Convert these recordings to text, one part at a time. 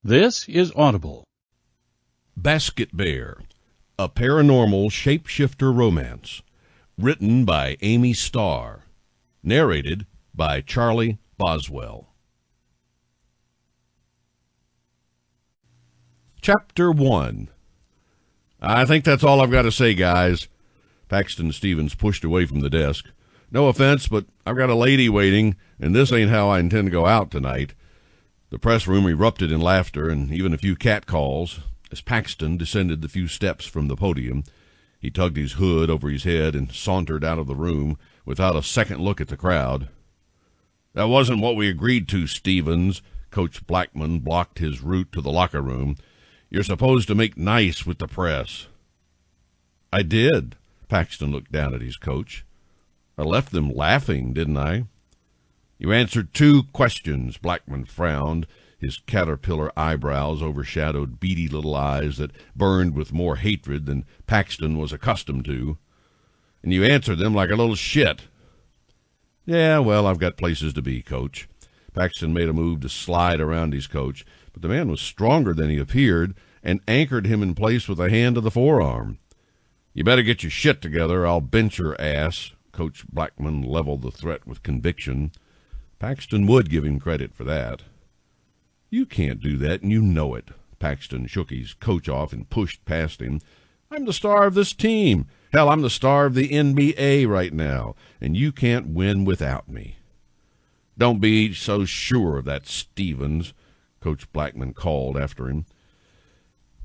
This is Audible. Basket Bear, a paranormal shapeshifter romance. Written by Amy Starr. Narrated by Charlie Boswell. Chapter 1. I think that's all I've got to say, guys. Paxton Stevens pushed away from the desk. No offense, but I've got a lady waiting, and this ain't how I intend to go out tonight. The press room erupted in laughter and even a few catcalls. As Paxton descended the few steps from the podium, he tugged his hood over his head and sauntered out of the room without a second look at the crowd. That wasn't what we agreed to, Stevens. Coach Blackman blocked his route to the locker room. You're supposed to make nice with the press. I did. Paxton looked down at his coach. I left them laughing, didn't I? You answered 2 questions, Blackman frowned. His caterpillar eyebrows overshadowed beady little eyes that burned with more hatred than Paxton was accustomed to. And you answered them like a little shit. Yeah, well, I've got places to be, Coach. Paxton made a move to slide around his coach, but the man was stronger than he appeared and anchored him in place with a hand to the forearm. You better get your shit together. I'll bench your ass. Coach Blackman leveled the threat with conviction. Paxton would give him credit for that. You can't do that, and you know it. Paxton shook his coach off and pushed past him. I'm the star of this team. Hell, I'm the star of the NBA right now, and you can't win without me. Don't be so sure of that, Stevens, Coach Blackman called after him.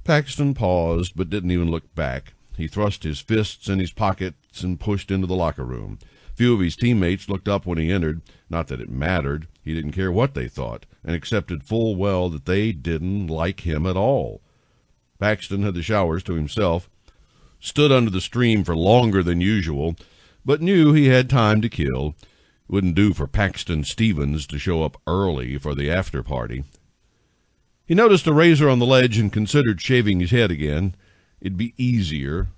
Paxton paused, but didn't even look back. He thrust his fists in his pockets and pushed into the locker room. Few of his teammates looked up when he entered. Not that it mattered. He didn't care what they thought, and accepted full well that they didn't like him at all. Paxton had the showers to himself, stood under the stream for longer than usual, but knew he had time to kill. It wouldn't do for Paxton Stevens to show up early for the after party. He noticed a razor on the ledge and considered shaving his head again. It'd be easier.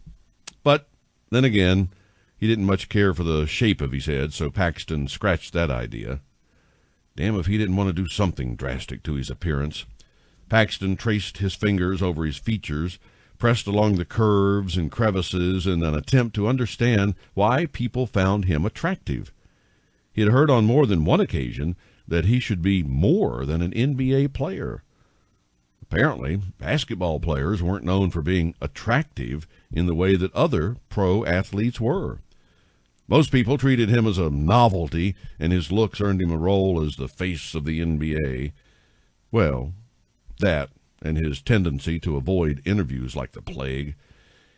But then again, he didn't much care for the shape of his head, so Paxton scratched that idea. Damn if he didn't want to do something drastic to his appearance. Paxton traced his fingers over his features, pressed along the curves and crevices in an attempt to understand why people found him attractive. He had heard on more than one occasion that he should be more than an NBA player. Apparently, basketball players weren't known for being attractive in the way that other pro athletes were. Most people treated him as a novelty, and his looks earned him a role as the face of the NBA. Well, that, and his tendency to avoid interviews like the plague.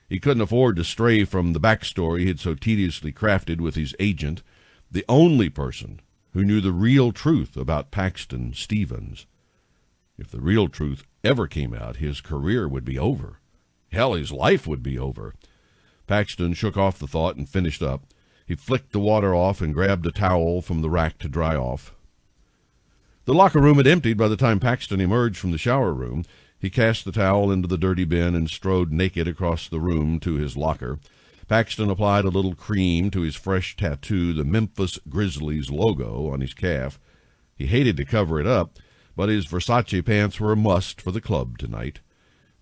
He couldn't afford to stray from the backstory he had so tediously crafted with his agent, the only person who knew the real truth about Paxton Stevens. If the real truth ever came out, his career would be over. Hell, his life would be over. Paxton shook off the thought and finished up. He flicked the water off and grabbed a towel from the rack to dry off. The locker room had emptied by the time Paxton emerged from the shower room. He cast the towel into the dirty bin and strode naked across the room to his locker. Paxton applied a little cream to his fresh tattoo, the Memphis Grizzlies logo, on his calf. He hated to cover it up, but his Versace pants were a must for the club tonight.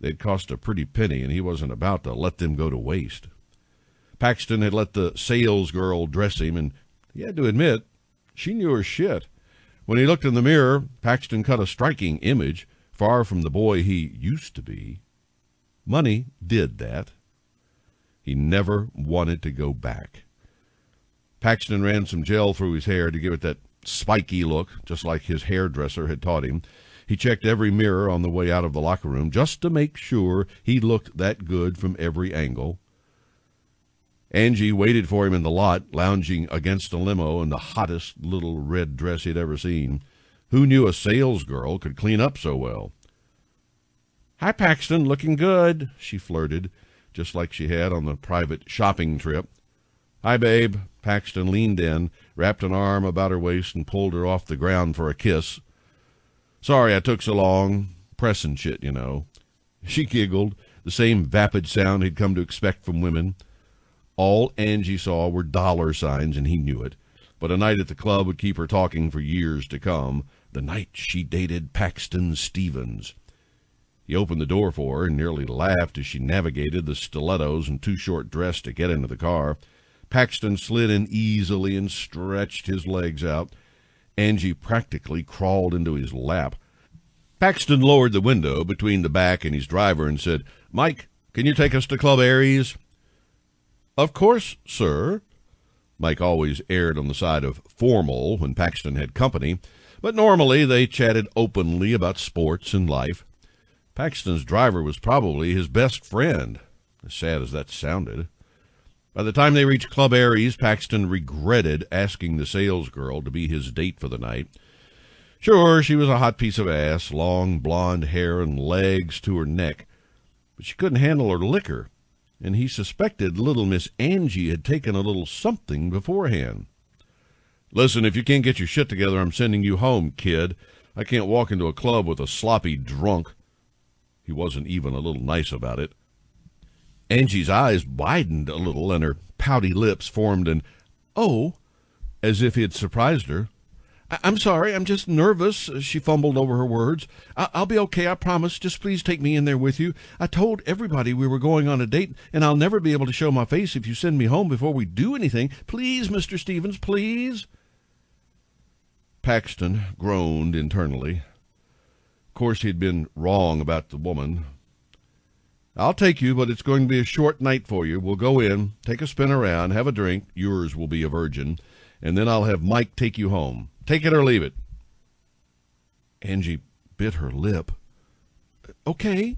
They'd cost a pretty penny, and he wasn't about to let them go to waste. Paxton had let the sales girl dress him, and he had to admit, she knew her shit. When he looked in the mirror, Paxton cut a striking image, far from the boy he used to be. Money did that. He never wanted to go back. Paxton ran some gel through his hair to give it that spiky look, just like his hairdresser had taught him. He checked every mirror on the way out of the locker room just to make sure he looked that good from every angle. Angie waited for him in the lot, lounging against a limo in the hottest little red dress he'd ever seen. Who knew a salesgirl could clean up so well? Hi, Paxton, looking good, she flirted, just like she had on the private shopping trip. Hi, babe. Paxton leaned in, wrapped an arm about her waist, and pulled her off the ground for a kiss. Sorry I took so long. Pressin' shit, you know. She giggled, the same vapid sound he'd come to expect from women. All Angie saw were dollar signs, and he knew it. But a night at the club would keep her talking for years to come. The night she dated Paxton Stevens. He opened the door for her and nearly laughed as she navigated the stilettos and too short dress to get into the car. Paxton slid in easily and stretched his legs out. Angie practically crawled into his lap. Paxton lowered the window between the back and his driver and said, "Mike, can you take us to Club Aries?" "Of course, sir." Mike always erred on the side of formal when Paxton had company, but normally they chatted openly about sports and life. Paxton's driver was probably his best friend, as sad as that sounded. By the time they reached Club Aries, Paxton regretted asking the salesgirl to be his date for the night. Sure, she was a hot piece of ass, long blonde hair and legs to her neck, but she couldn't handle her liquor, and he suspected little Miss Angie had taken a little something beforehand. "Listen, if you can't get your shit together, I'm sending you home, kid. I can't walk into a club with a sloppy drunk." He wasn't even a little nice about it. Angie's eyes widened a little, and her pouty lips formed an "oh," as if he had surprised her. "I'm sorry, I'm just nervous," she fumbled over her words. I'll be okay, I promise. Just please take me in there with you. I told everybody we were going on a date, and I'll never be able to show my face if you send me home before we do anything. Please, Mr. Stevens, please." Paxton groaned internally. Of course, he'd been wrong about the woman. "I'll take you, but it's going to be a short night for you. We'll go in, take a spin around, have a drink. Yours will be a virgin. And then I'll have Mike take you home. Take it or leave it." Angie bit her lip. "Okay."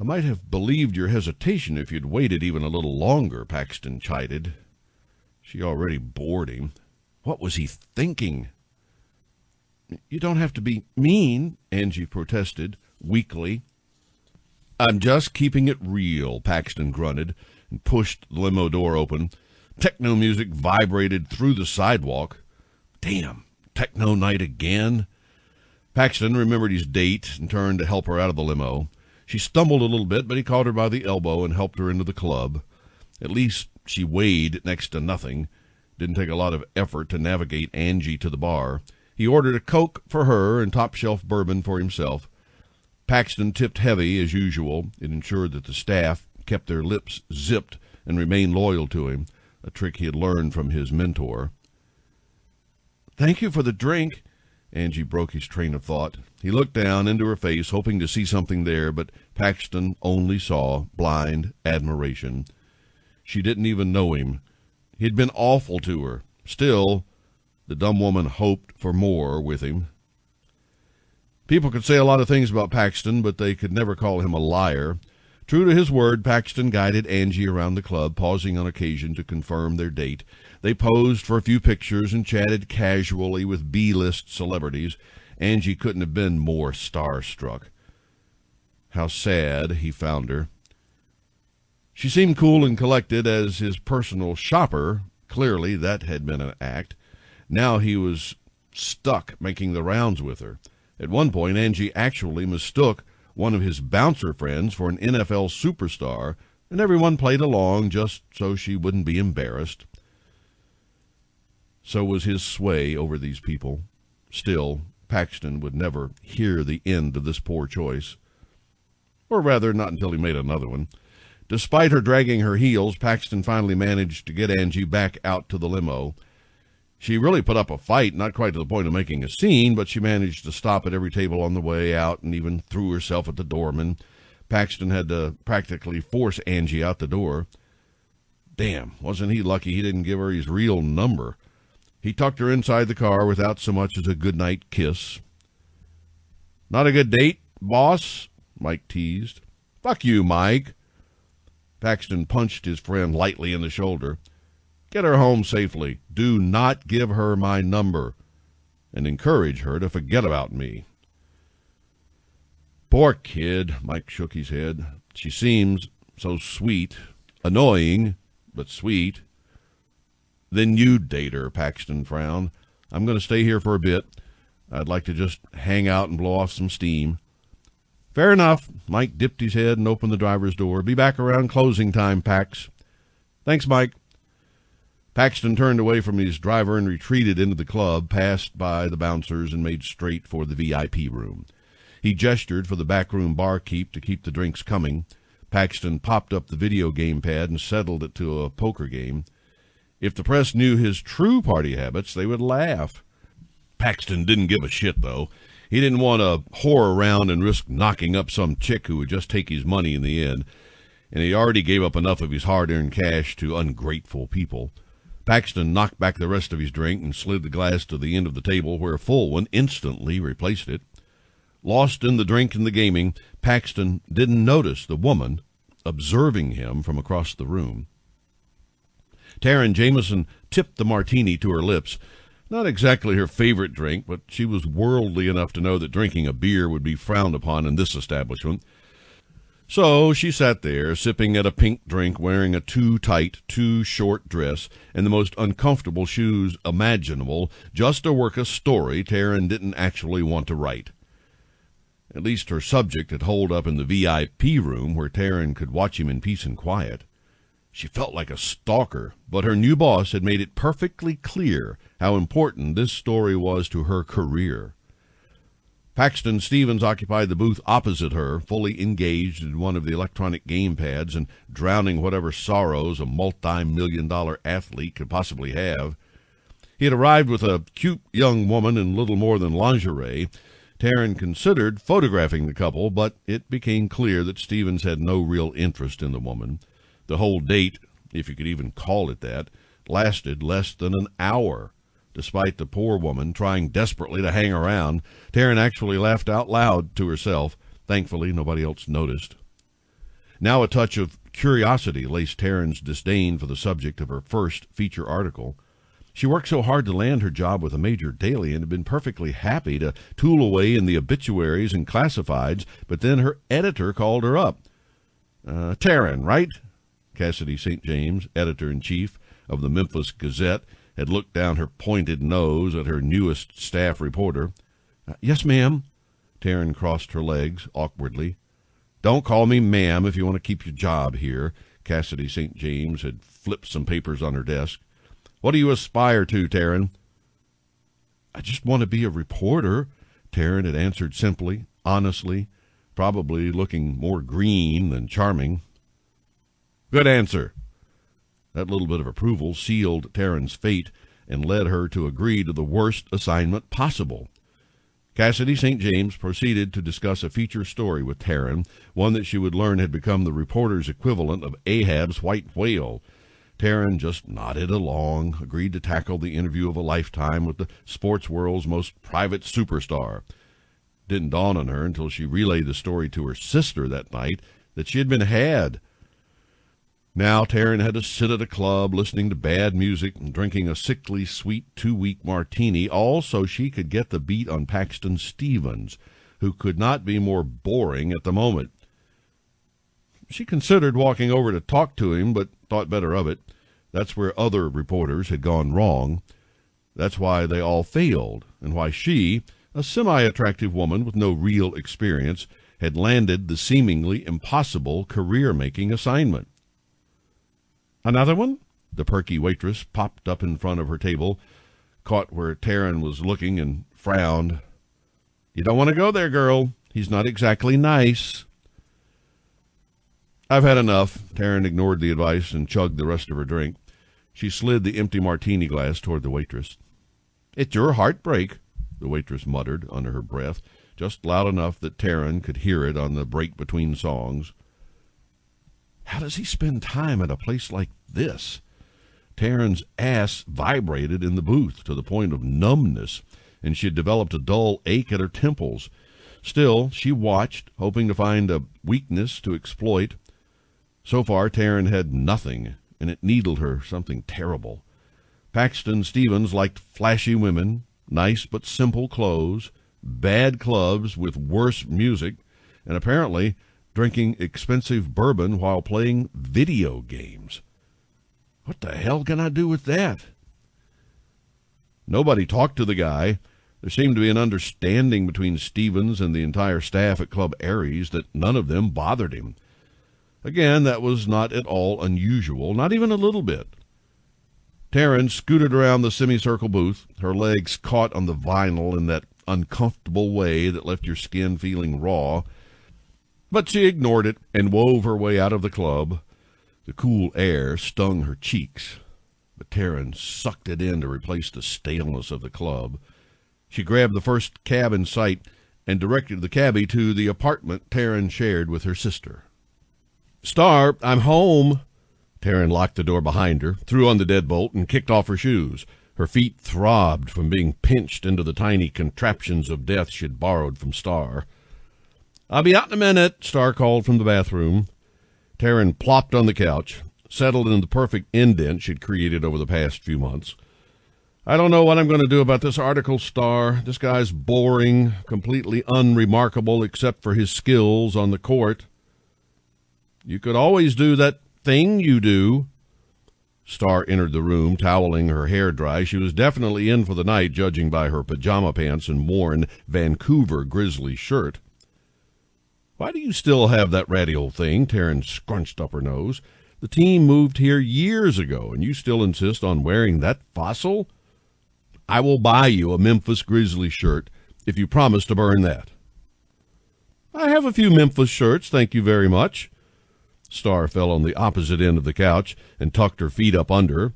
"I might have believed your hesitation if you'd waited even a little longer," Paxton chided. She already bored him. What was he thinking? "You don't have to be mean," Angie protested weakly. "I'm just keeping it real," Paxton grunted and pushed the limo door open. Techno music vibrated through the sidewalk. Damn, techno night again. Paxton remembered his date and turned to help her out of the limo. She stumbled a little bit, but he caught her by the elbow and helped her into the club. At least she weighed next to nothing. Didn't take a lot of effort to navigate Angie to the bar. He ordered a Coke for her and top-shelf bourbon for himself. Paxton tipped heavy, as usual. It ensured that the staff kept their lips zipped and remained loyal to him, a trick he had learned from his mentor. "Thank you for the drink." Angie broke his train of thought. He looked down into her face, hoping to see something there, but Paxton only saw blind admiration. She didn't even know him. He'd been awful to her. Still, the dumb woman hoped for more with him. People could say a lot of things about Paxton, but they could never call him a liar. True to his word, Paxton guided Angie around the club, pausing on occasion to confirm their date. They posed for a few pictures and chatted casually with B-list celebrities. Angie couldn't have been more starstruck. How sad he found her. She seemed cool and collected as his personal shopper. Clearly, that had been an act. Now he was stuck making the rounds with her. At one point, Angie actually mistook one of his bouncer friends for an NFL superstar, and everyone played along just so she wouldn't be embarrassed. So was his sway over these people. Still, Paxton would never hear the end of this poor choice. Or rather, not until he made another one. Despite her dragging her heels, Paxton finally managed to get Angie back out to the limo. She really put up a fight, not quite to the point of making a scene, but she managed to stop at every table on the way out and even threw herself at the doorman. Paxton had to practically force Angie out the door. Damn, wasn't he lucky he didn't give her his real number. He tucked her inside the car without so much as a goodnight kiss. "Not a good date, boss?" Mike teased. "Fuck you, Mike." Paxton punched his friend lightly in the shoulder. "Get her home safely. Do not give her my number. And encourage her to forget about me." "Poor kid," Mike shook his head. "She seems so sweet. Annoying, but sweet." "Then you date her," Paxton frowned. "I'm going to stay here for a bit. I'd like to just hang out and blow off some steam." "Fair enough." Mike dipped his head and opened the driver's door. "Be back around closing time, Pax." "Thanks, Mike." Paxton turned away from his driver and retreated into the club, passed by the bouncers, and made straight for the VIP room. He gestured for the backroom barkeep to keep the drinks coming. Paxton popped up the video game pad and settled it to a poker game. If the press knew his true party habits, they would laugh. Paxton didn't give a shit, though. He didn't want to whore around and risk knocking up some chick who would just take his money in the end, and he already gave up enough of his hard-earned cash to ungrateful people. Paxton knocked back the rest of his drink and slid the glass to the end of the table, where a full one instantly replaced it. Lost in the drink and the gaming, Paxton didn't notice the woman observing him from across the room. Taryn Jameson tipped the martini to her lips. Not exactly her favorite drink, but she was worldly enough to know that drinking a beer would be frowned upon in this establishment. So she sat there, sipping at a pink drink, wearing a too-tight, too-short dress, and the most uncomfortable shoes imaginable, just to work a story Taryn didn't actually want to write. At least her subject had holed up in the VIP room where Taryn could watch him in peace and quiet. She felt like a stalker, but her new boss had made it perfectly clear how important this story was to her career. Paxton Stevens occupied the booth opposite her, fully engaged in one of the electronic game pads and drowning whatever sorrows a multi-million-dollar athlete could possibly have. He had arrived with a cute young woman in little more than lingerie. Taryn considered photographing the couple, but it became clear that Stevens had no real interest in the woman. The whole date, if you could even call it that, lasted less than an hour. Despite the poor woman trying desperately to hang around, Taryn actually laughed out loud to herself. Thankfully, nobody else noticed. Now a touch of curiosity laced Taryn's disdain for the subject of her first feature article. She worked so hard to land her job with a major daily and had been perfectly happy to tool away in the obituaries and classifieds, but then her editor called her up. Taryn, right? Cassidy St. James, editor-in-chief of the Memphis Gazette, had looked down her pointed nose at her newest staff reporter. Yes, ma'am. Taryn crossed her legs awkwardly. Don't call me ma'am if you want to keep your job here. Cassidy St. James had flipped some papers on her desk. What do you aspire to, Taryn? I just want to be a reporter, Taryn had answered simply, honestly, probably looking more green than charming. Good answer. That little bit of approval sealed Taryn's fate and led her to agree to the worst assignment possible. Cassidy St. James proceeded to discuss a feature story with Taryn, one that she would learn had become the reporter's equivalent of Ahab's white whale. Taryn just nodded along, agreed to tackle the interview of a lifetime with the sports world's most private superstar. It didn't dawn on her until she relayed the story to her sister that night that she had been had. Now Taryn had to sit at a club listening to bad music and drinking a sickly sweet 2-week martini, all so she could get the beat on Paxton Stevens, who could not be more boring at the moment. She considered walking over to talk to him, but thought better of it. That's where other reporters had gone wrong. That's why they all failed, and why she, a semi-attractive woman with no real experience, had landed the seemingly impossible career-making assignment. Another one? The perky waitress popped up in front of her table, caught where Taryn was looking, and frowned. You don't want to go there, girl. He's not exactly nice. I've had enough. Taryn ignored the advice and chugged the rest of her drink. She slid the empty martini glass toward the waitress. It's your heartbreak, the waitress muttered under her breath, just loud enough that Taryn could hear it on the break between songs. How does he spend time at a place like this? Taryn's ass vibrated in the booth to the point of numbness, and she had developed a dull ache at her temples. Still, she watched, hoping to find a weakness to exploit. So far, Taryn had nothing, and it needled her something terrible. Paxton Stevens liked flashy women, nice but simple clothes, bad clubs with worse music, and apparently drinking expensive bourbon while playing video games. What the hell can I do with that? Nobody talked to the guy. There seemed to be an understanding between Stevens and the entire staff at Club Aries that none of them bothered him. Again, that was not at all unusual, not even a little bit. Taryn scooted around the semicircle booth, her legs caught on the vinyl in that uncomfortable way that left your skin feeling raw. But she ignored it and wove her way out of the club. The cool air stung her cheeks, but Taryn sucked it in to replace the staleness of the club. She grabbed the first cab in sight and directed the cabbie to the apartment Taryn shared with her sister. "Star, I'm home." Taryn locked the door behind her, threw on the deadbolt, and kicked off her shoes. Her feet throbbed from being pinched into the tiny contraptions of death she'd borrowed from Star. "I'll be out in a minute," Star called from the bathroom. Taryn plopped on the couch, settled in the perfect indent she'd created over the past few months. "I don't know what I'm going to do about this article, Star. This guy's boring, completely unremarkable except for his skills on the court." "You could always do that thing you do." Star entered the room, toweling her hair dry. She was definitely in for the night, judging by her pajama pants and worn Vancouver Grizzly shirt. "Why do you still have that ratty old thing?" Taryn scrunched up her nose. "The team moved here years ago, and you still insist on wearing that fossil?" "I will buy you a Memphis Grizzly shirt if you promise to burn that." "I have a few Memphis shirts, thank you very much." Star fell on the opposite end of the couch and tucked her feet up under her.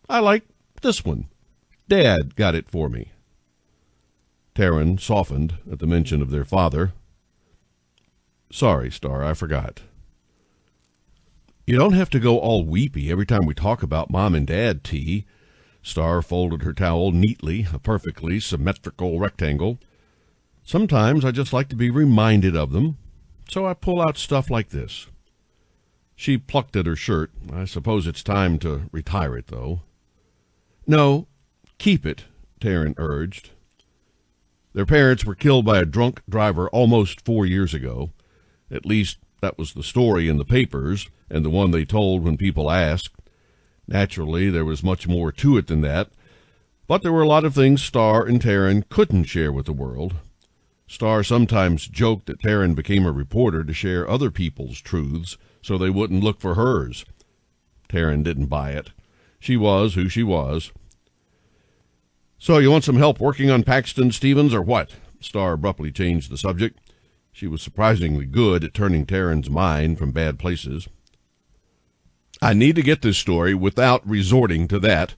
"I like this one. Dad got it for me." Taryn softened at the mention of their father. "Sorry, Star, I forgot." "You don't have to go all weepy every time we talk about Mom and Dad, T." Star folded her towel neatly, a perfectly symmetrical rectangle. "Sometimes I just like to be reminded of them, so I pull out stuff like this." She plucked at her shirt. "I suppose it's time to retire it, though." "No, keep it," Taryn urged. Their parents were killed by a drunk driver almost 4 years ago. At least that was the story in the papers, and the one they told when people asked. Naturally, there was much more to it than that, but there were a lot of things Star and Taryn couldn't share with the world. Star sometimes joked that Taryn became a reporter to share other people's truths so they wouldn't look for hers. Taryn didn't buy it. She was who she was. "So you want some help working on Paxton Stevens or what?" Star abruptly changed the subject. She was surprisingly good at turning Taryn's mind from bad places. "I need to get this story without resorting to that,"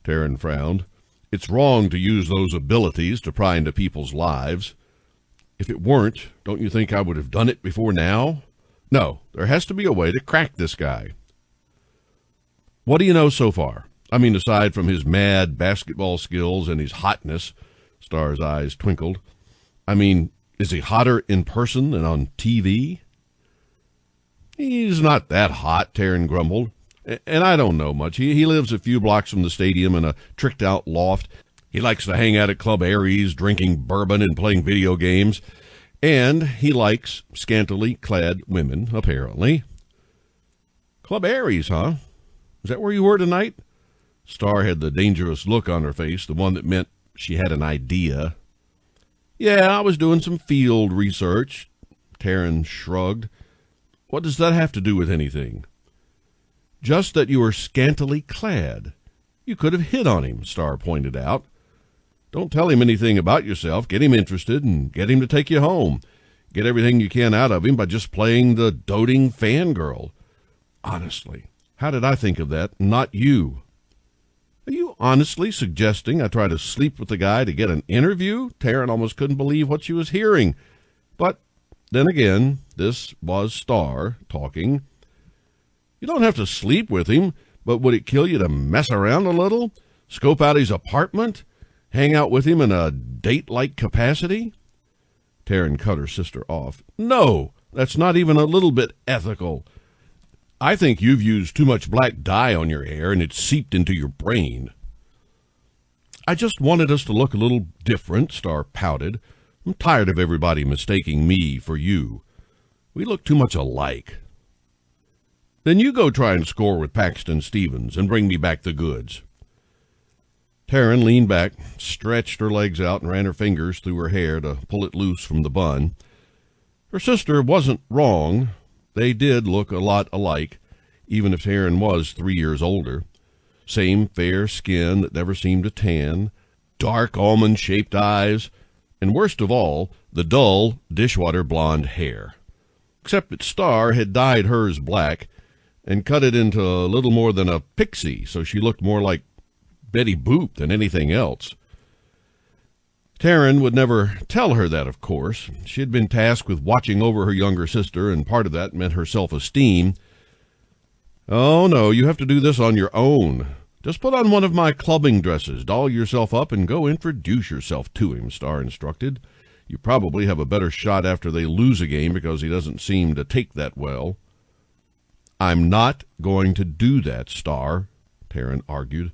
Taryn frowned. "It's wrong to use those abilities to pry into people's lives. If it weren't, don't you think I would have done it before now? No, there has to be a way to crack this guy." "What do you know so far? I mean, aside from his mad basketball skills and his hotness." Star's eyes twinkled. "I mean, is he hotter in person than on TV?" "He's not that hot," Taryn grumbled. "And I don't know much. He lives a few blocks from the stadium in a tricked-out loft. He likes to hang out at Club Aries, drinking bourbon and playing video games. And he likes scantily clad women, apparently." "Club Aries, huh? Is that where you were tonight?" Star had the dangerous look on her face, the one that meant she had an idea. "Yeah, I was doing some field research." Taryn shrugged. "What does that have to do with anything?" "Just that you were scantily clad. You could have hit on him," Star pointed out. "Don't tell him anything about yourself. Get him interested and get him to take you home. Get everything you can out of him by just playing the doting fangirl. Honestly, how did I think of that, not you?" "Are you honestly suggesting I try to sleep with the guy to get an interview?" Taryn almost couldn't believe what she was hearing. But then again, this was Star talking. "You don't have to sleep with him, but would it kill you to mess around a little? Scope out his apartment? Hang out with him in a date-like capacity?" Taryn cut her sister off. "No, that's not even a little bit ethical. I think you've used too much black dye on your hair and it's seeped into your brain." "I just wanted us to look a little different," Star pouted. "I'm tired of everybody mistaking me for you. We look too much alike." "Then you go try and score with Paxton Stevens and bring me back the goods." Taryn leaned back, stretched her legs out, and ran her fingers through her hair to pull it loose from the bun. Her sister wasn't wrong. They did look a lot alike, even if Taryn was 3 years older. Same fair skin that never seemed to tan, dark almond-shaped eyes, And worst of all, the dull, dishwater blonde hair. Except that Star had dyed hers black and cut it into a little more than a pixie, so she looked more like Betty Boop than anything else. Taryn would never tell her that, of course. She had been tasked with watching over her younger sister, and part of that meant her self-esteem. "Oh, no, you have to do this on your own. Just put on one of my clubbing dresses, doll yourself up, and go introduce yourself to him," Star instructed. "You probably have a better shot after they lose a game because he doesn't seem to take that well." "I'm not going to do that, Star," Taryn argued.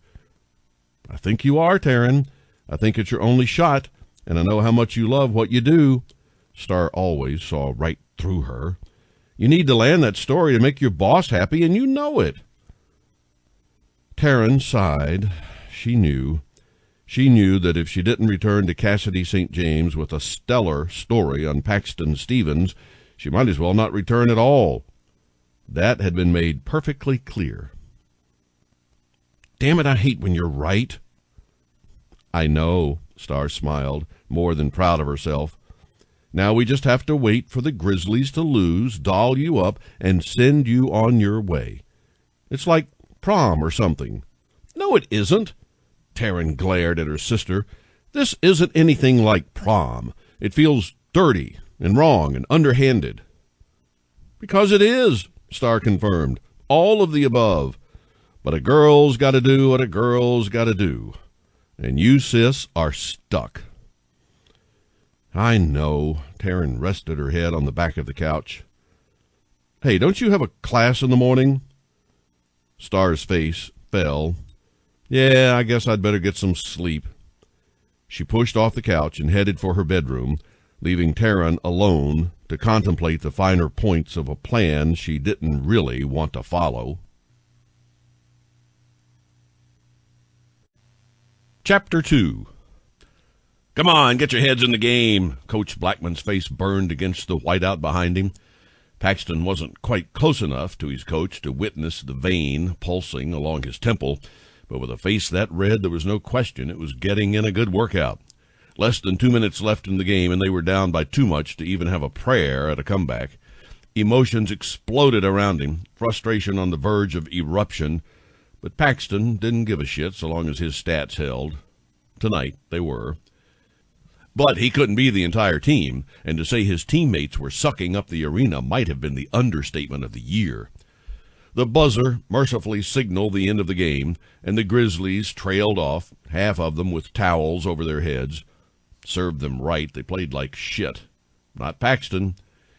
"I think you are, Taryn. I think it's your only shot, and I know how much you love what you do." Star always saw right through her. "You need to land that story to make your boss happy, and you know it." Taryn sighed. She knew that if she didn't return to Cassidy St. James with a stellar story on Paxton Stevens, she might as well not return at all. That had been made perfectly clear. "Damn it, I hate when you're right." "I know," Star smiled, more than proud of herself. "Now we just have to wait for the Grizzlies to lose, doll you up, and send you on your way. It's like prom or something." "No, it isn't." Taryn glared at her sister. "This isn't anything like prom. It feels dirty and wrong and underhanded." "Because it is," Star confirmed. "All of the above. But a girl's got to do what a girl's got to do. And you, sis, are stuck." "I know." Taryn rested her head on the back of the couch. "Hey, don't you have a class in the morning?" Star's face fell. "Yeah, I guess I'd better get some sleep." She pushed off the couch and headed for her bedroom, leaving Taryn alone to contemplate the finer points of a plan she didn't really want to follow. Chapter 2. "Come on, get your heads in the game." Coach Blackman's face burned against the whiteout behind him. Paxton wasn't quite close enough to his coach to witness the vein pulsing along his temple, but with a face that red, there was no question it was getting in a good workout. Less than 2 minutes left in the game, and they were down by too much to even have a prayer at a comeback. Emotions exploded around him, frustration on the verge of eruption, but Paxton didn't give a shit so long as his stats held. Tonight, they were. But he couldn't be the entire team, and to say his teammates were sucking up the arena might have been the understatement of the year. The buzzer mercifully signaled the end of the game, and the Grizzlies trailed off, half of them with towels over their heads. Served them right. They played like shit. Not Paxton.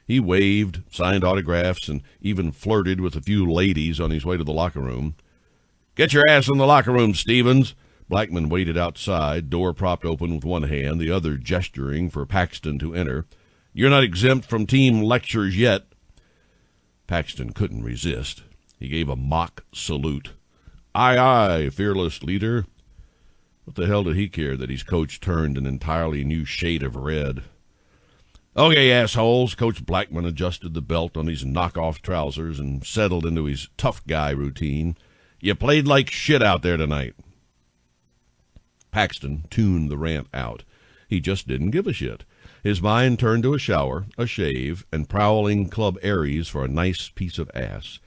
He waved, signed autographs, and even flirted with a few ladies on his way to the locker room. "Get your ass in the locker room, Stevens." Blackman waited outside, door propped open with one hand, the other gesturing for Paxton to enter. "You're not exempt from team lectures yet." Paxton couldn't resist. He gave a mock salute. "Aye, aye, fearless leader." What the hell did he care that his coach turned an entirely new shade of red? "Okay, assholes." Coach Blackman adjusted the belt on his knockoff trousers and settled into his tough guy routine. "You played like shit out there tonight." Paxton tuned the rant out. He just didn't give a shit. His mind turned to a shower, a shave, and prowling Club Aries for a nice piece of ass.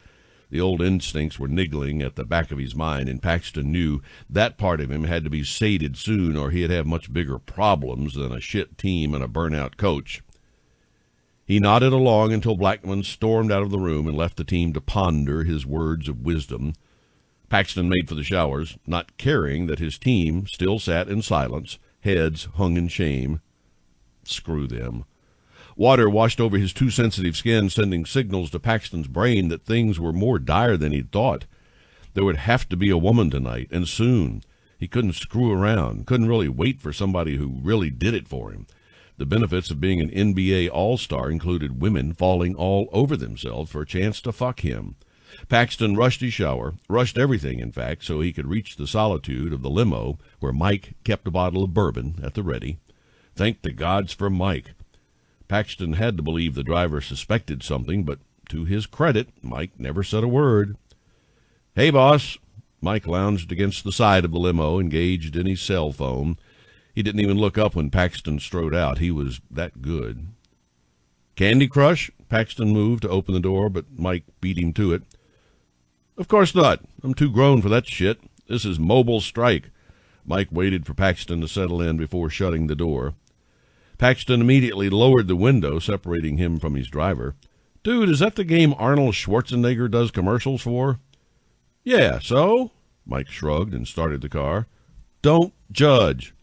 The old instincts were niggling at the back of his mind, and Paxton knew that part of him had to be sated soon, or he'd have much bigger problems than a shit team and a burnout coach. He nodded along until Blackman stormed out of the room and left the team to ponder his words of wisdom. Paxton made for the showers, not caring that his team still sat in silence, heads hung in shame. Screw them. Water washed over his too sensitive skin, sending signals to Paxton's brain that things were more dire than he'd thought. There would have to be a woman tonight, and soon. He couldn't screw around, couldn't really wait for somebody who really did it for him. The benefits of being an NBA All-Star included women falling all over themselves for a chance to fuck him. Paxton rushed his shower, rushed everything, in fact, so he could reach the solitude of the limo where Mike kept a bottle of bourbon at the ready. Thank the gods for Mike. Paxton had to believe the driver suspected something, but to his credit, Mike never said a word. "Hey, boss." Mike lounged against the side of the limo, engaged in his cell phone. He didn't even look up when Paxton strode out. He was that good. Candy Crush? Paxton moved to open the door, but Mike beat him to it. Of course not. I'm too grown for that shit. This is Mobile Strike. Mike waited for Paxton to settle in before shutting the door. Paxton immediately lowered the window, separating him from his driver. Dude, is that the game Arnold Schwarzenegger does commercials for? Yeah, so? Mike shrugged and started the car. Don't judge.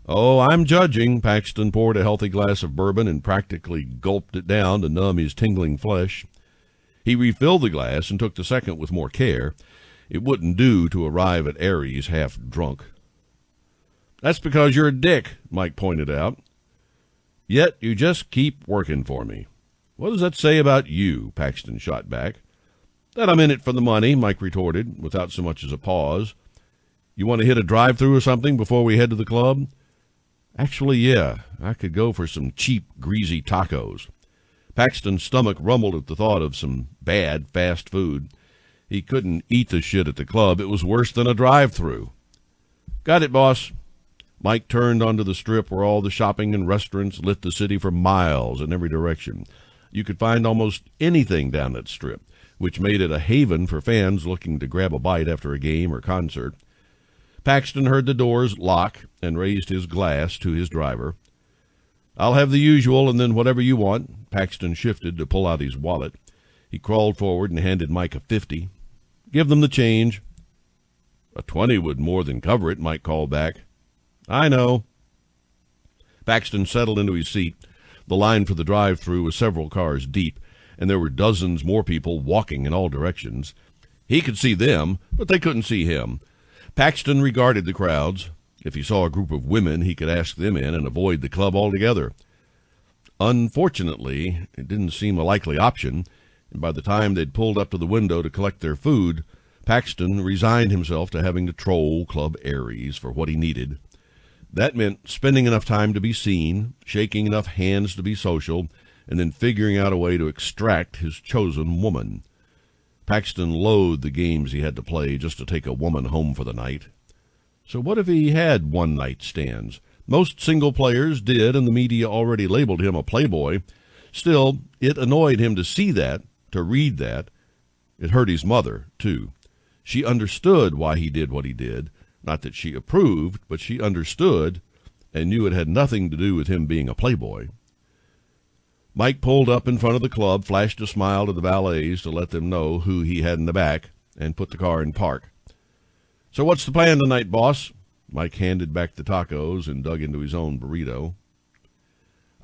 Oh, I'm judging. Paxton poured a healthy glass of bourbon and practically gulped it down to numb his tingling flesh. He refilled the glass and took the second with more care. It wouldn't do to arrive at Aries half drunk. That's because you're a dick, Mike pointed out. Yet you just keep working for me. What does that say about you? Paxton shot back. That I'm in it for the money, Mike retorted, without so much as a pause. You want to hit a drive-thru or something before we head to the club? Actually, yeah. I could go for some cheap, greasy tacos. Paxton's stomach rumbled at the thought of some bad fast food. He couldn't eat the shit at the club. It was worse than a drive-thru. Got it, boss. Mike turned onto the strip where all the shopping and restaurants lit the city for miles in every direction. You could find almost anything down that strip, which made it a haven for fans looking to grab a bite after a game or concert. Paxton heard the doors lock and raised his glass to his driver. I'll have the usual and then whatever you want. Paxton shifted to pull out his wallet. He crawled forward and handed Mike a 50. Give them the change. A 20 would more than cover it, Mike called back. I know. Paxton settled into his seat. The line for the drive-thru was several cars deep, and there were dozens more people walking in all directions. He could see them, but they couldn't see him. Paxton regarded the crowds. If he saw a group of women, he could ask them in and avoid the club altogether. Unfortunately, it didn't seem a likely option, and by the time they'd pulled up to the window to collect their food, Paxton resigned himself to having to troll Club Aries for what he needed. That meant spending enough time to be seen, shaking enough hands to be social, and then figuring out a way to extract his chosen woman. Paxton loathed the games he had to play just to take a woman home for the night. So what if he had one-night stands? Most single players did, and the media already labeled him a playboy. Still, it annoyed him to see that, to read that. It hurt his mother, too. She understood why he did what he did. Not that she approved, but she understood and knew it had nothing to do with him being a playboy. Mike pulled up in front of the club, flashed a smile to the valets to let them know who he had in the back, and put the car in park. So what's the plan tonight, boss? Mike handed back the tacos and dug into his own burrito.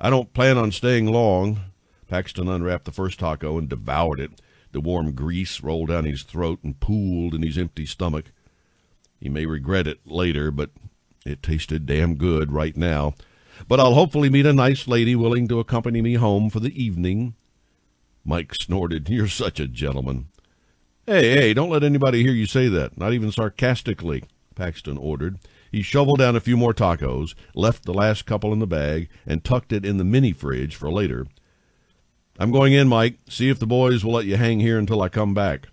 I don't plan on staying long. Paxton unwrapped the first taco and devoured it. The warm grease rolled down his throat and pooled in his empty stomach. He may regret it later, but it tasted damn good right now. But I'll hopefully meet a nice lady willing to accompany me home for the evening. Mike snorted. You're such a gentleman. Hey, don't let anybody hear you say that, not even sarcastically, Paxton ordered. He shoveled down a few more tacos, left the last couple in the bag, and tucked it in the mini-fridge for later. I'm going in, Mike. See if the boys will let you hang here until I come back.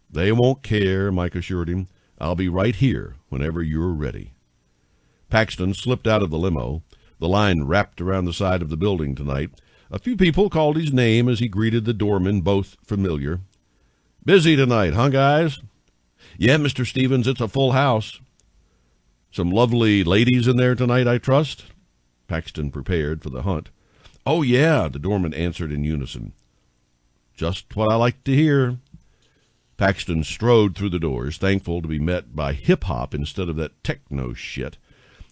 They won't care, Mike assured him. I'll be right here whenever you're ready. Paxton slipped out of the limo. The line wrapped around the side of the building tonight. A few people called his name as he greeted the doorman, both familiar. Busy tonight, huh, guys? Yeah, Mr. Stevens, it's a full house. Some lovely ladies in there tonight, I trust? Paxton prepared for the hunt. Oh, yeah, the doorman answered in unison. Just what I like to hear. Paxton strode through the doors, thankful to be met by hip-hop instead of that techno shit.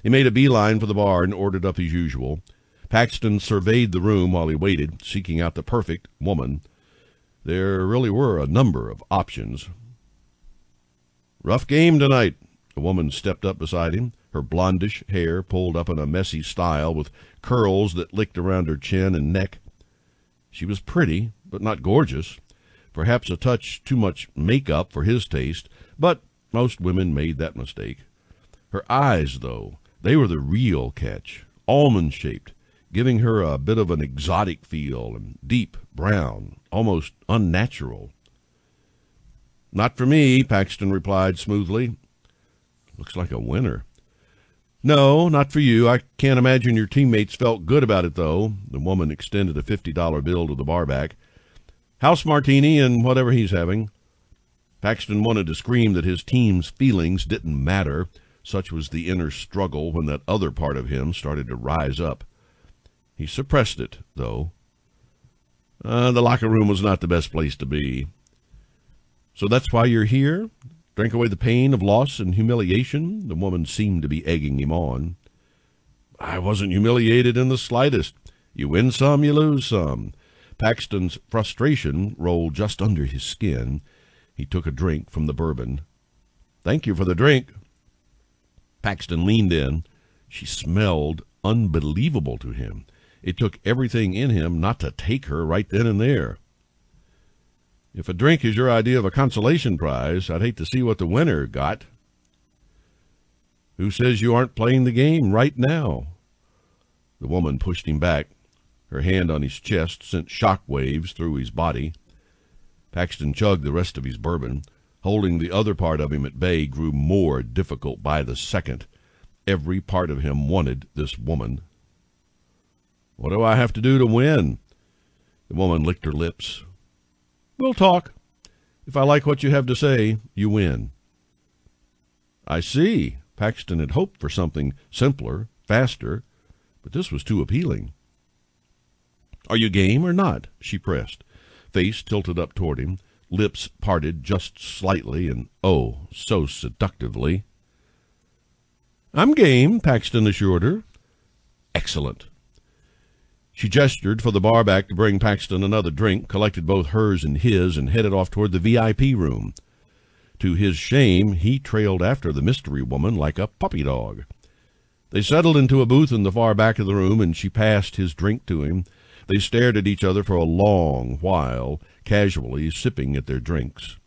He made a beeline for the bar and ordered up as usual. Paxton surveyed the room while he waited, seeking out the perfect woman. There really were a number of options. Rough game tonight. A woman stepped up beside him, her blondish hair pulled up in a messy style with curls that licked around her chin and neck. She was pretty, but not gorgeous. Perhaps a touch too much makeup for his taste, but most women made that mistake. Her eyes, though, they were the real catch, almond-shaped, giving her a bit of an exotic feel, and deep, brown, almost unnatural. Not for me, Paxton replied smoothly. Looks like a winner. No, not for you. I can't imagine your teammates felt good about it, though. The woman extended a $50 bill to the barback. House martini and whatever he's having. Paxton wanted to scream that his team's feelings didn't matter. Such was the inner struggle when that other part of him started to rise up. He suppressed it, though. The locker room was not the best place to be. So that's why you're here? Drink away the pain of loss and humiliation? The woman seemed to be egging him on. I wasn't humiliated in the slightest. You win some, you lose some. Paxton's frustration rolled just under his skin. He took a drink from the bourbon. Thank you for the drink. Paxton leaned in. She smelled unbelievable to him. It took everything in him not to take her right then and there. If a drink is your idea of a consolation prize, I'd hate to see what the winner got. Who says you aren't playing the game right now? The woman pushed him back. Her hand on his chest sent shock waves through his body. Paxton chugged the rest of his bourbon. Holding the other part of him at bay grew more difficult by the second. Every part of him wanted this woman. What do I have to do to win? The woman licked her lips. We'll talk. If I like what you have to say, you win. I see. Paxton had hoped for something simpler, faster, but this was too appealing. Are you game or not? She pressed, face tilted up toward him, lips parted just slightly and, oh, so seductively. I'm game, Paxton assured her. Excellent. She gestured for the barback to bring Paxton another drink, collected both hers and his, and headed off toward the VIP room. To his shame, he trailed after the mystery woman like a puppy dog. They settled into a booth in the far back of the room, and she passed his drink to him. They stared at each other for a long while, casually sipping at their drinks.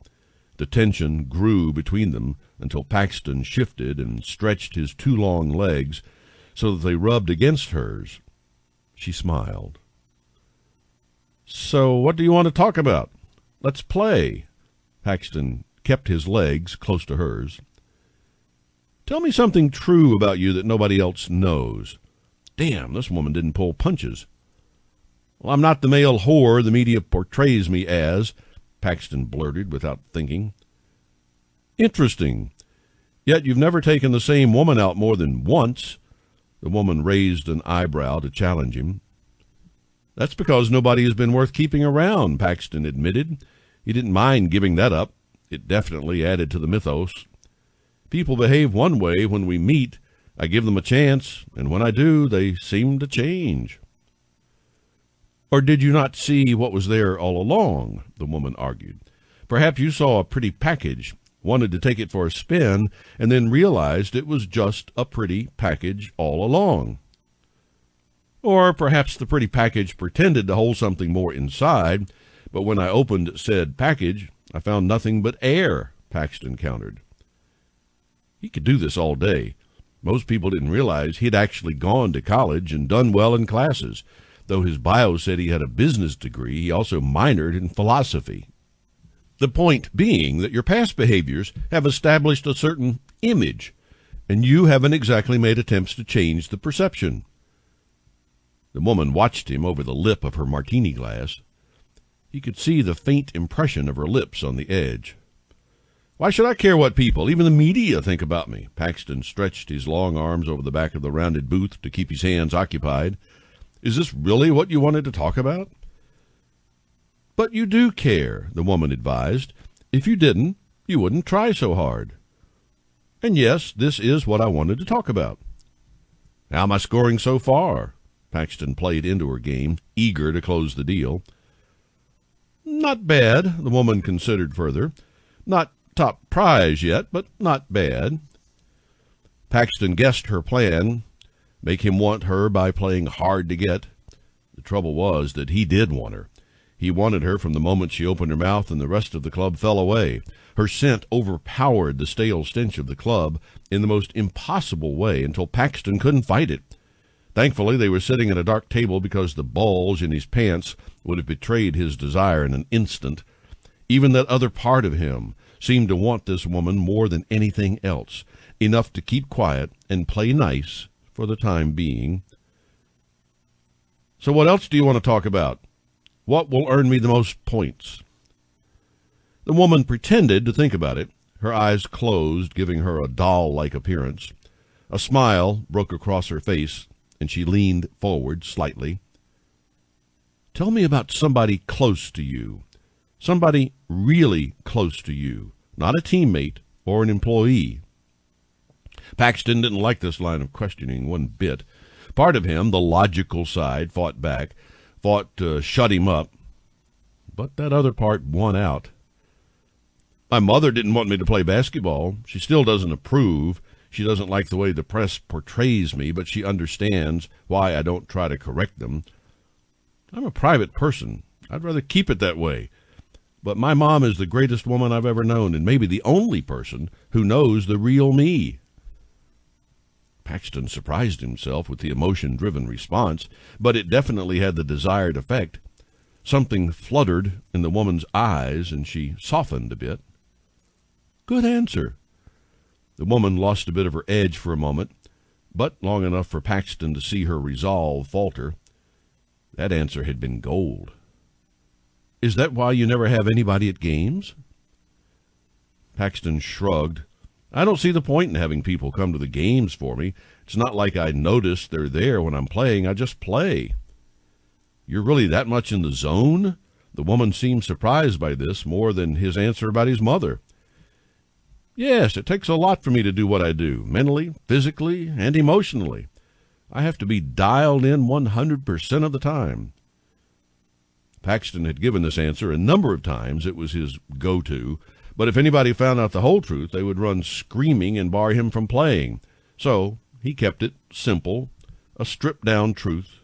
The tension grew between them until Paxton shifted and stretched his two long legs so that they rubbed against hers. She smiled. So what do you want to talk about? Let's play. Paxton kept his legs close to hers. Tell me something true about you that nobody else knows. Damn, this woman didn't pull punches. Well, I'm not the male whore the media portrays me as, Paxton blurted without thinking. Interesting. Yet you've never taken the same woman out more than once. The woman raised an eyebrow to challenge him. That's because nobody has been worth keeping around, Paxton admitted. He didn't mind giving that up. It definitely added to the mythos. People behave one way when we meet. I give them a chance, and when I do, they seem to change. Or did you not see what was there all along? The woman argued. Perhaps you saw a pretty package, wanted to take it for a spin, and then realized it was just a pretty package all along. Or perhaps the pretty package pretended to hold something more inside, but when I opened said package, I found nothing but air, Paxton countered. He could do this all day. Most people didn't realize he'd actually gone to college and done well in classes. Though his bio said he had a business degree, he also minored in philosophy. The point being that your past behaviors have established a certain image, and you haven't exactly made attempts to change the perception. The woman watched him over the lip of her martini glass. He could see the faint impression of her lips on the edge. Why should I care what people, even the media, think about me? Paxton stretched his long arms over the back of the rounded booth to keep his hands occupied. Is this really what you wanted to talk about? But you do care, the woman advised. If you didn't, you wouldn't try so hard. And yes, this is what I wanted to talk about. How am I scoring so far? Paxton played into her game, eager to close the deal. Not bad, the woman considered further. Not top prize yet, but not bad. Paxton guessed her plan, make him want her by playing hard to get. The trouble was that he did want her. He wanted her from the moment she opened her mouth and the rest of the club fell away. Her scent overpowered the stale stench of the club in the most impossible way until Paxton couldn't fight it. Thankfully, they were sitting at a dark table because the bulge in his pants would have betrayed his desire in an instant. Even that other part of him seemed to want this woman more than anything else, enough to keep quiet and play nice for the time being. So what else do you want to talk about? What will earn me the most points? The woman pretended to think about it, her eyes closed, giving her a doll-like appearance. A smile broke across her face, and she leaned forward slightly. Tell me about somebody close to you. Somebody really close to you, not a teammate or an employee. Paxton didn't like this line of questioning one bit. Part of him, the logical side, fought back, fought to shut him up. But that other part won out. My mother didn't want me to play basketball. She still doesn't approve. She doesn't like the way the press portrays me, but she understands why I don't try to correct them. I'm a private person. I'd rather keep it that way. But my mom is the greatest woman I've ever known, and maybe the only person who knows the real me. Paxton surprised himself with the emotion-driven response, but it definitely had the desired effect. Something fluttered in the woman's eyes, and she softened a bit. Good answer. The woman lost a bit of her edge for a moment, but long enough for Paxton to see her resolve falter. That answer had been gold. Is that why you never have anybody at games? Paxton shrugged. I don't see the point in having people come to the games for me. It's not like I notice they're there when I'm playing. I just play. You're really that much in the zone? The woman seemed surprised by this more than his answer about his mother. Yes, it takes a lot for me to do what I do, mentally, physically, and emotionally. I have to be dialed in 100% of the time. Paxton had given this answer a number of times. It was his go-to. But if anybody found out the whole truth, they would run screaming and bar him from playing. So he kept it simple, a stripped-down truth.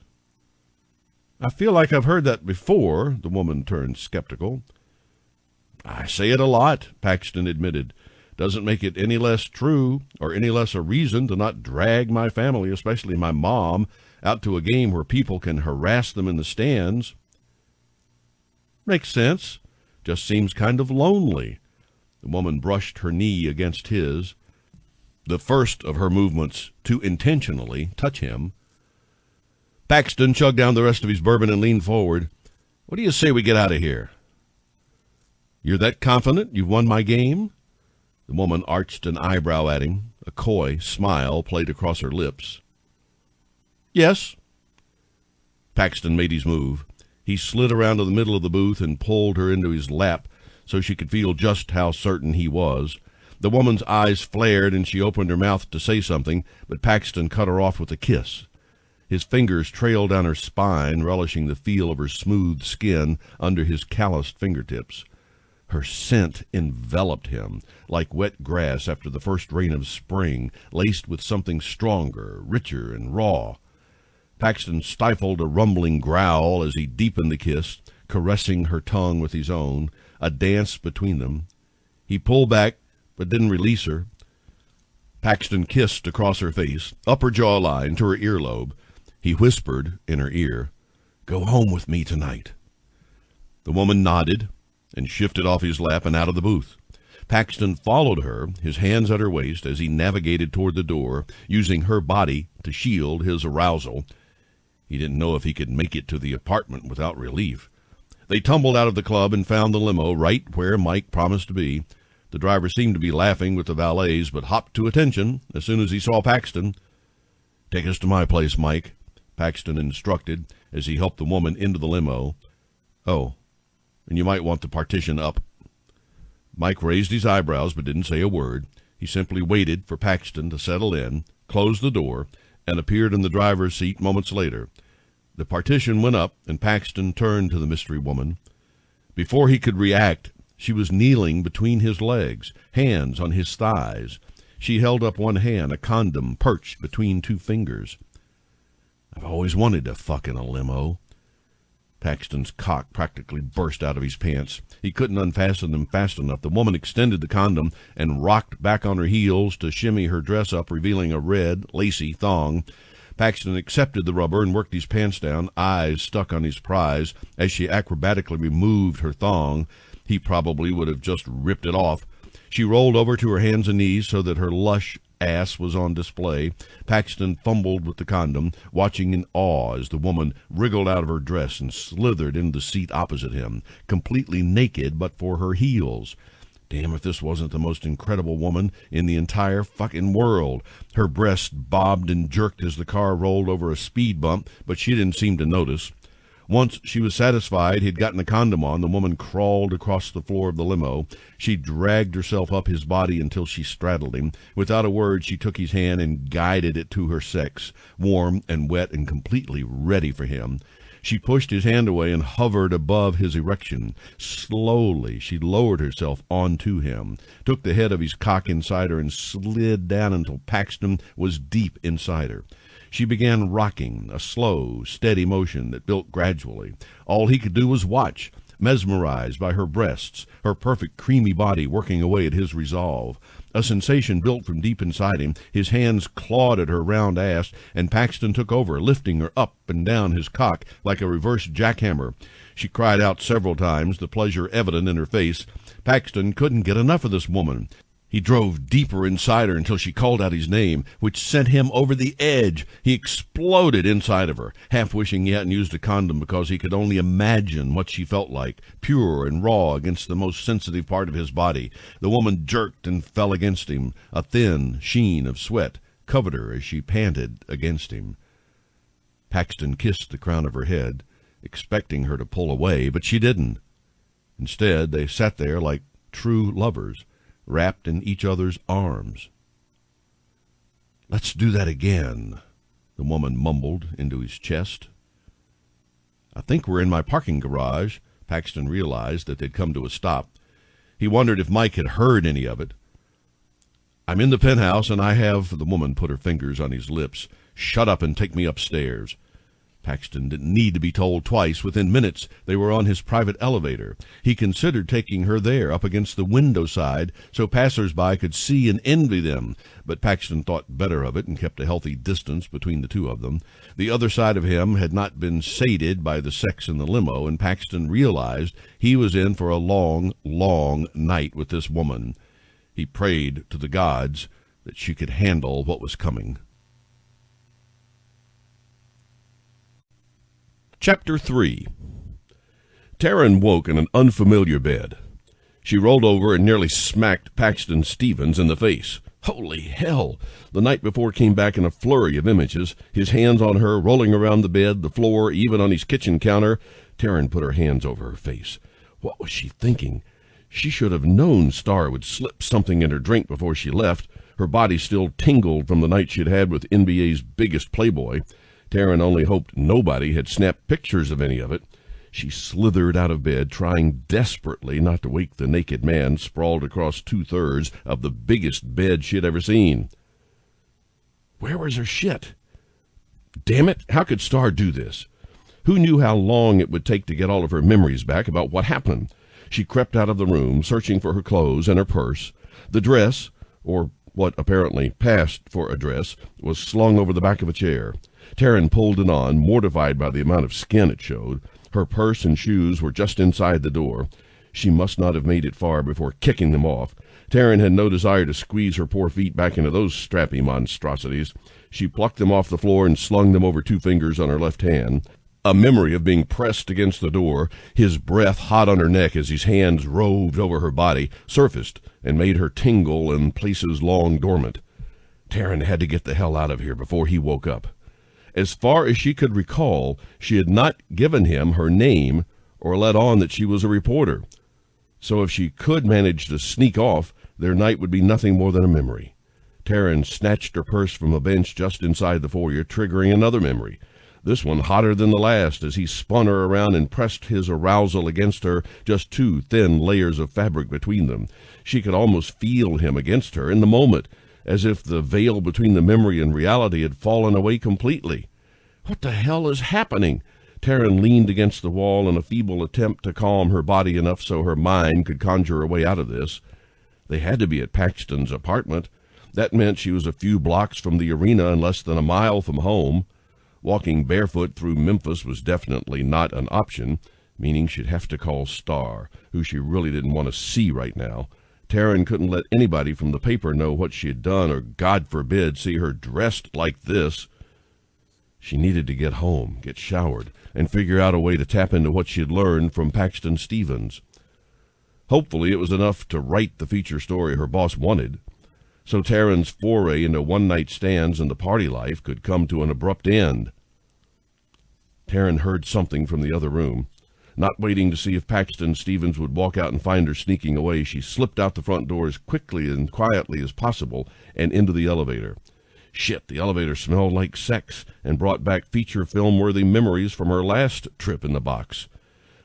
I feel like I've heard that before, the woman turned skeptical. I say it a lot, Paxton admitted. Doesn't make it any less true or any less a reason to not drag my family, especially my mom, out to a game where people can harass them in the stands. Makes sense. Just seems kind of lonely. The woman brushed her knee against his, the first of her movements to intentionally touch him. Paxton chugged down the rest of his bourbon and leaned forward. What do you say we get out of here? You're that confident you've won my game? The woman arched an eyebrow at him. A coy smile played across her lips. Yes. Paxton made his move. He slid around to the middle of the booth and pulled her into his lap so she could feel just how certain he was. The woman's eyes flared and she opened her mouth to say something, but Paxton cut her off with a kiss. His fingers trailed down her spine, relishing the feel of her smooth skin under his calloused fingertips. Her scent enveloped him like wet grass after the first rain of spring, laced with something stronger, richer, and raw. Paxton stifled a rumbling growl as he deepened the kiss, caressing her tongue with his own, a dance between them. He pulled back, but didn't release her. Paxton kissed across her face, up her jawline to her earlobe. He whispered in her ear, "Go home with me tonight." The woman nodded and shifted off his lap and out of the booth. Paxton followed her, his hands at her waist, as he navigated toward the door, using her body to shield his arousal. He didn't know if he could make it to the apartment without relief. They tumbled out of the club and found the limo right where Mike promised to be. The driver seemed to be laughing with the valets, but hopped to attention as soon as he saw Paxton. "Take us to my place, Mike," Paxton instructed as he helped the woman into the limo. "Oh, and you might want the partition up." Mike raised his eyebrows but didn't say a word. He simply waited for Paxton to settle in, closed the door, and appeared in the driver's seat moments later. The partition went up, and Paxton turned to the mystery woman. Before he could react, she was kneeling between his legs, hands on his thighs. She held up one hand, a condom perched between two fingers. "I've always wanted to fuck in a limo." Paxton's cock practically burst out of his pants. He couldn't unfasten them fast enough. The woman extended the condom and rocked back on her heels to shimmy her dress up, revealing a red, lacy thong. Paxton accepted the rubber and worked his pants down, eyes stuck on his prize. As she acrobatically removed her thong, he probably would have just ripped it off. She rolled over to her hands and knees so that her lush, ass was on display. Paxton fumbled with the condom, watching in awe as the woman wriggled out of her dress and slithered into the seat opposite him, completely naked but for her heels. Damn if this wasn't the most incredible woman in the entire fucking world. Her breasts bobbed and jerked as the car rolled over a speed bump, but she didn't seem to notice. Once she was satisfied he'd gotten the condom on, the woman crawled across the floor of the limo. She dragged herself up his body until she straddled him. Without a word, she took his hand and guided it to her sex, warm and wet and completely ready for him. She pushed his hand away and hovered above his erection. Slowly, she lowered herself onto him, took the head of his cock inside her, and slid down until Paxton was deep inside her. She began rocking, a slow, steady motion that built gradually. All he could do was watch, mesmerized by her breasts, her perfect creamy body working away at his resolve. A sensation built from deep inside him. His hands clawed at her round ass, and Paxton took over, lifting her up and down his cock like a reverse jackhammer. She cried out several times, the pleasure evident in her face. Paxton couldn't get enough of this woman. He drove deeper inside her until she called out his name, which sent him over the edge. He exploded inside of her, half wishing he hadn't used a condom because he could only imagine what she felt like, pure and raw against the most sensitive part of his body. The woman jerked and fell against him. A thin sheen of sweat covered her as she panted against him. Paxton kissed the crown of her head, expecting her to pull away, but she didn't. Instead, they sat there like true lovers, wrapped in each other's arms. "Let's do that again," the woman mumbled into his chest. "I think we're in my parking garage." Paxton realized that they'd come to a stop. He wondered if Mike had heard any of it. "I'm in the penthouse, and I have—" The woman put her fingers on his lips. "Shut up and take me upstairs." Paxton didn't need to be told twice. Within minutes, they were on his private elevator. He considered taking her there, up against the window side, so passers-by could see and envy them. But Paxton thought better of it and kept a healthy distance between the two of them. The other side of him had not been sated by the sex in the limo, and Paxton realized he was in for a long, long night with this woman. He prayed to the gods that she could handle what was coming. Chapter 3. Taryn woke in an unfamiliar bed. She rolled over and nearly smacked Paxton Stevens in the face. Holy hell! The night before came back in a flurry of images, his hands on her, rolling around the bed, the floor, even on his kitchen counter. Taryn put her hands over her face. What was she thinking? She should have known Star would slip something in her drink before she left. Her body still tingled from the night she'd had with NBA's biggest playboy. Taryn only hoped nobody had snapped pictures of any of it. She slithered out of bed, trying desperately not to wake the naked man sprawled across 2/3 of the biggest bed she'd ever seen. Where was her shit? Damn it, how could Star do this? Who knew how long it would take to get all of her memories back about what happened? She crept out of the room, searching for her clothes and her purse. The dress, or what apparently passed for a dress, was slung over the back of a chair. Taryn pulled it on, mortified by the amount of skin it showed. Her purse and shoes were just inside the door. She must not have made it far before kicking them off. Taryn had no desire to squeeze her poor feet back into those strappy monstrosities. She plucked them off the floor and slung them over 2 fingers on her left hand. A memory of being pressed against the door, his breath hot on her neck as his hands roved over her body, surfaced and made her tingle in places long dormant. Taryn had to get the hell out of here before he woke up. As far as she could recall, she had not given him her name or let on that she was a reporter. So if she could manage to sneak off, their night would be nothing more than a memory. Taryn snatched her purse from a bench just inside the foyer, triggering another memory. This one hotter than the last as he spun her around and pressed his arousal against her, just 2 thin layers of fabric between them. She could almost feel him against her in the moment, as if the veil between the memory and reality had fallen away completely. What the hell is happening? Taryn leaned against the wall in a feeble attempt to calm her body enough so her mind could conjure a way out of this. They had to be at Paxton's apartment. That meant she was a few blocks from the arena and less than a mile from home. Walking barefoot through Memphis was definitely not an option, meaning she'd have to call Star, who she really didn't want to see right now. Taryn couldn't let anybody from the paper know what she had done, or, God forbid, see her dressed like this. She needed to get home, get showered, and figure out a way to tap into what she had learned from Paxton Stevens. Hopefully it was enough to write the feature story her boss wanted, so Taryn's foray into one-night stands and the party life could come to an abrupt end. Taryn heard something from the other room. Not waiting to see if Paxton Stevens would walk out and find her sneaking away, she slipped out the front door as quickly and quietly as possible and into the elevator. Shit, the elevator smelled like sex and brought back feature film-worthy memories from her last trip in the box.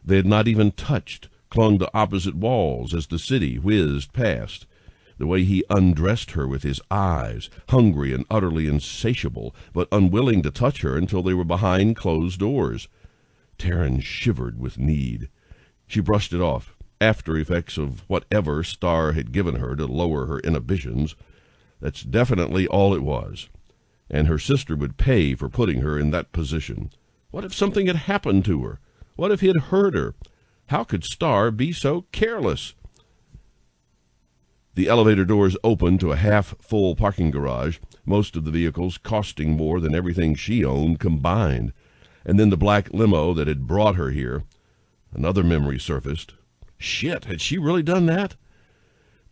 They had not even touched, clung to opposite walls as the city whizzed past. The way he undressed her with his eyes, hungry and utterly insatiable, but unwilling to touch her until they were behind closed doors. Taryn shivered with need. She brushed it off, after effects of whatever Starr had given her to lower her inhibitions. That's definitely all it was. And her sister would pay for putting her in that position. What if something had happened to her? What if he had hurt her? How could Starr be so careless? The elevator doors opened to a half-full parking garage, most of the vehicles costing more than everything she owned combined. And then the black limo that had brought her here. Another memory surfaced. Shit, had she really done that?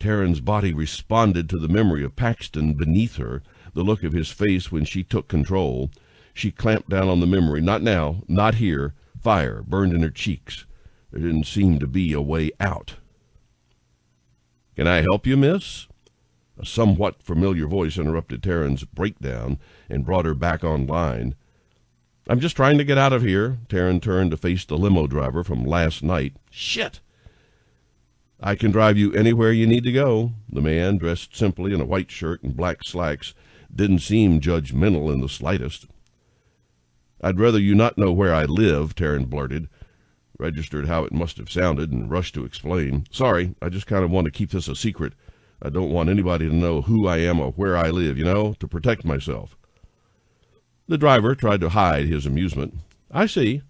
Taryn's body responded to the memory of Paxton beneath her, the look of his face when she took control. She clamped down on the memory. Not now, not here. Fire burned in her cheeks. There didn't seem to be a way out. "Can I help you, miss?" A somewhat familiar voice interrupted Taryn's breakdown and brought her back online. "I'm just trying to get out of here." Taryn turned to face the limo driver from last night. "Shit!" "I can drive you anywhere you need to go." The man, dressed simply in a white shirt and black slacks, didn't seem judgmental in the slightest. "I'd rather you not know where I live," Taryn blurted, registered how it must have sounded, and rushed to explain. "Sorry, I just kind of want to keep this a secret. I don't want anybody to know who I am or where I live, to protect myself." The driver tried to hide his amusement. "I see.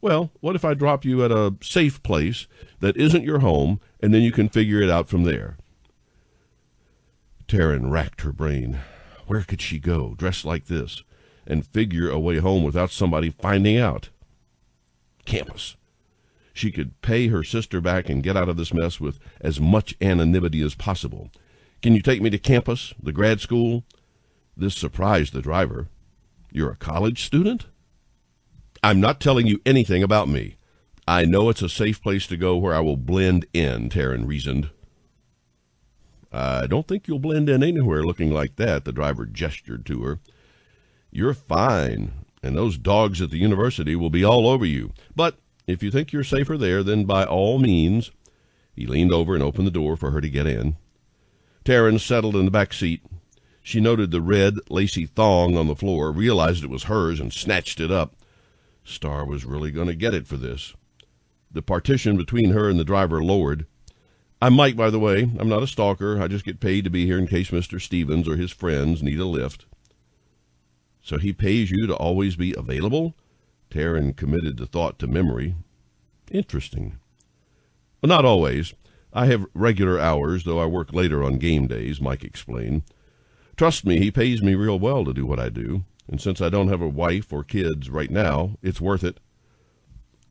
Well, what if I drop you at a safe place that isn't your home, and then you can figure it out from there?" Taryn racked her brain. Where could she go, dressed like this, and figure a way home without somebody finding out? Campus. She could pay her sister back and get out of this mess with as much anonymity as possible. "Can you take me to campus, the grad school?" This surprised the driver. "You're a college student?" "I'm not telling you anything about me. I know it's a safe place to go where I will blend in," Taryn reasoned. "I don't think you'll blend in anywhere looking like that," the driver gestured to her. "You're fine, and those dogs at the university will be all over you. But if you think you're safer there, then by all means." He leaned over and opened the door for her to get in. Taryn settled in the back seat. She noted the red, lacy thong on the floor, realized it was hers, and snatched it up. Starr was really going to get it for this. The partition between her and the driver lowered. "I'm Mike, by the way. I'm not a stalker. I just get paid to be here in case Mr. Stevens or his friends need a lift." "So he pays you to always be available?" Taryn committed the thought to memory. "Interesting." "Well, not always. I have regular hours, though I work later on game days," Mike explained. "Trust me, he pays me real well to do what I do, and since I don't have a wife or kids right now, it's worth it.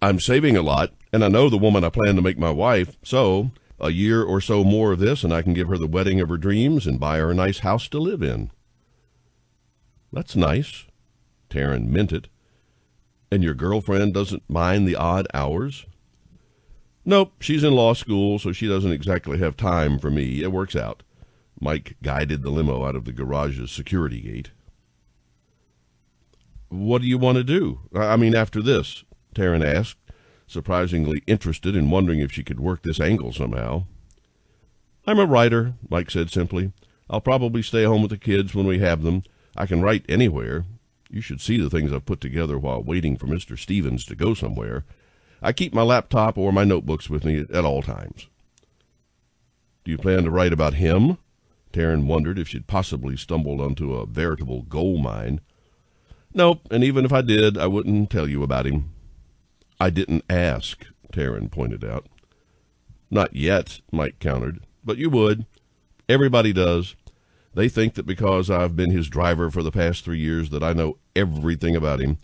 I'm saving a lot, and I know the woman I plan to make my wife, so a year or so more of this, and I can give her the wedding of her dreams and buy her a nice house to live in." "That's nice." Taryn meant it. "And your girlfriend doesn't mind the odd hours?" "Nope, she's in law school, so she doesn't exactly have time for me. It works out." Mike guided the limo out of the garage's security gate. "What do you want to do? I mean, after this?" Taryn asked, surprisingly interested and wondering if she could work this angle somehow. "I'm a writer," Mike said simply. "I'll probably stay home with the kids when we have them. I can write anywhere. You should see the things I've put together while waiting for Mr. Stevens to go somewhere. I keep my laptop or my notebooks with me at all times." "Do you plan to write about him?" Taryn wondered if she'd possibly stumbled onto a veritable gold mine. "Nope, and even if I did, I wouldn't tell you about him." "I didn't ask," Taryn pointed out. "Not yet," Mike countered. but you would. Everybody does. They think that because I've been his driver for the past 3 years that I know everything about him.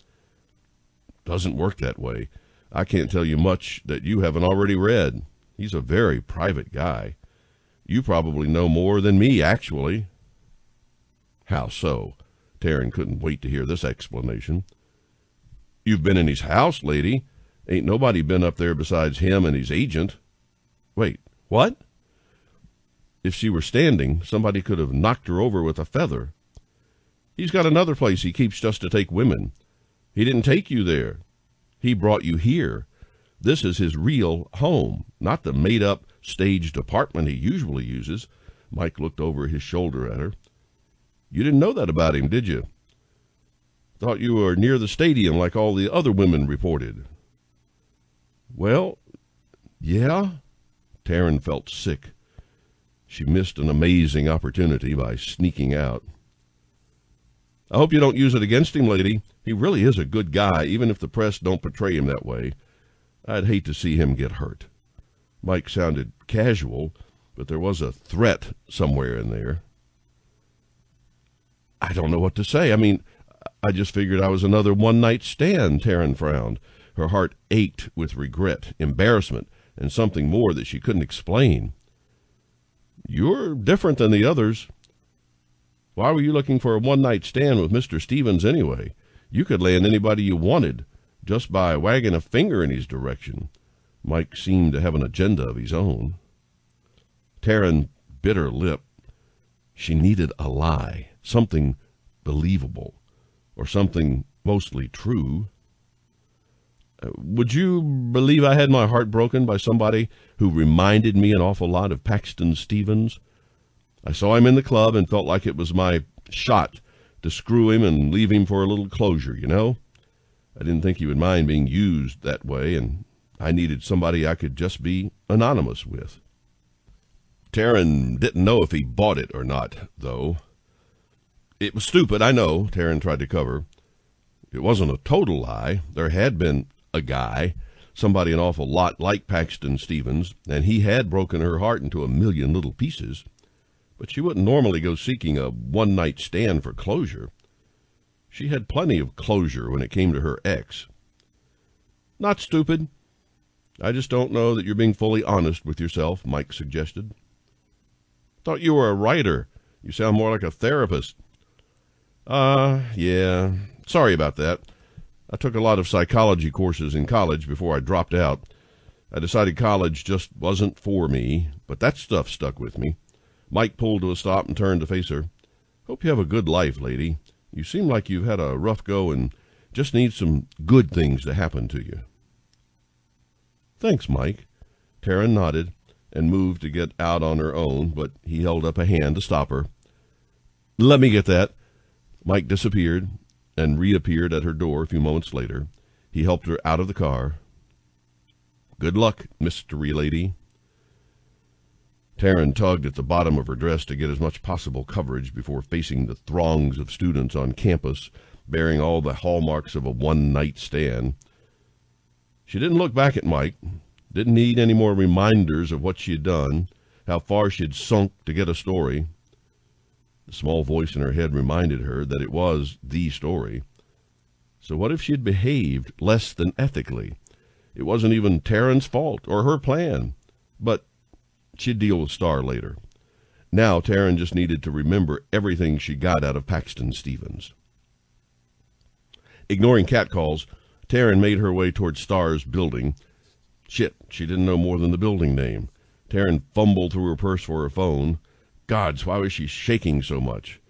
Doesn't work that way. I can't tell you much that you haven't already read. He's a very private guy. You probably know more than me, actually. How so? Taryn couldn't wait to hear this explanation. You've been in his house, lady. Ain't nobody been up there besides him and his agent. Wait, what? If she were standing, somebody could have knocked her over with a feather. He's got another place he keeps just to take women. He didn't take you there. He brought you here. This is his real home, not the made-up, staged apartment he usually uses. Mike looked over his shoulder at her. You didn't know that about him, did you? Thought you were near the stadium like all the other women reported. Well, yeah. Taryn felt sick. She missed an amazing opportunity by sneaking out. I hope you don't use it against him, lady. He really is a good guy, even if the press don't portray him that way. I'd hate to see him get hurt. Mike sounded casual, but there was a threat somewhere in there. I don't know what to say. I mean, I just figured I was another one-night stand, Taryn frowned. Her heart ached with regret, embarrassment, and something more that she couldn't explain. You're different than the others. Why were you looking for a one-night stand with Mr. Stevens anyway? You could land anybody you wanted just by wagging a finger in his direction. Mike seemed to have an agenda of his own. Taryn bit her lip. She needed a lie, something believable, or something mostly true. Would you believe I had my heart broken by somebody who reminded me an awful lot of Paxton Stevens? I saw him in the club and felt like it was my shot to screw him and leave him for a little closure, you know? I didn't think he would mind being used that way, and I needed somebody I could just be anonymous with. Taryn didn't know if he bought it or not, though. It was stupid, I know, Taryn tried to cover. It wasn't a total lie. There had been a guy, somebody an awful lot like Paxton Stevens, and he had broken her heart into a million little pieces. But she wouldn't normally go seeking a one-night stand for closure. She had plenty of closure when it came to her ex. Not stupid. I just don't know that you're being fully honest with yourself, Mike suggested. Thought you were a writer. You sound more like a therapist. Yeah. Sorry about that. I took a lot of psychology courses in college before I dropped out. I decided college just wasn't for me, but that stuff stuck with me. Mike pulled to a stop and turned to face her. Hope you have a good life, lady. You seem like you've had a rough go and just need some good things to happen to you. Thanks, Mike. Taryn nodded and moved to get out on her own, but he held up a hand to stop her. Let me get that. Mike disappeared and reappeared at her door a few moments later. He helped her out of the car. Good luck, mystery lady. Taryn tugged at the bottom of her dress to get as much possible coverage before facing the throngs of students on campus, bearing all the hallmarks of a one-night stand. She didn't look back at Mike, didn't need any more reminders of what she had done, how far she had sunk to get a story. The small voice in her head reminded her that it was the story. So what if she had behaved less than ethically? It wasn't even Taryn's fault or her plan, but she'd deal with Star later. Now Taryn just needed to remember everything she got out of Paxton Stevens. Ignoring catcalls, Taryn made her way toward Star's building. Shit, she didn't know more than the building name. Taryn fumbled through her purse for her phone. Gods, why was she shaking so much?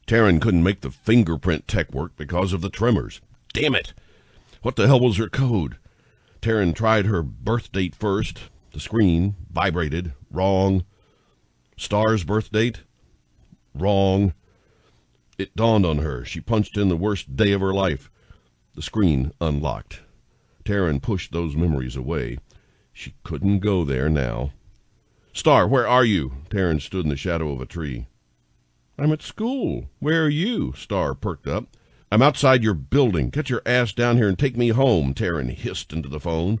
Taryn couldn't make the fingerprint tech work because of the tremors. Damn it! What the hell was her code? Taryn tried her birth date first. The screen vibrated. Wrong. Star's birth date? Wrong. It dawned on her. She punched in the worst day of her life. The screen unlocked. Taryn pushed those memories away. She couldn't go there now. Star, where are you? Taryn stood in the shadow of a tree. I'm at school. Where are you? Star perked up. I'm outside your building. Get your ass down here and take me home, Taryn hissed into the phone.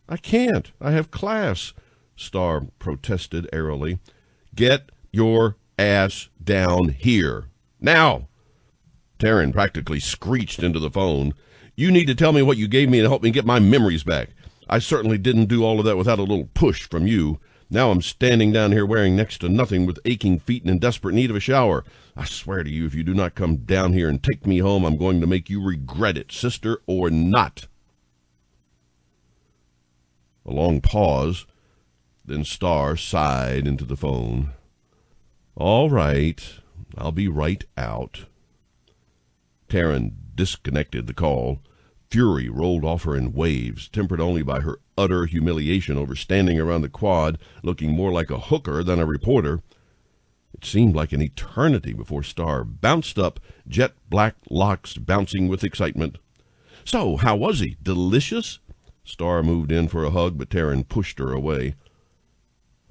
I can't. I have class. Star protested airily. Get your ass down here. Now! Taryn practically screeched into the phone. You need to tell me what you gave me to help me get my memories back. I certainly didn't do all of that without a little push from you. Now I'm standing down here wearing next to nothing with aching feet and in desperate need of a shower. I swear to you, if you do not come down here and take me home, I'm going to make you regret it, sister or not. A long pause, then Star sighed into the phone. All right, I'll be right out. Taryn disconnected the call. Fury rolled off her in waves, tempered only by her utter humiliation over standing around the quad looking more like a hooker than a reporter. It seemed like an eternity before Star bounced up, jet-black locks bouncing with excitement. So, how was he? Delicious? Star moved in for a hug, but Taryn pushed her away.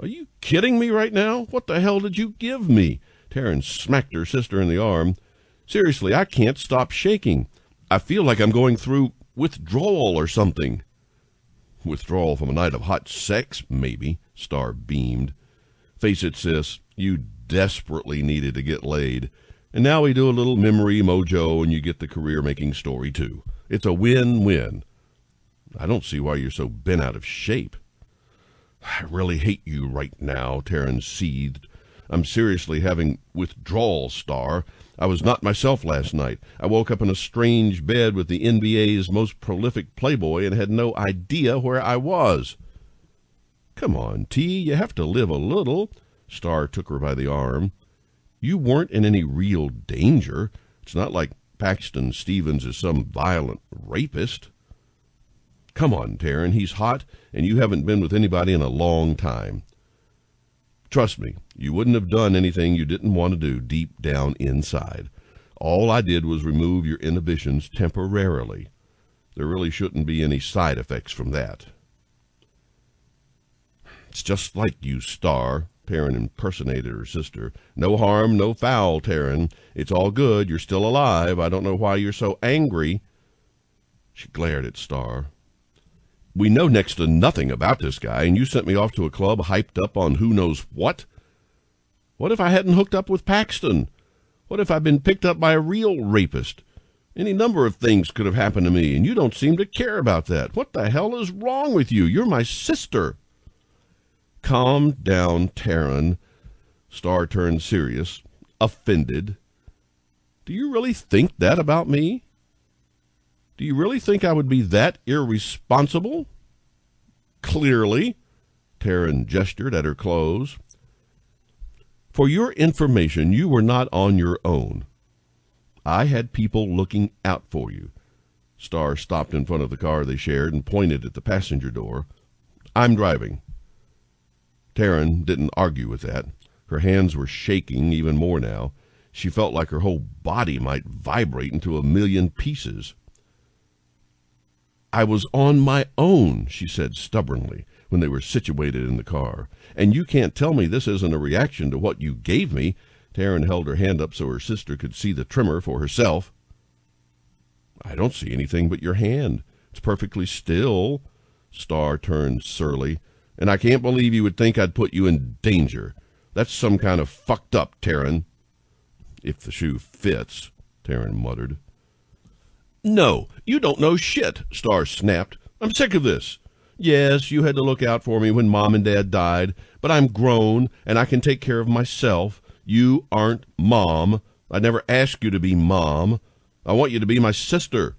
Are you kidding me right now? What the hell did you give me? Taryn smacked her sister in the arm. Seriously, I can't stop shaking. I feel like I'm going through withdrawal or something. Withdrawal from a night of hot sex, maybe, Star beamed. Face it, sis, you desperately needed to get laid. And now we do a little memory mojo and you get the career-making story, too. It's a win-win. I don't see why you're so bent out of shape. I really hate you right now, Taryn seethed. I'm seriously having withdrawal, Star. I was not myself last night. I woke up in a strange bed with the NBA's most prolific playboy and had no idea where I was. Come on, T, you have to live a little. Star took her by the arm. You weren't in any real danger. It's not like Paxton Stevens is some violent rapist. Come on, Taryn, he's hot, and you haven't been with anybody in a long time. Trust me, you wouldn't have done anything you didn't want to do deep down inside. All I did was remove your inhibitions temporarily. There really shouldn't be any side effects from that. It's just like you, Star. Taryn impersonated her sister. No harm, no foul, Taryn. It's all good. You're still alive. I don't know why you're so angry. She glared at Star. We know next to nothing about this guy, and you sent me off to a club hyped up on who knows what? What if I hadn't hooked up with Paxton? What if I'd been picked up by a real rapist? Any number of things could have happened to me, and you don't seem to care about that. What the hell is wrong with you? You're my sister. Calm down, Taryn. Star turned serious, offended. Do you really think that about me? Do you really think I would be that irresponsible? Clearly, Taryn gestured at her clothes. For your information, you were not on your own. I had people looking out for you. Star stopped in front of the car they shared and pointed at the passenger door. I'm driving. Taryn didn't argue with that. Her hands were shaking even more now. She felt like her whole body might vibrate into a million pieces. I was on my own, she said stubbornly, when they were situated in the car. And you can't tell me this isn't a reaction to what you gave me. Taryn held her hand up so her sister could see the trimmer for herself. I don't see anything but your hand. It's perfectly still. Star turned surly. And I can't believe you would think I'd put you in danger. That's some kind of fucked up, Taryn. If the shoe fits, Taryn muttered. No, you don't know shit, Star snapped. I'm sick of this. Yes, you had to look out for me when Mom and Dad died, but I'm grown and I can take care of myself. You aren't Mom. I never asked you to be Mom. I want you to be my sister.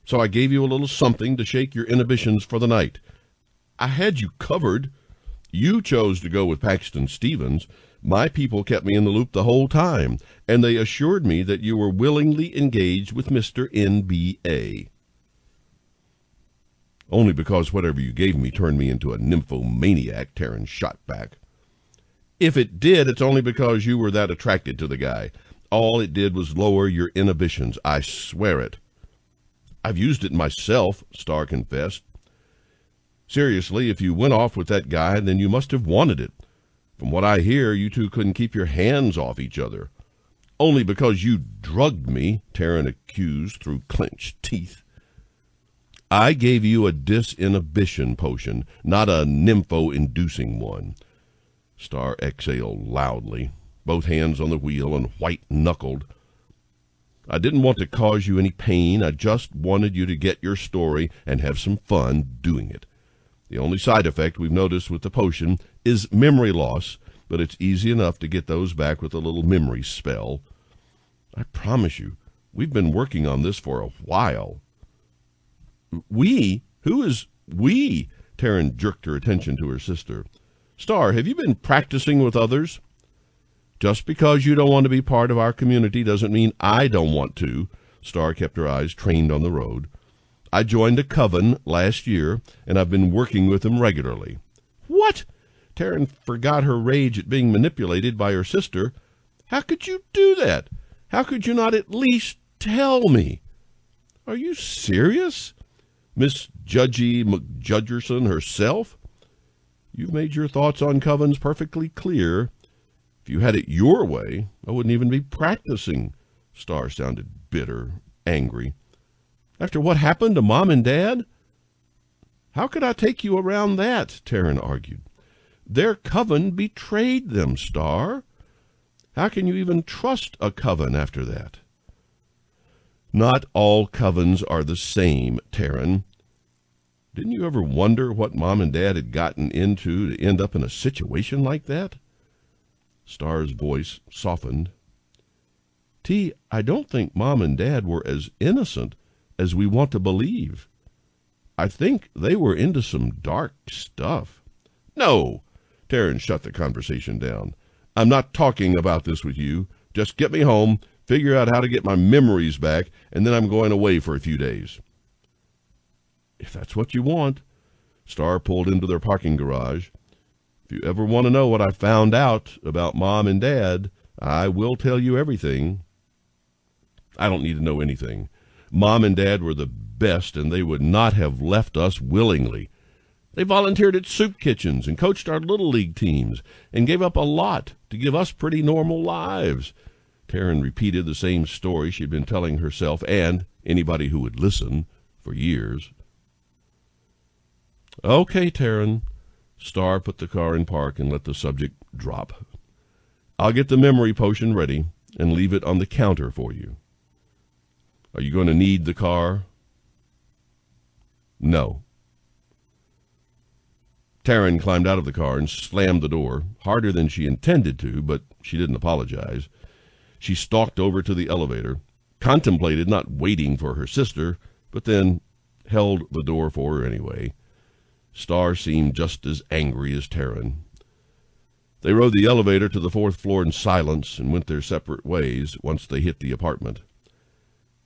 So I gave you a little something to shake your inhibitions for the night. I had you covered. You chose to go with Paxton Stevens. My people kept me in the loop the whole time, and they assured me that you were willingly engaged with Mr. NBA. Only because whatever you gave me turned me into a nymphomaniac, Taryn shot back. If it did, it's only because you were that attracted to the guy. All it did was lower your inhibitions, I swear it. I've used it myself, Star confessed. Seriously, if you went off with that guy, then you must have wanted it. From what I hear, you two couldn't keep your hands off each other. Only because you drugged me, Taryn accused through clenched teeth. I gave you a disinhibition potion, not a nympho-inducing one. Star exhaled loudly, both hands on the wheel and white-knuckled. I didn't want to cause you any pain. I just wanted you to get your story and have some fun doing it. The only side effect we've noticed with the potion is memory loss, but it's easy enough to get those back with a little memory spell. I promise you, we've been working on this for a while. We? Who is we? Taryn jerked her attention to her sister. Star, have you been practicing with others? Just because you don't want to be part of our community doesn't mean I don't want to. Star kept her eyes trained on the road. I joined a coven last year, and I've been working with them regularly. What? Taryn forgot her rage at being manipulated by her sister. How could you do that? How could you not at least tell me? Are you serious? Miss Judgy McJudgerson herself? You've made your thoughts on covens perfectly clear. If you had it your way, I wouldn't even be practicing. Star sounded bitter, angry. After what happened to Mom and Dad? How could I take you around that? Taryn argued. Their coven betrayed them, Star. How can you even trust a coven after that? Not all covens are the same, Taryn. Didn't you ever wonder what Mom and Dad had gotten into to end up in a situation like that? Star's voice softened. T, I don't think Mom and Dad were as innocent as we want to believe. I think they were into some dark stuff. No! Taryn shut the conversation down. I'm not talking about this with you. Just get me home, figure out how to get my memories back, and then I'm going away for a few days. If that's what you want. Star pulled into their parking garage. If you ever want to know what I found out about Mom and Dad, I will tell you everything. I don't need to know anything. Mom and Dad were the best, and they would not have left us willingly. They volunteered at soup kitchens and coached our Little League teams and gave up a lot to give us pretty normal lives. Taryn repeated the same story she'd been telling herself and anybody who would listen for years. Okay, Taryn. Star put the car in park and let the subject drop. I'll get the memory potion ready and leave it on the counter for you. Are you going to need the car? No. Taryn climbed out of the car and slammed the door, harder than she intended to, but she didn't apologize. She stalked over to the elevator, contemplated not waiting for her sister, but then held the door for her anyway. Star seemed just as angry as Taryn. They rode the elevator to the 4th floor in silence and went their separate ways once they hit the apartment.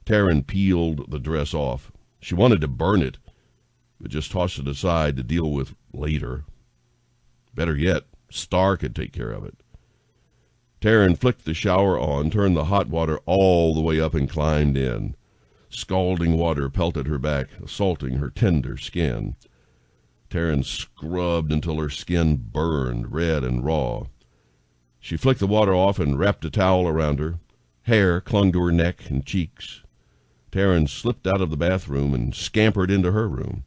Taryn peeled the dress off. She wanted to burn it, but just tossed it aside to deal with later. Better yet, Star could take care of it. Taryn flicked the shower on, turned the hot water all the way up, and climbed in. Scalding water pelted her back, assaulting her tender skin. Taryn scrubbed until her skin burned red and raw. She flicked the water off and wrapped a towel around her. Hair clung to her neck and cheeks. Taryn slipped out of the bathroom and scampered into her room.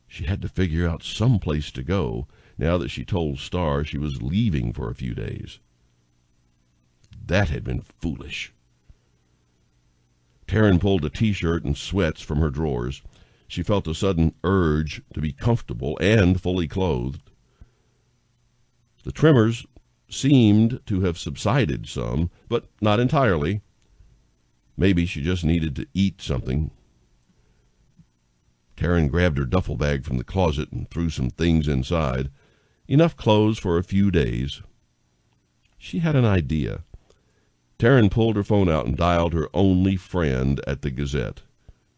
She had to figure out some place to go now that she told Star she was leaving for a few days. That had been foolish. Taryn pulled a T-shirt and sweats from her drawers. She felt a sudden urge to be comfortable and fully clothed. The tremors seemed to have subsided some, but not entirely. Maybe she just needed to eat something. Taryn grabbed her duffel bag from the closet and threw some things inside. Enough clothes for a few days. She had an idea. Taryn pulled her phone out and dialed her only friend at the Gazette.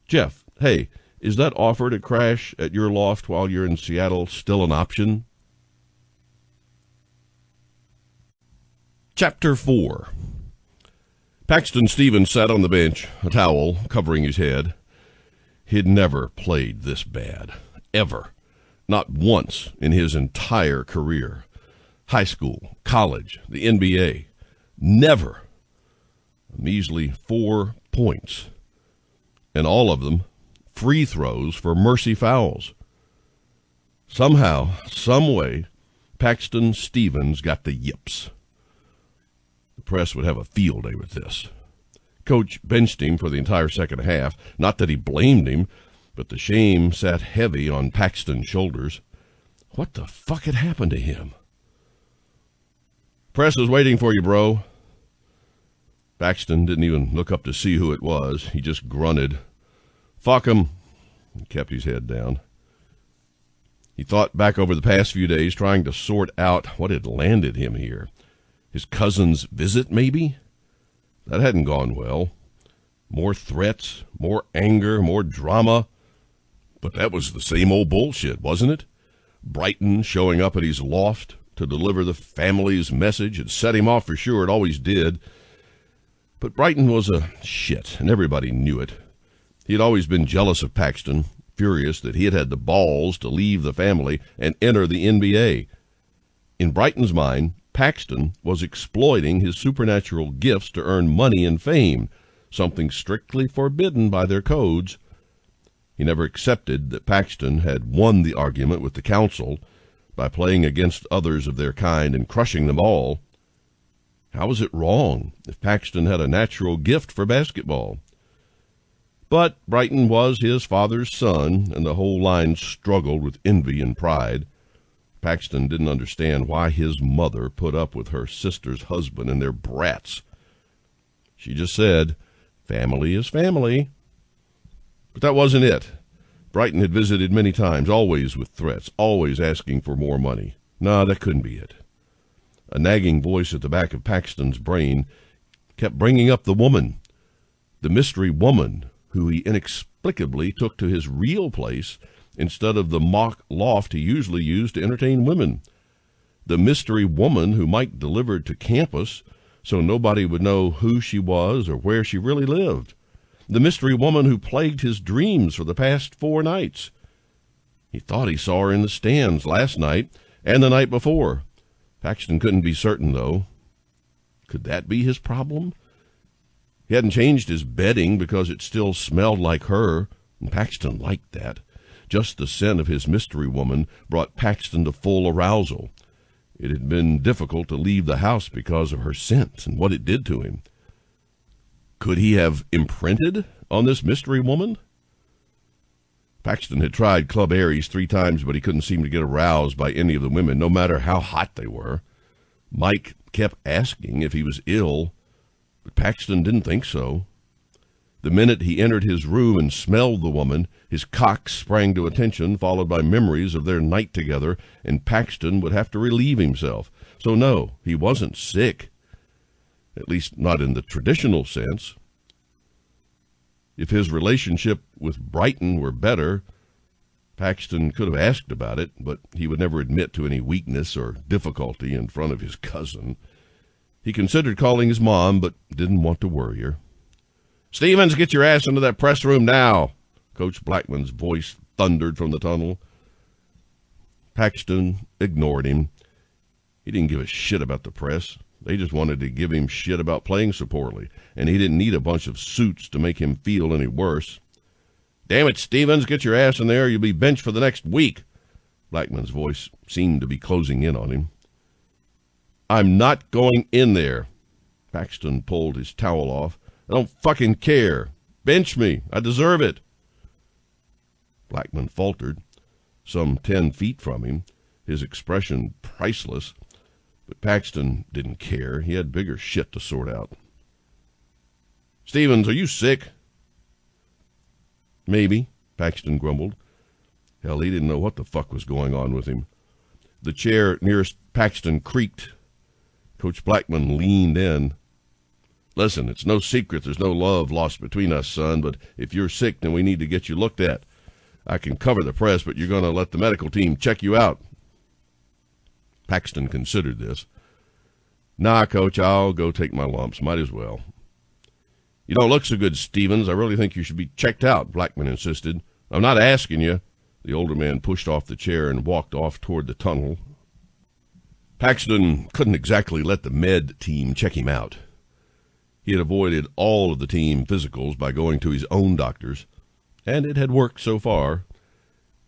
Jeff, hey, is that offer to crash at your loft while you're in Seattle still an option? Chapter 4. Paxton Stevens sat on the bench, a towel covering his head. He'd never played this bad. Ever. Not once in his entire career. High school, college, the NBA. Never. A measly 4 points. And all of them free throws for mercy fouls. Somehow, some way, Paxton Stevens got the yips. The press would have a field day with this. Coach benched him for the entire second half. Not that he blamed him, but the shame sat heavy on Paxton's shoulders. What the fuck had happened to him? Press is waiting for you, bro. Paxton didn't even look up to see who it was. He just grunted. Fuck him. He kept his head down. He thought back over the past few days, trying to sort out what had landed him here. His cousin's visit, maybe? That hadn't gone well. More threats, more anger, more drama. But that was the same old bullshit, wasn't it? Brighton showing up at his loft to deliver the family's message had set him off for sure. It always did. But Brighton was a shit, and everybody knew it. He had always been jealous of Paxton, furious that he had had the balls to leave the family and enter the NBA. In Brighton's mind, Paxton was exploiting his supernatural gifts to earn money and fame, something strictly forbidden by their codes. He never accepted that Paxton had won the argument with the council by playing against others of their kind and crushing them all. How was it wrong if Paxton had a natural gift for basketball? But Brighton was his father's son, and the whole line struggled with envy and pride. Paxton didn't understand why his mother put up with her sister's husband and their brats. She just said, family is family. But that wasn't it. Brighton had visited many times, always with threats, always asking for more money. No, that couldn't be it. A nagging voice at the back of Paxton's brain kept bringing up the woman, the mystery woman who he inexplicably took to his real place instead of the mock loft he usually used to entertain women. The mystery woman who Mike delivered to campus so nobody would know who she was or where she really lived. The mystery woman who plagued his dreams for the past 4 nights. He thought he saw her in the stands last night and the night before. Paxton couldn't be certain, though. Could that be his problem? He hadn't changed his bedding because it still smelled like her, and Paxton liked that. Just the scent of his mystery woman brought Paxton to full arousal. It had been difficult to leave the house because of her scent and what it did to him. Could he have imprinted on this mystery woman? Paxton had tried Club Aries 3 times, but he couldn't seem to get aroused by any of the women, no matter how hot they were. Mike kept asking if he was ill, but Paxton didn't think so. The minute he entered his room and smelled the woman, his cock sprang to attention, followed by memories of their night together, and Paxton would have to relieve himself. So no, he wasn't sick. At least not in the traditional sense. If his relationship with Brighton were better, Paxton could have asked about it, but he would never admit to any weakness or difficulty in front of his cousin. He considered calling his mom, but didn't want to worry her. Stevens, get your ass into that press room now, Coach Blackman's voice thundered from the tunnel. Paxton ignored him. He didn't give a shit about the press. They just wanted to give him shit about playing so poorly, and he didn't need a bunch of suits to make him feel any worse. Damn it, Stevens, get your ass in there. You'll be benched for the next week. Blackman's voice seemed to be closing in on him. I'm not going in there. Paxton pulled his towel off. I don't fucking care. Bench me. I deserve it. Blackman faltered, some 10 feet from him, his expression priceless. But Paxton didn't care. He had bigger shit to sort out. Stevens, are you sick? Maybe, Paxton grumbled. Hell, he didn't know what the fuck was going on with him. The chair nearest Paxton creaked. Coach Blackman leaned in. Listen, it's no secret there's no love lost between us, son, but if you're sick, then we need to get you looked at. I can cover the press, but you're going to let the medical team check you out. Paxton considered this. Nah, Coach, I'll go take my lumps. Might as well. You don't look so good, Stevens. I really think you should be checked out, Blackman insisted. I'm not asking you. The older man pushed off the chair and walked off toward the tunnel. Paxton couldn't exactly let the med team check him out. He had avoided all of the team physicals by going to his own doctors. and it had worked so far.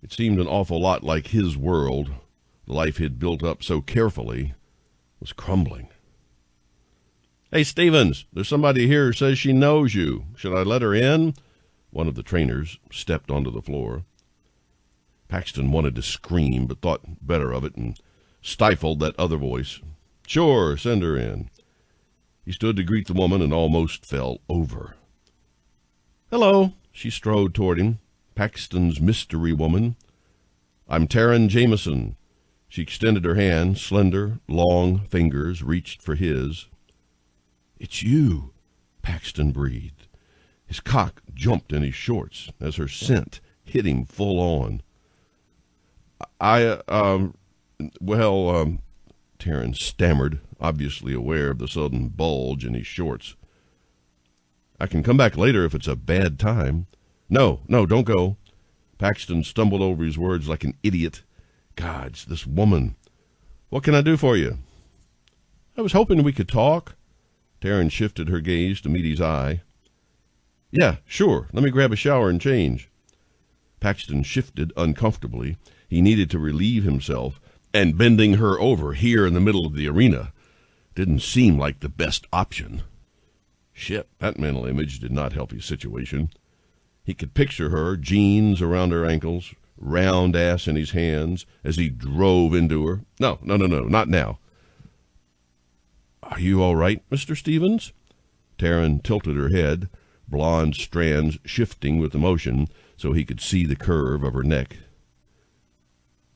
It seemed an awful lot like his world. The life he'd built up so carefully was crumbling. "Hey, Stevens, there's somebody here who says she knows you. Should I let her in?" One of the trainers stepped onto the floor. Paxton wanted to scream, but thought better of it and stifled that other voice. "Sure, send her in." He stood to greet the woman and almost fell over. "Hello." She strode toward him, Paxton's mystery woman. "I'm Taryn Jameson." She extended her hand. Slender, long fingers reached for his. "It's you," Paxton breathed. His cock jumped in his shorts as her scent hit him full on. Taryn stammered, obviously aware of the sudden bulge in his shorts. "I can come back later if it's a bad time." No, don't go." Paxton stumbled over his words like an idiot. "Gods, this woman. What can I do for you?" "I was hoping we could talk." Taryn shifted her gaze to meet his eye. "Yeah, sure. Let me grab a shower and change." Paxton shifted uncomfortably. He needed to relieve himself, and bending her over here in the middle of the arena didn't seem like the best option. Shit, that mental image did not help his situation. He could picture her, jeans around her ankles, round ass in his hands, as he drove into her. No, not now. "Are you all right, Mr. Stevens?" Taryn tilted her head, blonde strands shifting with emotion so he could see the curve of her neck.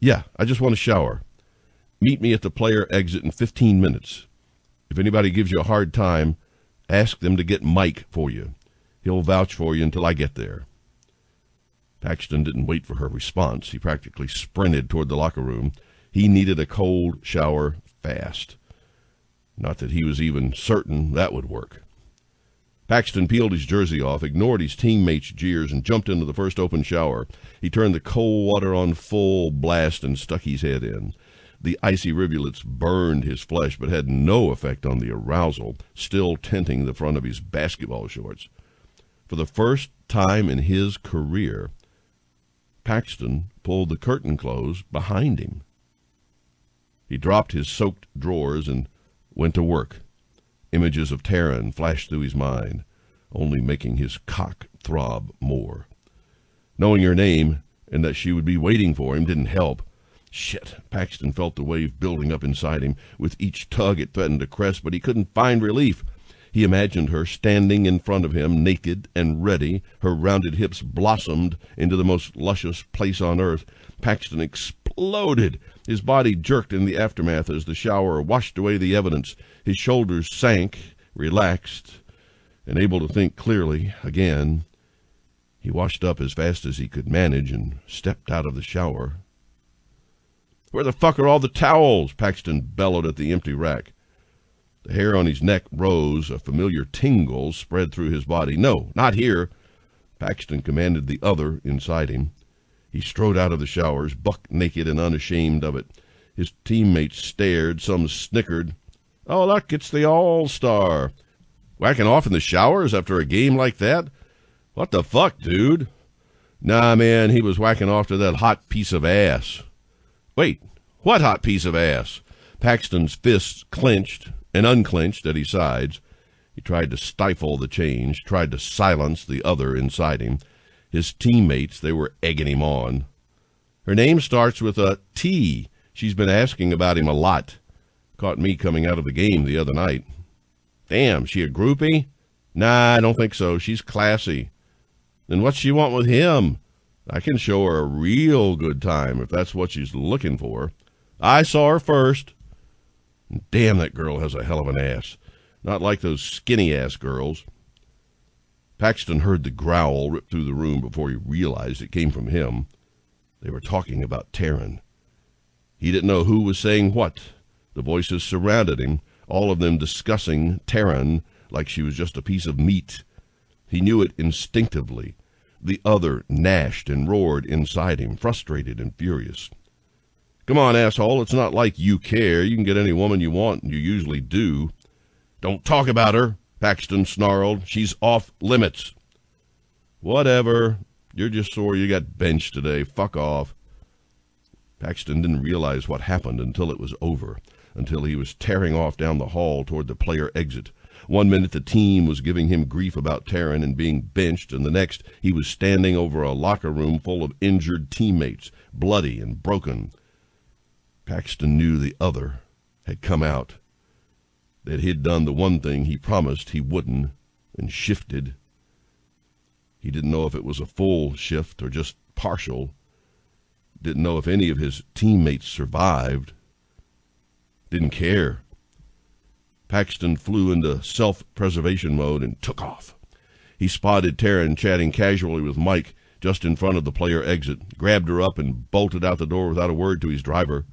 "Yeah, I just want to shower. Meet me at the player exit in 15 minutes. If anybody gives you a hard time, ask them to get Mike for you. He'll vouch for you until I get there." Paxton didn't wait for her response. He practically sprinted toward the locker room. He needed a cold shower fast. Not that he was even certain that would work. Paxton peeled his jersey off, ignored his teammates' jeers, and jumped into the first open shower. He turned the cold water on full blast and stuck his head in. The icy rivulets burned his flesh but had no effect on the arousal, still tinting the front of his basketball shorts. For the first time in his career, Paxton pulled the curtain close behind him. He dropped his soaked drawers and went to work. Images of Taryn flashed through his mind, only making his cock throb more. Knowing her name and that she would be waiting for him didn't help. Shit, Paxton felt the wave building up inside him. With each tug it threatened to crest, but he couldn't find relief. He imagined her standing in front of him, naked and ready. Her rounded hips blossomed into the most luscious place on earth. Paxton exploded. His body jerked in the aftermath as the shower washed away the evidence. His shoulders sank, relaxed, and able to think clearly again. He washed up as fast as he could manage and stepped out of the shower. "Where the fuck are all the towels?" Paxton bellowed at the empty rack. The hair on his neck rose. A familiar tingle spread through his body. "No, not here." Paxton commanded the other inside him. He strode out of the showers, buck naked and unashamed of it. His teammates stared. Some snickered. "Oh, look, it's the All-Star. Whacking off in the showers after a game like that? What the fuck, dude?" "Nah, man, he was whacking off to that hot piece of ass." "Wait, what hot piece of ass?" Paxton's fists clenched and unclenched at his sides. He tried to stifle the change, tried to silence the other inside him. His teammates, they were egging him on. "Her name starts with a T. She's been asking about him a lot. Caught me coming out of the game the other night." "Damn, she a groupie?" "Nah, I don't think so. She's classy." "Then what's she want with him?" "I can show her a real good time if that's what she's looking for." "I saw her first." "Damn, that girl has a hell of an ass. Not like those skinny-ass girls." Paxton heard the growl rip through the room before he realized it came from him. They were talking about Taryn. He didn't know who was saying what. The voices surrounded him, all of them discussing Taryn like she was just a piece of meat. He knew it instinctively. The other gnashed and roared inside him, frustrated and furious. "Come on, asshole, it's not like you care. You can get any woman you want, and you usually do." "Don't talk about her," Paxton snarled. "She's off limits." "Whatever. You're just sore you got benched today. Fuck off. Paxton didn't realize what happened until it was over, until he was tearing off down the hall toward the player exit. One minute the team was giving him grief about Taryn and being benched, and the next he was standing over a locker room full of injured teammates, bloody and broken. Paxton knew the other had come out, that he'd done the one thing he promised he wouldn't, and shifted. He didn't know if it was a full shift or just partial. Didn't know if any of his teammates survived. Didn't care. Paxton flew into self-preservation mode and took off. He spotted Taryn chatting casually with Mike just in front of the player exit, grabbed her up and bolted out the door without a word to his driver.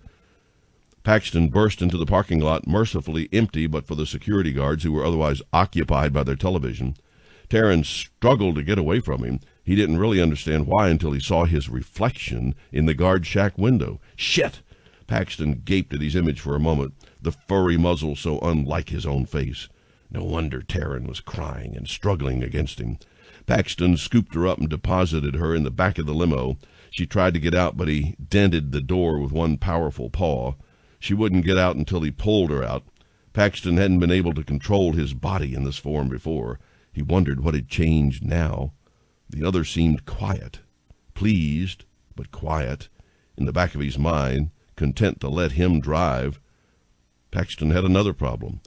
Paxton burst into the parking lot, mercifully empty but for the security guards who were otherwise occupied by their television. Taryn struggled to get away from him. He didn't really understand why until he saw his reflection in the guard shack window. Shit! Paxton gaped at his image for a moment, the furry muzzle so unlike his own face. No wonder Taryn was crying and struggling against him. Paxton scooped her up and deposited her in the back of the limo. She tried to get out, but he dented the door with one powerful paw. She wouldn't get out until he pulled her out. Paxton hadn't been able to control his body in this form before. He wondered what had changed now. The other seemed quiet, pleased, but quiet, in the back of his mind, content to let him drive. Paxton had another problem.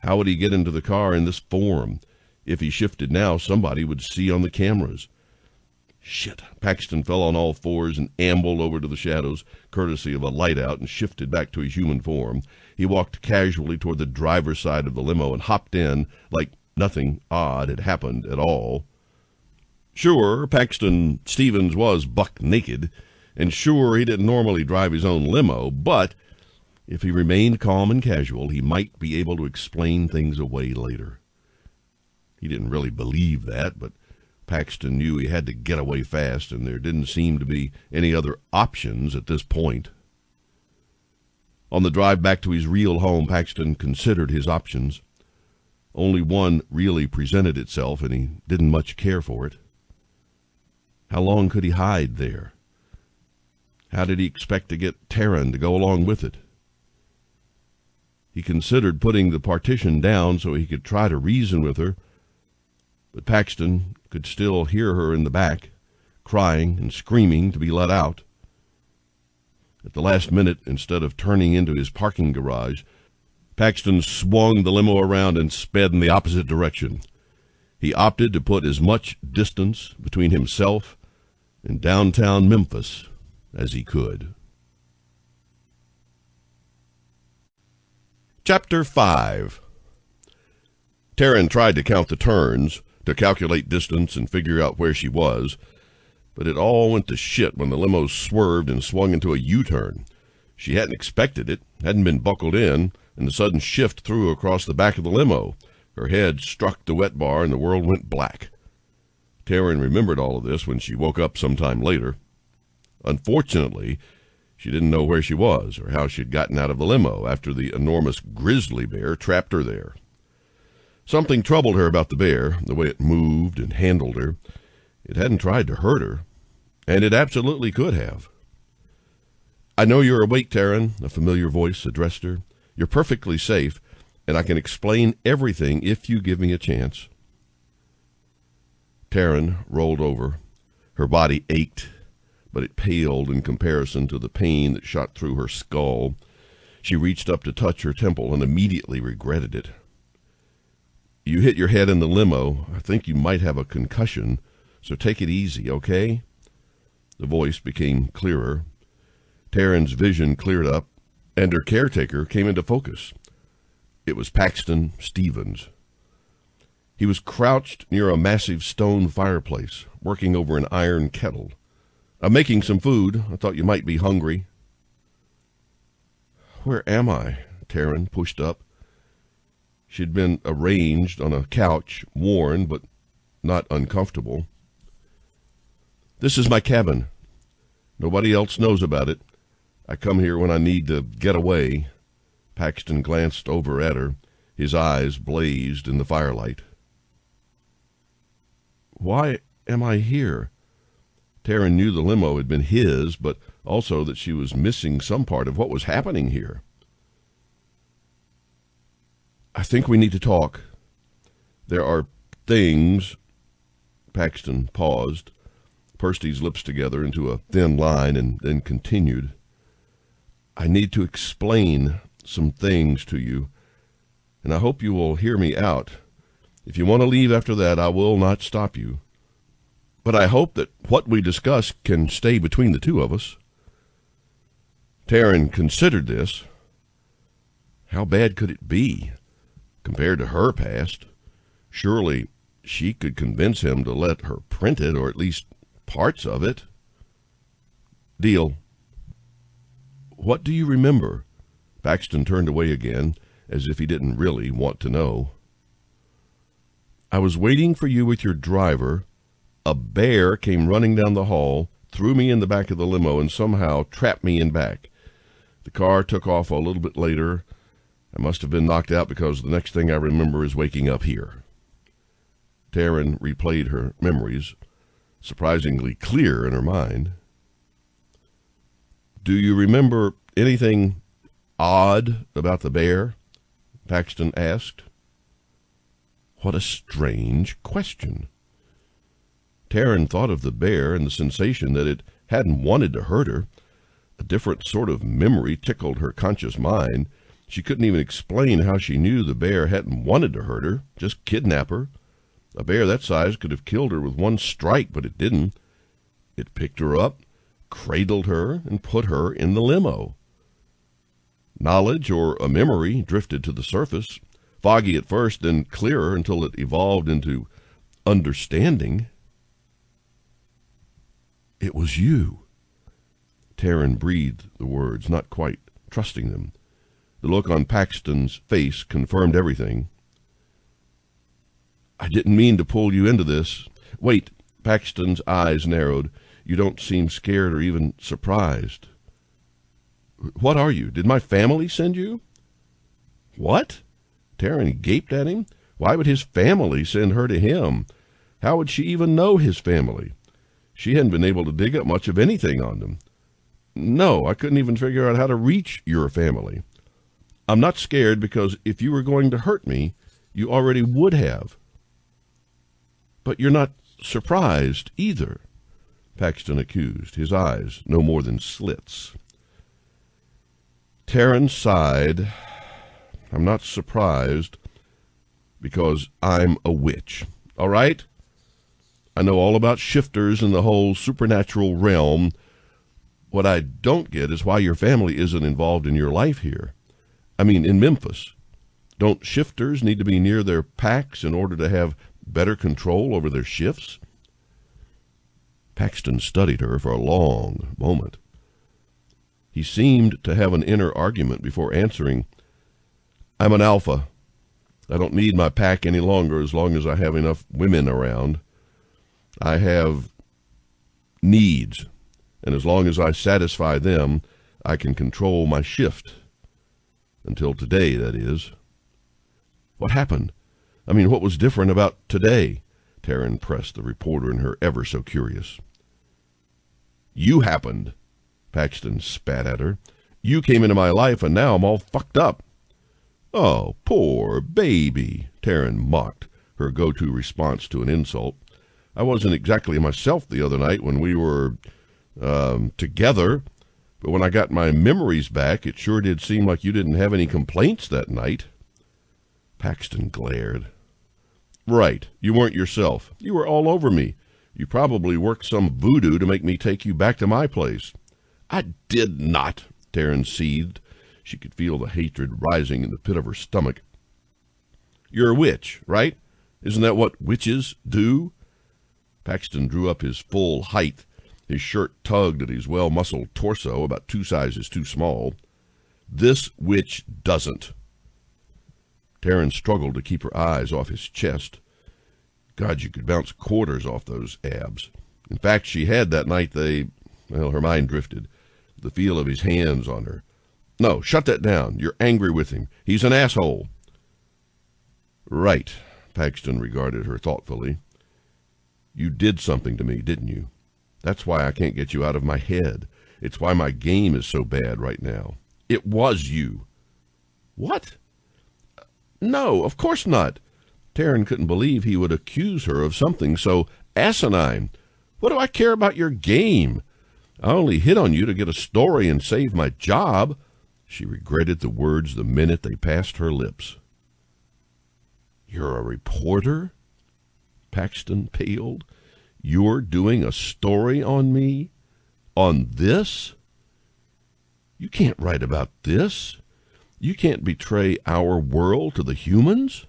How would he get into the car in this form? If he shifted now, somebody would see on the cameras. Shit. Paxton fell on all fours and ambled over to the shadows, courtesy of a light out, and shifted back to his human form. He walked casually toward the driver's side of the limo and hopped in like nothing odd had happened at all. Sure, Paxton Stevens was buck naked, and sure, he didn't normally drive his own limo, but if he remained calm and casual, he might be able to explain things away later. He didn't really believe that, but Paxton knew he had to get away fast, and there didn't seem to be any other options at this point. On the drive back to his real home, Paxton considered his options. Only one really presented itself, and he didn't much care for it. How long could he hide there? How did he expect to get Taryn to go along with it? He considered putting the partition down so he could try to reason with her, but Paxton could still hear her in the back, crying and screaming to be let out. At the last minute, instead of turning into his parking garage, Paxton swung the limo around and sped in the opposite direction. He opted to put as much distance between himself and downtown Memphis as he could. Chapter 5. Taryn tried to count the turns, to calculate distance and figure out where she was, but it all went to shit when the limo swerved and swung into a U-turn. She hadn't expected it, hadn't been buckled in, and the sudden shift threw her across the back of the limo. Her head struck the wet bar and the world went black. Taryn remembered all of this when she woke up sometime later. Unfortunately, she didn't know where she was or how she'd gotten out of the limo after the enormous grizzly bear trapped her there. Something troubled her about the bear, the way it moved and handled her. It hadn't tried to hurt her, and it absolutely could have. "I know you're awake, Taryn," a familiar voice addressed her. "You're perfectly safe, and I can explain everything if you give me a chance." Taryn rolled over. Her body ached, but it paled in comparison to the pain that shot through her skull. She reached up to touch her temple and immediately regretted it. "You hit your head in the limo. I think you might have a concussion, so take it easy, okay?" The voice became clearer. Taryn's vision cleared up, and her caretaker came into focus. It was Paxton Stevens. He was crouched near a massive stone fireplace, working over an iron kettle. "I'm making some food. I thought you might be hungry." "Where am I?" Taryn pushed up. She'd been arranged on a couch, worn but not uncomfortable. "This is my cabin. Nobody else knows about it. I come here when I need to get away." Paxton glanced over at her. His eyes blazed in the firelight. "Why am I here?" Taryn knew the limo had been his, but also that she was missing some part of what was happening here. I think we need to talk. There are things. Paxton paused, pursed his lips together into a thin line, and then continued. I need to explain some things to you, and I hope you will hear me out. If you want to leave after that, I will not stop you. But I hope that what we discuss can stay between the two of us. Taryn considered this. How bad could it be compared to her past? Surely she could convince him to let her print it, or at least parts of it. Deal. What do you remember? Paxton turned away again, as if he didn't really want to know. I was waiting for you with your driver. A bear came running down the hall, threw me in the back of the limo, and somehow trapped me in back. The car took off a little bit later. I must have been knocked out because the next thing I remember is waking up here. Taryn replayed her memories, surprisingly clear in her mind. Do you remember anything odd about the bear? Paxton asked. What a strange question. Taryn thought of the bear and the sensation that it hadn't wanted to hurt her. A different sort of memory tickled her conscious mind. She couldn't even explain how she knew the bear hadn't wanted to hurt her, just kidnap her. A bear that size could have killed her with one strike, but it didn't. It picked her up, cradled her, and put her in the limo. Knowledge, or a memory, drifted to the surface, foggy at first, then clearer until it evolved into understanding. It was you. Taryn breathed the words, not quite trusting them. The look on Paxton's face confirmed everything. I didn't mean to pull you into this. Wait, Paxton's eyes narrowed. You don't seem scared or even surprised. What are you? Did my family send you? What? Taryn gaped at him. Why would his family send her to him? How would she even know his family? She hadn't been able to dig up much of anything on them. No, I couldn't even figure out how to reach your family. I'm not scared because if you were going to hurt me, you already would have. But you're not surprised either, Paxton accused, his eyes no more than slits. Taryn sighed. I'm not surprised because I'm a witch, all right? I know all about shifters and the whole supernatural realm. What I don't get is why your family isn't involved in your life here. I mean, in Memphis. Don't shifters need to be near their packs in order to have better control over their shifts? Paxton studied her for a long moment. He seemed to have an inner argument before answering. I'm an alpha. I don't need my pack any longer as long as I have enough women around. I have needs, and as long as I satisfy them, I can control my shift. Until today, that is. What happened? I mean, what was different about today? Taryn pressed the reporter in her, ever so curious. You happened, Paxton spat at her. You came into my life, and now I'm all fucked up. Oh, poor baby, Taryn mocked, her go-to response to an insult. I wasn't exactly myself the other night when we were, together, but when I got my memories back, it sure did seem like you didn't have any complaints that night. Paxton glared. Right, you weren't yourself. You were all over me. You probably worked some voodoo to make me take you back to my place. I did not, Taryn seethed. She could feel the hatred rising in the pit of her stomach. You're a witch, right? Isn't that what witches do? Paxton drew up his full height. His shirt tugged at his well-muscled torso, about 2 sizes too small. This witch doesn't. Taryn struggled to keep her eyes off his chest. God, you could bounce quarters off those abs. In fact, she had that night her mind drifted. The feel of his hands on her. No, shut that down. You're angry with him. He's an asshole. Right, Paxton regarded her thoughtfully. You did something to me, didn't you? That's why I can't get you out of my head. It's why my game is so bad right now. It was you. What? No, of course not. Taryn couldn't believe he would accuse her of something so asinine. What do I care about your game? I only hit on you to get a story and save my job. She regretted the words the minute they passed her lips. You're a reporter? Paxton paled. You're doing a story on me? On this? You can't write about this. You can't betray our world to the humans.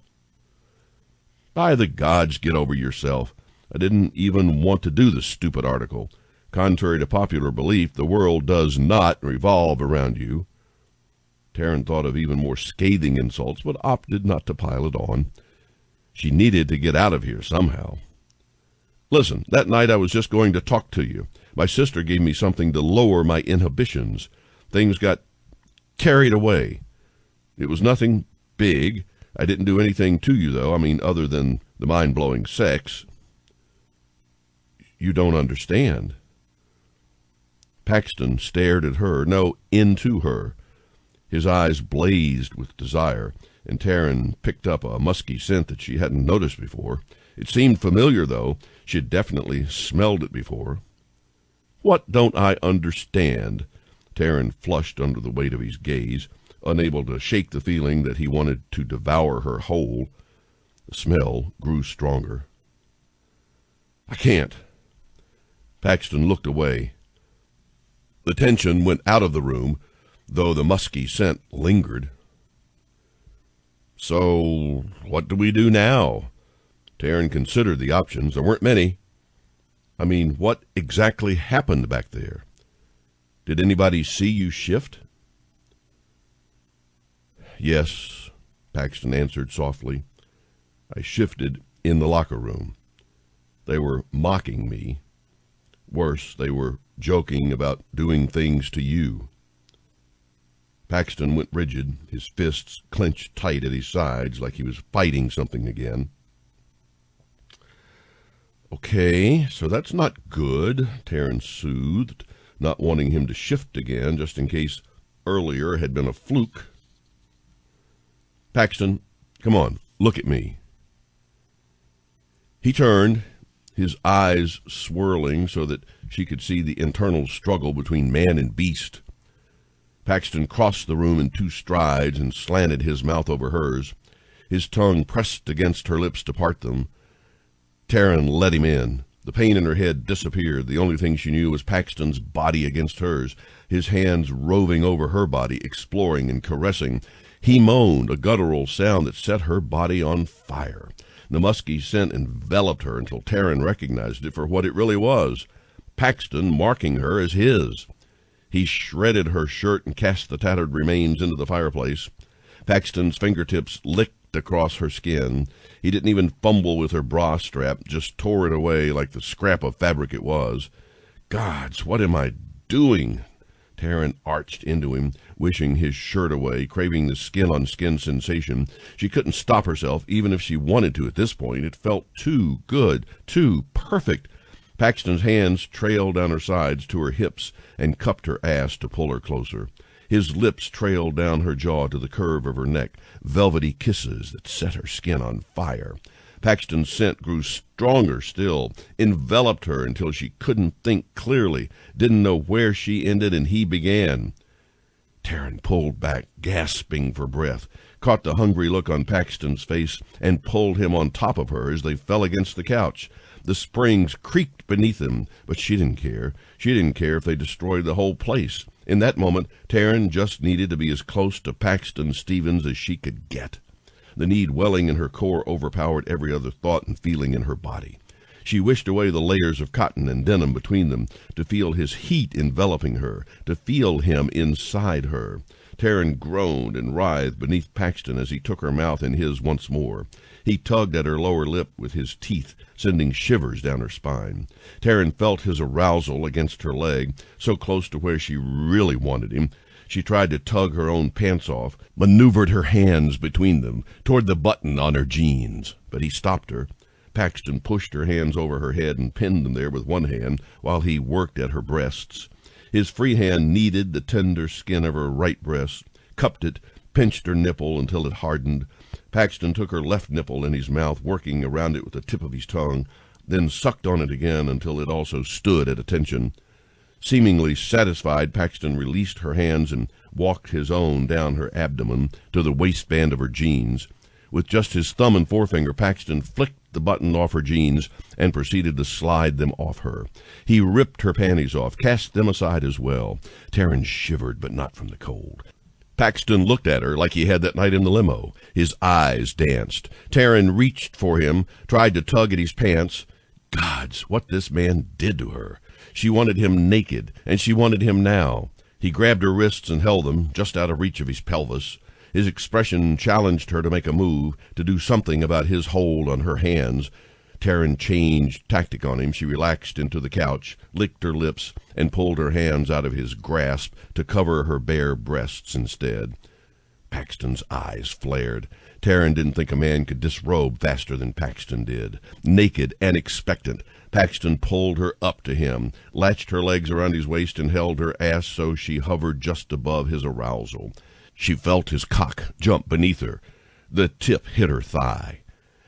By the gods, get over yourself. I didn't even want to do this stupid article. Contrary to popular belief, the world does not revolve around you. Taryn thought of even more scathing insults, but opted not to pile it on. She needed to get out of here somehow. Listen, that night I was just going to talk to you. My sister gave me something to lower my inhibitions. Things got carried away. It was nothing big. I didn't do anything to you, though. I mean, other than the mind-blowing sex. You don't understand. Paxton stared at her, no, into her. His eyes blazed with desire, and Taryn picked up a musky scent that she hadn't noticed before. It seemed familiar, though. She had definitely smelled it before. What don't I understand? Taryn flushed under the weight of his gaze, unable to shake the feeling that he wanted to devour her whole. The smell grew stronger. I can't. Paxton looked away. The tension went out of the room, though the musky scent lingered. So, what do we do now? Taryn considered the options. There weren't many. I mean, what exactly happened back there? Did anybody see you shift? Yes, Paxton answered softly. I shifted in the locker room. They were mocking me. Worse, they were joking about doing things to you. Paxton went rigid, his fists clenched tight at his sides like he was fighting something again. Okay, so that's not good, Taryn soothed, not wanting him to shift again, just in case earlier had been a fluke. Paxton, come on, look at me. He turned, his eyes swirling so that she could see the internal struggle between man and beast. Paxton crossed the room in 2 strides and slanted his mouth over hers. His tongue pressed against her lips to part them. Taryn let him in. The pain in her head disappeared. The only thing she knew was Paxton's body against hers, his hands roving over her body, exploring and caressing. He moaned, a guttural sound that set her body on fire. The musky scent enveloped her until Taryn recognized it for what it really was, Paxton marking her as his. He shredded her shirt and cast the tattered remains into the fireplace. Paxton's fingertips licked across her skin. He didn't even fumble with her bra strap, just tore it away like the scrap of fabric it was. Gods, what am I doing? Taryn arched into him, wishing his shirt away, craving the skin-on-skin sensation. She couldn't stop herself, even if she wanted to at this point. It felt too good, too perfect. Paxton's hands trailed down her sides to her hips and cupped her ass to pull her closer. His lips trailed down her jaw to the curve of her neck, velvety kisses that set her skin on fire. Paxton's scent grew stronger still, enveloped her until she couldn't think clearly, didn't know where she ended and he began. Taryn pulled back, gasping for breath, caught the hungry look on Paxton's face, and pulled him on top of her as they fell against the couch. The springs creaked beneath them, but she didn't care. She didn't care if they destroyed the whole place. In that moment, Taryn just needed to be as close to Paxton Stevens as she could get. The need welling in her core overpowered every other thought and feeling in her body. She wished away the layers of cotton and denim between them, to feel his heat enveloping her, to feel him inside her. Taryn groaned and writhed beneath Paxton as he took her mouth in his once more. He tugged at her lower lip with his teeth, sending shivers down her spine. Taryn felt his arousal against her leg, so close to where she really wanted him. She tried to tug her own pants off, maneuvered her hands between them, toward the button on her jeans, but he stopped her. Paxton pushed her hands over her head and pinned them there with one hand while he worked at her breasts. His free hand kneaded the tender skin of her right breast, cupped it, pinched her nipple until it hardened. Paxton took her left nipple in his mouth, working around it with the tip of his tongue, then sucked on it again until it also stood at attention. Seemingly satisfied, Paxton released her hands and walked his own down her abdomen to the waistband of her jeans. With just his thumb and forefinger, Paxton flicked the button off her jeans and proceeded to slide them off her. He ripped her panties off, cast them aside as well. Taryn shivered, but not from the cold. Paxton looked at her like he had that night in the limo. His eyes danced. Taryn reached for him, tried to tug at his pants. Gods, what this man did to her. She wanted him naked, and she wanted him now. He grabbed her wrists and held them, just out of reach of his pelvis. His expression challenged her to make a move, to do something about his hold on her hands. Taryn changed tactic on him. She relaxed into the couch, licked her lips, and pulled her hands out of his grasp to cover her bare breasts instead. Paxton's eyes flared. Taryn didn't think a man could disrobe faster than Paxton did. Naked and expectant, Paxton pulled her up to him, latched her legs around his waist, and held her ass so she hovered just above his arousal. She felt his cock jump beneath her. The tip hit her thigh.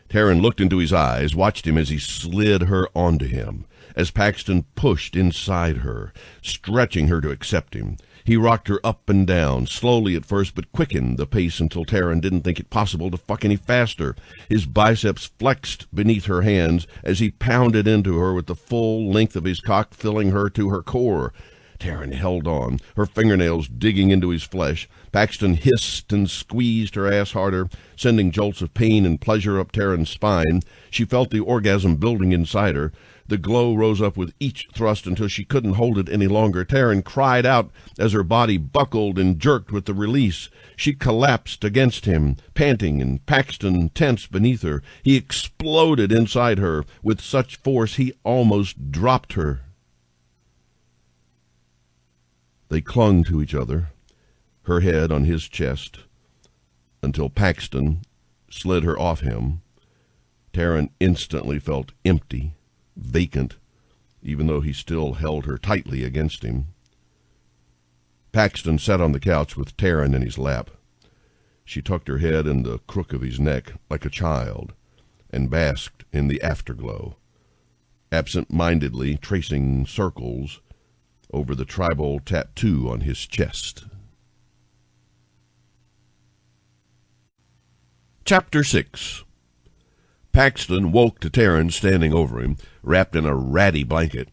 Taryn looked into his eyes, watched him as he slid her onto him, as Paxton pushed inside her, stretching her to accept him. He rocked her up and down, slowly at first, but quickened the pace until Taryn didn't think it possible to fuck any faster. His biceps flexed beneath her hands as he pounded into her with the full length of his cock filling her to her core. Taryn held on, her fingernails digging into his flesh. Paxton hissed and squeezed her ass harder, sending jolts of pain and pleasure up Taryn's spine. She felt the orgasm building inside her. The glow rose up with each thrust until she couldn't hold it any longer. Taryn cried out as her body buckled and jerked with the release. She collapsed against him, panting, and Paxton tense beneath her. He exploded inside her with such force he almost dropped her. They clung to each other, her head on his chest, until Paxton slid her off him. Taryn instantly felt empty, vacant, even though he still held her tightly against him. Paxton sat on the couch with Taryn in his lap. She tucked her head in the crook of his neck like a child and basked in the afterglow, absent-mindedly tracing circles over the tribal tattoo on his chest. Chapter 6. Paxton woke to Taryn standing over him, wrapped in a ratty blanket.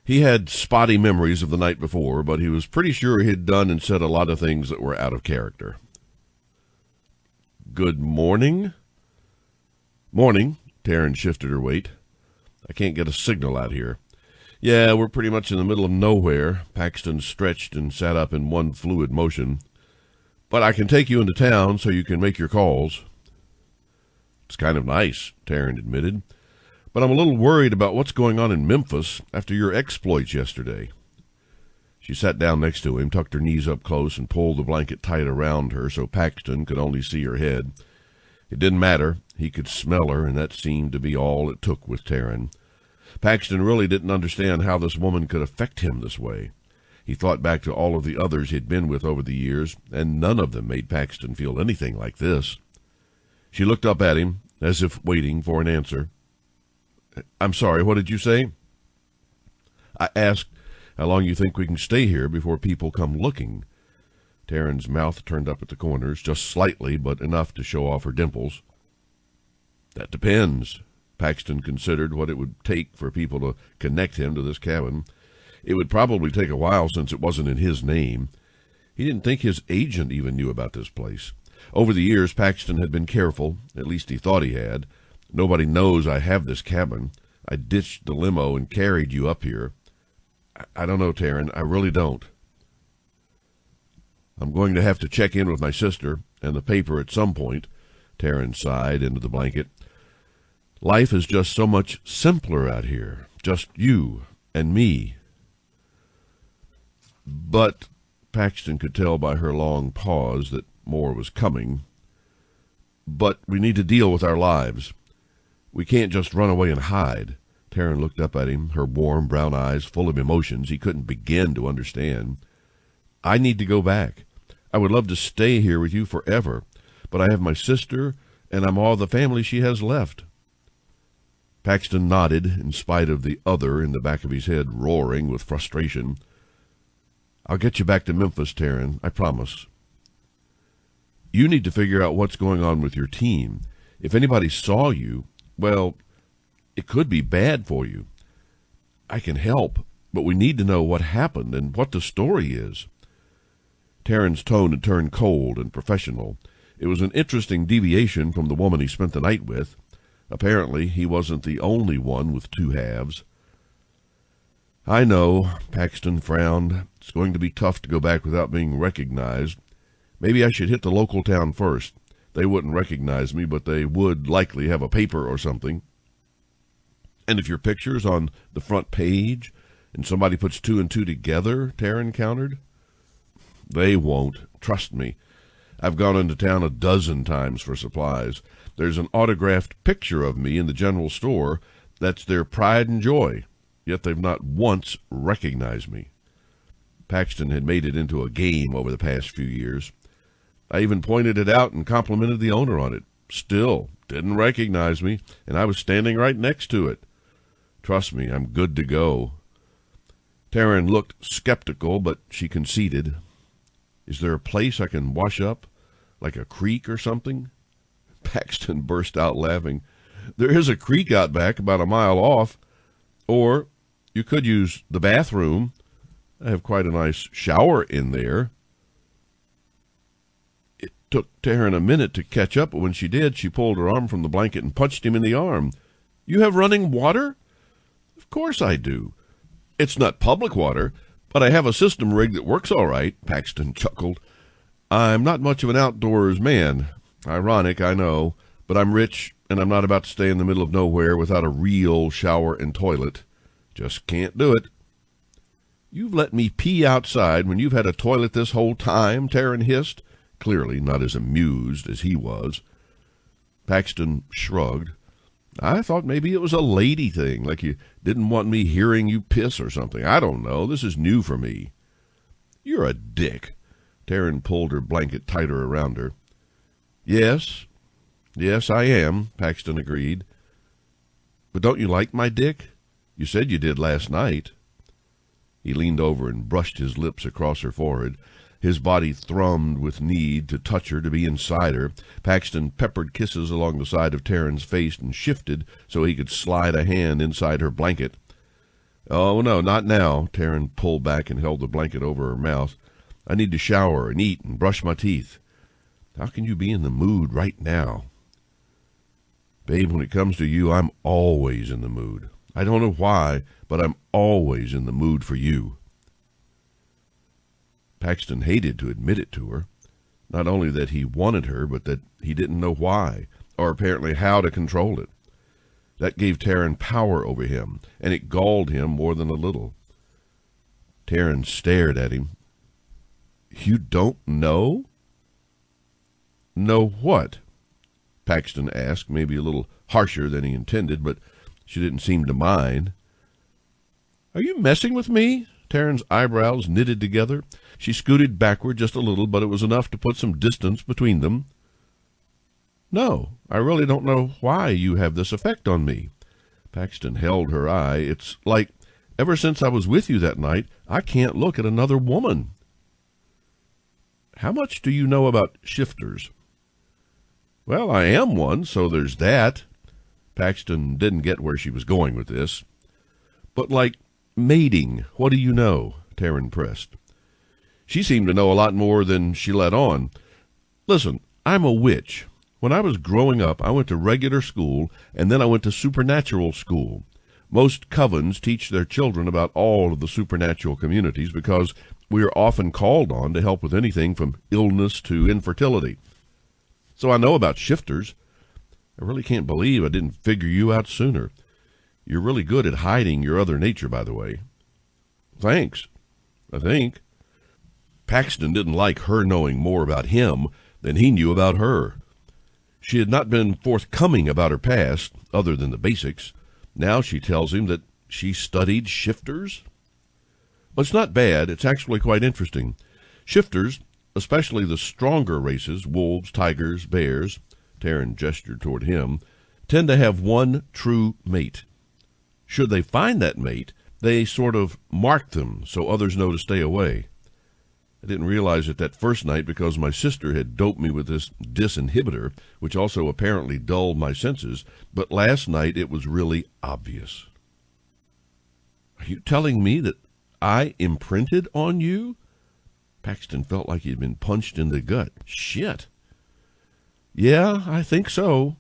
He had spotty memories of the night before, but he was pretty sure he had done and said a lot of things that were out of character. Good morning? Morning. Taryn shifted her weight. I can't get a signal out here. Yeah, we're pretty much in the middle of nowhere. Paxton stretched and sat up in one fluid motion. But I can take you into town so you can make your calls. It's kind of nice, Taryn admitted. But I'm a little worried about what's going on in Memphis after your exploits yesterday. She sat down next to him, tucked her knees up close, and pulled the blanket tight around her so Paxton could only see her head. It didn't matter. He could smell her, and that seemed to be all it took with Taryn. Paxton really didn't understand how this woman could affect him this way. He thought back to all of the others he'd been with over the years, and none of them made Paxton feel anything like this. She looked up at him, as if waiting for an answer. I'm sorry, what did you say? I asked how long you think we can stay here before people come looking. Taryn's mouth turned up at the corners, just slightly, but enough to show off her dimples. That depends. Paxton considered what it would take for people to connect him to this cabin. It would probably take a while since it wasn't in his name. He didn't think his agent even knew about this place. Over the years, Paxton had been careful. At least he thought he had. Nobody knows I have this cabin. I ditched the limo and carried you up here. I don't know, Taryn. I really don't. I'm going to have to check in with my sister and the paper at some point. Taryn sighed into the blanket. Life is just so much simpler out here. Just you and me. But Paxton could tell by her long pause that more was coming. But we need to deal with our lives. We can't just run away and hide. Taryn looked up at him, her warm brown eyes full of emotions he couldn't begin to understand. I need to go back. I would love to stay here with you forever, but I have my sister, and I'm all the family she has left. Paxton nodded, in spite of the other in the back of his head roaring with frustration. I'll get you back to Memphis, Taryn, I promise. You need to figure out what's going on with your team. If anybody saw you, well, it could be bad for you. I can help, but we need to know what happened and what the story is. Taryn's tone had turned cold and professional. It was an interesting deviation from the woman he spent the night with. Apparently, he wasn't the only one with two halves. I know, Paxton frowned. It's going to be tough to go back without being recognized. Maybe I should hit the local town first. They wouldn't recognize me, but they would likely have a paper or something. And if your picture's on the front page and somebody puts two and two together, Taryn countered. They won't. Trust me. I've gone into town 12 times for supplies. There's an autographed picture of me in the general store. That's their pride and joy. Yet they've not once recognized me. Paxton had made it into a game over the past few years. I even pointed it out and complimented the owner on it. Still didn't recognize me, and I was standing right next to it. Trust me, I'm good to go. Taryn looked skeptical, but she conceded. Is there a place I can wash up, like a creek or something? Paxton burst out laughing. There is a creek out back about a mile off. Or you could use the bathroom. I have quite a nice shower in there. It took Taryn a minute to catch up, but when she did, she pulled her arm from the blanket and punched him in the arm. You have running water? Of course I do. It's not public water, but I have a system rig that works all right, Paxton chuckled. I'm not much of an outdoors man. Ironic, I know, but I'm rich, and I'm not about to stay in the middle of nowhere without a real shower and toilet. Just can't do it. You've let me pee outside when you've had a toilet this whole time, Taryn hissed, clearly not as amused as he was. Paxton shrugged. I thought maybe it was a lady thing, like you didn't want me hearing you piss or something. I don't know. This is new for me. You're a dick. Taryn pulled her blanket tighter around her. Yes, I am, Paxton agreed. But don't you like my dick? You said you did last night. He leaned over and brushed his lips across her forehead. His body thrummed with need to touch her, to be inside her. Paxton peppered kisses along the side of Taryn's face and shifted so he could slide a hand inside her blanket. Oh, no, not now. Taryn pulled back and held the blanket over her mouth. I need to shower and eat and brush my teeth. How can you be in the mood right now? Babe, when it comes to you, I'm always in the mood. I don't know why, but I'm always in the mood for you. Paxton hated to admit it to her. Not only that he wanted her, but that he didn't know why, or apparently how to control it. That gave Taryn power over him, and it galled him more than a little. Taryn stared at him. You don't know? Know what? Paxton asked, maybe a little harsher than he intended, but she didn't seem to mind. Are you messing with me? Taryn's eyebrows knitted together. She scooted backward just a little, but it was enough to put some distance between them. No, I really don't know why you have this effect on me. Paxton held her eye. It's like, ever since I was with you that night, I can't look at another woman. How much do you know about shifters? Well, I am one, so there's that. Paxton didn't get where she was going with this. But like mating, what do you know? Taryn pressed. She seemed to know a lot more than she let on. Listen, I'm a witch. When I was growing up, I went to regular school, and then I went to supernatural school. Most covens teach their children about all of the supernatural communities because we are often called on to help with anything from illness to infertility. So I know about shifters. I really can't believe I didn't figure you out sooner. You're really good at hiding your other nature, by the way. Thanks, I think. Paxton didn't like her knowing more about him than he knew about her. She had not been forthcoming about her past, other than the basics. Now she tells him that she studied shifters. Well, it's not bad. It's actually quite interesting. Shifters, especially the stronger races, wolves, tigers, bears, Taryn gestured toward him, tend to have one true mate. Should they find that mate, they sort of mark them so others know to stay away. I didn't realize it that first night because my sister had doped me with this disinhibitor, which also apparently dulled my senses, but last night it was really obvious. Are you telling me that I imprinted on you? Paxton felt like he'd been punched in the gut. Shit. Yeah, I think so.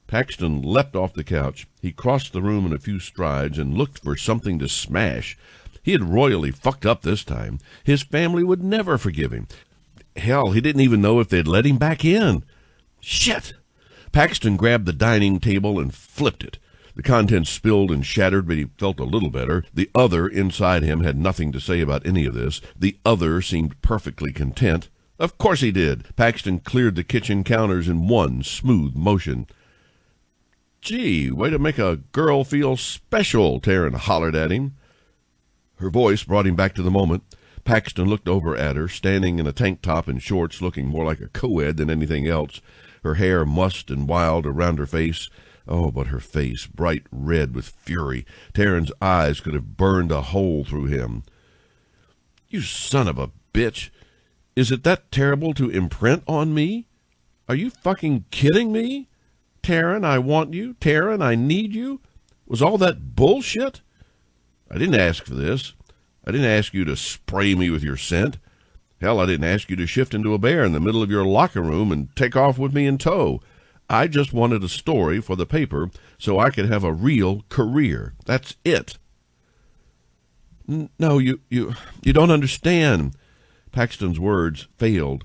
Paxton leapt off the couch. He crossed the room in a few strides and looked for something to smash. He had royally fucked up this time. His family would never forgive him. Hell, he didn't even know if they'd let him back in. Shit! Paxton grabbed the dining table and flipped it. The contents spilled and shattered, but he felt a little better. The other inside him had nothing to say about any of this. The other seemed perfectly content. Of course he did. Paxton cleared the kitchen counters in one smooth motion. Gee, way to make a girl feel special, Taryn hollered at him. Her voice brought him back to the moment. Paxton looked over at her, standing in a tank top and shorts, looking more like a co-ed than anything else. Her hair mussed and wild around her face. Oh, but her face, bright red with fury. Taryn's eyes could have burned a hole through him. You son of a bitch. Is it that terrible to imprint on me? Are you fucking kidding me? Taryn, I want you. Taryn, I need you. Was all that bullshit? I didn't ask for this. I didn't ask you to spray me with your scent. Hell, I didn't ask you to shift into a bear in the middle of your locker room and take off with me in tow. I just wanted a story for the paper so I could have a real career. That's it. No, you don't understand. Paxton's words failed.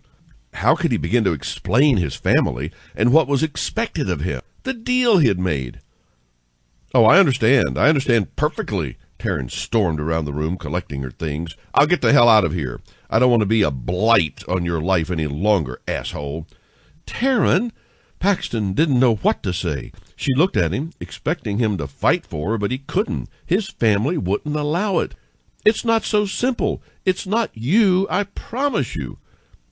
How could he begin to explain his family and what was expected of him? The deal he had made. Oh, I understand. I understand perfectly. Taryn stormed around the room, collecting her things. I'll get the hell out of here. I don't want to be a blight on your life any longer, asshole. Taryn? Paxton didn't know what to say. She looked at him, expecting him to fight for her, but he couldn't. His family wouldn't allow it. It's not so simple. It's not you, I promise you.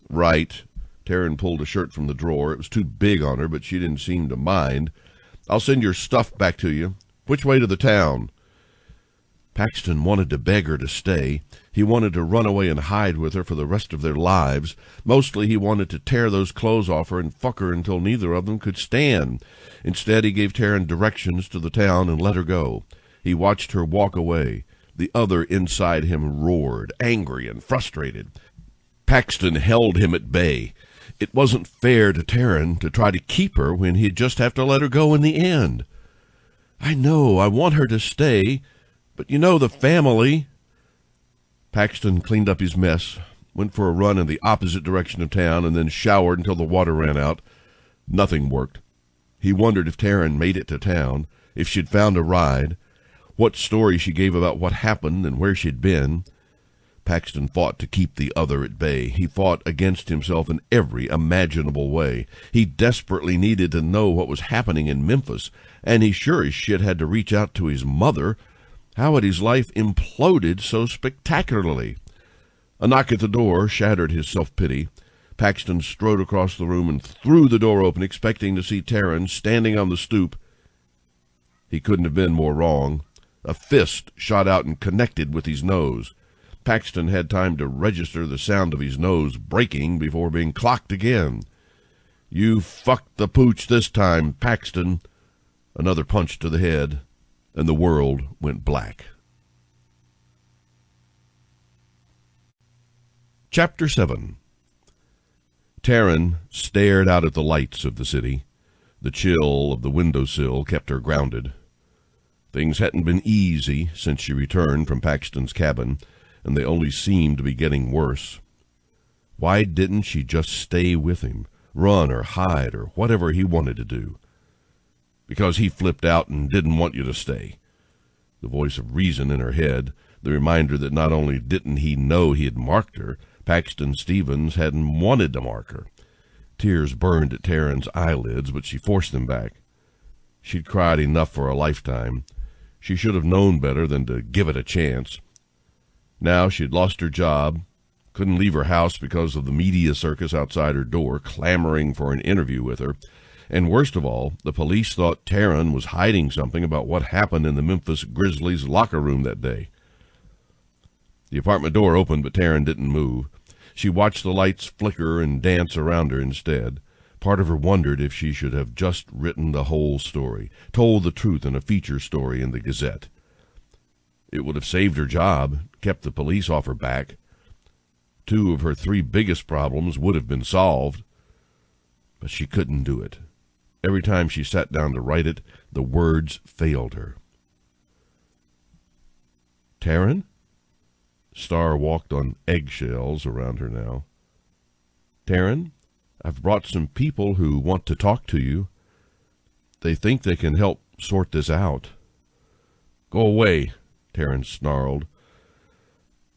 Right. Taryn pulled a shirt from the drawer. It was too big on her, but she didn't seem to mind. I'll send your stuff back to you. Which way to the town? Paxton wanted to beg her to stay. He wanted to run away and hide with her for the rest of their lives. Mostly he wanted to tear those clothes off her and fuck her until neither of them could stand. Instead, he gave Taryn directions to the town and let her go. He watched her walk away. The other inside him roared, angry and frustrated. Paxton held him at bay. It wasn't fair to Taryn to try to keep her when he'd just have to let her go in the end. I know, I want her to stay. But you know the family. Paxton cleaned up his mess, went for a run in the opposite direction of town, and then showered until the water ran out. Nothing worked. He wondered if Taryn made it to town, if she'd found a ride, what story she gave about what happened and where she'd been. Paxton fought to keep the other at bay. He fought against himself in every imaginable way. He desperately needed to know what was happening in Memphis, and he sure as shit had to reach out to his mother. How had his life imploded so spectacularly? A knock at the door shattered his self-pity. Paxton strode across the room and threw the door open, expecting to see Taryn standing on the stoop. He couldn't have been more wrong. A fist shot out and connected with his nose. Paxton had time to register the sound of his nose breaking before being clocked again. You fucked the pooch this time, Paxton. Another punch to the head, and the world went black. Chapter 7. Taryn stared out at the lights of the city. The chill of the windowsill kept her grounded. Things hadn't been easy since she returned from Paxton's cabin, and they only seemed to be getting worse. Why didn't she just stay with him, run or hide or whatever he wanted to do? Because he flipped out and didn't want you to stay. The voice of reason in her head, the reminder that not only didn't he know he had marked her, Paxton Stevens hadn't wanted to mark her. Tears burned at Taryn's eyelids, but she forced them back. She'd cried enough for a lifetime. She should have known better than to give it a chance. Now she'd lost her job, couldn't leave her house because of the media circus outside her door, clamoring for an interview with her. And worst of all, the police thought Taryn was hiding something about what happened in the Memphis Grizzlies' locker room that day. The apartment door opened, but Taryn didn't move. She watched the lights flicker and dance around her instead. Part of her wondered if she should have just written the whole story, told the truth in a feature story in the Gazette. It would have saved her job, kept the police off her back. 2 of her 3 biggest problems would have been solved. But she couldn't do it. Every time she sat down to write it, the words failed her. Taryn? Star walked on eggshells around her now. Taryn, I've brought some people who want to talk to you. They think they can help sort this out. Go away, Taryn snarled.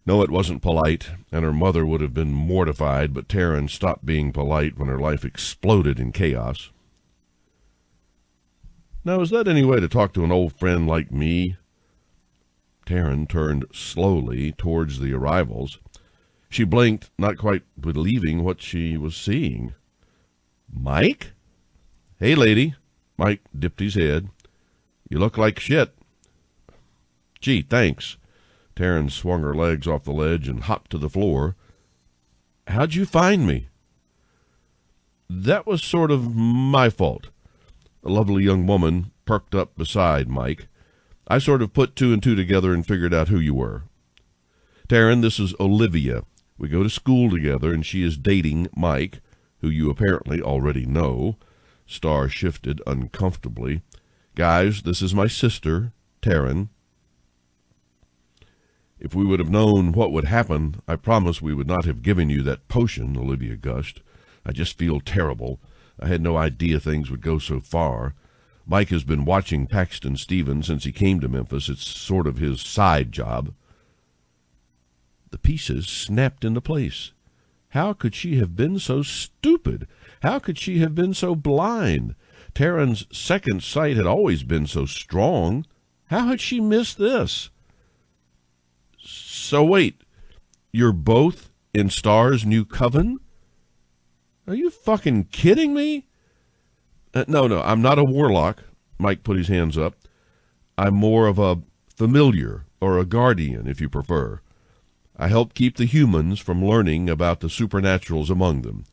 No, it wasn't polite, and her mother would have been mortified, but Taryn stopped being polite when her life exploded in chaos. Now, is that any way to talk to an old friend like me? Taryn turned slowly towards the arrivals. She blinked, not quite believing what she was seeing. Mike? Hey, lady. Mike dipped his head. You look like shit. Gee, thanks. Taryn swung her legs off the ledge and hopped to the floor. How'd you find me? That was sort of my fault. A lovely young woman perked up beside Mike. I sort of put 2 and 2 together and figured out who you were. Taryn, this is Olivia. We go to school together, and she is dating Mike, who you apparently already know. Star shifted uncomfortably. Guys, this is my sister, Taryn. If we would have known what would happen, I promise we would not have given you that potion, Olivia gushed. I just feel terrible. I had no idea things would go so far. Mike has been watching Paxton Stevens since he came to Memphis. It's sort of his side job. The pieces snapped into place. How could she have been so stupid? How could she have been so blind? Taryn's second sight had always been so strong. How had she missed this? So wait, you're both in Star's new coven? Are you fucking kidding me? No, I'm not a warlock. Mike put his hands up. I'm more of a familiar, or a guardian, if you prefer. I help keep the humans from learning about the supernaturals among them.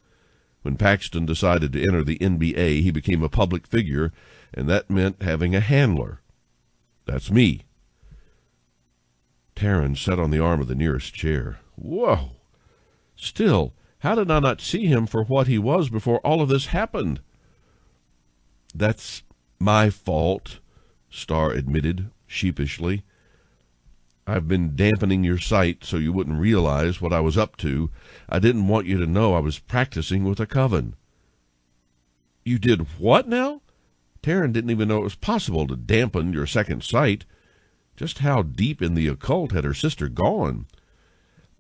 When Paxton decided to enter the NBA, he became a public figure, and that meant having a handler. That's me. Taryn sat on the arm of the nearest chair. Whoa! Still, how did I not see him for what he was before all of this happened? That's my fault, Star admitted sheepishly. I've been dampening your sight so you wouldn't realize what I was up to. I didn't want you to know I was practicing with a coven. You did what now? Taryn didn't even know it was possible to dampen your second sight. Just how deep in the occult had her sister gone?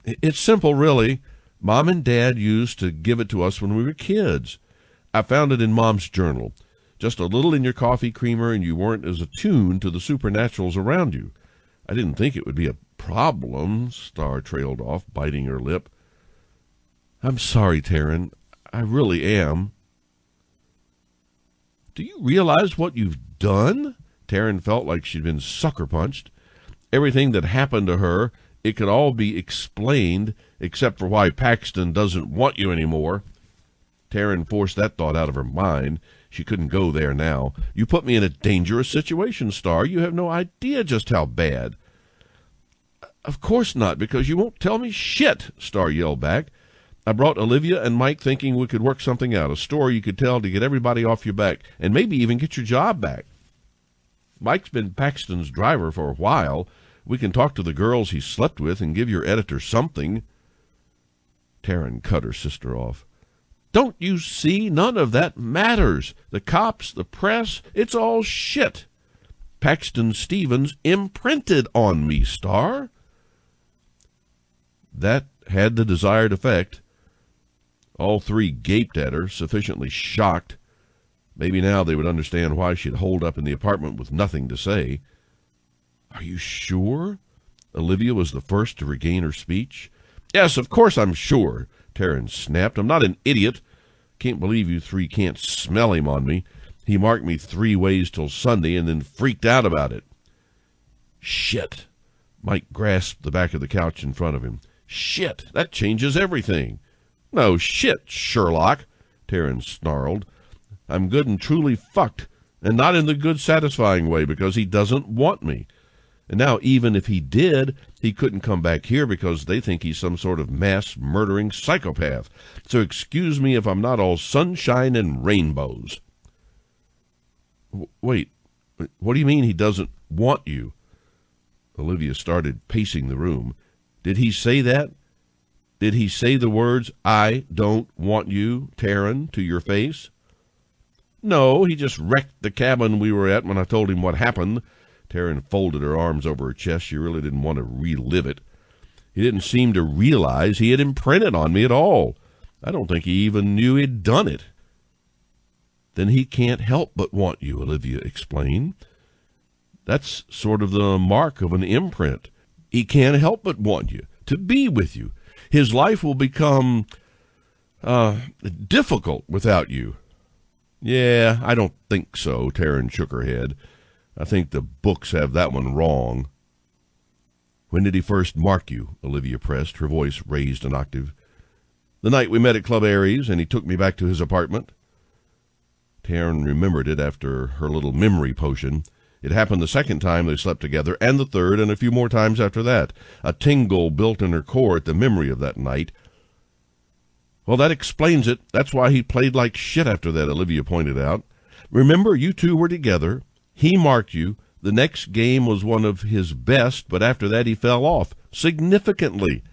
It's simple, really. Mom and Dad used to give it to us when we were kids. I found it in Mom's journal. Just a little in your coffee creamer, and you weren't as attuned to the supernaturals around you. I didn't think it would be a problem, Star trailed off, biting her lip. I'm sorry, Taryn. I really am. Do you realize what you've done? Taryn felt like she'd been sucker punched. Everything that happened to her, it could all be explained, except for why Paxton doesn't want you anymore. Taryn forced that thought out of her mind. She couldn't go there now. You put me in a dangerous situation, Star. You have no idea just how bad. Of course not, because you won't tell me shit, Star yelled back. I brought Olivia and Mike thinking we could work something out, a story you could tell to get everybody off your back, and maybe even get your job back. Mike's been Paxton's driver for a while. We can talk to the girls he slept with and give your editor something. Taryn cut her sister off. Don't you see? None of that matters. The cops, the press, it's all shit. Paxton Stevens imprinted on me, Star. That had the desired effect. All three gaped at her, sufficiently shocked. Maybe now they would understand why she'd holed up in the apartment with nothing to say. "Are you sure?" Olivia was the first to regain her speech. "Yes, of course I'm sure," Taryn snapped. "I'm not an idiot. Can't believe you three can't smell him on me. He marked me 3 ways till Sunday and then freaked out about it." "Shit." Mike grasped the back of the couch in front of him. "Shit, that changes everything." "No shit, Sherlock," Taryn snarled. "I'm good and truly fucked, and not in the good satisfying way, because he doesn't want me. And now even if he did, he couldn't come back here because they think he's some sort of mass murdering psychopath. So excuse me if I'm not all sunshine and rainbows." Wait, what do you mean he doesn't want you?" Olivia started pacing the room. "Did he say that? Did he say the words, 'I don't want you,' Taryn, to your face?" "No, he just wrecked the cabin we were at when I told him what happened." Taryn folded her arms over her chest. She really didn't want to relive it. "He didn't seem to realize he had imprinted on me at all. I don't think he even knew he'd done it." "Then he can't help but want you," Olivia explained. "That's sort of the mark of an imprint. He can't help but want you, to be with you. His life will become difficult without you." "Yeah, I don't think so," Taryn shook her head. "I think the books have that one wrong." "When did he first mark you?" Olivia pressed, her voice raised an octave. "The night we met at Club Aries, and he took me back to his apartment." Taryn remembered it after her little memory potion. It happened the second time they slept together, and the third, and a few more times after that. A tingle built in her core at the memory of that night. "Well, that explains it. That's why he played like shit after that," Olivia pointed out. "Remember, you two were together. He marked you. The next game was one of his best, but after that he fell off, significantly."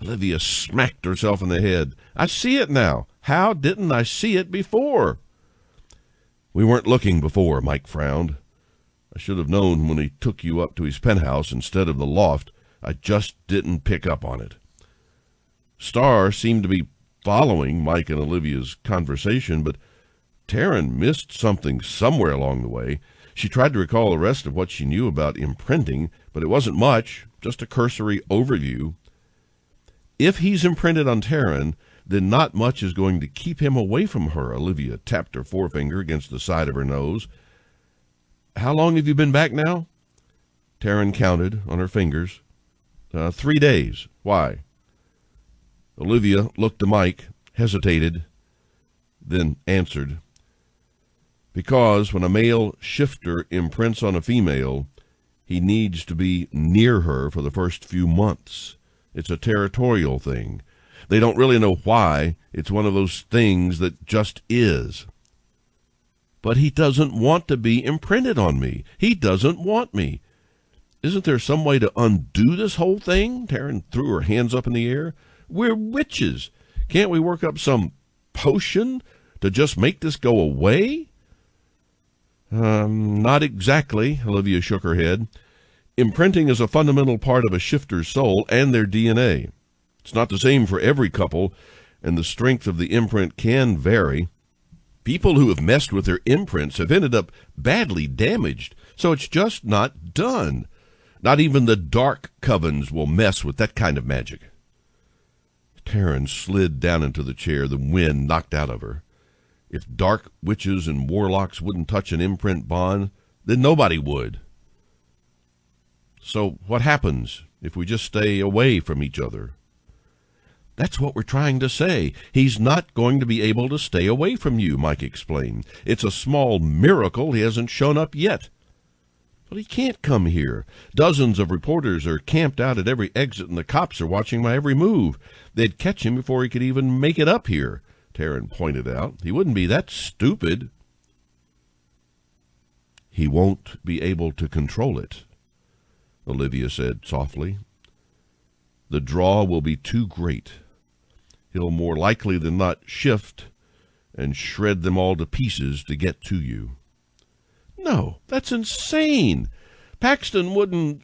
Olivia smacked herself in the head. "I see it now. How didn't I see it before?" "We weren't looking before," Mike frowned. "I should have known when he took you up to his penthouse instead of the loft. I just didn't pick up on it." Starr seemed to be following Mike and Olivia's conversation, but Taryn missed something somewhere along the way. She tried to recall the rest of what she knew about imprinting, but it wasn't much, just a cursory overview. If he's imprinted on Taryn, then not much is going to keep him away from her. Olivia tapped her forefinger against the side of her nose. "How long have you been back now?" Taryn counted on her fingers. 3 days. Why?" Olivia looked to Mike, hesitated, then answered. "Because when a male shifter imprints on a female, he needs to be near her for the first few months. It's a territorial thing. They don't really know why. It's one of those things that just is." "But he doesn't want to be imprinted on me. He doesn't want me. Isn't there some way to undo this whole thing?" Taryn threw her hands up in the air. "We're witches. Can't we work up some potion to just make this go away?" Not exactly," Olivia shook her head. "Imprinting is a fundamental part of a shifter's soul and their DNA. It's not the same for every couple, and the strength of the imprint can vary. People who have messed with their imprints have ended up badly damaged, so it's just not done. Not even the dark covens will mess with that kind of magic." Taryn slid down into the chair, the wind knocked out of her. If dark witches and warlocks wouldn't touch an imprint bond, then nobody would. "So what happens if we just stay away from each other?" "That's what we're trying to say. He's not going to be able to stay away from you," Mike explained. "It's a small miracle he hasn't shown up yet." "But he can't come here. Dozens of reporters are camped out at every exit, and the cops are watching my every move. They'd catch him before he could even make it up here," Taryn pointed out. "He wouldn't be that stupid." "He won't be able to control it," Olivia said softly. "The draw will be too great. He'll more likely than not shift and shred them all to pieces to get to you." "No, that's insane. Paxton wouldn't—"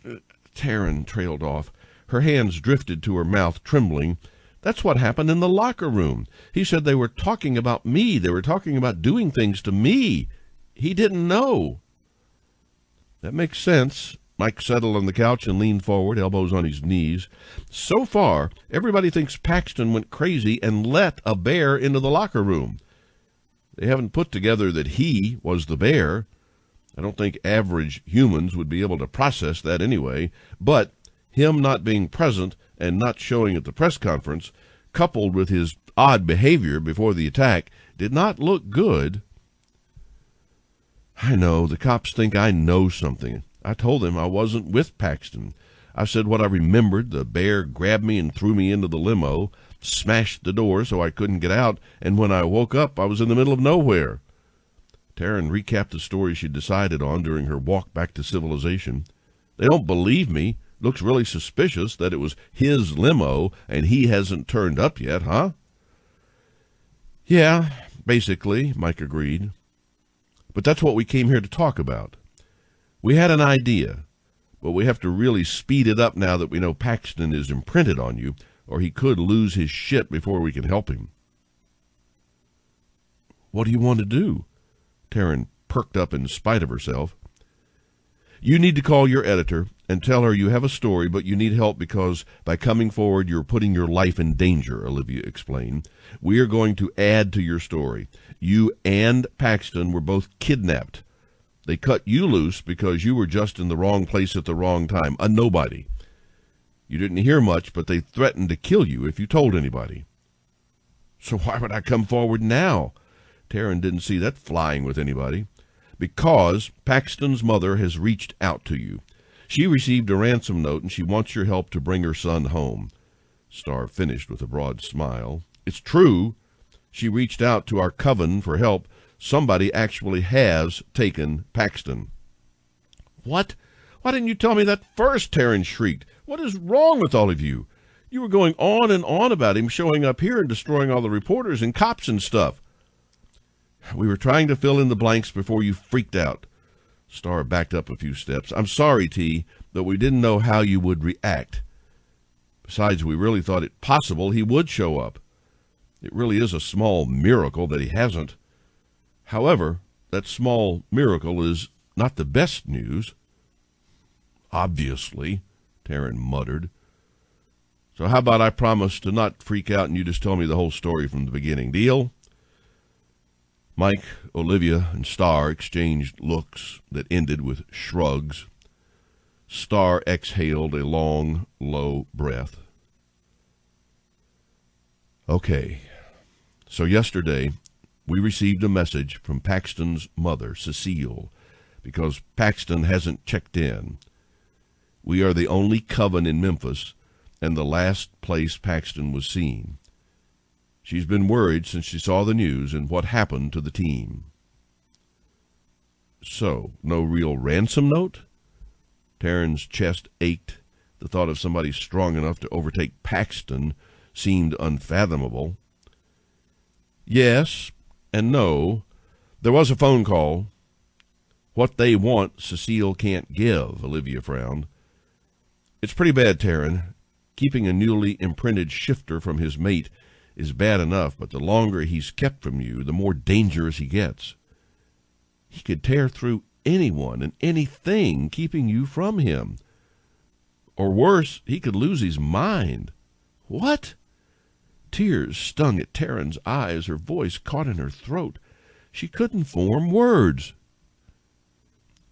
Taryn trailed off. Her hands drifted to her mouth, trembling. That's what happened in the locker room. He said they were talking about me. They were talking about doing things to me. He didn't know. That makes sense. Mike settled on the couch and leaned forward, elbows on his knees. So far, everybody thinks Paxton went crazy and let a bear into the locker room. They haven't put together that he was the bear. I don't think average humans would be able to process that anyway, but him not being present and not showing at the press conference, coupled with his odd behavior before the attack, did not look good. I know, the cops think I know something. I told them I wasn't with Paxton. I said what I remembered. The bear grabbed me and threw me into the limo, smashed the door so I couldn't get out, and when I woke up, I was in the middle of nowhere. Taryn recapped the story she decided on during her walk back to civilization. They don't believe me. Looks really suspicious that it was his limo and he hasn't turned up yet, huh? Yeah, basically, Mike agreed. But that's what we came here to talk about. We had an idea, but we have to really speed it up now that we know Paxton is imprinted on you, or he could lose his shit before we can help him. What do you want to do? Taryn perked up in spite of herself. You need to call your editor and tell her you have a story, but you need help because by coming forward, you're putting your life in danger, Olivia explained. We are going to add to your story. You and Paxton were both kidnapped. They cut you loose because you were just in the wrong place at the wrong time, a nobody. You didn't hear much, but they threatened to kill you if you told anybody. So why would I come forward now? Taryn didn't see that flying with anybody. Because Paxton's mother has reached out to you. She received a ransom note, and she wants your help to bring her son home. Starr finished with a broad smile. It's true. She reached out to our coven for help. Somebody actually has taken Paxton. What? Why didn't you tell me that first? Taryn shrieked. What is wrong with all of you? You were going on and on about him showing up here and destroying all the reporters and cops and stuff. We were trying to fill in the blanks before you freaked out. Starr backed up a few steps. I'm sorry, T, but we didn't know how you would react. Besides, we really thought it possible he would show up. It really is a small miracle that he hasn't. However, that small miracle is not the best news. Obviously, Taryn muttered. So how about I promise to not freak out and you just tell me the whole story from the beginning? Deal? Mike, Olivia, and Starr exchanged looks that ended with shrugs. Starr exhaled a long, low breath. Okay, so yesterday we received a message from Paxton's mother, Cecile, because Paxton hasn't checked in. We are the only coven in Memphis and the last place Paxton was seen. She's been worried since she saw the news and what happened to the team. So, no real ransom note? Taryn's chest ached. The thought of somebody strong enough to overtake Paxton seemed unfathomable. Yes and no. There was a phone call. What they want, Cecile can't give, Olivia frowned. It's pretty bad, Taryn. Keeping a newly imprinted shifter from his mate is bad enough, but the longer he's kept from you, the more dangerous he gets. He could tear through anyone and anything keeping you from him. Or worse, he could lose his mind. What? Tears stung at Taryn's eyes. Her voice caught in her throat. She couldn't form words.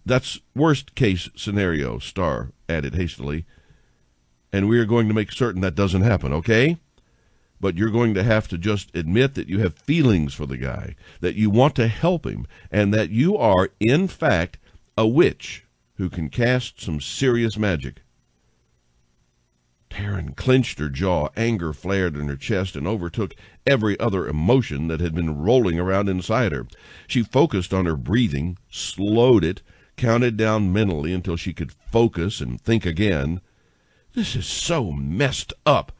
That's worst-case scenario, Starr added hastily. And we are going to make certain that doesn't happen, okay? But you're going to have to just admit that you have feelings for the guy, that you want to help him, and that you are, in fact, a witch who can cast some serious magic. Taryn clenched her jaw. Anger flared in her chest and overtook every other emotion that had been rolling around inside her. She focused on her breathing, slowed it, counted down mentally until she could focus and think again. This is so messed up.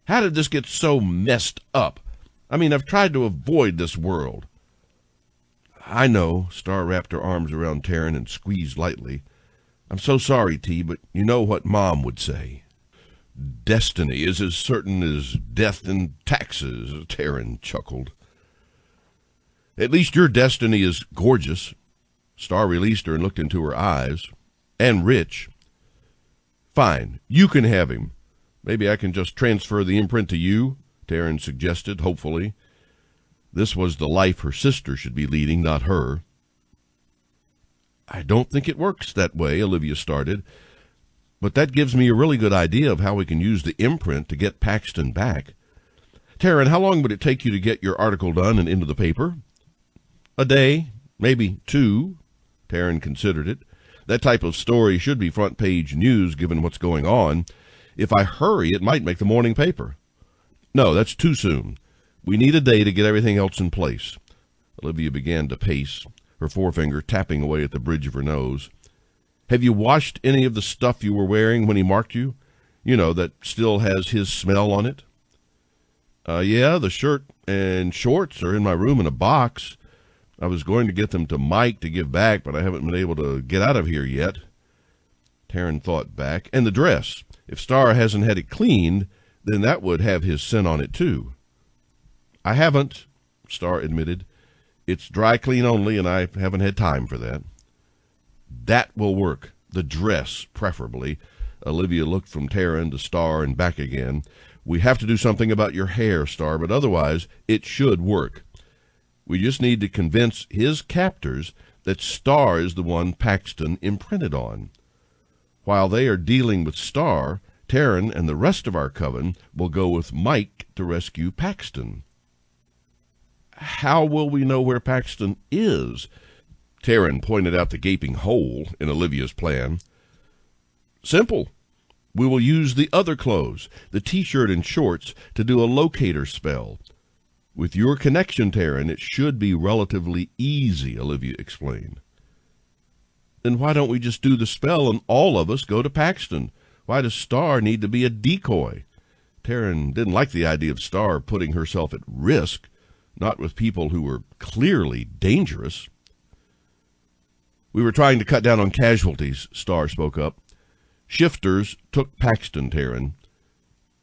How did this get so messed up? I mean, I've tried to avoid this world. I know, Starr wrapped her arms around Taryn and squeezed lightly. I'm so sorry, T, but you know what Mom would say. Destiny is as certain as death and taxes, Taryn chuckled. At least your destiny is gorgeous. Star released her and looked into her eyes. And rich. Fine, you can have him. Maybe I can just transfer the imprint to you, Taryn suggested, hopefully. This was the life her sister should be leading, not her. I don't think it works that way, Olivia started. But that gives me a really good idea of how we can use the imprint to get Paxton back. Taryn, how long would it take you to get your article done and into the paper? A day, maybe 2. Taryn considered it. That type of story should be front-page news given what's going on. If I hurry, it might make the morning paper. No, that's too soon. We need a day to get everything else in place. Olivia began to pace, her forefinger tapping away at the bridge of her nose. Have you washed any of the stuff you were wearing when he marked you? You know, that still has his smell on it? Yeah, the shirt and shorts are in my room in a box. I was going to get them to Mike to give back, but I haven't been able to get out of here yet. Taryn thought back. And the dress. If Star hasn't had it cleaned, then that would have his scent on it, too. I haven't, Star admitted. It's dry clean only, and I haven't had time for that. That will work. The dress, preferably. Olivia looked from Taryn to Star and back again. We have to do something about your hair, Star, but otherwise it should work. We just need to convince his captors that Star is the one Paxton imprinted on. While they are dealing with Star, Taryn and the rest of our coven will go with Mike to rescue Paxton. How will we know where Paxton is? Taryn pointed out the gaping hole in Olivia's plan. Simple. We will use the other clothes, the T-shirt and shorts, to do a locator spell. With your connection, Taryn, it should be relatively easy, Olivia explained. Then why don't we just do the spell and all of us go to Paxton? Why does Star need to be a decoy? Taryn didn't like the idea of Star putting herself at risk, not with people who were clearly dangerous. We were trying to cut down on casualties, Star spoke up. Shifters took Paxton, Taryn.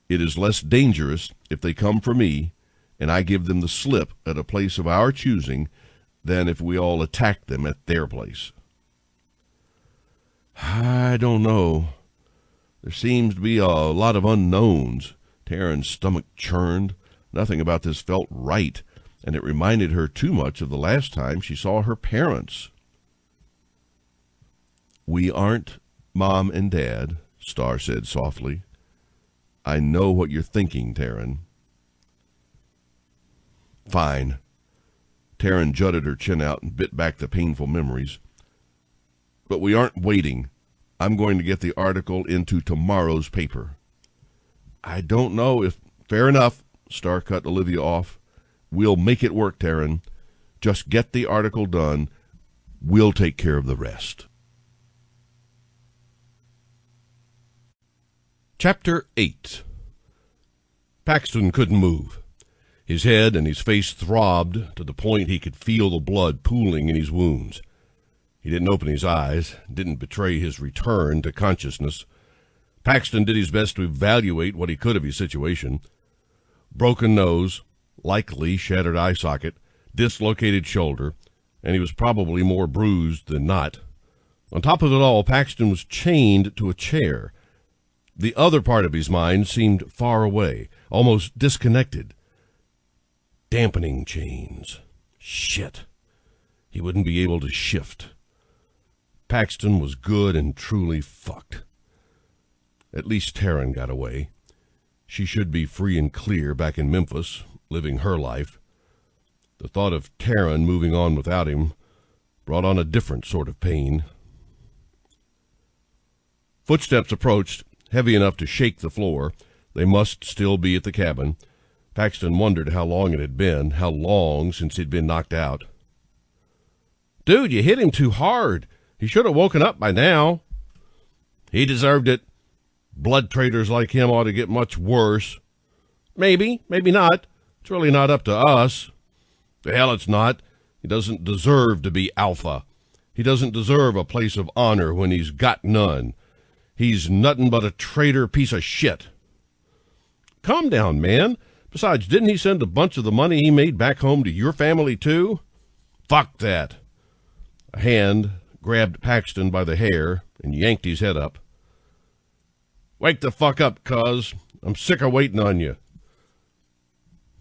It is less dangerous if they come for me and I give them the slip at a place of our choosing than if we all attack them at their place. I don't know. There seems to be a lot of unknowns. Taryn's stomach churned. Nothing about this felt right, and it reminded her too much of the last time she saw her parents. We aren't Mom and Dad, Star said softly. I know what you're thinking, Taryn. Fine. Taryn jutted her chin out and bit back the painful memories. But we aren't waiting. I'm going to get the article into tomorrow's paper. I don't know if... Fair enough, Star cut Olivia off. We'll make it work, Taryn. Just get the article done. We'll take care of the rest. Chapter 8. Paxton couldn't move. His head and his face throbbed to the point he could feel the blood pooling in his wounds. He didn't open his eyes, didn't betray his return to consciousness. Paxton did his best to evaluate what he could of his situation. Broken nose, likely shattered eye socket, dislocated shoulder, and he was probably more bruised than not. On top of it all, Paxton was chained to a chair. The other part of his mind seemed far away, almost disconnected. Dampening chains. Shit. He wouldn't be able to shift. Paxton was good and truly fucked. At least Taryn got away. She should be free and clear back in Memphis, living her life. The thought of Taryn moving on without him brought on a different sort of pain. Footsteps approached, heavy enough to shake the floor. They must still be at the cabin. Paxton wondered how long it had been, how long since he'd been knocked out. Dude, you hit him too hard. He should have woken up by now. He deserved it. Blood traders like him ought to get much worse. Maybe, maybe not. It's really not up to us. The hell it's not. He doesn't deserve to be alpha. He doesn't deserve a place of honor when he's got none. He's nothing but a traitor piece of shit. Calm down, man. Besides, didn't he send a bunch of the money he made back home to your family, too? Fuck that. A hand grabbed Paxton by the hair and yanked his head up. Wake the fuck up, cuz. I'm sick of waiting on you.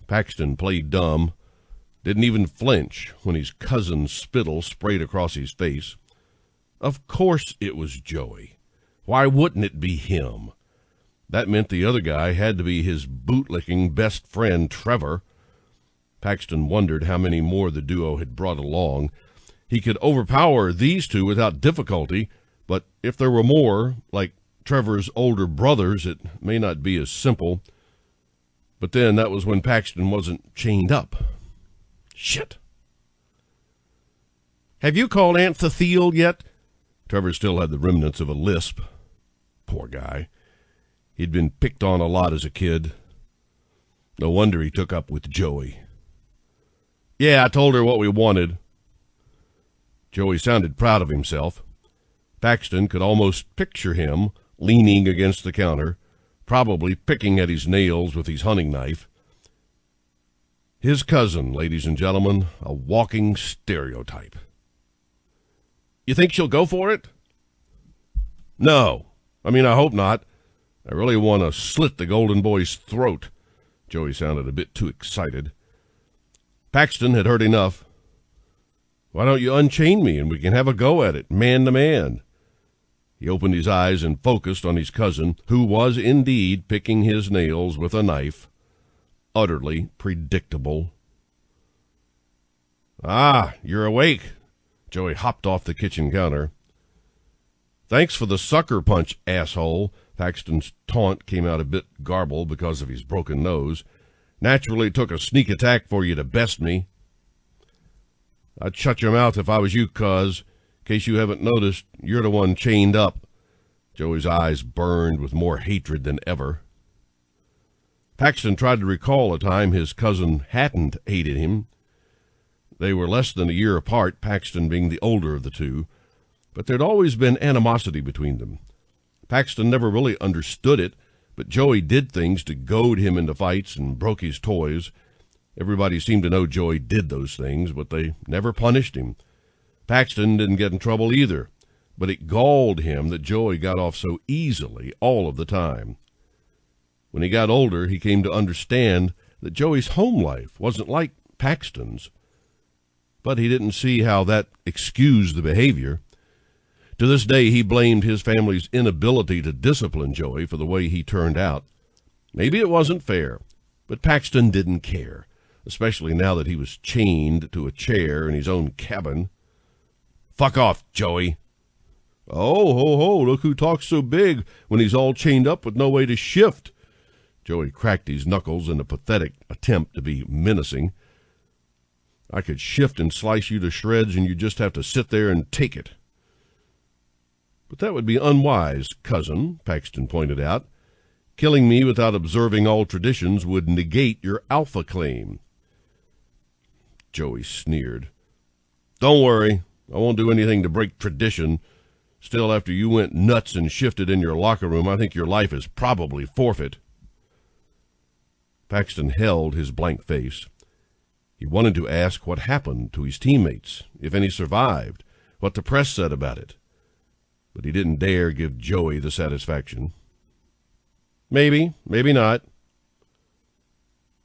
Paxton played dumb, didn't even flinch when his cousin's spittle sprayed across his face. Of course it was Joey. Why wouldn't it be him? That meant the other guy had to be his bootlicking best friend, Trevor. Paxton wondered how many more the duo had brought along. He could overpower these two without difficulty, but if there were more, like Trevor's older brothers, it may not be as simple. But then that was when Paxton wasn't chained up. Shit. Have you called Aunt Cecile yet? Trevor still had the remnants of a lisp. Poor guy. He'd been picked on a lot as a kid. No wonder he took up with Joey. Yeah, I told her what we wanted. Joey sounded proud of himself. Paxton could almost picture him leaning against the counter, probably picking at his nails with his hunting knife. His cousin, ladies and gentlemen, a walking stereotype. You think she'll go for it? No. I hope not. I really want to slit the golden boy's throat. Joey sounded a bit too excited. Paxton had heard enough. Why don't you unchain me and we can have a go at it, man to man? He opened his eyes and focused on his cousin, who was indeed picking his nails with a knife. Utterly predictable. Ah, you're awake. Joey hopped off the kitchen counter. Thanks for the sucker punch, asshole. Paxton's taunt came out a bit garbled because of his broken nose. Naturally took a sneak attack for you to best me. I'd shut your mouth if I was you, cuz. In case you haven't noticed, you're the one chained up. Joey's eyes burned with more hatred than ever. Paxton tried to recall a time his cousin hadn't hated him. They were less than a year apart, Paxton being the older of the two, but there'd always been animosity between them. Paxton never really understood it, but Joey did things to goad him into fights and broke his toys. Everybody seemed to know Joey did those things, but they never punished him. Paxton didn't get in trouble either, but it galled him that Joey got off so easily all of the time. When he got older, he came to understand that Joey's home life wasn't like Paxton's, but he didn't see how that excused the behavior. To this day, he blamed his family's inability to discipline Joey for the way he turned out. Maybe it wasn't fair, but Paxton didn't care, especially now that he was chained to a chair in his own cabin. Fuck off, Joey. Oh, ho, ho, look who talks so big when he's all chained up with no way to shift. Joey cracked his knuckles in a pathetic attempt to be menacing. I could shift and slice you to shreds, and you just have to sit there and take it. But that would be unwise, cousin, Paxton pointed out. Killing me without observing all traditions would negate your alpha claim. Joey sneered. Don't worry, I won't do anything to break tradition. Still, after you went nuts and shifted in your locker room, I think your life is probably forfeit. Paxton held his blank face. He wanted to ask what happened to his teammates, if any survived, what the press said about it. But he didn't dare give Joey the satisfaction. Maybe, maybe not.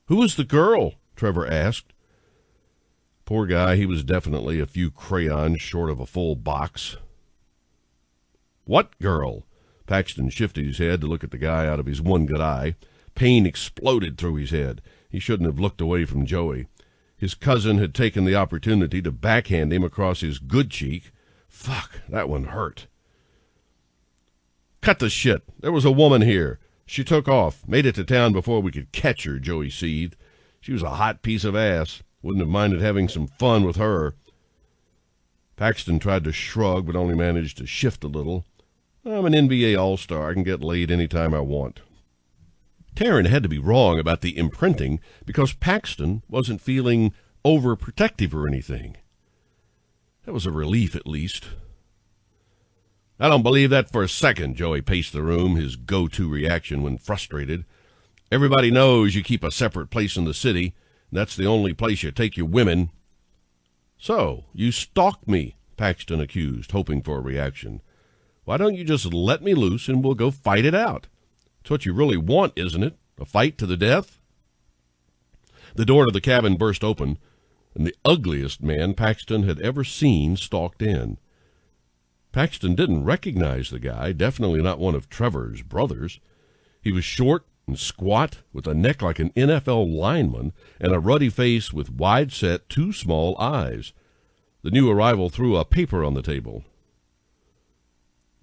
Who was the girl? Trevor asked. Poor guy, he was definitely a few crayons short of a full box. What girl? Paxton shifted his head to look at the guy out of his one good eye. Pain exploded through his head. He shouldn't have looked away from Joey. His cousin had taken the opportunity to backhand him across his good cheek. Fuck, that one hurt. Cut the shit. There was a woman here. She took off, made it to town before we could catch her, Joey seethed. She was a hot piece of ass. Wouldn't have minded having some fun with her. Paxton tried to shrug, but only managed to shift a little. I'm an NBA all-star. I can get laid any time I want. Taryn had to be wrong about the imprinting because Paxton wasn't feeling overprotective or anything. That was a relief, at least. I don't believe that for a second, Joey paced the room, his go-to reaction when frustrated. Everybody knows you keep a separate place in the city, and that's the only place you take your women. So, you stalked me, Paxton accused, hoping for a reaction. Why don't you just let me loose and we'll go fight it out? It's what you really want, isn't it? A fight to the death? The door to the cabin burst open, and the ugliest man Paxton had ever seen stalked in. Paxton didn't recognize the guy, definitely not one of Trevor's brothers. He was short and squat, with a neck like an NFL lineman, and a ruddy face with wide-set, too small eyes. The new arrival threw a paper on the table.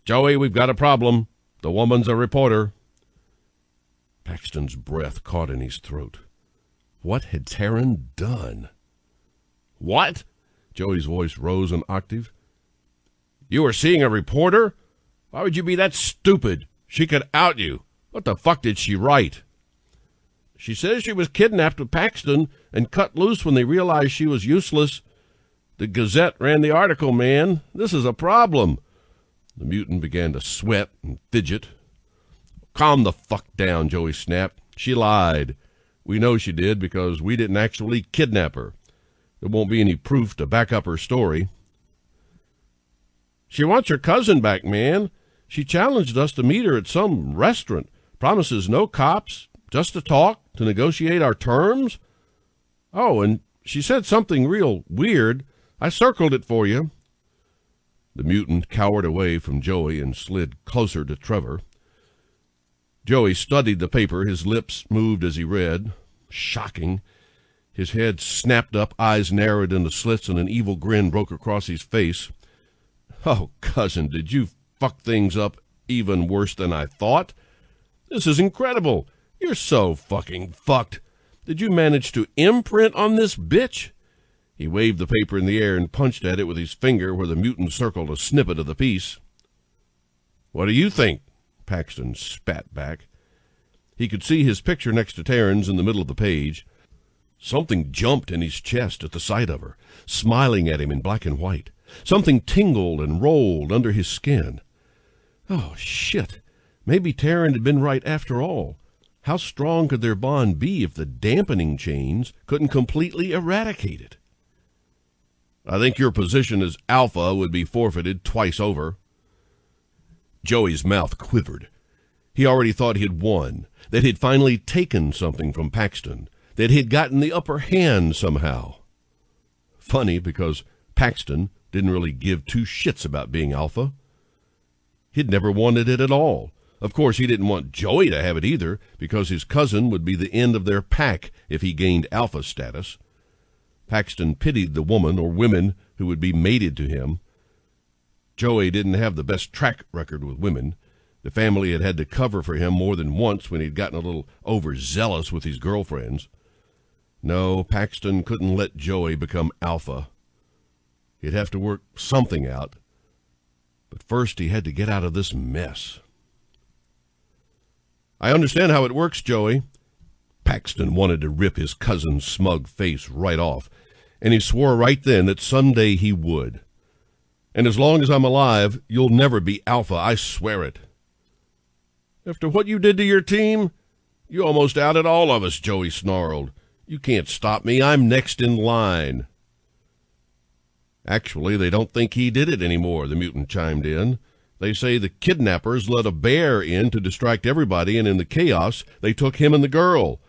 "Joey, we've got a problem. The woman's a reporter." Paxton's breath caught in his throat. What had Taryn done? "What?" Joey's voice rose an octave. "You were seeing a reporter? Why would you be that stupid? She could out you. What the fuck did she write?" "She says she was kidnapped with Paxton and cut loose when they realized she was useless. The Gazette ran the article, man. This is a problem." The mutant began to sweat and fidget. "Calm the fuck down," Joey snapped. "She lied. We know she did because we didn't actually kidnap her. There won't be any proof to back up her story." "She wants her cousin back, man. She challenged us to meet her at some restaurant. Promises no cops, just to talk, to negotiate our terms. Oh, and she said something real weird. I circled it for you." The mutant cowered away from Joey and slid closer to Trevor. Joey studied the paper. His lips moved as he read. Shocking. His head snapped up, eyes narrowed into slits, and an evil grin broke across his face. "Oh, cousin, did you fuck things up even worse than I thought? This is incredible. You're so fucking fucked. Did you manage to imprint on this bitch?" He waved the paper in the air and punched at it with his finger where the mutant circled a snippet of the piece. "What do you think?" Paxton spat back. He could see his picture next to Taryn's in the middle of the page. Something jumped in his chest at the sight of her, smiling at him in black and white. Something tingled and rolled under his skin. Oh, shit. Maybe Taryn had been right after all. How strong could their bond be if the dampening chains couldn't completely eradicate it? "I think your position as alpha would be forfeited twice over." Joey's mouth quivered. He already thought he had won, that he'd finally taken something from Paxton, that he'd gotten the upper hand somehow. Funny, because Paxton didn't really give two shits about being alpha. He'd never wanted it at all. Of course, he didn't want Joey to have it either, because his cousin would be the end of their pack if he gained alpha status. Paxton pitied the woman or women who would be mated to him. Joey didn't have the best track record with women. The family had had to cover for him more than once when he'd gotten a little overzealous with his girlfriends. No, Paxton couldn't let Joey become alpha. He'd have to work something out. But first he had to get out of this mess. "I understand how it works, Joey." Paxton wanted to rip his cousin's smug face right off, and he swore right then that someday he would. "And as long as I'm alive, you'll never be alpha, I swear it." "After what you did to your team? You almost outed all of us," Joey snarled. "You can't stop me. I'm next in line." "Actually, they don't think he did it anymore," the mutant chimed in. "They say the kidnappers let a bear in to distract everybody, and in the chaos, they took him and the girl.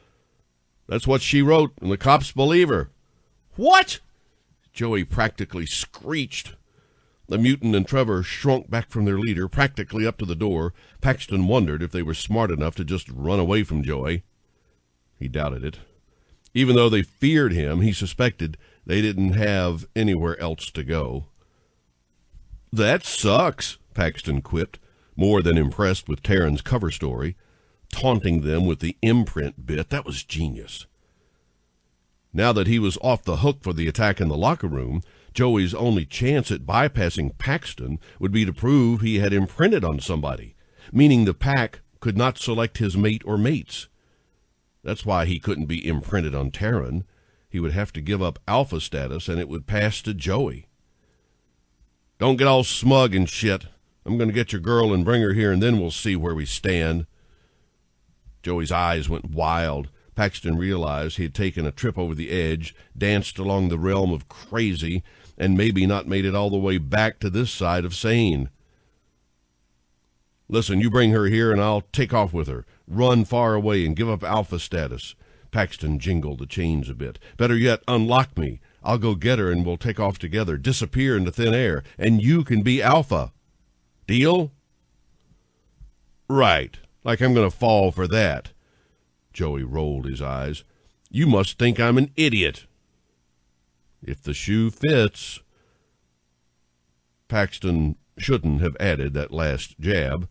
That's what she wrote, and the cops believe her." "What?" Joey practically screeched. The mutant and Trevor shrunk back from their leader, practically up to the door. Paxton wondered if they were smart enough to just run away from Joey. He doubted it. Even though they feared him, he suspected they didn't have anywhere else to go. "That sucks," Paxton quipped, more than impressed with Taryn's cover story. Taunting them with the imprint bit, that was genius. Now that he was off the hook for the attack in the locker room, Joey's only chance at bypassing Paxton would be to prove he had imprinted on somebody, meaning the pack could not select his mate or mates. That's why he couldn't be imprinted on Taryn. He would have to give up alpha status, and it would pass to Joey. "Don't get all smug and shit. I'm going to get your girl and bring her here, and then we'll see where we stand." Joey's eyes went wild. Paxton realized he had taken a trip over the edge, danced along the realm of crazy, and maybe not made it all the way back to this side of sane. Listen, you bring her here and I'll take off with her. Run far away and give up alpha status. Paxton jingled the chains a bit. Better yet, unlock me. I'll go get her and we'll take off together, disappear into thin air, and you can be alpha. Deal? Right. Like I'm going to fall for that. Joey rolled his eyes. You must think I'm an idiot. If the shoe fits. Paxton shouldn't have added that last jab,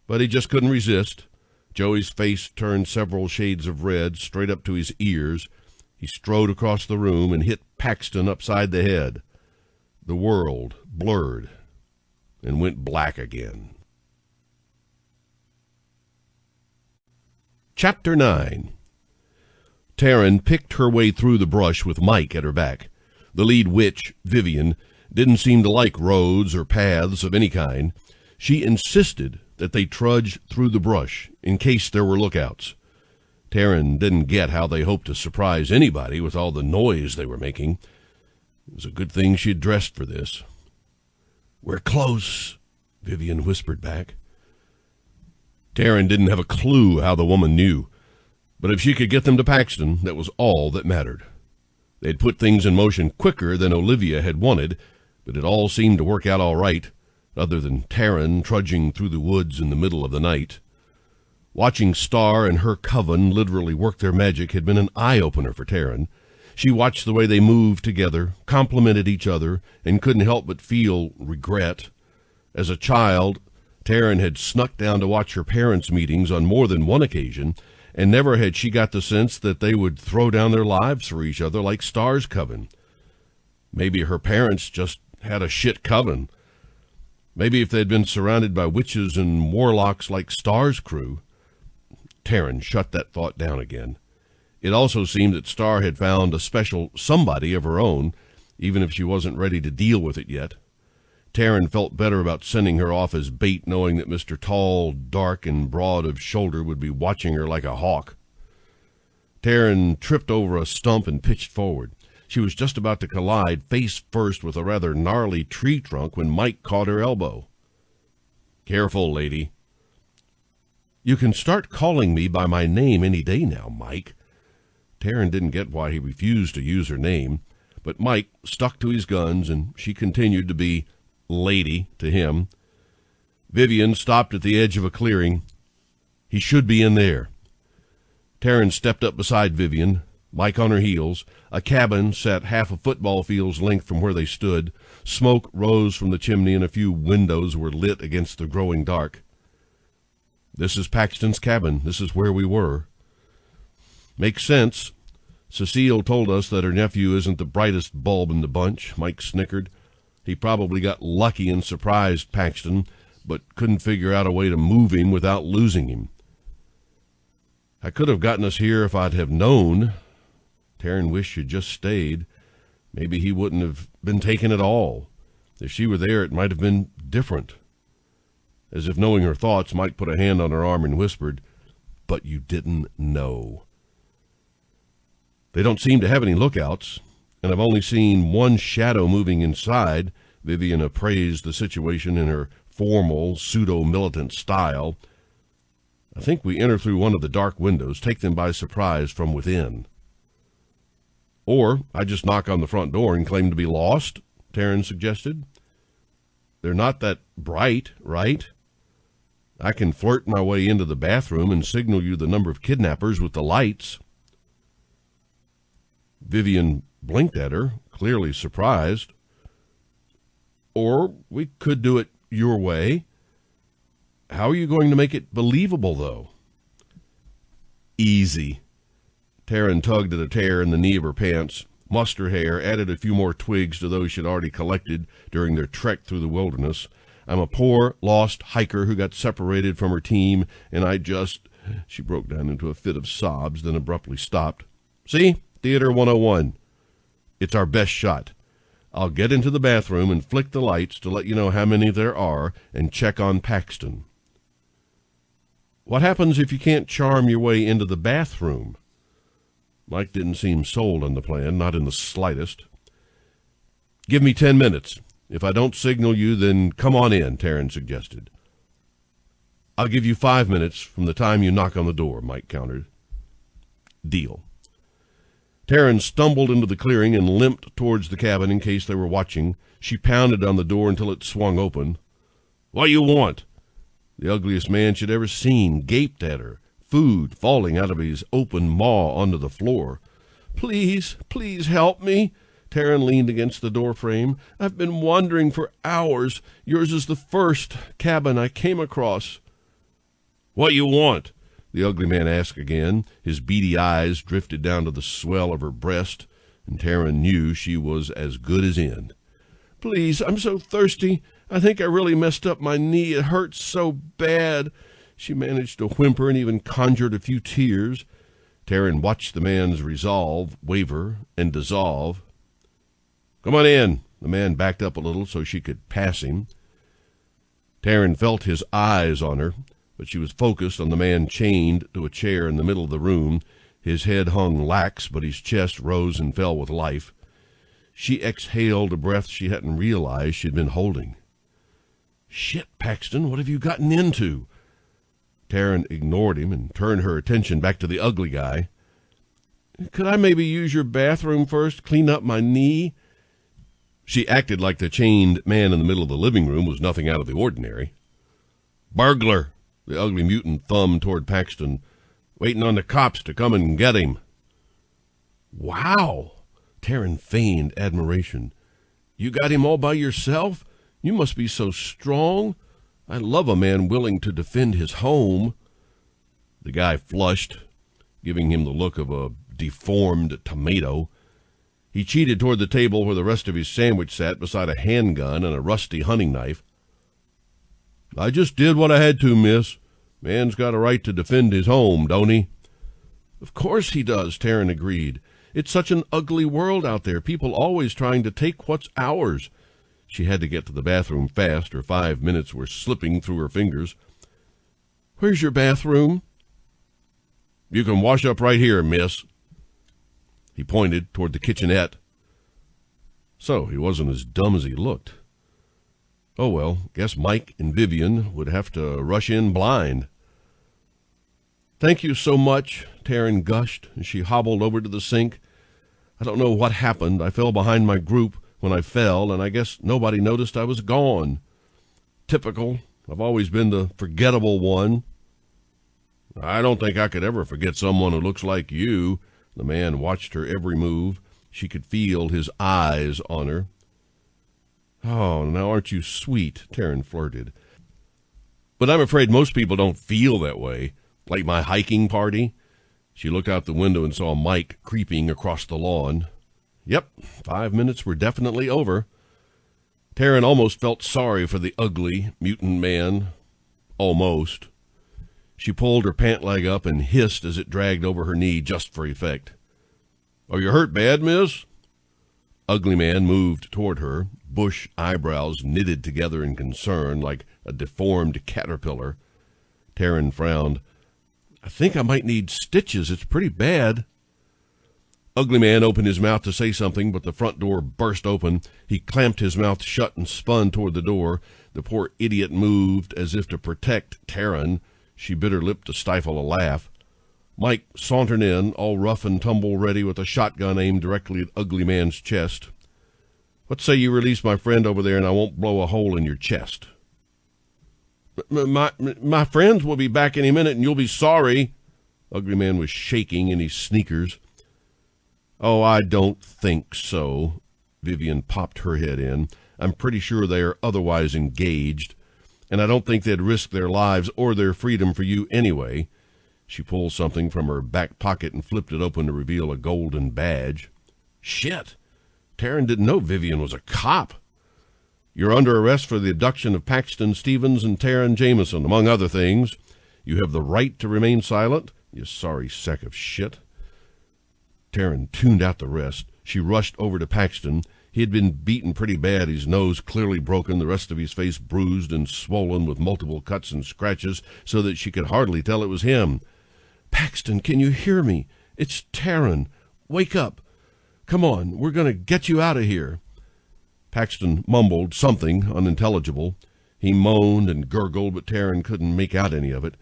but he just couldn't resist. Joey's face turned several shades of red straight up to his ears. He strode across the room and hit Paxton upside the head. The world blurred and went black again. Chapter 9. Taryn picked her way through the brush with Mike at her back. The lead witch, Vivian, didn't seem to like roads or paths of any kind. She insisted that they trudge through the brush in case there were lookouts. Taryn didn't get how they hoped to surprise anybody with all the noise they were making. It was a good thing she had dressed for this. We're close, Vivian whispered back. Taryn didn't have a clue how the woman knew, but if she could get them to Paxton, that was all that mattered. They'd put things in motion quicker than Olivia had wanted, but it all seemed to work out all right, other than Taryn trudging through the woods in the middle of the night. Watching Star and her coven literally work their magic had been an eye-opener for Taryn. She watched the way they moved together, complimented each other, and couldn't help but feel regret. As a child, Taryn had snuck down to watch her parents' meetings on more than one occasion, and never had she got the sense that they would throw down their lives for each other like Star's coven. Maybe her parents just had a shit coven. Maybe if they'd been surrounded by witches and warlocks like Star's crew. Taryn shut that thought down again. It also seemed that Star had found a special somebody of her own, even if she wasn't ready to deal with it yet. Taryn felt better about sending her off as bait, knowing that Mr. Tall, dark, and broad of shoulder would be watching her like a hawk. Taryn tripped over a stump and pitched forward. She was just about to collide face first with a rather gnarly tree trunk when Mike caught her elbow. Careful, lady. You can start calling me by my name any day now, Mike. Taryn didn't get why he refused to use her name, but Mike stuck to his guns, and she continued to be lady to him. Vivian stopped at the edge of a clearing. He should be in there. Taryn stepped up beside Vivian, Mike on her heels. A cabin sat half a football field's length from where they stood. Smoke rose from the chimney and a few windows were lit against the growing dark. This is Paxton's cabin. This is where we were. Makes sense. Cecile told us that her nephew isn't the brightest bulb in the bunch, Mike snickered. He probably got lucky and surprised Paxton, but couldn't figure out a way to move him without losing him. I could have gotten us here if I'd have known. Taryn wished she'd just stayed. Maybe he wouldn't have been taken at all. If she were there, it might have been different. As if knowing her thoughts, Mike put a hand on her arm and whispered, "But you didn't know." They don't seem to have any lookouts, and I've only seen one shadow moving inside. Vivian appraised the situation in her formal, pseudo-militant style. I think we enter through one of the dark windows, take them by surprise from within. Or I just knock on the front door and claim to be lost, Taryn suggested. They're not that bright, right? I can flirt my way into the bathroom and signal you the number of kidnappers with the lights. Vivian blinked at her, clearly surprised. Or we could do it your way. How are you going to make it believable, though? Easy. Taryn tugged at a tear in the knee of her pants, mussed her hair, added a few more twigs to those she'd already collected during their trek through the wilderness. I'm a poor, lost hiker who got separated from her team, and I just... She broke down into a fit of sobs, then abruptly stopped. See? Theater 101. It's our best shot. I'll get into the bathroom and flick the lights to let you know how many there are and check on Paxton. What happens if you can't charm your way into the bathroom? Mike didn't seem sold on the plan, not in the slightest. Give me 10 minutes. If I don't signal you, then come on in, Taryn suggested. I'll give you 5 minutes from the time you knock on the door, Mike countered. Deal. Taryn stumbled into the clearing and limped towards the cabin in case they were watching. She pounded on the door until it swung open. What you want? The ugliest man she'd ever seen gaped at her, food falling out of his open maw onto the floor. Please, please help me. Taryn leaned against the door frame. I've been wandering for hours. Yours is the first cabin I came across. What you want? The ugly man asked again. His beady eyes drifted down to the swell of her breast, and Taryn knew she was as good as in. Please, I'm so thirsty. I think I really messed up my knee. It hurts so bad. She managed to whimper and even conjured a few tears. Taryn watched the man's resolve waver and dissolve. Come on in. The man backed up a little so she could pass him. Taryn felt his eyes on her, but she was focused on the man chained to a chair in the middle of the room. His head hung lax, but his chest rose and fell with life. She exhaled a breath she hadn't realized she'd been holding. Shit, Paxton, what have you gotten into? Taryn ignored him and turned her attention back to the ugly guy. Could I maybe use your bathroom first, clean up my knee? She acted like the chained man in the middle of the living room was nothing out of the ordinary. Burglar! The ugly mutant thumbed toward Paxton, waiting on the cops to come and get him. Wow! Taryn feigned admiration. You got him all by yourself? You must be so strong. I love a man willing to defend his home. The guy flushed, giving him the look of a deformed tomato. He cheated toward the table where the rest of his sandwich sat beside a handgun and a rusty hunting knife. I just did what I had to, miss. Man's got a right to defend his home, don't he? Of course he does, Taryn agreed. It's such an ugly world out there, people always trying to take what's ours. She had to get to the bathroom fast. Her 5 minutes were slipping through her fingers. Where's your bathroom? You can wash up right here, miss. He pointed toward the kitchenette. So he wasn't as dumb as he looked. Oh, well, guess Mike and Vivian would have to rush in blind. Thank you so much, Taryn gushed as she hobbled over to the sink. I don't know what happened. I fell behind my group when I fell, and I guess nobody noticed I was gone. Typical. I've always been the forgettable one. I don't think I could ever forget someone who looks like you. The man watched her every move. She could feel his eyes on her. Oh, now aren't you sweet, Taryn flirted. But I'm afraid most people don't feel that way. Like my hiking party. She looked out the window and saw Mike creeping across the lawn. Yep, 5 minutes were definitely over. Taryn almost felt sorry for the ugly, mutant man. Almost. She pulled her pant leg up and hissed as it dragged over her knee just for effect. Are you hurt bad, miss? Ugly man moved toward her, bush eyebrows knitted together in concern like a deformed caterpillar. Taryn frowned. I think I might need stitches. It's pretty bad. Ugly man opened his mouth to say something, but the front door burst open. He clamped his mouth shut and spun toward the door. The poor idiot moved as if to protect Taryn. She bit her lip to stifle a laugh. Mike sauntered in, all rough and tumble ready, with a shotgun aimed directly at Ugly Man's chest. What say you release my friend over there and I won't blow a hole in your chest? My friends will be back any minute and you'll be sorry. Ugly Man was shaking in his sneakers. Oh, I don't think so. Vivian popped her head in. I'm pretty sure they are otherwise engaged, and I don't think they'd risk their lives or their freedom for you anyway. She pulled something from her back pocket and flipped it open to reveal a golden badge. Shit! Taryn didn't know Vivian was a cop. You're under arrest for the abduction of Paxton Stevens and Taryn Jameson, among other things. You have the right to remain silent, you sorry sack of shit. Taryn tuned out the rest. She rushed over to Paxton. He had been beaten pretty bad, his nose clearly broken, the rest of his face bruised and swollen with multiple cuts and scratches so that she could hardly tell it was him. "Paxton, can you hear me? It's Taryn. Wake up. Come on, we're going to get you out of here." Paxton mumbled something unintelligible. He moaned and gurgled, but Taryn couldn't make out any of it.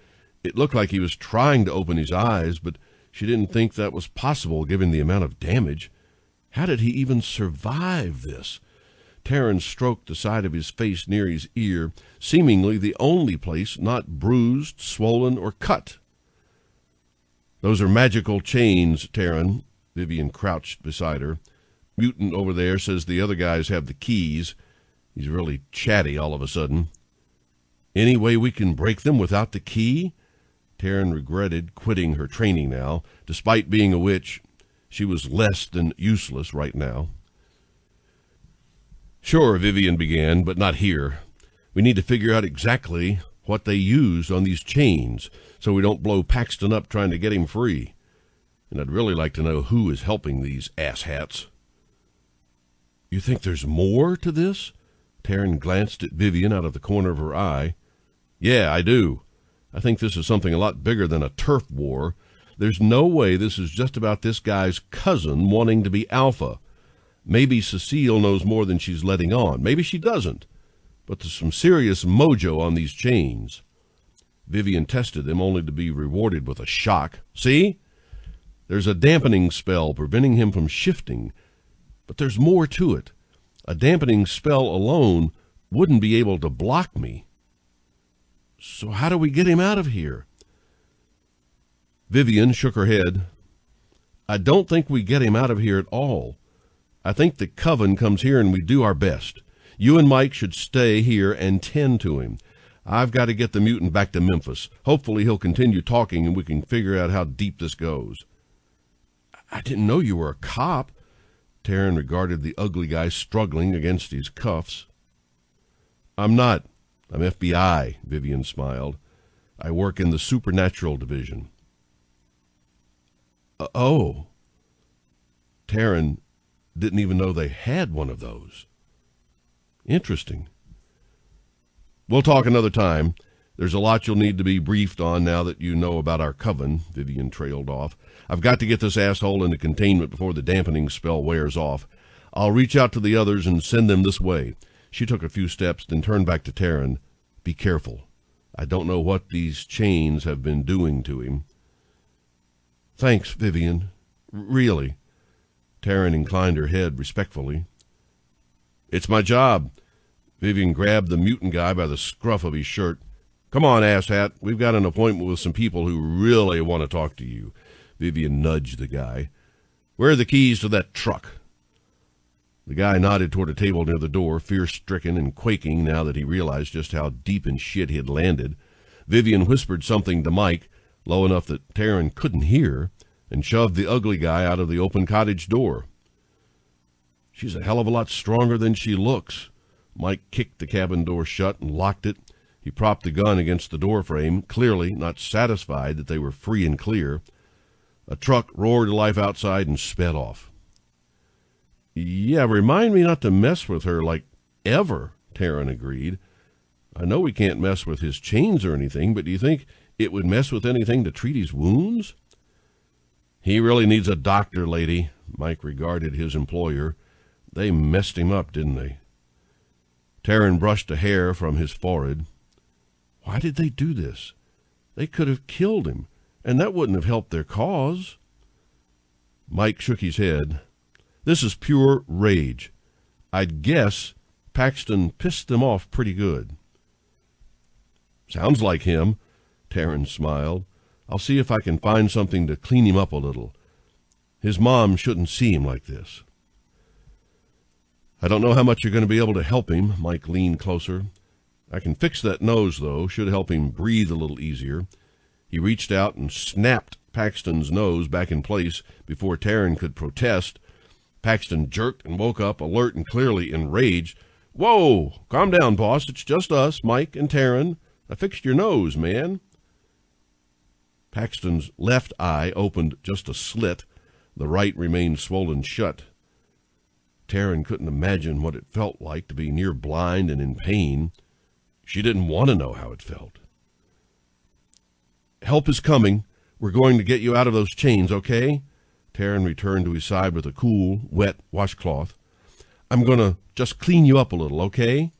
It looked like he was trying to open his eyes, but she didn't think that was possible given the amount of damage. How did he even survive this? Taryn stroked the side of his face near his ear, seemingly the only place not bruised, swollen, or cut. "Those are magical chains, Taryn." Vivian crouched beside her. "Mutant over there says the other guys have the keys." He's really chatty all of a sudden. "Any way we can break them without the key?" Taryn regretted quitting her training now. Despite being a witch, she was less than useless right now. "Sure," Vivian began, "but not here. We need to figure out exactly what they used on these chains so we don't blow Paxton up trying to get him free. And I'd really like to know who is helping these asshats." "You think there's more to this?" Taryn glanced at Vivian out of the corner of her eye. "Yeah, I do. I think this is something a lot bigger than a turf war. There's no way this is just about this guy's cousin wanting to be alpha. Maybe Cecile knows more than she's letting on. Maybe she doesn't. But there's some serious mojo on these chains." Vivian tested them only to be rewarded with a shock. "See? There's a dampening spell preventing him from shifting. But there's more to it. A dampening spell alone wouldn't be able to block me. So how do we get him out of here?" Vivian shook her head. "I don't think we get him out of here at all. I think the coven comes here and we do our best. You and Mike should stay here and tend to him. I've got to get the mutant back to Memphis. Hopefully he'll continue talking and we can figure out how deep this goes." "I didn't know you were a cop." Taryn regarded the ugly guy struggling against his cuffs. "I'm not. I'm FBI," Vivian smiled. "I work in the supernatural division." Oh. Taryn didn't even know they had one of those. Interesting. "We'll talk another time. There's a lot you'll need to be briefed on now that you know about our coven," Vivian trailed off. "I've got to get this asshole into containment before the dampening spell wears off. I'll reach out to the others and send them this way." She took a few steps, then turned back to Taryn. "Be careful. I don't know what these chains have been doing to him." "Thanks, Vivian. Really." Taryn inclined her head respectfully. "It's my job." Vivian grabbed the mutant guy by the scruff of his shirt. "Come on, asshat. We've got an appointment with some people who really want to talk to you." Vivian nudged the guy. "Where are the keys to that truck?" The guy nodded toward a table near the door, fear-stricken and quaking now that he realized just how deep in shit he had landed. Vivian whispered something to Mike, low enough that Taryn couldn't hear, and shoved the ugly guy out of the open cottage door. "She's a hell of a lot stronger than she looks." Mike kicked the cabin door shut and locked it. He propped the gun against the door frame, clearly not satisfied that they were free and clear. A truck roared to life outside and sped off. "Yeah, remind me not to mess with her, like, ever," Taryn agreed. "I know we can't mess with his chains or anything, but do you think it would mess with anything to treat his wounds?" "He really needs a doctor, lady," Mike regarded his employer. "They messed him up, didn't they?" Taryn brushed a hair from his forehead. Why did they do this? They could have killed him, and that wouldn't have helped their cause. Mike shook his head. "This is pure rage. I'd guess Paxton pissed them off pretty good." "Sounds like him," Taryn smiled. "I'll see if I can find something to clean him up a little. His mom shouldn't see him like this." "I don't know how much you're going to be able to help him." Mike leaned closer. "I can fix that nose, though. Should help him breathe a little easier." He reached out and snapped Paxton's nose back in place before Taryn could protest. Paxton jerked and woke up, alert and clearly enraged. "Whoa! Calm down, boss. It's just us, Mike and Taryn. I fixed your nose, man." Paxton's left eye opened just a slit. The right remained swollen shut. Taryn couldn't imagine what it felt like to be near blind and in pain. She didn't want to know how it felt. "Help is coming. We're going to get you out of those chains, okay?" Taryn returned to his side with a cool, wet washcloth. "I'm going to just clean you up a little, okay?"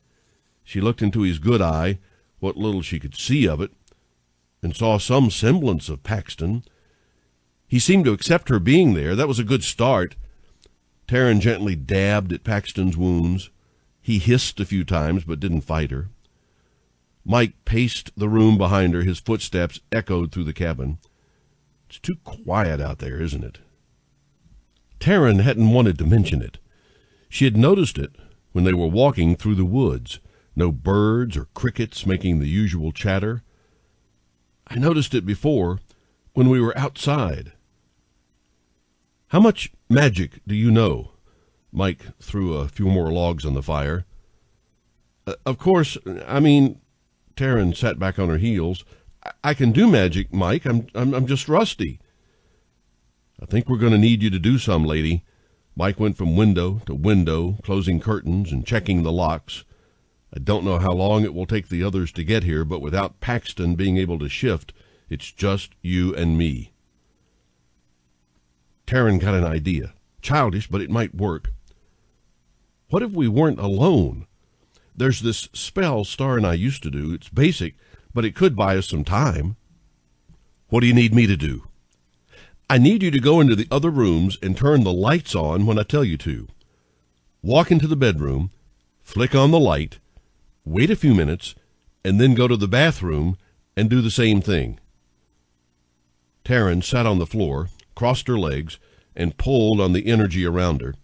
She looked into his good eye, what little she could see of it, and saw some semblance of Paxton. He seemed to accept her being there. That was a good start. Taryn gently dabbed at Paxton's wounds. He hissed a few times, but didn't fight her. Mike paced the room behind her. His footsteps echoed through the cabin. "It's too quiet out there, isn't it?" Taryn hadn't wanted to mention it. She had noticed it when they were walking through the woods. No birds or crickets making the usual chatter. "I noticed it before, when we were outside." "How much magic do you know?" Mike threw a few more logs on the fire. Of course, Taryn sat back on her heels. I can do magic, Mike. I'm just rusty." "I think we're going to need you to do some, lady." Mike went from window to window, closing curtains and checking the locks. "I don't know how long it will take the others to get here, but without Paxton being able to shift, it's just you and me." Taryn got an idea. Childish, but it might work. "What if we weren't alone? There's this spell Star and I used to do. It's basic, but it could buy us some time." "What do you need me to do?" "I need you to go into the other rooms and turn the lights on when I tell you to. Walk into the bedroom, flick on the light, wait a few minutes, and then go to the bathroom and do the same thing." Taryn sat on the floor, crossed her legs, and pulled on the energy around her.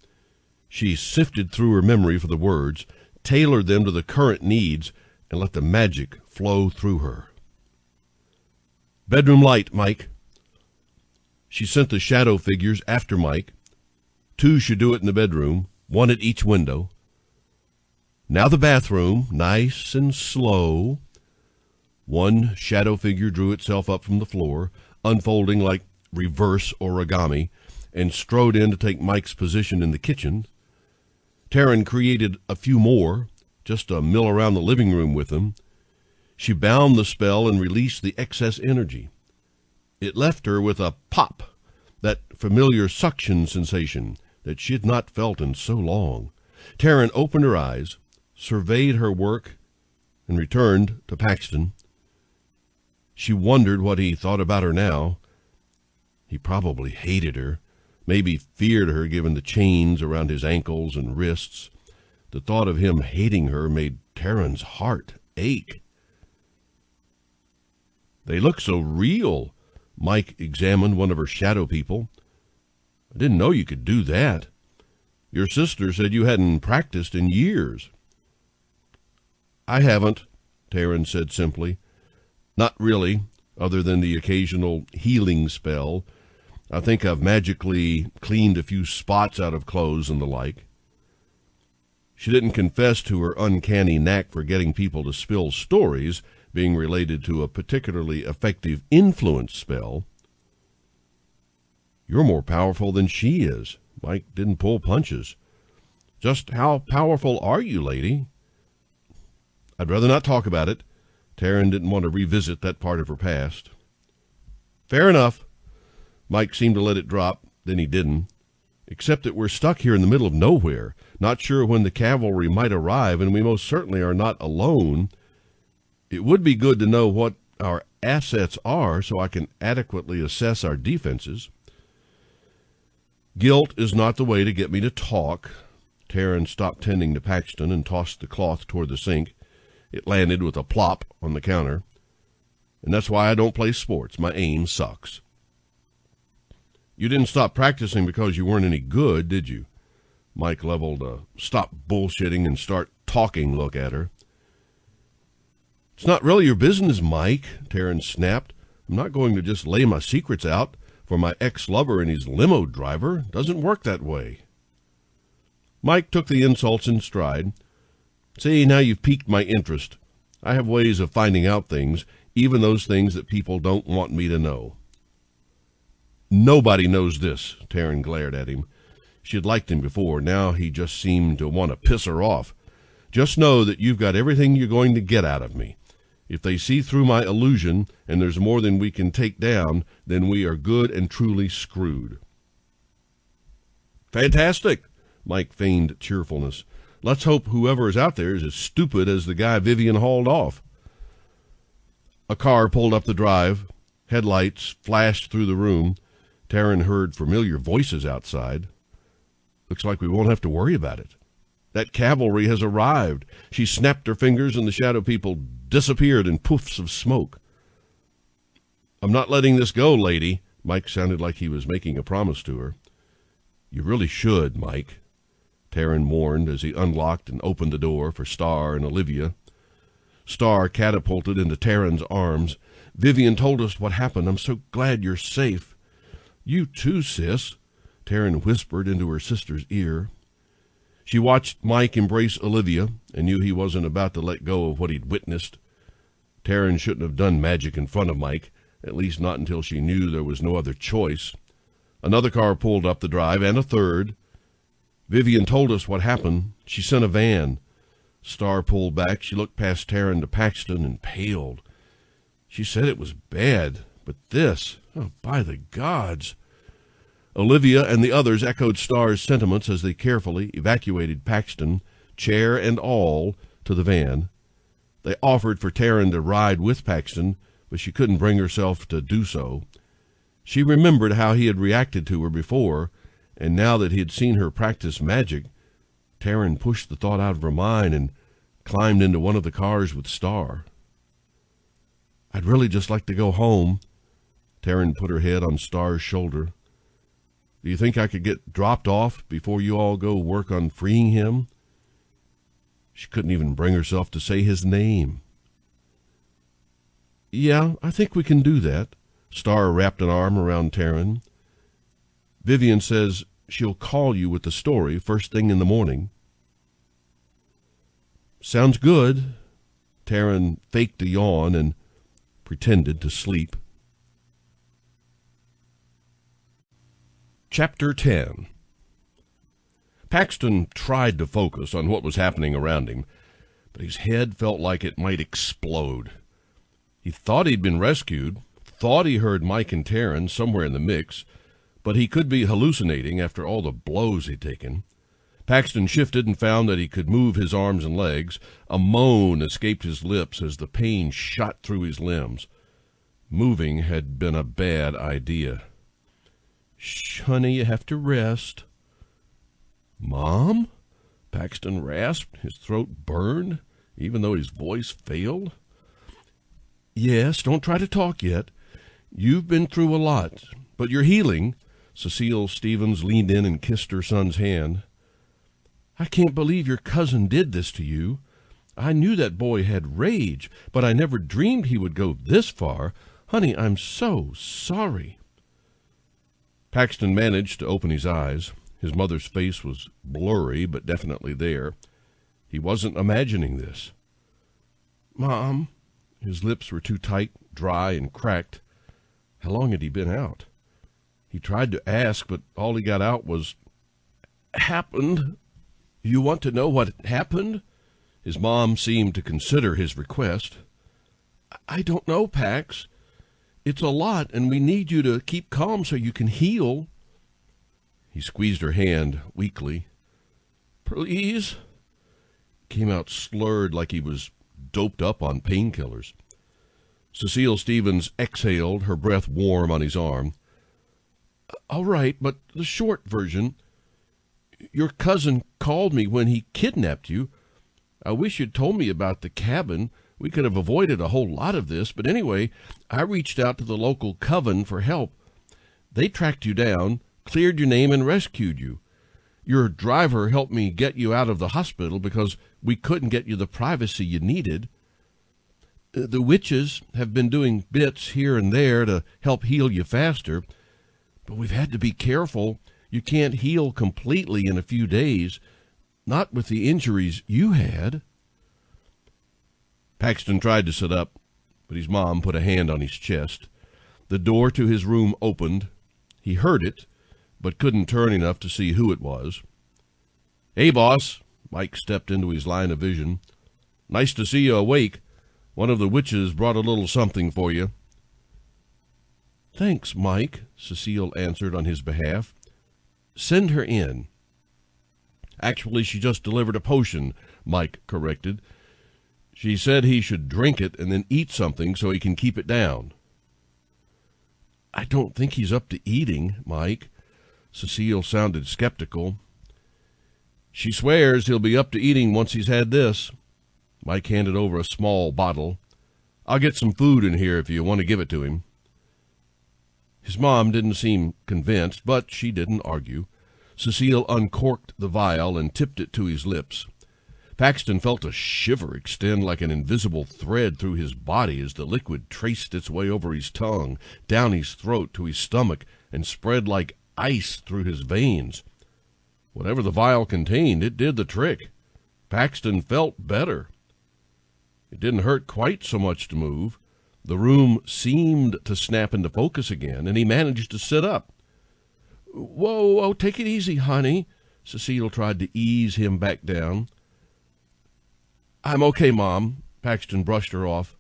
She sifted through her memory for the words, tailored them to the current needs, and let the magic flow through her. "Bedroom light, Mike." She sent the shadow figures after Mike. 2 should do it in the bedroom, 1 at each window. "Now the bathroom, nice and slow." 1 shadow figure drew itself up from the floor, unfolding like reverse origami, and strode in to take Mike's position in the kitchen. Taryn created a few more, just to mill around the living room with them. She bound the spell and released the excess energy. It left her with a pop, that familiar suction sensation that she had not felt in so long. Taryn opened her eyes, surveyed her work, and returned to Paxton. She wondered what he thought about her now. He probably hated her, maybe feared her given the chains around his ankles and wrists. The thought of him hating her made Taryn's heart ache. "They look so real." Mike examined one of her shadow people. "I didn't know you could do that. Your sister said you hadn't practiced in years." "I haven't," Taryn said simply. "Not really, other than the occasional healing spell. I think I've magically cleaned a few spots out of clothes and the like." She didn't confess to her uncanny knack for getting people to spill stories being related to a particularly effective influence spell. "You're more powerful than she is." Mike didn't pull punches. "Just how powerful are you, lady?" "I'd rather not talk about it." Taryn didn't want to revisit that part of her past. "Fair enough." Mike seemed to let it drop, then he didn't. "Except that we're stuck here in the middle of nowhere, not sure when the cavalry might arrive, and we most certainly are not alone. It would be good to know what our assets are so I can adequately assess our defenses." "Guilt is not the way to get me to talk." Taryn stopped tending to Paxton and tossed the cloth toward the sink. It landed with a plop on the counter. "And that's why I don't play sports. My aim sucks." "You didn't stop practicing because you weren't any good, did you?" Mike leveled a "stop bullshitting and start talking" look at her. "It's not really your business, Mike," Taryn snapped. "I'm not going to just lay my secrets out for my ex-lover and his limo driver. It doesn't work that way." Mike took the insults in stride. "See, now you've piqued my interest. I have ways of finding out things, even those things that people don't want me to know." "Nobody knows this," Taryn glared at him. She had liked him before. Now he just seemed to want to piss her off. Just know that you've got everything you're going to get out of me. If they see through my illusion and there's more than we can take down, then we are good and truly screwed. Fantastic, Mike feigned cheerfulness. Let's hope whoever is out there is as stupid as the guy Vivian hauled off. A car pulled up the drive. Headlights flashed through the room. Taryn heard familiar voices outside. Looks like we won't have to worry about it. That cavalry has arrived. She snapped her fingers and the shadow people disappeared in poofs of smoke. I'm not letting this go, lady. Mike sounded like he was making a promise to her. You really should, Mike, Taryn warned as he unlocked and opened the door for Star and Olivia. Star catapulted into Taryn's arms. Vivian told us what happened. I'm so glad you're safe. You too, sis, Taryn whispered into her sister's ear. She watched Mike embrace Olivia and knew he wasn't about to let go of what he'd witnessed. Taryn shouldn't have done magic in front of Mike, at least not until she knew there was no other choice. Another car pulled up the drive, and a third. Vivian told us what happened. She sent a van. Star pulled back. She looked past Taryn to Paxton and paled. She said it was bad, but this, oh, by the gods. Olivia and the others echoed Star's sentiments as they carefully evacuated Paxton, chair and all, to the van. They offered for Taryn to ride with Paxton, but she couldn't bring herself to do so. She remembered how he had reacted to her before, and now that he had seen her practice magic, Taryn pushed the thought out of her mind and climbed into one of the cars with Star. I'd really just like to go home. Taryn put her head on Star's shoulder. Do you think I could get dropped off before you all go work on freeing him? She couldn't even bring herself to say his name. Yeah, I think we can do that. Star wrapped an arm around Taryn. Vivian says she'll call you with the story first thing in the morning. Sounds good. Taryn faked a yawn and pretended to sleep. Chapter 10. Paxton tried to focus on what was happening around him, but his head felt like it might explode. He thought he'd been rescued, thought he heard Mike and Taryn somewhere in the mix, but he could be hallucinating after all the blows he'd taken. Paxton shifted and found that he could move his arms and legs. A moan escaped his lips as the pain shot through his limbs. Moving had been a bad idea. Shh, honey, you have to rest. Mom? Paxton rasped. His throat burned, even though his voice failed. Yes, don't try to talk yet. You've been through a lot, but you're healing. Cecile Stevens leaned in and kissed her son's hand. I can't believe your cousin did this to you. I knew that boy had rage, but I never dreamed he would go this far. Honey, I'm so sorry. Paxton managed to open his eyes. His mother's face was blurry, but definitely there. He wasn't imagining this. Mom. His lips were too tight, dry, and cracked. How long had he been out? He tried to ask, but all he got out was, happened. You want to know what happened? His mom seemed to consider his request. I don't know, Pax. It's a lot, and we need you to keep calm so you can heal. He squeezed her hand weakly. Please? Came out slurred like he was doped up on painkillers. Cecile Stevens exhaled, her breath warm on his arm. All right, but the short version. Your cousin called me when he kidnapped you. I wish you'd told me about the cabin. We could have avoided a whole lot of this, but anyway, I reached out to the local coven for help. They tracked you down, cleared your name, and rescued you. Your driver helped me get you out of the hospital because we couldn't get you the privacy you needed. The witches have been doing bits here and there to help heal you faster, but we've had to be careful. You can't heal completely in a few days, not with the injuries you had. Paxton tried to sit up, but his mom put a hand on his chest. The door to his room opened. He heard it, but couldn't turn enough to see who it was. "Hey, boss." Mike stepped into his line of vision. "Nice to see you awake. One of the witches brought a little something for you." "Thanks, Mike," Cecile answered on his behalf. "Send her in." "Actually, she just delivered a potion," Mike corrected. "She said he should drink it and then eat something so he can keep it down." "I don't think he's up to eating, Mike." Cecile sounded skeptical. "She swears he'll be up to eating once he's had this." Mike handed over a small bottle. "I'll get some food in here if you want to give it to him." His mom didn't seem convinced, but she didn't argue. Cecile uncorked the vial and tipped it to his lips. Paxton felt a shiver extend like an invisible thread through his body as the liquid traced its way over his tongue, down his throat to his stomach, and spread like ice through his veins. Whatever the vial contained, it did the trick. Paxton felt better. It didn't hurt quite so much to move. The room seemed to snap into focus again, and he managed to sit up. Whoa, take it easy, honey." Cecile tried to ease him back down. "I'm okay, Mom." Paxton brushed her off.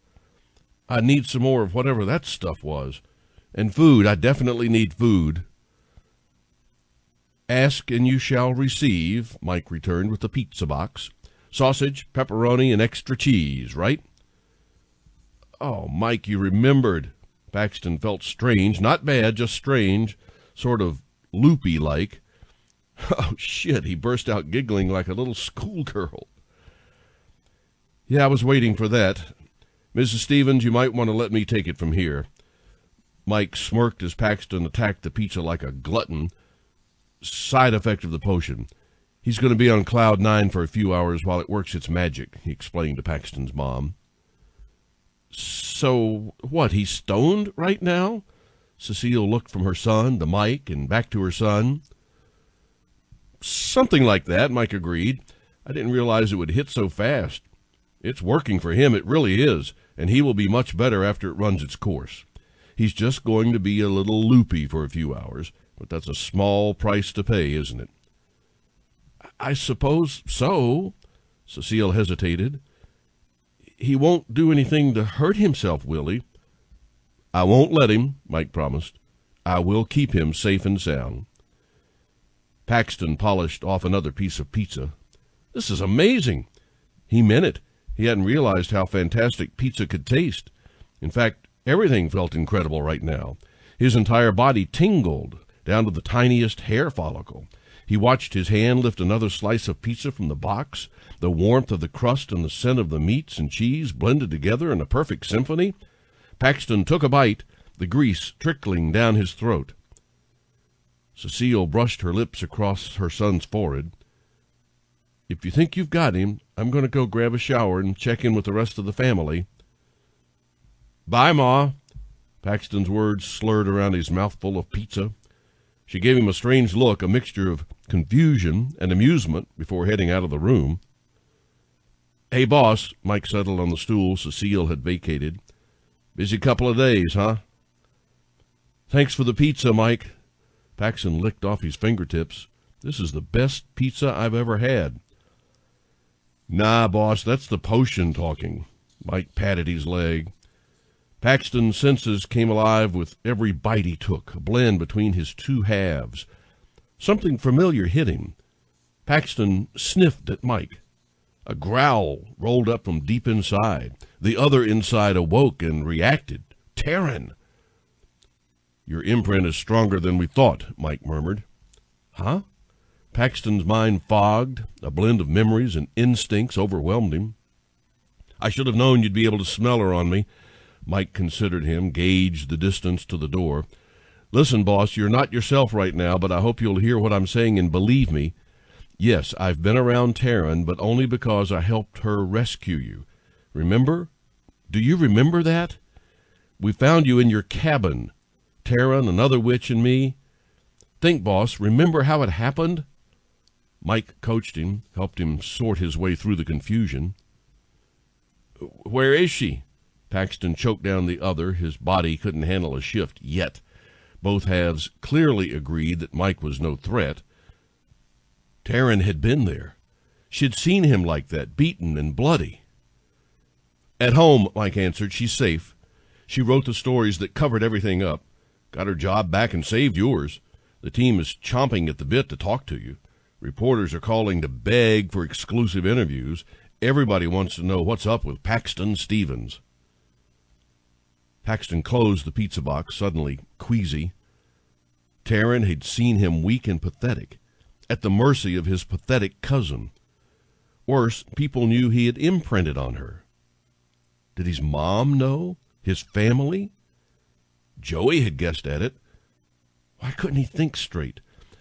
"I need some more of whatever that stuff was. And food. I definitely need food." "Ask and you shall receive," Mike returned with the pizza box. "Sausage, pepperoni, and extra cheese, right?" "Oh, Mike, you remembered." Paxton felt strange, not bad, just strange, sort of loopy-like. "Oh, shit," he burst out giggling like a little schoolgirl. "Yeah, I was waiting for that. Mrs. Stevens, you might want to let me take it from here." Mike smirked as Paxton attacked the pizza like a glutton. "Side effect of the potion. He's going to be on cloud nine for a few hours while it works its magic," he explained to Paxton's mom. "So, what, he's stoned right now?" Cecile looked from her son to Mike and back to her son. "Something like that," Mike agreed. "I didn't realize it would hit so fast. It's working for him, it really is, and he will be much better after it runs its course. He's just going to be a little loopy for a few hours, but that's a small price to pay, isn't it?" "I suppose so." Cecile hesitated. "He won't do anything to hurt himself, will he?" "I won't let him," Mike promised. "I will keep him safe and sound." Paxton polished off another piece of pizza. "This is amazing." He meant it. He hadn't realized how fantastic pizza could taste. In fact, everything felt incredible right now. His entire body tingled, down to the tiniest hair follicle. He watched his hand lift another slice of pizza from the box. The warmth of the crust and the scent of the meats and cheese blended together in a perfect symphony. Paxton took a bite, the grease trickling down his throat. Cecile brushed her lips across her son's forehead. "If you think you've got him, I'm going to go grab a shower and check in with the rest of the family." "Bye, Ma." Paxton's words slurred around his mouthful of pizza. She gave him a strange look, a mixture of confusion and amusement, before heading out of the room. "Hey, boss." Mike settled on the stool Cecile had vacated. "Busy couple of days, huh?" "Thanks for the pizza, Mike." Paxton licked off his fingertips. "This is the best pizza I've ever had." "Nah, boss, that's the potion talking." Mike patted his leg. Paxton's senses came alive with every bite he took, a blend between his two halves. Something familiar hit him. Paxton sniffed at Mike. A growl rolled up from deep inside. The other inside awoke and reacted. Terran! "Your imprint is stronger than we thought," Mike murmured. "Huh?" Paxton's mind fogged. A blend of memories and instincts overwhelmed him. "I should have known you'd be able to smell her on me." Mike considered him, gauged the distance to the door. "Listen, boss, you're not yourself right now, but I hope you'll hear what I'm saying and believe me. Yes, I've been around Terran, but only because I helped her rescue you. Remember? Do you remember that? We found you in your cabin. Terran, another witch, and me. Think, boss, remember how it happened?" Mike coached him, helped him sort his way through the confusion. "Where is she?" Paxton choked down the other. His body couldn't handle a shift yet. Both halves clearly agreed that Mike was no threat. Taryn had been there. She'd seen him like that, beaten and bloody. At home, Mike answered, she's safe. She wrote the stories that covered everything up. Got her job back and saved yours. The team is chomping at the bit to talk to you. Reporters are calling to beg for exclusive interviews. Everybody wants to know what's up with Paxton Stevens. Paxton closed the pizza box, suddenly queasy. Taryn had seen him weak and pathetic, at the mercy of his pathetic cousin. Worse, people knew he had imprinted on her. Did his mom know? His family? Joey had guessed at it. Why couldn't he think straight?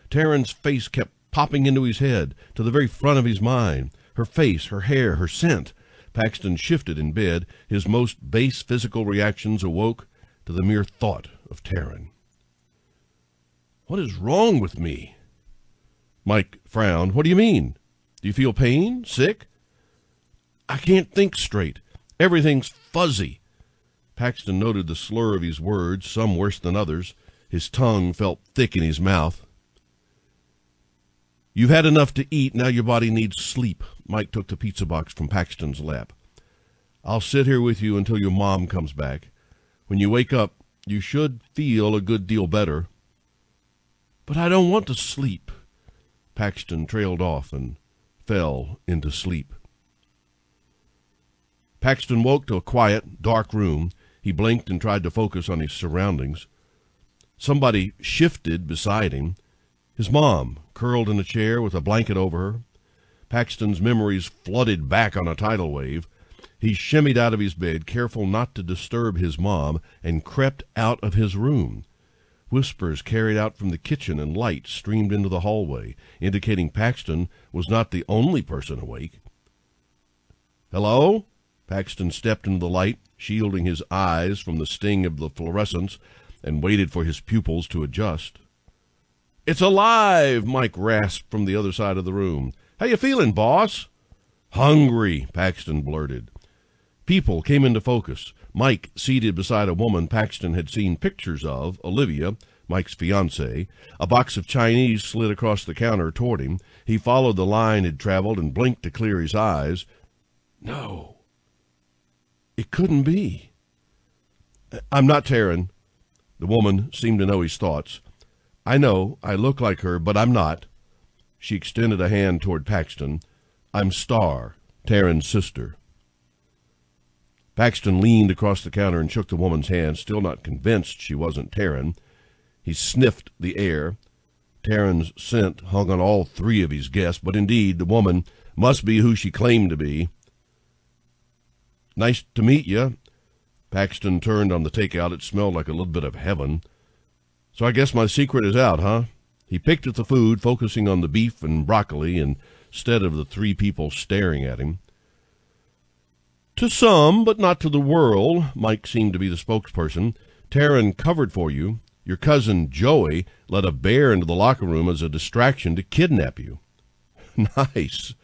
Taryn's face kept popping into his head, to the very front of his mind. Her face, her hair, her scent. Paxton shifted in bed. His most base physical reactions awoke to the mere thought of Taryn. What is wrong with me? Mike frowned. What do you mean? Do you feel pain? Sick? I can't think straight. Everything's fuzzy. Paxton noted the slur of his words, some worse than others. His tongue felt thick in his mouth. You've had enough to eat. Now your body needs sleep. Mike took the pizza box from Paxton's lap. I'll sit here with you until your mom comes back. When you wake up, you should feel a good deal better. But I don't want to sleep. Paxton trailed off and fell into sleep. Paxton woke to a quiet, dark room. He blinked and tried to focus on his surroundings. Somebody shifted beside him. His mom, curled in a chair with a blanket over her. Paxton's memories flooded back on a tidal wave. He shimmied out of his bed, careful not to disturb his mom, and crept out of his room. Whispers carried out from the kitchen and light streamed into the hallway, indicating Paxton was not the only person awake. Hello? Paxton stepped into the light, shielding his eyes from the sting of the fluorescence, and waited for his pupils to adjust. It's alive, Mike rasped from the other side of the room. How you feeling, boss? Hungry, Paxton blurted. People came into focus. Mike seated beside a woman Paxton had seen pictures of, Olivia, Mike's fiancée. A box of Chinese slid across the counter toward him. He followed the line he'd traveled and blinked to clear his eyes. No. It couldn't be. I'm not Taryn. The woman seemed to know his thoughts. I know, I look like her, but I'm not. She extended a hand toward Paxton. I'm Star, Taryn's sister. Paxton leaned across the counter and shook the woman's hand, still not convinced she wasn't Taryn. He sniffed the air. Taryn's scent hung on all three of his guests, but indeed the woman must be who she claimed to be. Nice to meet you. Paxton turned on the takeout. It smelled like a little bit of heaven. So I guess my secret is out, huh? He picked at the food, focusing on the beef and broccoli instead of the three people staring at him. To some, but not to the world. Mike seemed to be the spokesperson. Taryn covered for you. Your cousin Joey let a bear into the locker room as a distraction to kidnap you. Nice.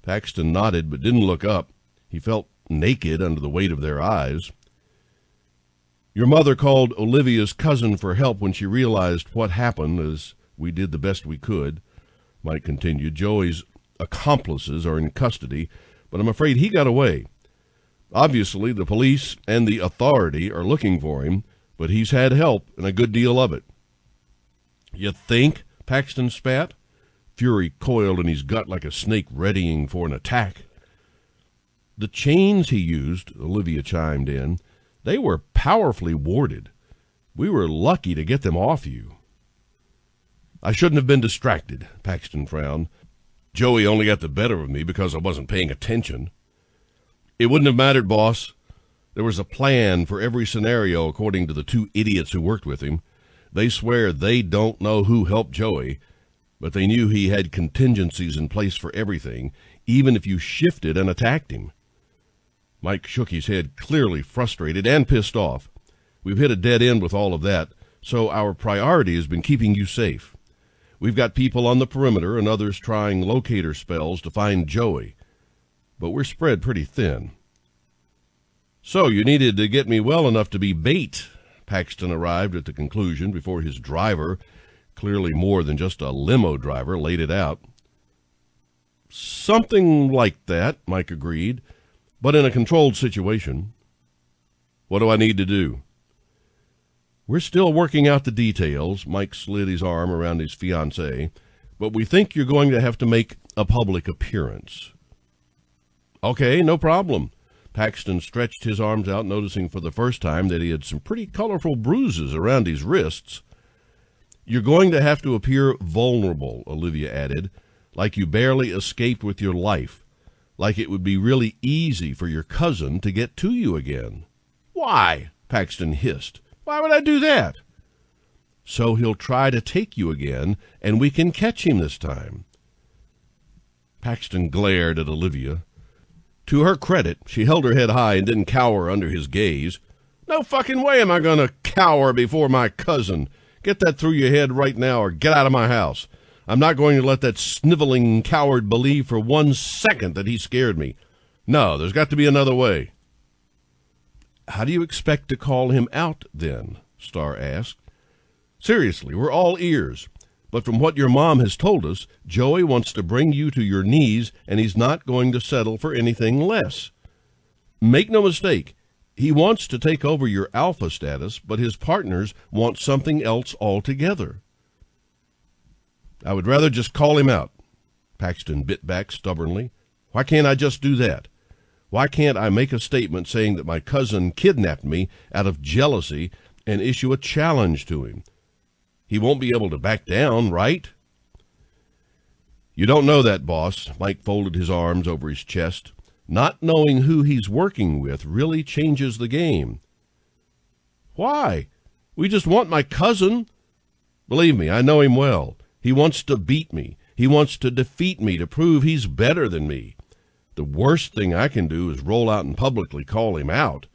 Paxton nodded but didn't look up. He felt naked under the weight of their eyes. Your mother called Olivia's cousin for help when she realized what happened, as we did the best we could. Mike continued. Joey's accomplices are in custody, but I'm afraid he got away. Obviously, the police and the authority are looking for him, but he's had help and a good deal of it. You think? Paxton spat. Fury coiled in his gut like a snake readying for an attack. The chains he used, Olivia chimed in, they were powerfully warded. We were lucky to get them off you. I shouldn't have been distracted, Paxton frowned. Joey only got the better of me because I wasn't paying attention. It wouldn't have mattered, boss. There was a plan for every scenario, according to the two idiots who worked with him. They swear they don't know who helped Joey, but they knew he had contingencies in place for everything, even if you shifted and attacked him. Mike shook his head, clearly frustrated and pissed off. We've hit a dead end with all of that, so our priority has been keeping you safe. We've got people on the perimeter and others trying locator spells to find Joey, but we're spread pretty thin. So you needed to get me well enough to be bait, Paxton arrived at the conclusion before his driver, clearly more than just a limo driver, laid it out. Something like that, Mike agreed, but in a controlled situation. What do I need to do? We're still working out the details. Mike slid his arm around his fiancée, but we think you're going to have to make a public appearance. Okay, no problem. Paxton stretched his arms out, noticing for the first time that he had some pretty colorful bruises around his wrists. You're going to have to appear vulnerable, Olivia added, like you barely escaped with your life, like it would be really easy for your cousin to get to you again. Why? Paxton hissed. Why would I do that? So he'll try to take you again, and we can catch him this time. Paxton glared at Olivia. To her credit, she held her head high and didn't cower under his gaze. No fucking way am I going to cower before my cousin. Get that through your head right now or get out of my house. I'm not going to let that sniveling coward believe for 1 second that he scared me. No, there's got to be another way. How do you expect to call him out, then? Starr asked. Seriously, we're all ears. But from what your mom has told us, Joey wants to bring you to your knees, and he's not going to settle for anything less. Make no mistake, he wants to take over your alpha status, but his partners want something else altogether. I would rather just call him out. Paxton bit back stubbornly. Why can't I just do that? Why can't I make a statement saying that my cousin kidnapped me out of jealousy and issue a challenge to him? He won't be able to back down, right? You don't know that, boss. Mike folded his arms over his chest. Not knowing who he's working with really changes the game. Why? We just want my cousin. Believe me, I know him well. He wants to beat me. He wants to defeat me to prove he's better than me. The worst thing I can do is roll out and publicly call him out.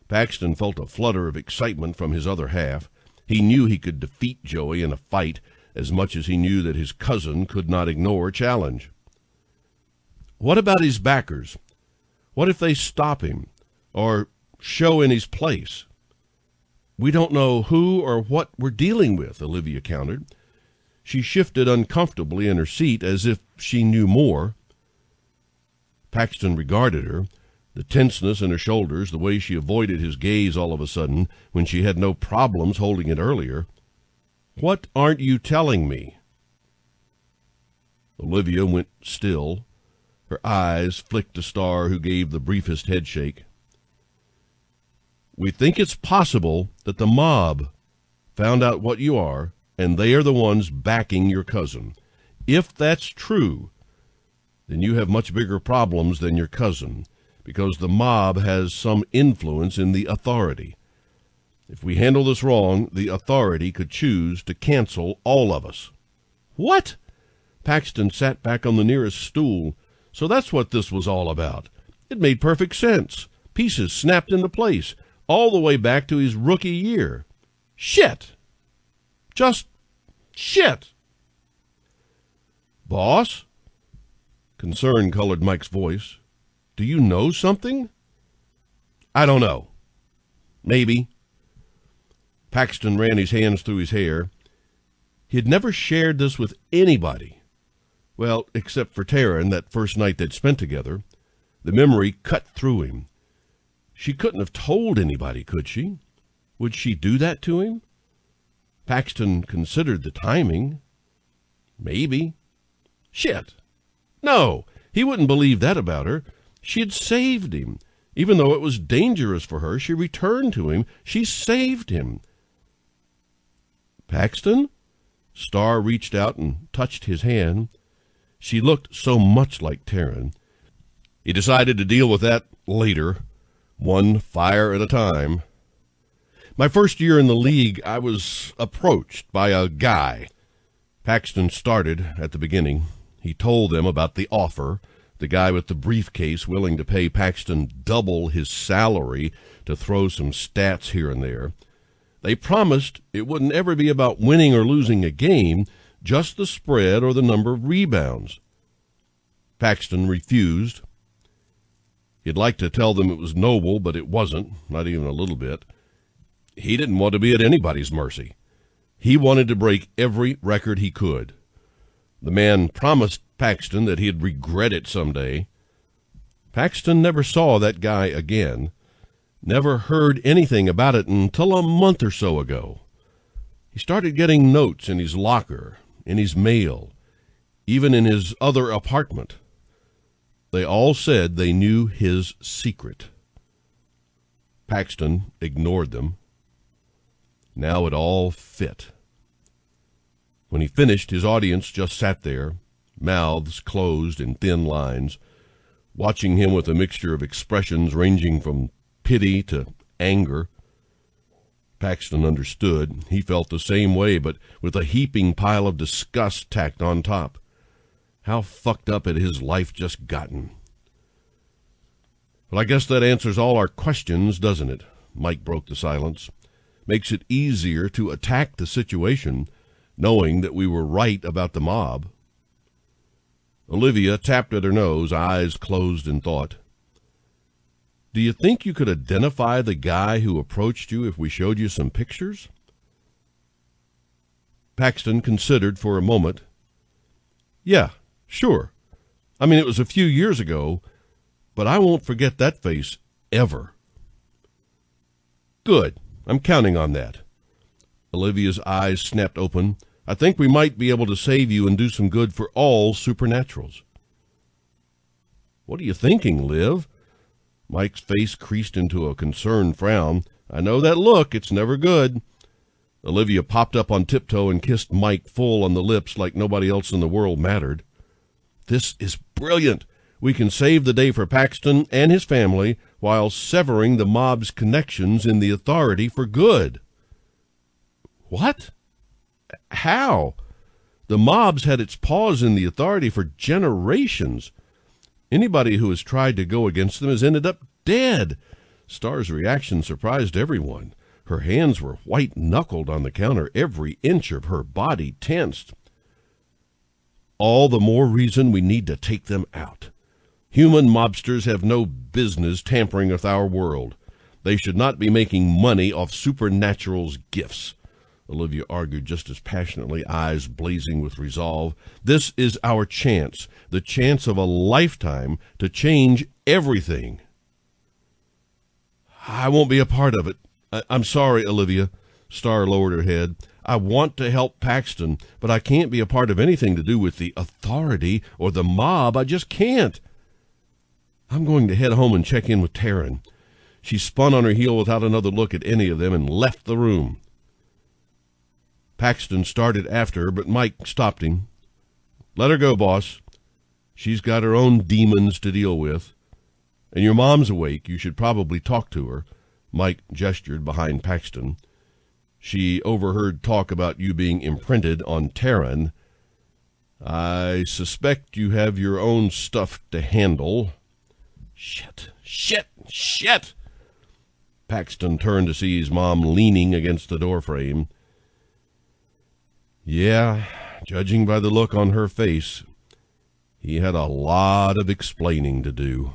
Paxton felt a flutter of excitement from his other half. He knew he could defeat Joey in a fight as much as he knew that his cousin could not ignore a challenge. What about his backers? What if they stop him or show in his place? We don't know who or what we're dealing with, Olivia countered. She shifted uncomfortably in her seat as if she knew more. Paxton regarded her, the tenseness in her shoulders, the way she avoided his gaze all of a sudden when she had no problems holding it earlier. What aren't you telling me? Olivia went still. Her eyes flicked to Starr, who gave the briefest headshake. We think it's possible that the mob found out what you are, and they are the ones backing your cousin. If that's true, then you have much bigger problems than your cousin, because the mob has some influence in the authority. If we handle this wrong, the authority could choose to cancel all of us. What? Paxton sat back on the nearest stool. So that's what this was all about. It made perfect sense. Pieces snapped into place, all the way back to his rookie year. Shit! Just shit! Boss? Concern colored Mike's voice. Do you know something? I don't know. Maybe. Paxton ran his hands through his hair. He had never shared this with anybody. Well, except for Taryn, that first night they'd spent together. The memory cut through him. She couldn't have told anybody, could she? Would she do that to him? Paxton considered the timing. Maybe. Shit. No, he wouldn't believe that about her. She had saved him. Even though it was dangerous for her, she returned to him. She saved him. Paxton? Starr reached out and touched his hand. She looked so much like Taryn. He decided to deal with that later, one fire at a time. My first year in the league, I was approached by a guy. Paxton started at the beginning. He told them about the offer, the guy with the briefcase willing to pay Paxton double his salary to throw some stats here and there. They promised it wouldn't ever be about winning or losing a game, just the spread or the number of rebounds. Paxton refused. He'd like to tell them it was noble, but it wasn't, not even a little bit. he didn't want to be at anybody's mercy. He wanted to break every record he could. The man promised Paxton that he'd regret it someday. Paxton never saw that guy again, never heard anything about it until a month or so ago. He started getting notes in his locker, in his mail, even in his other apartment. They all said they knew his secret. Paxton ignored them. Now it all fit. When he finished, his audience just sat there, mouths closed in thin lines, watching him with a mixture of expressions ranging from pity to anger. Paxton understood. He felt the same way, but with a heaping pile of disgust tacked on top. How fucked up had his life just gotten? Well, I guess that answers all our questions, doesn't it? Mike broke the silence. Makes it easier to attack the situation, knowing that we were right about the mob. Olivia tapped at her nose, eyes closed in thought. Do you think you could identify the guy who approached you if we showed you some pictures? Paxton considered for a moment. Yeah, sure. I mean, it was a few years ago, but I won't forget that face ever. Good. I'm counting on that. Olivia's eyes snapped open. I think we might be able to save you and do some good for all supernaturals. What are you thinking, Liv? Mike's face creased into a concerned frown. I know that look. It's never good. Olivia popped up on tiptoe and kissed Mike full on the lips like nobody else in the world mattered. This is brilliant. We can save the day for Paxton and his family while severing the mob's connections in the authority for good. What? How? The mob's had its paws in the authority for generations. Anybody who has tried to go against them has ended up dead. Star's reaction surprised everyone. Her hands were white-knuckled on the counter, every inch of her body tensed. All the more reason we need to take them out. Human mobsters have no business tampering with our world. They should not be making money off supernatural's gifts. Olivia argued just as passionately, eyes blazing with resolve. This is our chance, the chance of a lifetime to change everything. I won't be a part of it. I'm sorry, Olivia. Star lowered her head. I want to help Paxton, but I can't be a part of anything to do with the authority or the mob. I just can't. I'm going to head home and check in with Taryn. She spun on her heel without another look at any of them and left the room. Paxton started after her, but Mike stopped him. Let her go, boss. She's got her own demons to deal with. And your mom's awake. You should probably talk to her. Mike gestured behind Paxton. She overheard talk about you being imprinted on Taryn. I suspect you have your own stuff to handle. Shit. Paxton turned to see his mom leaning against the doorframe. Yeah, judging by the look on her face, he had a lot of explaining to do.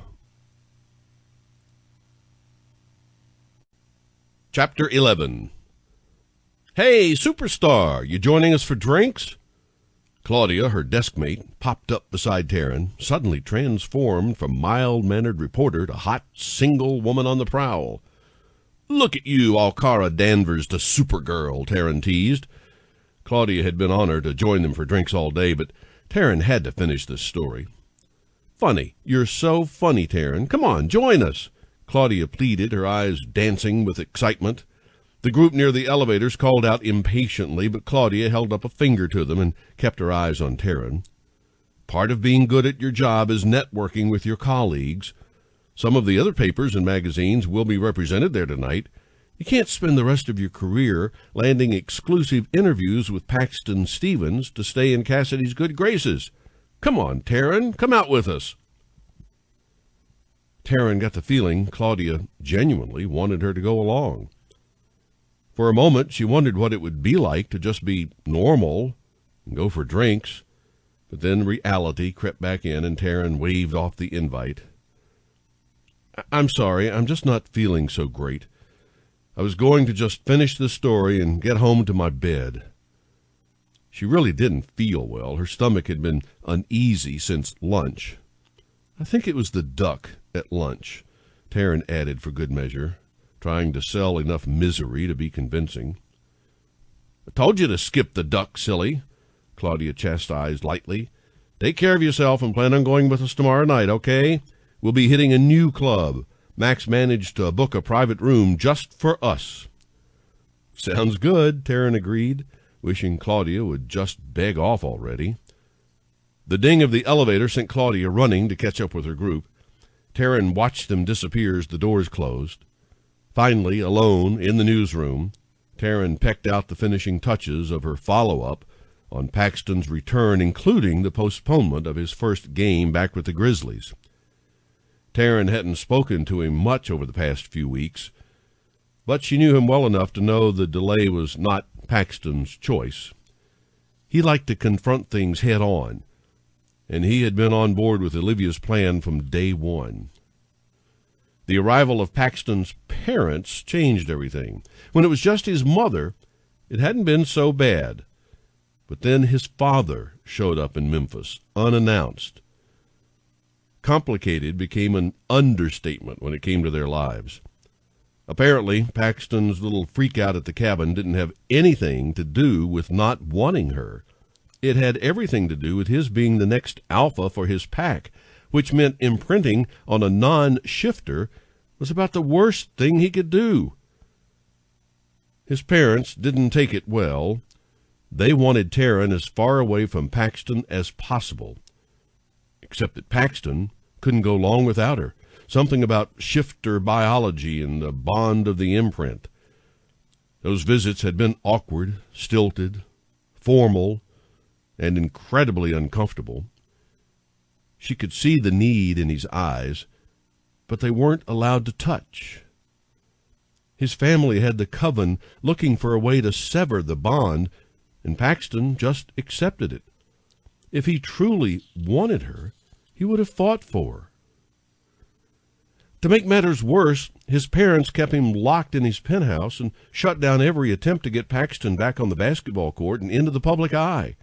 Chapter 11. Hey, superstar, you joining us for drinks? Claudia, her deskmate, popped up beside Taryn, suddenly transformed from mild-mannered reporter to hot, single woman on the prowl. Look at you, Alcara Danvers to Supergirl, Taryn teased. Claudia had been on her to join them for drinks all day, but Taryn had to finish this story. Funny. You're so funny, Taryn. Come on, join us. Claudia pleaded, her eyes dancing with excitement. The group near the elevators called out impatiently, but Claudia held up a finger to them and kept her eyes on Taryn. Part of being good at your job is networking with your colleagues. Some of the other papers and magazines will be represented there tonight. You can't spend the rest of your career landing exclusive interviews with Paxton Stevens to stay in Cassidy's good graces. Come on, Taryn, come out with us. Taryn got the feeling Claudia genuinely wanted her to go along. For a moment, she wondered what it would be like to just be normal and go for drinks, but then reality crept back in and Taryn waved off the invite. I'm sorry, I'm just not feeling so great. I was going to just finish this story and get home to my bed. She really didn't feel well. Her stomach had been uneasy since lunch. I think it was the duck at lunch, Taryn added for good measure, trying to sell enough misery to be convincing. I told you to skip the duck, silly, Claudia chastised lightly. Take care of yourself and plan on going with us tomorrow night, okay? We'll be hitting a new club. Max managed to book a private room just for us. Sounds good, Taryn agreed, wishing Claudia would just beg off already. The ding of the elevator sent Claudia running to catch up with her group. Taryn watched them disappear as the doors closed. Finally, alone in the newsroom, Taryn pecked out the finishing touches of her follow-up on Paxton's return, including the postponement of his first game back with the Grizzlies. Taryn hadn't spoken to him much over the past few weeks, but she knew him well enough to know the delay was not Paxton's choice. He liked to confront things head-on, and he had been on board with Olivia's plan from day one. The arrival of Paxton's parents changed everything. When it was just his mother, it hadn't been so bad. But then his father showed up in Memphis, unannounced. Complicated became an understatement when it came to their lives. Apparently, Paxton's little freak-out at the cabin didn't have anything to do with not wanting her. It had everything to do with his being the next alpha for his pack, which meant imprinting on a non-shifter was about the worst thing he could do. His parents didn't take it well. They wanted Taryn as far away from Paxton as possible, except that Paxton couldn't go long without her. Something about shifter biology and the bond of the imprint. Those visits had been awkward, stilted, formal, and incredibly uncomfortable. She could see the need in his eyes, but they weren't allowed to touch. His family had the coven looking for a way to sever the bond, and Paxton just accepted it. If he truly wanted her, he would have fought for her. To make matters worse, his parents kept him locked in his penthouse and shut down every attempt to get Paxton back on the basketball court and into the public eye.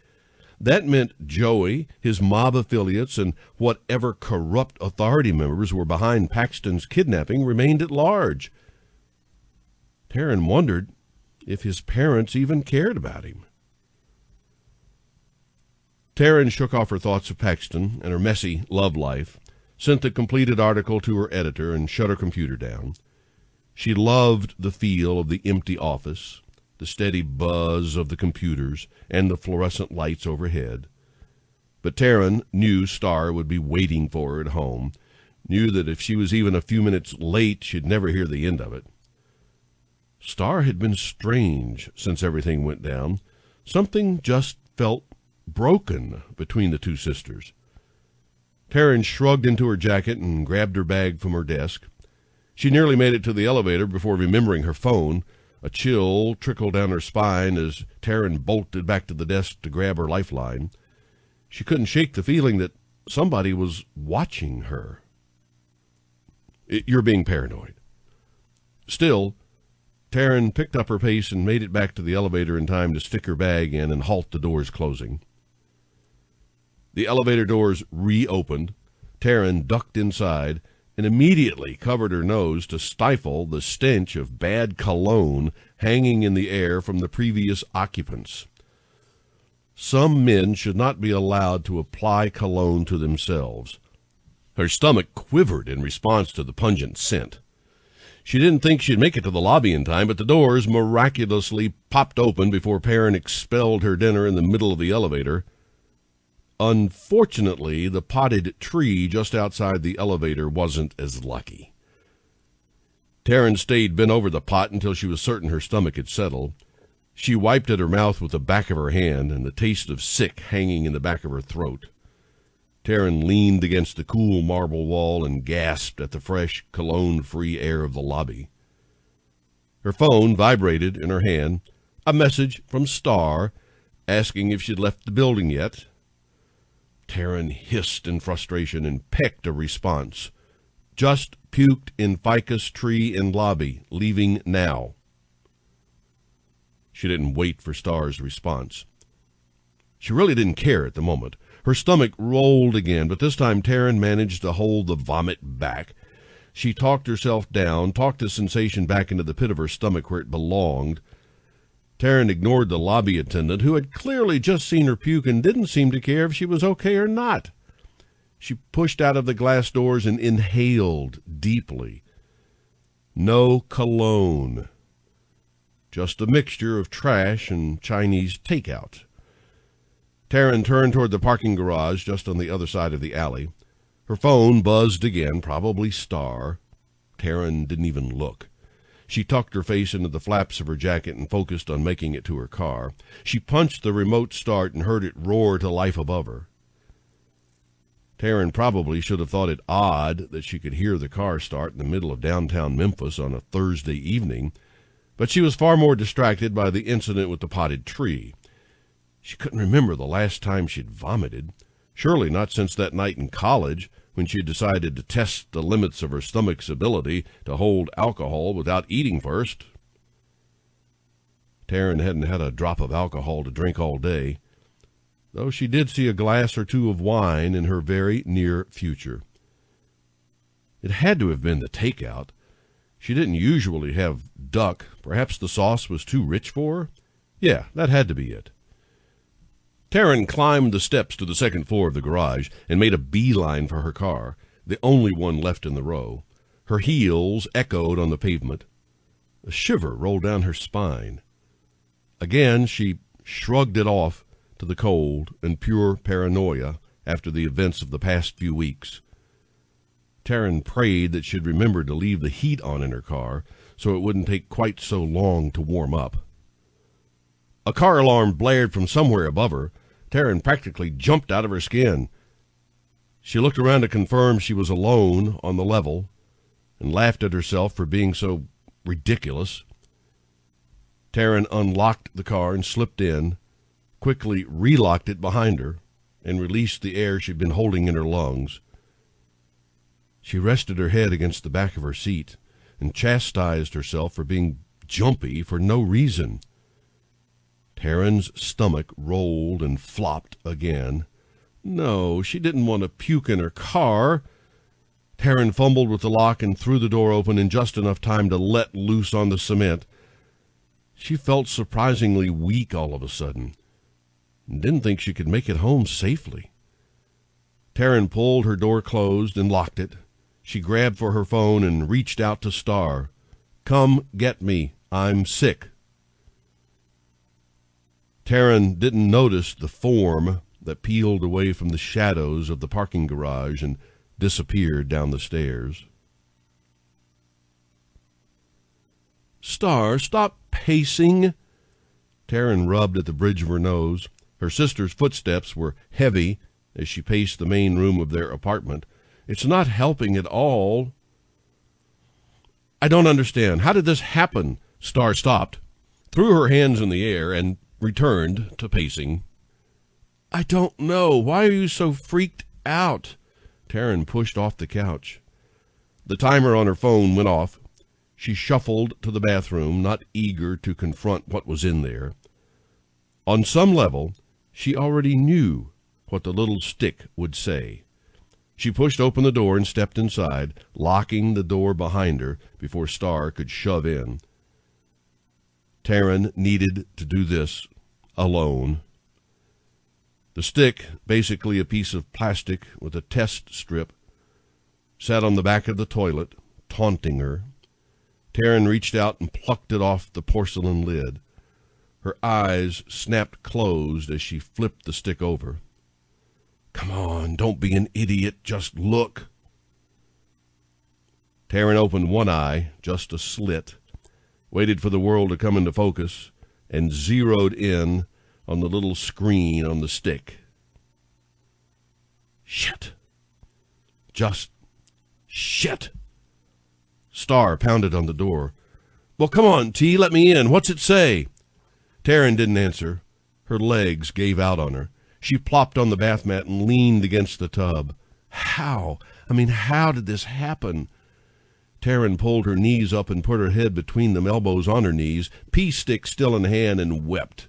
That meant Joey, his mob affiliates, and whatever corrupt authority members were behind Paxton's kidnapping remained at large. Taryn wondered if his parents even cared about him. Taryn shook off her thoughts of Paxton and her messy love life, sent the completed article to her editor, and shut her computer down. She loved the feel of the empty office, the steady buzz of the computers, and the fluorescent lights overhead. But Taryn knew Star would be waiting for her at home, knew that if she was even a few minutes late, she'd never hear the end of it. Star had been strange since everything went down. Something just felt broken between the two sisters. Taryn shrugged into her jacket and grabbed her bag from her desk. She nearly made it to the elevator before remembering her phone. A chill trickled down her spine as Taryn bolted back to the desk to grab her lifeline. She couldn't shake the feeling that somebody was watching her. You're being paranoid. Still, Taryn picked up her pace and made it back to the elevator in time to stick her bag in and halt the doors closing. The elevator doors reopened. Taryn ducked inside and immediately covered her nose to stifle the stench of bad cologne hanging in the air from the previous occupants. Some men should not be allowed to apply cologne to themselves. Her stomach quivered in response to the pungent scent. She didn't think she'd make it to the lobby in time, but the doors miraculously popped open before Taryn expelled her dinner in the middle of the elevator. Unfortunately, the potted tree just outside the elevator wasn't as lucky. Taryn stayed bent over the pot until she was certain her stomach had settled. She wiped at her mouth with the back of her hand, and the taste of sick hanging in the back of her throat. Taryn leaned against the cool marble wall and gasped at the fresh, cologne-free air of the lobby. Her phone vibrated in her hand. A message from Star, asking if she'd left the building yet. Taryn hissed in frustration and pecked a response. Just puked in ficus tree in lobby, leaving now. She didn't wait for Star's response. She really didn't care at the moment. Her stomach rolled again, but this time Taryn managed to hold the vomit back. She talked herself down, talked the sensation back into the pit of her stomach where it belonged. Taryn ignored the lobby attendant, who had clearly just seen her puke and didn't seem to care if she was okay or not. She pushed out of the glass doors and inhaled deeply. No cologne. Just a mixture of trash and Chinese takeout. Taryn turned toward the parking garage just on the other side of the alley. Her phone buzzed again, probably Star. Taryn didn't even look. She tucked her face into the flaps of her jacket and focused on making it to her car. She punched the remote start and heard it roar to life above her. Taryn probably should have thought it odd that she could hear the car start in the middle of downtown Memphis on a Thursday evening, but she was far more distracted by the incident with the potted tree. She couldn't remember the last time she'd vomited, surely not since that night in college when she decided to test the limits of her stomach's ability to hold alcohol without eating first. Taryn hadn't had a drop of alcohol to drink all day, though she did see a glass or two of wine in her very near future. It had to have been the takeout. She didn't usually have duck. Perhaps the sauce was too rich for her? Yeah, that had to be it. Taryn climbed the steps to the second floor of the garage and made a beeline for her car, the only one left in the row. Her heels echoed on the pavement. A shiver rolled down her spine. Again, she shrugged it off to the cold and pure paranoia after the events of the past few weeks. Taryn prayed that she'd remember to leave the heat on in her car so it wouldn't take quite so long to warm up. A car alarm blared from somewhere above her. Taryn practically jumped out of her skin. She looked around to confirm she was alone on the level and laughed at herself for being so ridiculous. Taryn unlocked the car and slipped in, quickly relocked it behind her, and released the air she'd been holding in her lungs. She rested her head against the back of her seat and chastised herself for being jumpy for no reason. Taryn's stomach rolled and flopped again. No, she didn't want to puke in her car. Taryn fumbled with the lock and threw the door open in just enough time to let loose on the cement. She felt surprisingly weak all of a sudden and didn't think she could make it home safely. Taryn pulled her door closed and locked it. She grabbed for her phone and reached out to Star. "Come get me. I'm sick." Taryn didn't notice the form that peeled away from the shadows of the parking garage and disappeared down the stairs. "Star, stop pacing." Taryn rubbed at the bridge of her nose. Her sister's footsteps were heavy as she paced the main room of their apartment. "It's not helping at all." "I don't understand. How did this happen?" Star stopped, threw her hands in the air, and returned to pacing. "I don't know. Why are you so freaked out?" Taryn pushed off the couch. The timer on her phone went off. She shuffled to the bathroom, not eager to confront what was in there. On some level, she already knew what the little stick would say. She pushed open the door and stepped inside, locking the door behind her before Star could shove in. Taryn needed to do this alone. The stick, basically a piece of plastic with a test strip, sat on the back of the toilet, taunting her. Taryn reached out and plucked it off the porcelain lid. Her eyes snapped closed as she flipped the stick over. "Come on, don't be an idiot, just look." Taryn opened one eye, just a slit, waited for the world to come into focus, and zeroed in on the little screen on the stick. Shit. Just shit. Star pounded on the door. "Well, come on, T, let me in. What's it say?" Taryn didn't answer. Her legs gave out on her. She plopped on the bath mat and leaned against the tub. How did this happen? Taryn pulled her knees up and put her head between the elbows on her knees, pea stick still in hand, and wept.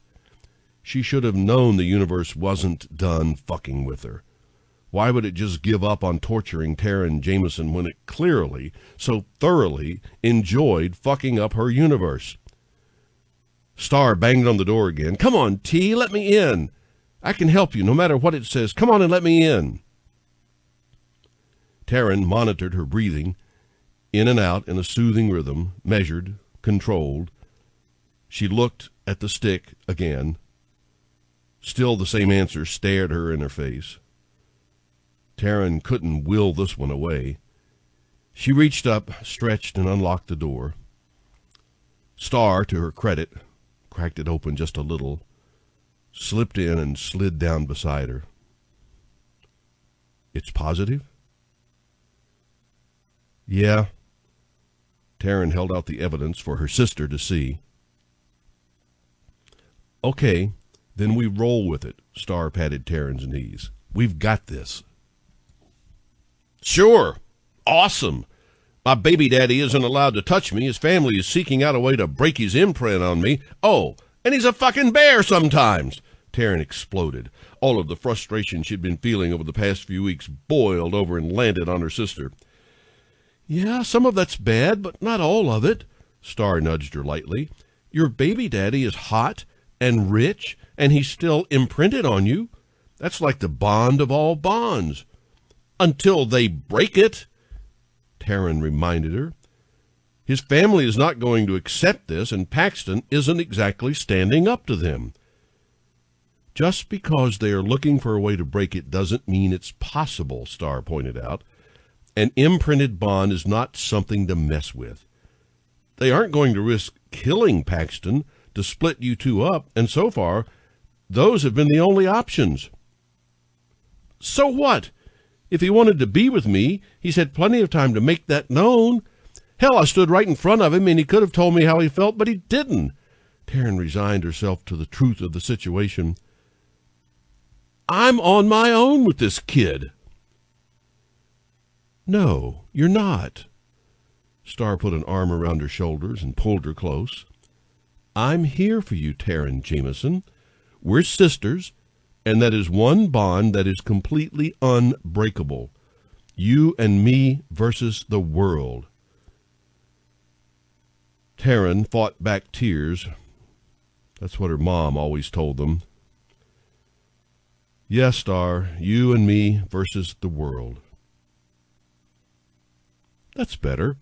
She should have known the universe wasn't done fucking with her. Why would it just give up on torturing Taryn Jameson when it clearly, so thoroughly, enjoyed fucking up her universe? Star banged on the door again. "Come on, T, let me in. I can help you no matter what it says. Come on and let me in." Taryn monitored her breathing, in and out in a soothing rhythm, measured, controlled. She looked at the stick again. Still the same answer stared her in her face. Taryn couldn't will this one away. She reached up, stretched, and unlocked the door. Star, to her credit, cracked it open just a little, slipped in and slid down beside her. "It's positive?" "Yeah." Taryn held out the evidence for her sister to see. "Okay, then we roll with it." Star patted Taryn's knees. "We've got this." "Sure. Awesome. My baby daddy isn't allowed to touch me. His family is seeking out a way to break his imprint on me. Oh, and he's a fucking bear sometimes." Taryn exploded. All of the frustration she'd been feeling over the past few weeks boiled over and landed on her sister. "Yeah, some of that's bad, but not all of it." Star nudged her lightly. "Your baby daddy is hot and rich, and he's still imprinted on you. That's like the bond of all bonds. Until they break it," Taryn reminded her. "His family is not going to accept this, and Paxton isn't exactly standing up to them." "Just because they are looking for a way to break it doesn't mean it's possible," Star pointed out. "An imprinted bond is not something to mess with. They aren't going to risk killing Paxton to split you two up, and so far, those have been the only options." "So what? If he wanted to be with me, he's had plenty of time to make that known. Hell, I stood right in front of him, and he could have told me how he felt, but he didn't." Taryn resigned herself to the truth of the situation. "I'm on my own with this kid." "No, you're not." Star put an arm around her shoulders and pulled her close. "I'm here for you, Taryn Jameson. We're sisters, and that is one bond that is completely unbreakable. You and me versus the world." Taryn fought back tears. That's what her mom always told them. "Yes, Star, you and me versus the world." "That's better."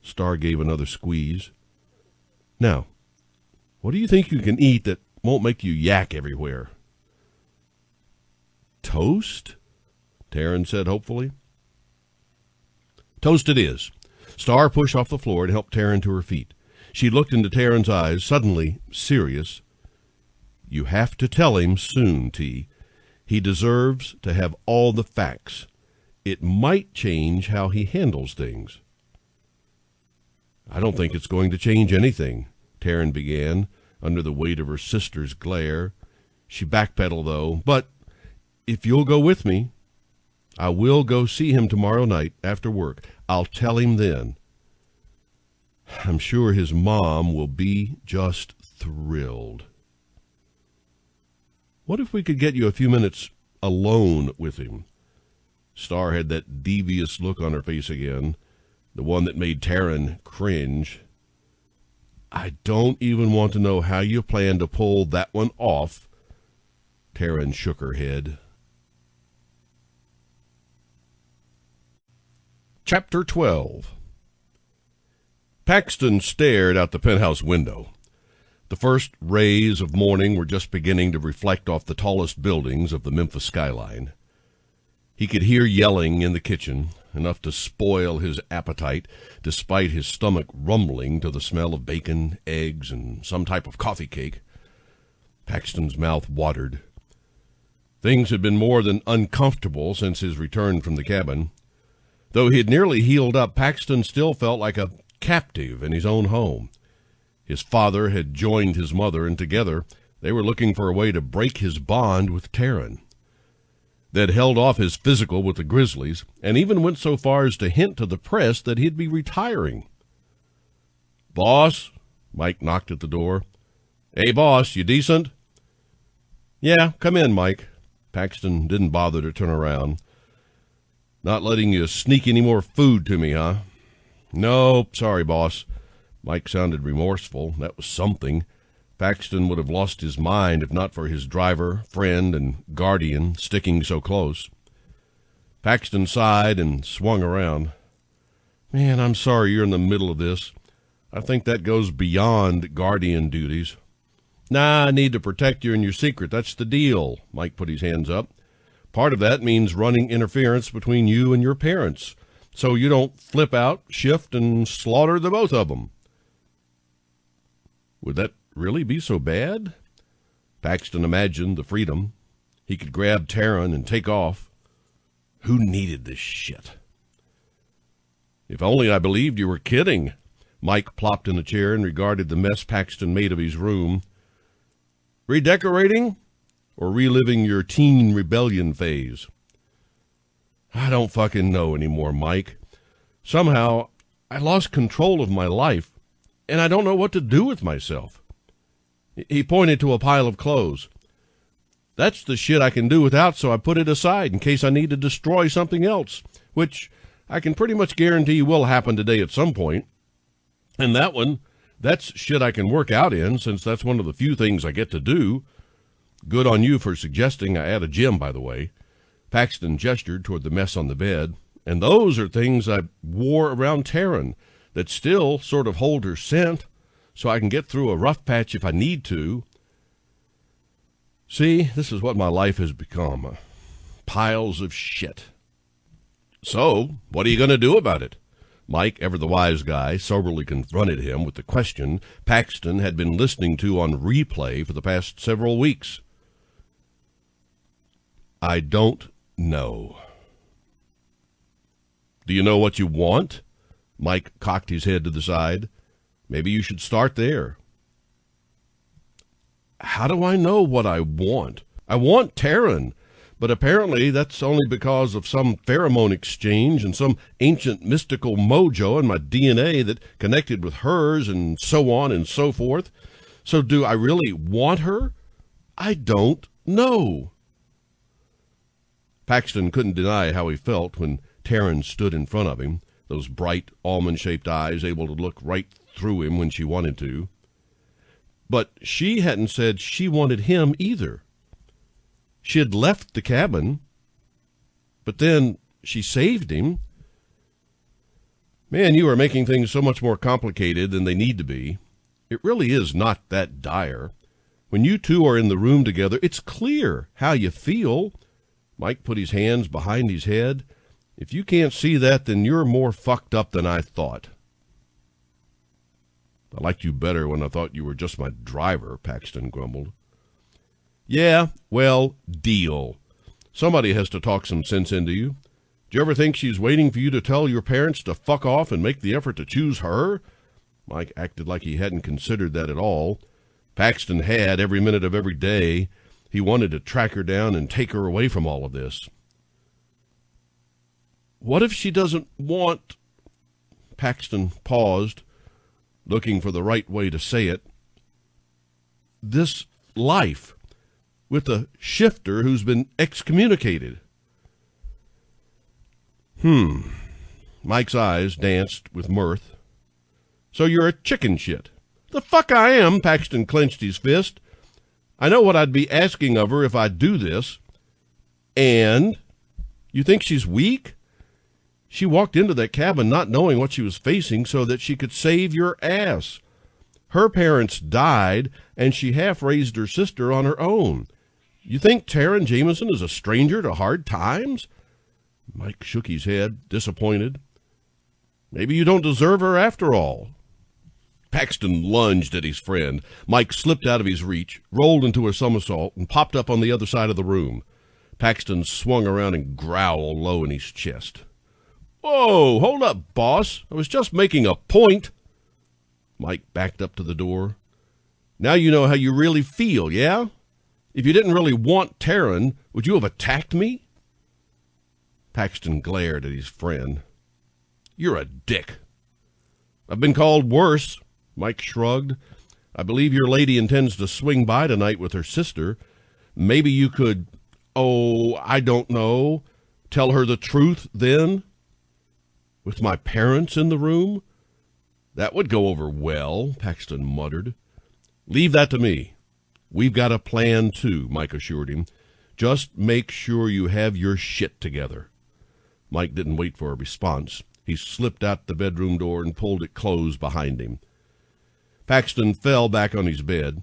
Star gave another squeeze. "Now, what do you think you can eat that won't make you yak everywhere?" "Toast?" Taryn said hopefully. "Toast it is." Star pushed off the floor and helped Taryn to her feet. She looked into Taryn's eyes, suddenly serious. "You have to tell him soon, T. He deserves to have all the facts. It might change how he handles things." "I don't think it's going to change anything," Taryn began, under the weight of her sister's glare. She backpedaled, though. "But if you'll go with me, I will go see him tomorrow night after work. I'll tell him then. I'm sure his mom will be just thrilled." "What if we could get you a few minutes alone with him?" Star had that devious look on her face again, the one that made Taryn cringe. "I don't even want to know how you plan to pull that one off." Taryn shook her head. Chapter 12. Paxton stared out the penthouse window. The first rays of morning were just beginning to reflect off the tallest buildings of the Memphis skyline. He could hear yelling in the kitchen, enough to spoil his appetite, despite his stomach rumbling to the smell of bacon, eggs, and some type of coffee cake. Paxton's mouth watered. Things had been more than uncomfortable since his return from the cabin. Though he had nearly healed up, Paxton still felt like a captive in his own home. His father had joined his mother, and together they were looking for a way to break his bond with Taryn. that held off his physical with the Grizzlies, and even went so far as to hint to the press that he'd be retiring. "Boss?" Mike knocked at the door. "Hey, boss, you decent?" "Yeah, come in, Mike." Paxton didn't bother to turn around. "Not letting you sneak any more food to me, huh?" "No, sorry, boss." Mike sounded remorseful. That was something. Paxton would have lost his mind if not for his driver, friend, and guardian sticking so close. Paxton sighed and swung around. "Man, I'm sorry you're in the middle of this. I think that goes beyond guardian duties." "Nah, I need to protect you and your secret. That's the deal." Mike put his hands up. "Part of that means running interference between you and your parents, so you don't flip out, shift, and slaughter the both of them." Would that really be so bad? Paxton imagined the freedom. He could grab Taryn and take off. Who needed this shit? "If only I believed you were kidding." Mike plopped in a chair and regarded the mess Paxton made of his room. "Redecorating or reliving your teen rebellion phase?" "I don't fucking know anymore, Mike. Somehow I lost control of my life, and I don't know what to do with myself." He pointed to a pile of clothes. "That's the shit I can do without, so I put it aside in case I need to destroy something else, which I can pretty much guarantee will happen today at some point. And that's shit I can work out in, since that's one of the few things I get to do. Good on you for suggesting I add a gym, by the way." Paxton gestured toward the mess on the bed. "And those are things I wore around Taryn that still sort of hold her scent, so I can get through a rough patch if I need to. See, this is what my life has become. Piles of shit." "So, what are you going to do about it?" Mike, ever the wise guy, soberly confronted him with the question Paxton had been listening to on replay for the past several weeks. "I don't know." "Do you know what you want?" Mike cocked his head to the side. "Maybe you should start there." "How do I know what I want? I want Taryn, but apparently that's only because of some pheromone exchange and some ancient mystical mojo in my DNA that connected with hers and so on and so forth. So do I really want her? I don't know." Paxton couldn't deny how he felt when Taryn stood in front of him, those bright, almond-shaped eyes able to look right through him when she wanted to. But she hadn't said she wanted him either. She had left the cabin, but then she saved him. "Man, you are making things so much more complicated than they need to be. It really is not that dire. When you two are in the room together, it's clear how you feel." Mike put his hands behind his head. "If you can't see that, then you're more fucked up than I thought." "I liked you better when I thought you were just my driver," Paxton grumbled. "Yeah, well, deal. Somebody has to talk some sense into you. Do you ever think she's waiting for you to tell your parents to fuck off and make the effort to choose her?" Mike acted like he hadn't considered that at all. Paxton had, every minute of every day. He wanted to track her down and take her away from all of this. "What if she doesn't want—" Paxton paused, looking for the right way to say it. "This life with a shifter who's been excommunicated?" Mike's eyes danced with mirth. "So you're a chicken shit." "The fuck I am," Paxton clenched his fist. "I know what I'd be asking of her if I do this." "And? You think she's weak? She walked into that cabin not knowing what she was facing so that she could save your ass. Her parents died, and she half-raised her sister on her own. You think Taryn Jameson is a stranger to hard times?" Mike shook his head, disappointed. "Maybe you don't deserve her after all." Paxton lunged at his friend. Mike slipped out of his reach, rolled into a somersault, and popped up on the other side of the room. Paxton swung around and growled low in his chest. "Whoa, hold up, boss. I was just making a point." Mike backed up to the door. "Now you know how you really feel, yeah? If you didn't really want Taryn, would you have attacked me?" Paxton glared at his friend. You're a dick. I've been called worse, Mike shrugged. I believe your lady intends to swing by tonight with her sister. Maybe you could, I don't know, tell her the truth then? With my parents in the room? That would go over well, Paxton muttered. Leave that to me. We've got a plan too, Mike assured him. Just make sure you have your shit together. Mike didn't wait for a response. He slipped out the bedroom door and pulled it closed behind him. Paxton fell back on his bed.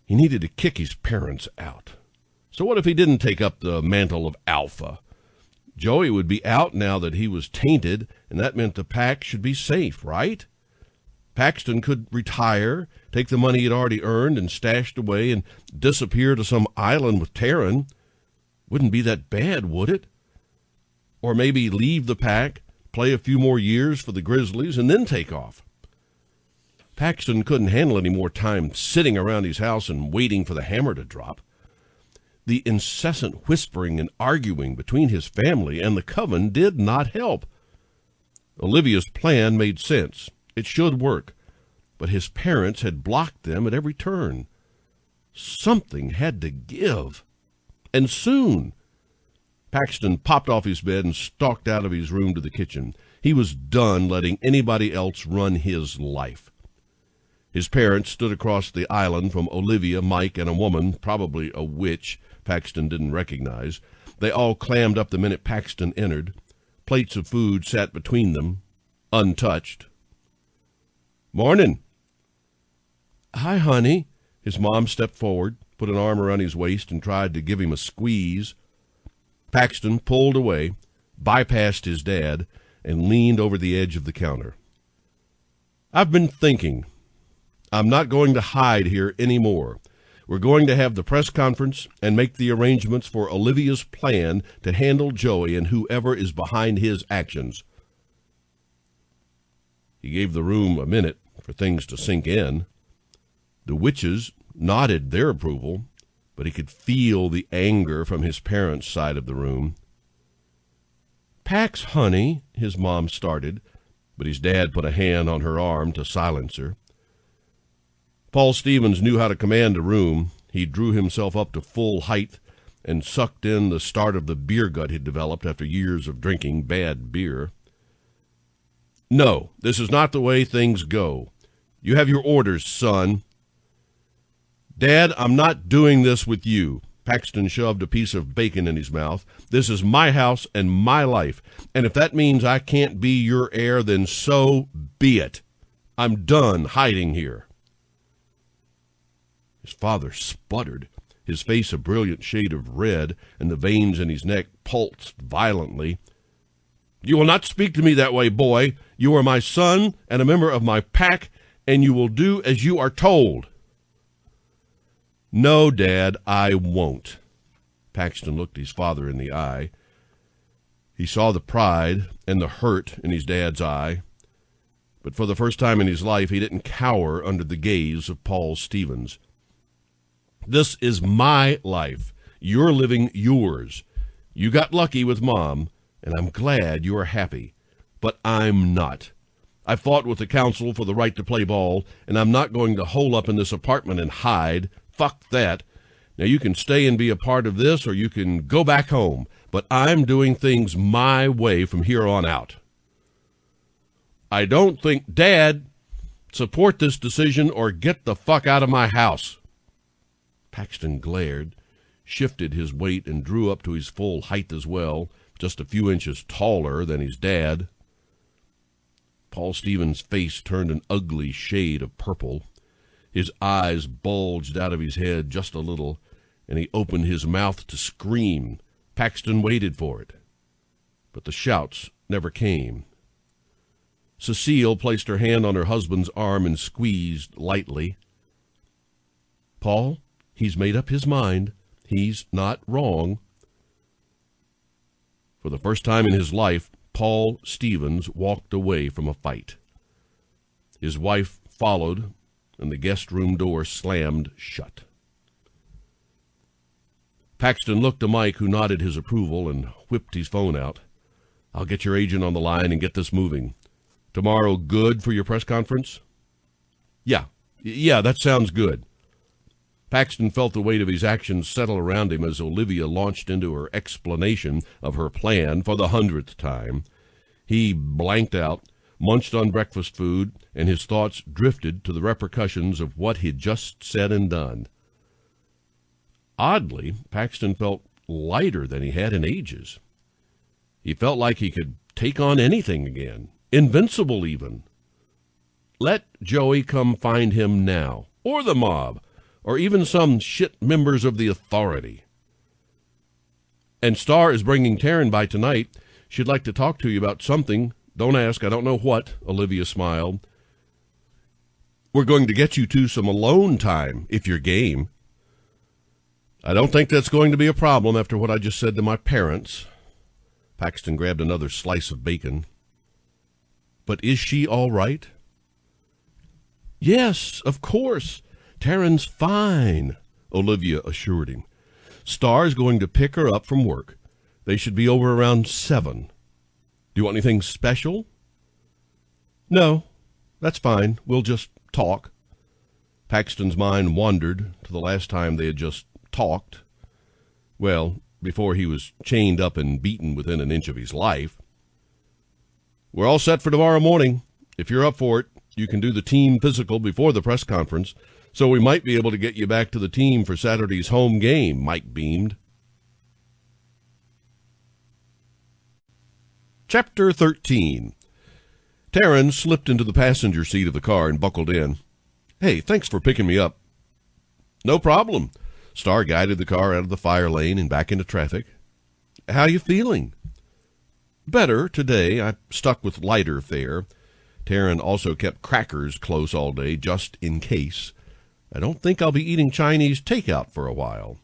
He needed to kick his parents out. So what if he didn't take up the mantle of alpha? Joey would be out now that he was tainted, and that meant the pack should be safe, right? Paxton could retire, take the money he'd already earned and stashed away, and disappear to some island with Taryn. Wouldn't be that bad, would it? Or maybe leave the pack, play a few more years for the Grizzlies, and then take off. Paxton couldn't handle any more time sitting around his house and waiting for the hammer to drop. The incessant whispering and arguing between his family and the coven did not help. Olivia's plan made sense. It should work, but his parents had blocked them at every turn. Something had to give, and soon. Paxton popped off his bed and stalked out of his room to the kitchen. He was done letting anybody else run his life. His parents stood across the island from Olivia, Mike, and a woman, probably a witch Paxton didn't recognize. They all clammed up the minute Paxton entered. Plates of food sat between them, untouched. Morning. Hi, honey. His mom stepped forward, put an arm around his waist, and tried to give him a squeeze. Paxton pulled away, bypassed his dad, and leaned over the edge of the counter. I've been thinking. I'm not going to hide here anymore. We're going to have the press conference and make the arrangements for Olivia's plan to handle Joey and whoever is behind his actions. He gave the room a minute for things to sink in. The witches nodded their approval, but he could feel the anger from his parents' side of the room. Pax, honey, his mom started, but his dad put a hand on her arm to silence her. Paul Stevens knew how to command a room. He drew himself up to full height and sucked in the start of the beer gut he'd developed after years of drinking bad beer. No, this is not the way things go. You have your orders, son. Dad, I'm not doing this with you. Paxton shoved a piece of bacon in his mouth. This is my house and my life, and if that means I can't be your heir, then so be it. I'm done hiding here. His father sputtered, his face a brilliant shade of red, and the veins in his neck pulsed violently. You will not speak to me that way, boy. You are my son and a member of my pack, and you will do as you are told. No, Dad, I won't. Paxton looked his father in the eye. He saw the pride and the hurt in his dad's eye, but for the first time in his life he didn't cower under the gaze of Paul Stevens. This is my life. You're living yours. You got lucky with Mom, and I'm glad you are happy. But I'm not. I fought with the council for the right to play ball, and I'm not going to hole up in this apartment and hide. Fuck that. Now you can stay and be a part of this, or you can go back home. But I'm doing things my way from here on out. I don't think, Dad, support this decision or get the fuck out of my house. Paxton glared, shifted his weight, and drew up to his full height as well, just a few inches taller than his dad. Paul Stevens' face turned an ugly shade of purple. His eyes bulged out of his head just a little, and he opened his mouth to scream. Paxton waited for it, but the shouts never came. Cecile placed her hand on her husband's arm and squeezed lightly. Paul, he's made up his mind. He's not wrong. For the first time in his life, Paul Stevens walked away from a fight. His wife followed, and the guest room door slammed shut. Paxton looked to Mike, who nodded his approval and whipped his phone out. I'll get your agent on the line and get this moving. Tomorrow good for your press conference? Yeah, that sounds good. Paxton felt the weight of his actions settle around him as Olivia launched into her explanation of her plan for the 100th time. He blanked out, munched on breakfast food, and his thoughts drifted to the repercussions of what he'd just said and done. Oddly, Paxton felt lighter than he had in ages. He felt like he could take on anything again, invincible even. Let Joey come find him now, or the mob, or even some shit members of the authority. And Star is bringing Taryn by tonight. She'd like to talk to you about something. Don't ask, I don't know what, Olivia smiled. We're going to get you two some alone time, if you're game. I don't think that's going to be a problem after what I just said to my parents. Paxton grabbed another slice of bacon. But is she all right? Yes, of course. Taryn's fine, Olivia assured him. Star's going to pick her up from work. They should be over around 7. Do you want anything special? No, that's fine. We'll just talk. Paxton's mind wandered to the last time they had just talked. Well, before he was chained up and beaten within an inch of his life. We're all set for tomorrow morning. If you're up for it, you can do the team physical before the press conference, so we might be able to get you back to the team for Saturday's home game, Mike beamed. Chapter 13. Taryn slipped into the passenger seat of the car and buckled in. Hey, thanks for picking me up. No problem. Star guided the car out of the fire lane and back into traffic. How you feeling? Better today. I stuck with lighter fare. Taryn also kept crackers close all day, just in case. I don't think I'll be eating Chinese takeout for a while.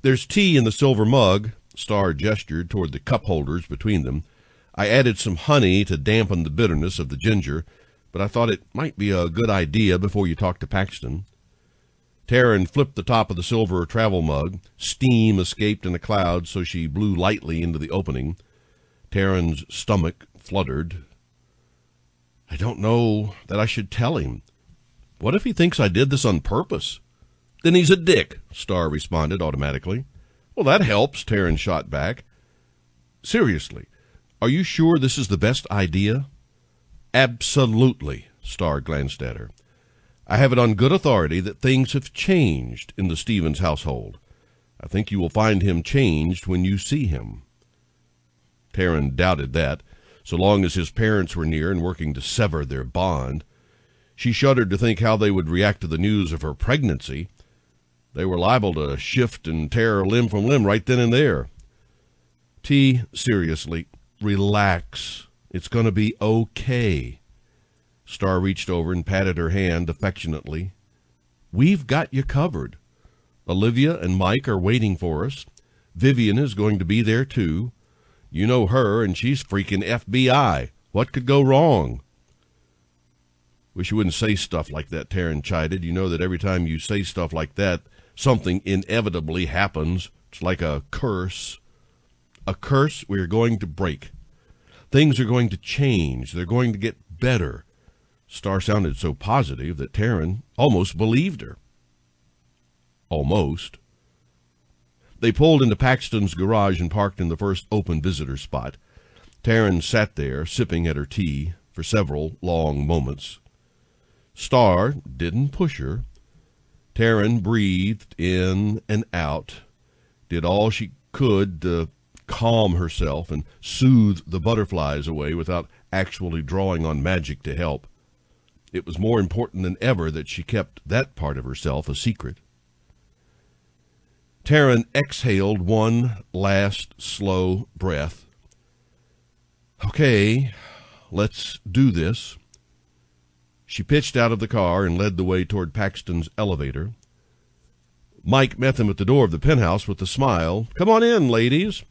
There's tea in the silver mug. Star gestured toward the cup holders between them. I added some honey to dampen the bitterness of the ginger, but I thought it might be a good idea before you talk to Paxton. Taryn flipped the top of the silver travel mug. Steam escaped in a cloud, so she blew lightly into the opening. Taryn's stomach fluttered. I don't know that I should tell him. What if he thinks I did this on purpose? Then he's a dick, Star responded automatically. Well, that helps, Taryn shot back. Seriously, are you sure this is the best idea? Absolutely, Star glanced at her. I have it on good authority that things have changed in the Stevens household. I think you will find him changed when you see him. Taryn doubted that, so long as his parents were near and working to sever their bond. She shuddered to think how they would react to the news of her pregnancy. They were liable to shift and tear limb from limb right then and there. T, seriously, relax. It's going to be okay. Star reached over and patted her hand affectionately. We've got you covered. Olivia and Mike are waiting for us. Vivian is going to be there, too. You know her, and she's freaking FBI. What could go wrong? Wish you wouldn't say stuff like that, Taryn chided. You know that every time you say stuff like that, something inevitably happens. It's like a curse. A curse we are going to break. Things are going to change. They're going to get better. Star sounded so positive that Taryn almost believed her. Almost. They pulled into Paxton's garage and parked in the first open visitor spot. Taryn sat there, sipping at her tea, for several long moments. Star didn't push her. Taryn breathed in and out, did all she could to calm herself and soothe the butterflies away without actually drawing on magic to help. It was more important than ever that she kept that part of herself a secret. Taryn exhaled one last slow breath. Okay, let's do this. She pitched out of the car and led the way toward Paxton's elevator. Mike met them at the door of the penthouse with a smile. Come on in, ladies.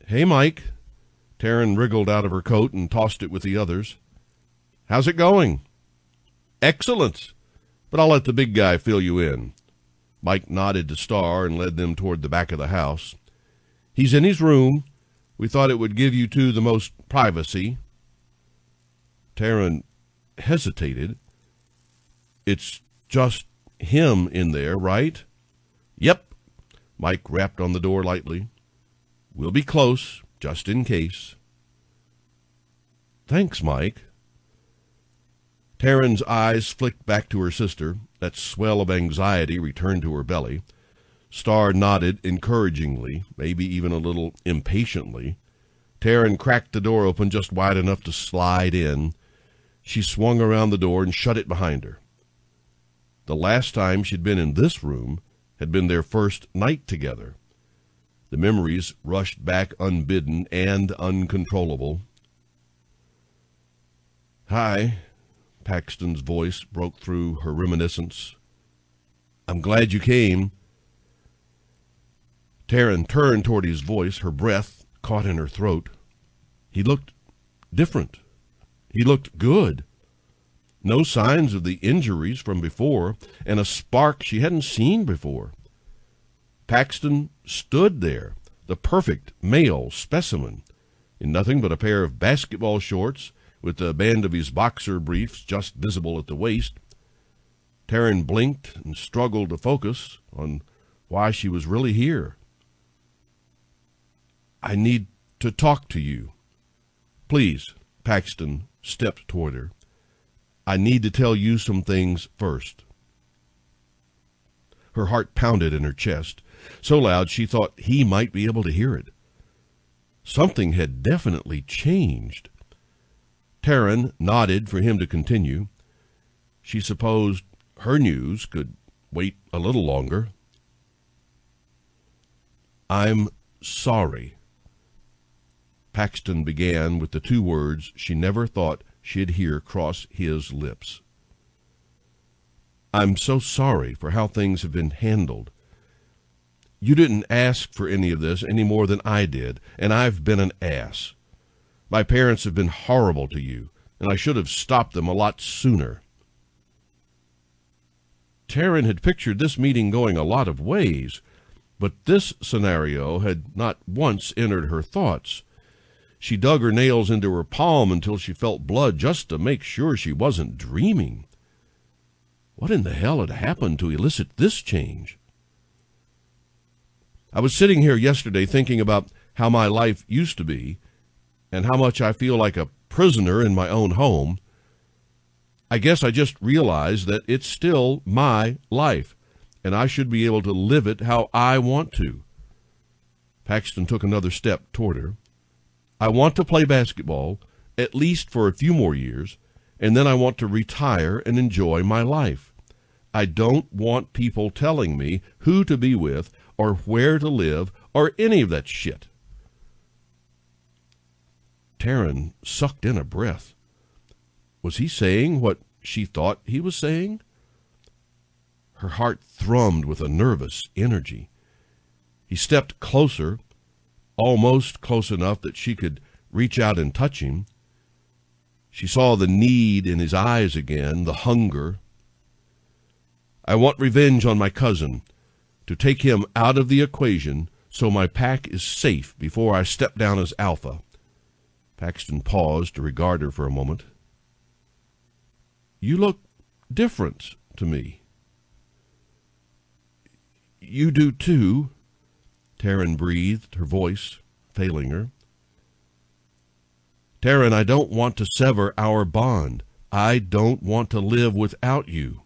Hey, Mike. Taryn wriggled out of her coat and tossed it with the others. How's it going? Excellent, but I'll let the big guy fill you in. Mike nodded to Star and led them toward the back of the house. "He's in his room. We thought it would give you two the most privacy." Taryn hesitated. "It's just him in there, right?" "Yep." Mike rapped on the door lightly. "We'll be close, just in case." "Thanks, Mike." Taryn's eyes flicked back to her sister. That swell of anxiety returned to her belly. Star nodded encouragingly, maybe even a little impatiently. Taryn cracked the door open just wide enough to slide in. She swung around the door and shut it behind her. The last time she'd been in this room had been their first night together. The memories rushed back unbidden and uncontrollable. "Hi," Paxton's voice broke through her reminiscence. "I'm glad you came." Taryn turned toward his voice, her breath caught in her throat. He looked different. He looked good. No signs of the injuries from before, and a spark she hadn't seen before. Paxton stood there, the perfect male specimen, in nothing but a pair of basketball shorts, with the band of his boxer briefs just visible at the waist. Taryn blinked and struggled to focus on why she was really here. "I need to talk to you." "Please." Paxton stepped toward her. "I need to tell you some things first." Her heart pounded in her chest, so loud she thought he might be able to hear it. Something had definitely changed. Taryn nodded for him to continue. She supposed her news could wait a little longer. "I'm sorry." Paxton began with the two words she never thought she'd hear cross his lips. "I'm so sorry for how things have been handled. You didn't ask for any of this any more than I did, and I've been an ass. My parents have been horrible to you, and I should have stopped them a lot sooner." Taryn had pictured this meeting going a lot of ways, but this scenario had not once entered her thoughts. She dug her nails into her palm until she felt blood just to make sure she wasn't dreaming. What in the hell had happened to elicit this change? "I was sitting here yesterday thinking about how my life used to be and how much I feel like a prisoner in my own home. I guess I just realized that it's still my life, and I should be able to live it how I want to." Paxton took another step toward her. "I want to play basketball, at least for a few more years, and then I want to retire and enjoy my life. I don't want people telling me who to be with or where to live or any of that shit." Taryn sucked in a breath. Was he saying what she thought he was saying? Her heart thrummed with a nervous energy. He stepped closer, almost close enough that she could reach out and touch him. She saw the need in his eyes again, the hunger. "I want revenge on my cousin, to take him out of the equation so my pack is safe before I step down as alpha." Paxton paused to regard her for a moment. "You look different to me." "You do too," Taryn breathed, her voice failing her. "Taryn, I don't want to sever our bond. I don't want to live without you."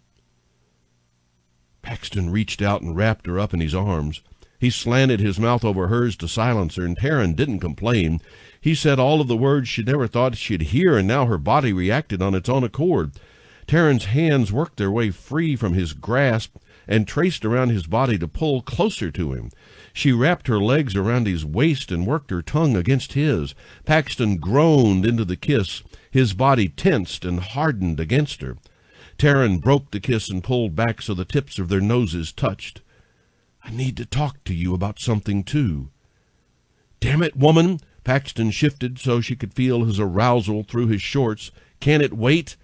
Paxton reached out and wrapped her up in his arms. He slanted his mouth over hers to silence her, and Taryn didn't complain. He said all of the words she'd never thought she'd hear, and now her body reacted on its own accord. Taryn's hands worked their way free from his grasp and traced around his body to pull closer to him. She wrapped her legs around his waist and worked her tongue against his. Paxton groaned into the kiss. His body tensed and hardened against her. Taryn broke the kiss and pulled back so the tips of their noses touched. "I need to talk to you about something, too." "Damn it, woman!" Paxton shifted so she could feel his arousal through his shorts. "Can it wait?"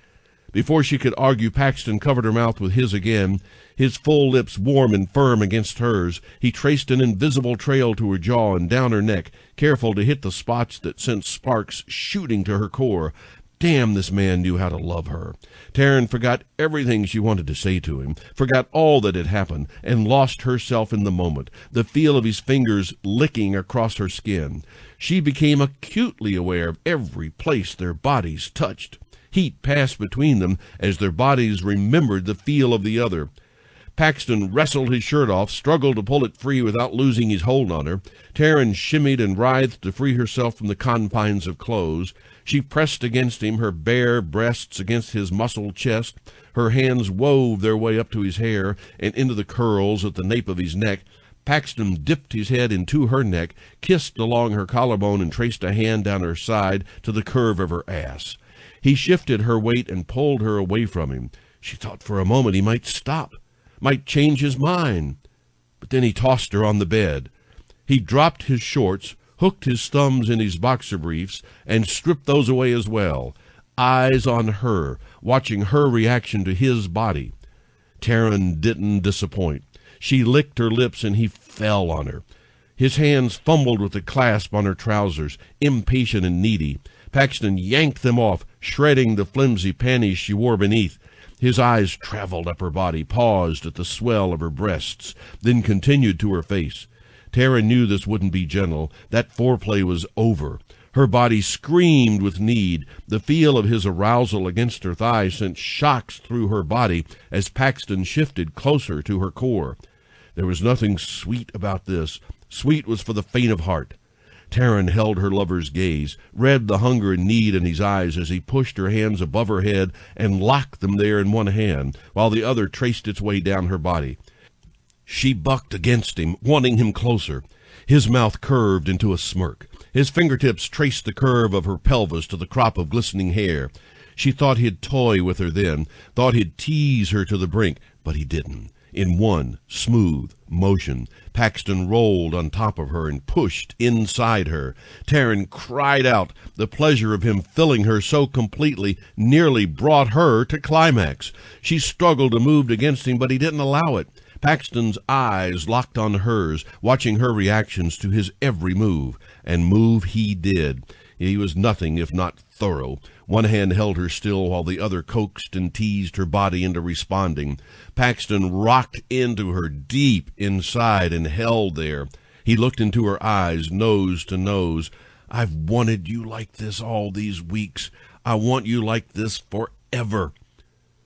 Before she could argue, Paxton covered her mouth with his again, his full lips warm and firm against hers. He traced an invisible trail to her jaw and down her neck, careful to hit the spots that sent sparks shooting to her core. Damn, this man knew how to love her. Taryn forgot everything she wanted to say to him, forgot all that had happened, and lost herself in the moment, the feel of his fingers licking across her skin. She became acutely aware of every place their bodies touched. Heat passed between them as their bodies remembered the feel of the other. Paxton wrestled his shirt off, struggled to pull it free without losing his hold on her. Taryn shimmied and writhed to free herself from the confines of clothes. She pressed against him, her bare breasts against his muscled chest. Her hands wove their way up to his hair and into the curls at the nape of his neck. Paxton dipped his head into her neck, kissed along her collarbone, and traced a hand down her side to the curve of her ass. He shifted her weight and pulled her away from him. She thought for a moment he might stop, might change his mind. But then he tossed her on the bed. He dropped his shorts, hooked his thumbs in his boxer briefs, and stripped those away as well, eyes on her, watching her reaction to his body. Taryn didn't disappoint. She licked her lips, and he fell on her. His hands fumbled with the clasp on her trousers, impatient and needy. Paxton yanked them off, shredding the flimsy panties she wore beneath. His eyes traveled up her body, paused at the swell of her breasts, then continued to her face. Taryn knew this wouldn't be gentle. That foreplay was over. Her body screamed with need. The feel of his arousal against her thigh sent shocks through her body as Paxton shifted closer to her core. There was nothing sweet about this. Sweet was for the faint of heart. Taryn held her lover's gaze, read the hunger and need in his eyes as he pushed her hands above her head and locked them there in one hand, while the other traced its way down her body. She bucked against him, wanting him closer. His mouth curved into a smirk. His fingertips traced the curve of her pelvis to the crop of glistening hair. She thought he'd toy with her then, thought he'd tease her to the brink, but he didn't. In one smooth motion, Paxton rolled on top of her and pushed inside her. Taryn cried out. The pleasure of him filling her so completely nearly brought her to climax. She struggled and moved against him, but he didn't allow it. Paxton's eyes locked on hers, watching her reactions to his every move. And move he did. He was nothing if not thorough. One hand held her still while the other coaxed and teased her body into responding. Paxton rocked into her deep inside and held there. He looked into her eyes, nose to nose. "I've wanted you like this all these weeks. I want you like this forever."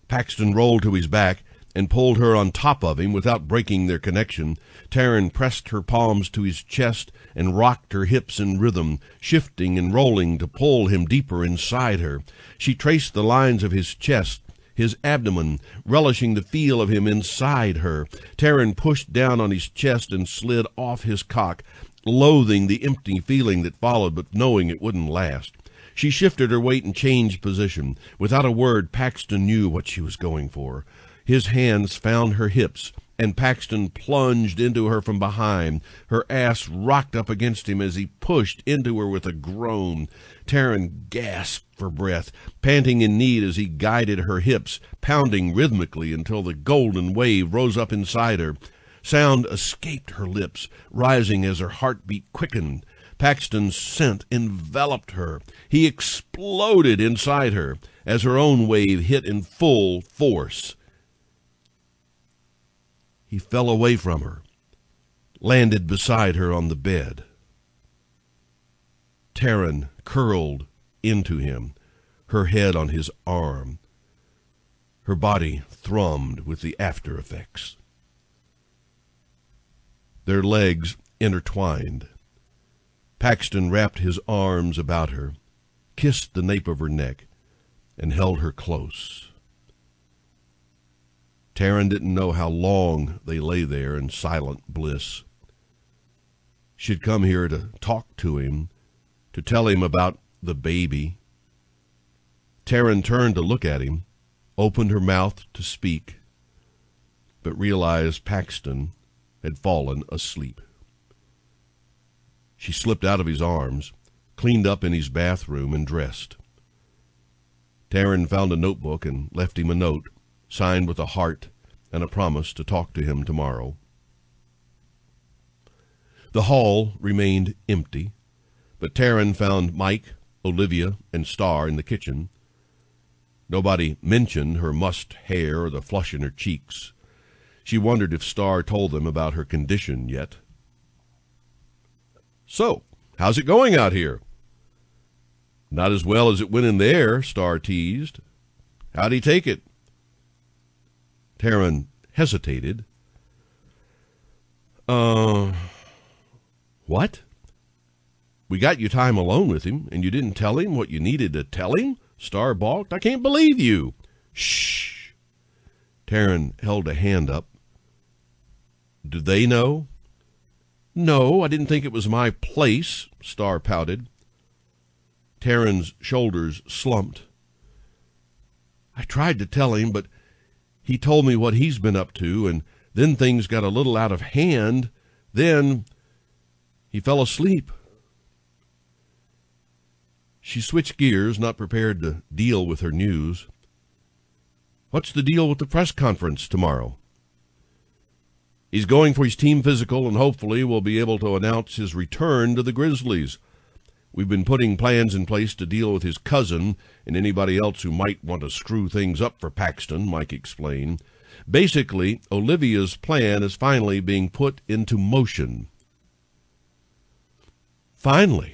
Paxton rolled to his back and pulled her on top of him without breaking their connection. Taryn pressed her palms to his chest and rocked her hips in rhythm, shifting and rolling to pull him deeper inside her. She traced the lines of his chest, his abdomen, relishing the feel of him inside her. Taryn pushed down on his chest and slid off his cock, loathing the empty feeling that followed, but knowing it wouldn't last. She shifted her weight and changed position. Without a word, Paxton knew what she was going for. His hands found her hips, and Paxton plunged into her from behind. Her ass rocked up against him as he pushed into her with a groan. Taryn gasped for breath, panting in need as he guided her hips, pounding rhythmically until the golden wave rose up inside her. Sound escaped her lips, rising as her heartbeat quickened. Paxton's scent enveloped her. He exploded inside her as her own wave hit in full force. He fell away from her, landed beside her on the bed. Taryn curled into him, her head on his arm. Her body thrummed with the after effects. Their legs intertwined. Paxton wrapped his arms about her, kissed the nape of her neck, and held her close. Taryn didn't know how long they lay there in silent bliss. She'd come here to talk to him, to tell him about the baby. Taryn turned to look at him, opened her mouth to speak, but realized Paxton had fallen asleep. She slipped out of his arms, cleaned up in his bathroom, and dressed. Taryn found a notebook and left him a note, signed with a heart and a promise to talk to him tomorrow. The hall remained empty, but Taryn found Mike, Olivia, and Star in the kitchen. Nobody mentioned her mussed hair or the flush in her cheeks. She wondered if Star told them about her condition yet. "So, how's it going out here?" "Not as well as it went in there," Star teased. "How'd he take it?" Taryn hesitated. What? We got you time alone with him, and you didn't tell him what you needed to tell him?" Star balked. "I can't believe you." "Shh." Taryn held a hand up. "Do they know?" "No, I didn't think it was my place," Star pouted. Taryn's shoulders slumped. "I tried to tell him, but he told me what he's been up to, and then things got a little out of hand. Then he fell asleep." She switched gears, not prepared to deal with her news. "What's the deal with the press conference tomorrow?" "He's going for his team physical, and hopefully we'll be able to announce his return to the Grizzlies. We've been putting plans in place to deal with his cousin and anybody else who might want to screw things up for Paxton," Mike explained. "Basically, Olivia's plan is finally being put into motion." Finally.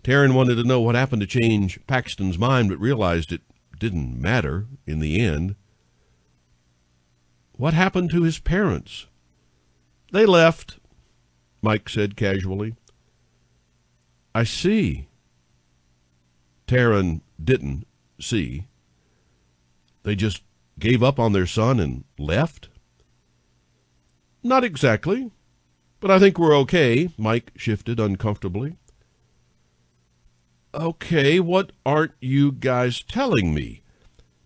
Taryn wanted to know what happened to change Paxton's mind, but realized it didn't matter in the end. "What happened to his parents?" "They left," Mike said casually. "I see." Taryn didn't see. "They just gave up on their son and left?" "Not exactly, but I think we're okay." Mike shifted uncomfortably. "Okay, what aren't you guys telling me?"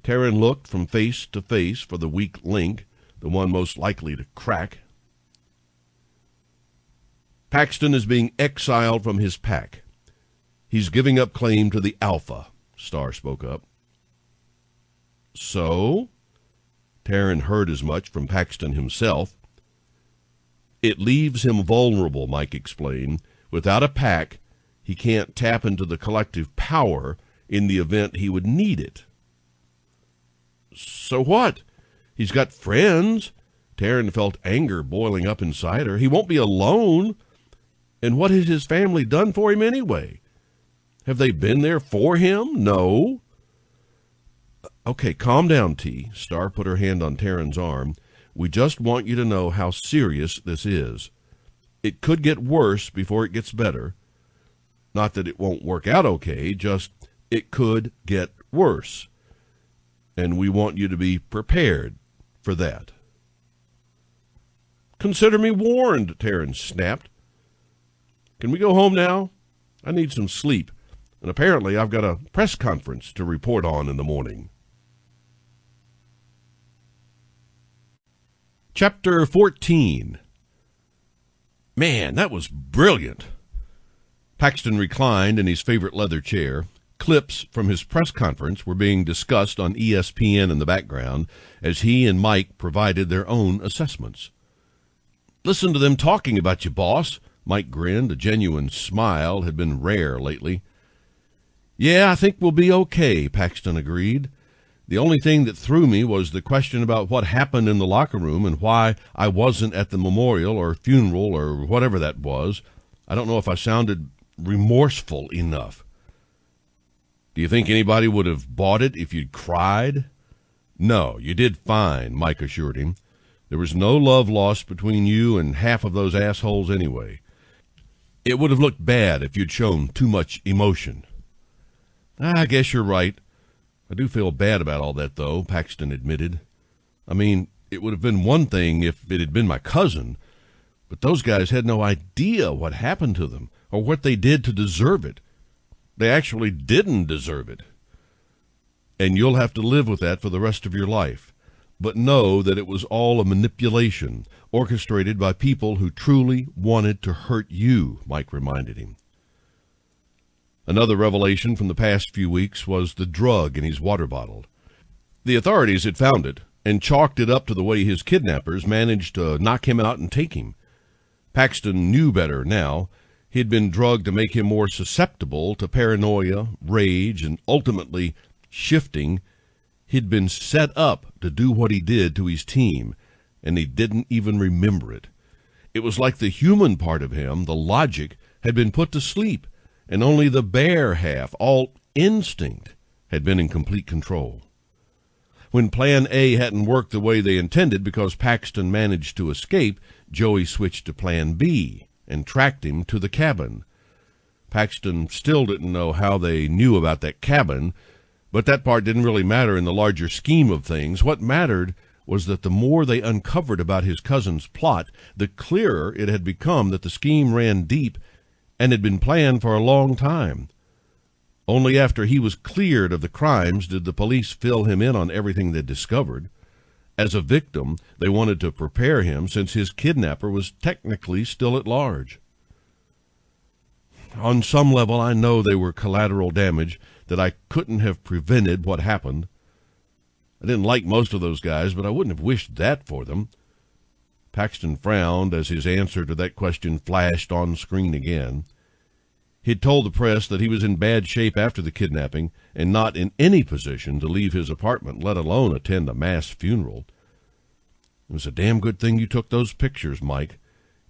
Taryn looked from face to face for the weak link, the one most likely to crack. "Paxton is being exiled from his pack. He's giving up claim to the Alpha," Star spoke up. "So?" Taryn heard as much from Paxton himself. "It leaves him vulnerable," Mike explained. "Without a pack, he can't tap into the collective power in the event he would need it." "So what? He's got friends." Taryn felt anger boiling up inside her. "He won't be alone. And what has his family done for him anyway? Have they been there for him? No." "Okay, calm down, T." Star put her hand on Taryn's arm. "We just want you to know how serious this is. It could get worse before it gets better. Not that it won't work out okay, just it could get worse. And we want you to be prepared for that." "Consider me warned," Taryn snapped. "Can we go home now? I need some sleep, and apparently I've got a press conference to report on in the morning." Chapter 14. "Man, that was brilliant." Paxton reclined in his favorite leather chair. Clips from his press conference were being discussed on ESPN in the background as he and Mike provided their own assessments. "Listen to them talking about you, boss." Mike grinned. A genuine smile had been rare lately. "Yeah, I think we'll be okay," Paxton agreed. "The only thing that threw me was the question about what happened in the locker room and why I wasn't at the memorial or funeral or whatever that was. I don't know if I sounded remorseful enough." "Do you think anybody would have bought it if you'd cried?" "No, you did fine," Mike assured him. "There was no love lost between you and half of those assholes anyway. It would have looked bad if you'd shown too much emotion." "I guess you're right. I do feel bad about all that, though," Paxton admitted. "I mean, it would have been one thing if it had been my cousin, but those guys had no idea what happened to them or what they did to deserve it. They actually didn't deserve it. And you'll have to live with that for the rest of your life. But know that it was all a manipulation, orchestrated by people who truly wanted to hurt you," Mike reminded him. Another revelation from the past few weeks was the drug in his water bottle. The authorities had found it and chalked it up to the way his kidnappers managed to knock him out and take him. Paxton knew better now. He had been drugged to make him more susceptible to paranoia, rage, and ultimately shifting. He'd been set up to do what he did to his team, and he didn't even remember it. It was like the human part of him, the logic, had been put to sleep, and only the bear half, all instinct, had been in complete control. When Plan A hadn't worked the way they intended because Paxton managed to escape, Joey switched to Plan B and tracked him to the cabin. Paxton still didn't know how they knew about that cabin, but that part didn't really matter in the larger scheme of things. What mattered was that the more they uncovered about his cousin's plot, the clearer it had become that the scheme ran deep and had been planned for a long time. Only after he was cleared of the crimes did the police fill him in on everything they'd discovered. As a victim, they wanted to prepare him since his kidnapper was technically still at large. On some level, I know they were collateral damage, that I couldn't have prevented what happened. I didn't like most of those guys, but I wouldn't have wished that for them. Paxton frowned as his answer to that question flashed on screen again. He'd told the press that he was in bad shape after the kidnapping and not in any position to leave his apartment, let alone attend a mass funeral. It was a damn good thing you took those pictures, Mike.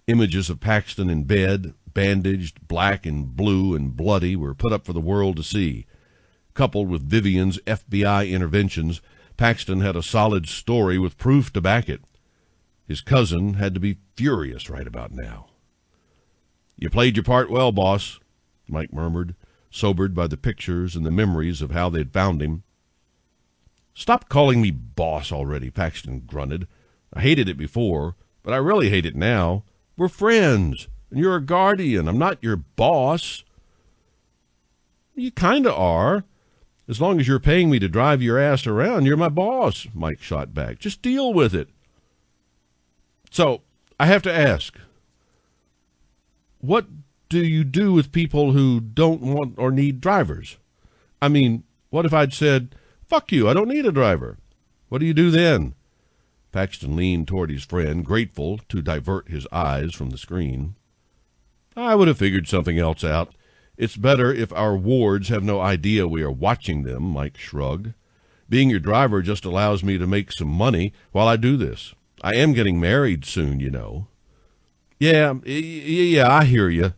Images of Paxton in bed, bandaged, black and blue and bloody, were put up for the world to see. Coupled with Vivian's FBI interventions, Paxton had a solid story with proof to back it. His cousin had to be furious right about now. "You played your part well, boss," Mike murmured, sobered by the pictures and the memories of how they'd found him. "Stop calling me boss already," Paxton grunted. "I hated it before, but I really hate it now. We're friends, and you're a guardian. I'm not your boss." "You kinda are. As long as you're paying me to drive your ass around, you're my boss," Mike shot back. "Just deal with it." "So, I have to ask, what do you do with people who don't want or need drivers? I mean, what if I'd said, 'Fuck you, I don't need a driver'? What do you do then?" Paxton leaned toward his friend, grateful to divert his eyes from the screen. "I would have figured something else out. It's better if our wards have no idea we are watching them," Mike shrugged. "Being your driver just allows me to make some money while I do this. I am getting married soon, you know." Yeah, I hear you.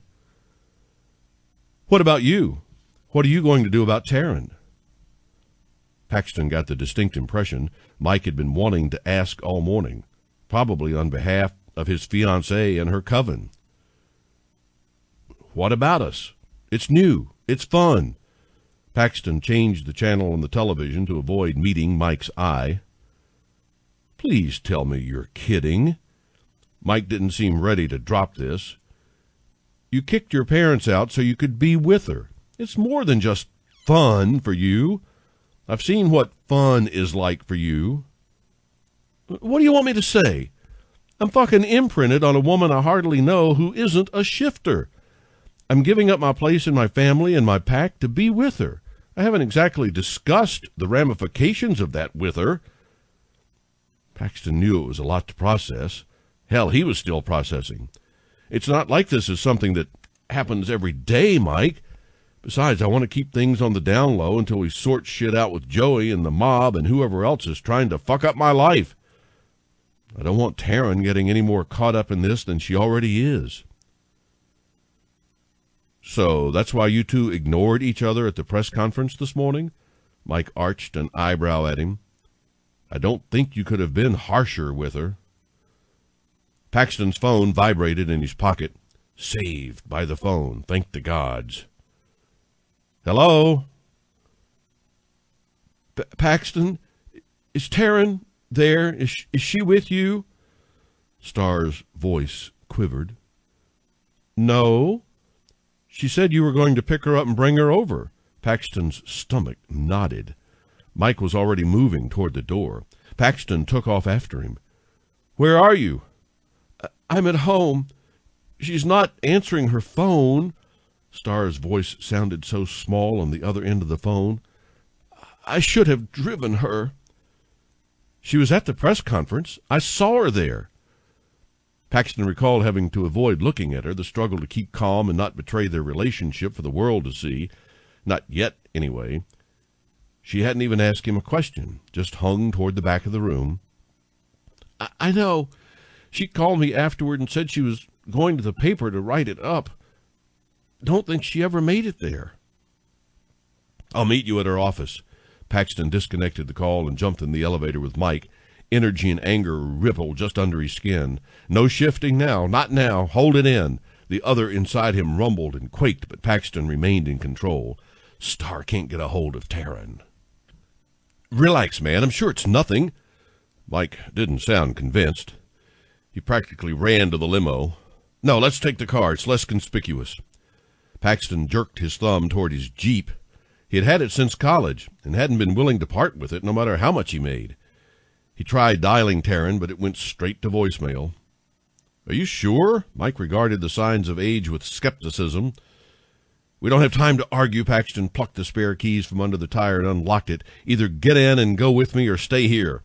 "What about you? What are you going to do about Taryn?" Paxton got the distinct impression Mike had been wanting to ask all morning, probably on behalf of his fiancée and her coven. "What about us? It's new. It's fun." Paxton changed the channel on the television to avoid meeting Mike's eye. "Please tell me you're kidding." Mike didn't seem ready to drop this. "You kicked your parents out so you could be with her. It's more than just fun for you. I've seen what fun is like for you." "What do you want me to say? I'm fucking imprinted on a woman I hardly know who isn't a shifter. I'm giving up my place in my family and my pack to be with her. I haven't exactly discussed the ramifications of that with her." Paxton knew it was a lot to process. Hell, he was still processing. "It's not like this is something that happens every day, Mike. Besides, I want to keep things on the down low until we sort shit out with Joey and the mob and whoever else is trying to fuck up my life. I don't want Taryn getting any more caught up in this than she already is." "So that's why you two ignored each other at the press conference this morning?" Mike arched an eyebrow at him. "I don't think you could have been harsher with her." Paxton's phone vibrated in his pocket. Saved by the phone, thank the gods. "Hello?" "Paxton, is Taryn there? Is she with you?" Starr's voice quivered. "No. She said you were going to pick her up and bring her over." Paxton's stomach nodded. Mike was already moving toward the door. Paxton took off after him. "Where are you?" "I'm at home. She's not answering her phone. Star's voice sounded so small on the other end of the phone. "I should have driven her." "She was at the press conference. I saw her there." Paxton recalled having to avoid looking at her, the struggle to keep calm and not betray their relationship for the world to see. Not yet, anyway. She hadn't even asked him a question, just hung toward the back of the room. I know. She called me afterward and said she was going to the paper to write it up. Don't think she ever made it there." "I'll meet you at her office." Paxton disconnected the call and jumped in the elevator with Mike. Energy and anger rippled just under his skin. No shifting now, not now. Hold it in. The other inside him rumbled and quaked, but Paxton remained in control. Star can't get a hold of Taryn. "Relax, man. I'm sure it's nothing." Mike didn't sound convinced. He practically ran to the limo. "No, let's take the car. It's less conspicuous." Paxton jerked his thumb toward his Jeep. He had had it since college and hadn't been willing to part with it, no matter how much he made. He tried dialing Taryn, but it went straight to voicemail. "Are you sure?" Mike regarded the signs of age with skepticism. "We don't have time to argue." Paxton plucked the spare keys from under the tire and unlocked it. "Either get in and go with me or stay here."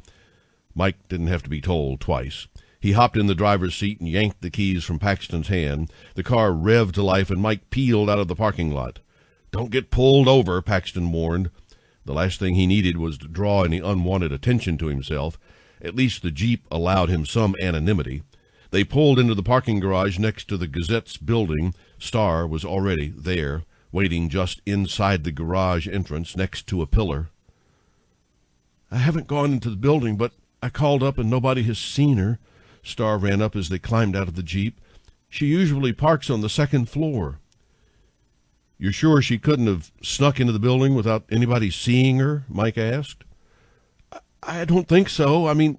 Mike didn't have to be told twice. He hopped in the driver's seat and yanked the keys from Paxton's hand. The car revved to life, and Mike peeled out of the parking lot. "Don't get pulled over," Paxton warned. The last thing he needed was to draw any unwanted attention to himself. At least the Jeep allowed him some anonymity. They pulled into the parking garage next to the Gazette's building. Star was already there, waiting just inside the garage entrance next to a pillar. "I haven't gone into the building, but I called up and nobody has seen her." Star ran up as they climbed out of the Jeep. "She usually parks on the second floor." "You're sure she couldn't have snuck into the building without anybody seeing her?" Mike asked. I don't think so. I mean,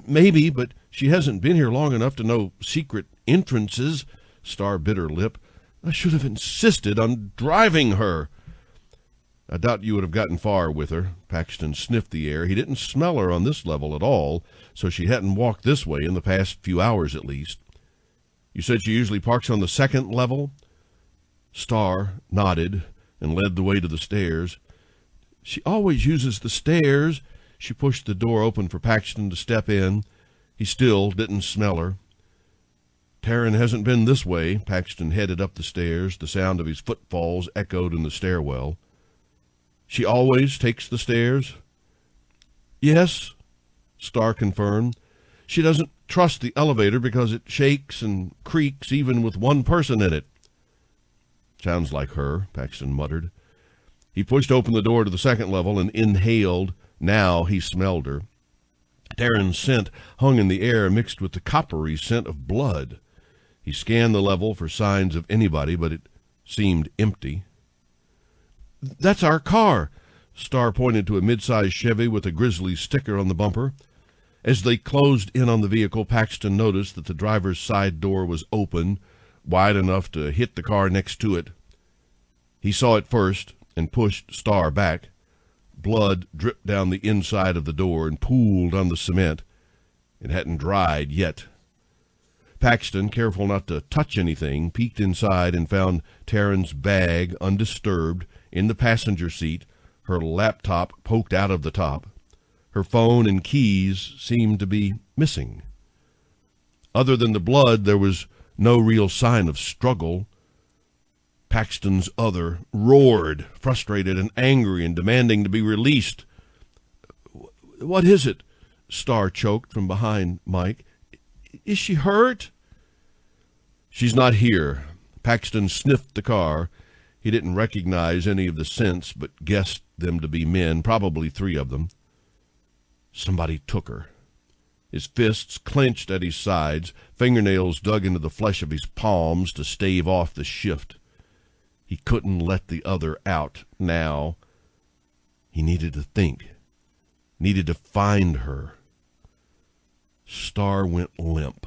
maybe, but she hasn't been here long enough to know secret entrances." Star bit her lip. "I should have insisted on driving her." "I doubt you would have gotten far with her." Paxton sniffed the air. He didn't smell her on this level at all, so she hadn't walked this way in the past few hours at least. "You said she usually parks on the second level?" Star nodded and led the way to the stairs. "She always uses the stairs." She pushed the door open for Paxton to step in. He still didn't smell her. "Taryn hasn't been this way." Paxton headed up the stairs. The sound of his footfalls echoed in the stairwell. "She always takes the stairs?" "Yes," Star confirmed. "She doesn't trust the elevator because it shakes and creaks even with one person in it." "Sounds like her," Paxton muttered. He pushed open the door to the second level and inhaled. Now he smelled her. Taryn's scent hung in the air mixed with the coppery scent of blood. He scanned the level for signs of anybody, but it seemed empty. "That's our car." Star pointed to a mid-sized Chevy with a Grizzly sticker on the bumper. As they closed in on the vehicle, Paxton noticed that the driver's side door was open, wide enough to hit the car next to it. He saw it first and pushed Star back. Blood dripped down the inside of the door and pooled on the cement. It hadn't dried yet. Paxton, careful not to touch anything, peeked inside and found Taryn's bag undisturbed in the passenger seat, her laptop poked out of the top. Her phone and keys seemed to be missing. Other than the blood, there was no real sign of struggle. Paxton's other roared, frustrated and angry and demanding to be released. "What is it?" Star choked from behind Mike. "Is she hurt?" "She's not here." Paxton sniffed the car. He didn't recognize any of the scents, but guessed them to be men, probably 3 of them. Somebody took her. His fists clenched at his sides, fingernails dug into the flesh of his palms to stave off the shift. He couldn't let the other out now. He needed to think, needed to find her. Star went limp.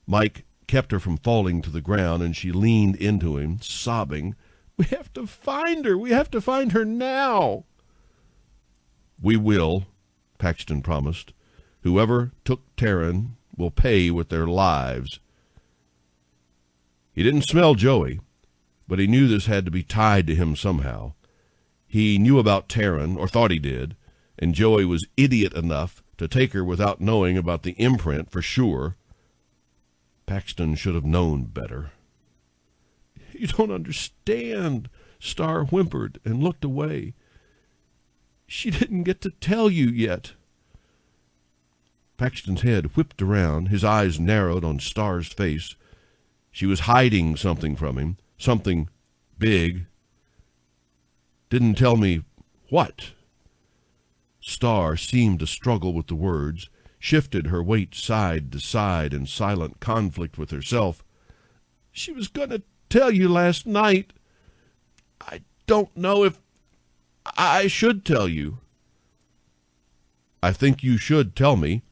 Mike kept her from falling to the ground, and she leaned into him, sobbing. "We have to find her. We have to find her now." "We will," Paxton promised. "Whoever took Taryn will pay with their lives." He didn't smell Joey. but he knew this had to be tied to him somehow. He knew about Taryn, or thought he did, and Joey was idiot enough to take her without knowing about the imprint for sure. Paxton should have known better. "You don't understand," Star whimpered and looked away. "She didn't get to tell you yet." Paxton's head whipped around, his eyes narrowed on Star's face. She was hiding something from him, something big. "Didn't tell me what?" Star seemed to struggle with the words, shifted her weight side to side in silent conflict with herself. "She was going to tell you last night. I don't know if I should tell you." "I think you should tell me."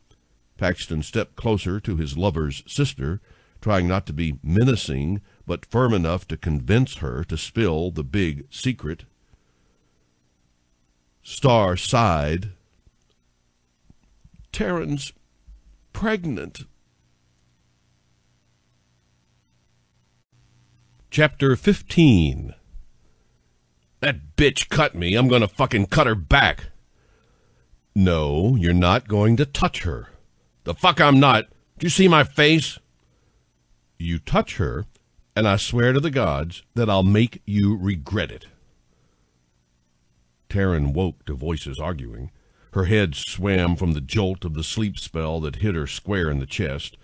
Paxton stepped closer to his lover's sister, trying not to be menacing, but firm enough to convince her to spill the big secret. Star sighed. "Taryn's pregnant." Chapter 15. "That bitch cut me. I'm going to fucking cut her back." "No, you're not going to touch her." "The fuck I'm not. Do you see my face?" "You touch her, and I swear to the gods that I'll make you regret it." Taryn woke to voices arguing. Her head swam from the jolt of the sleep spell that hit her square in the chest.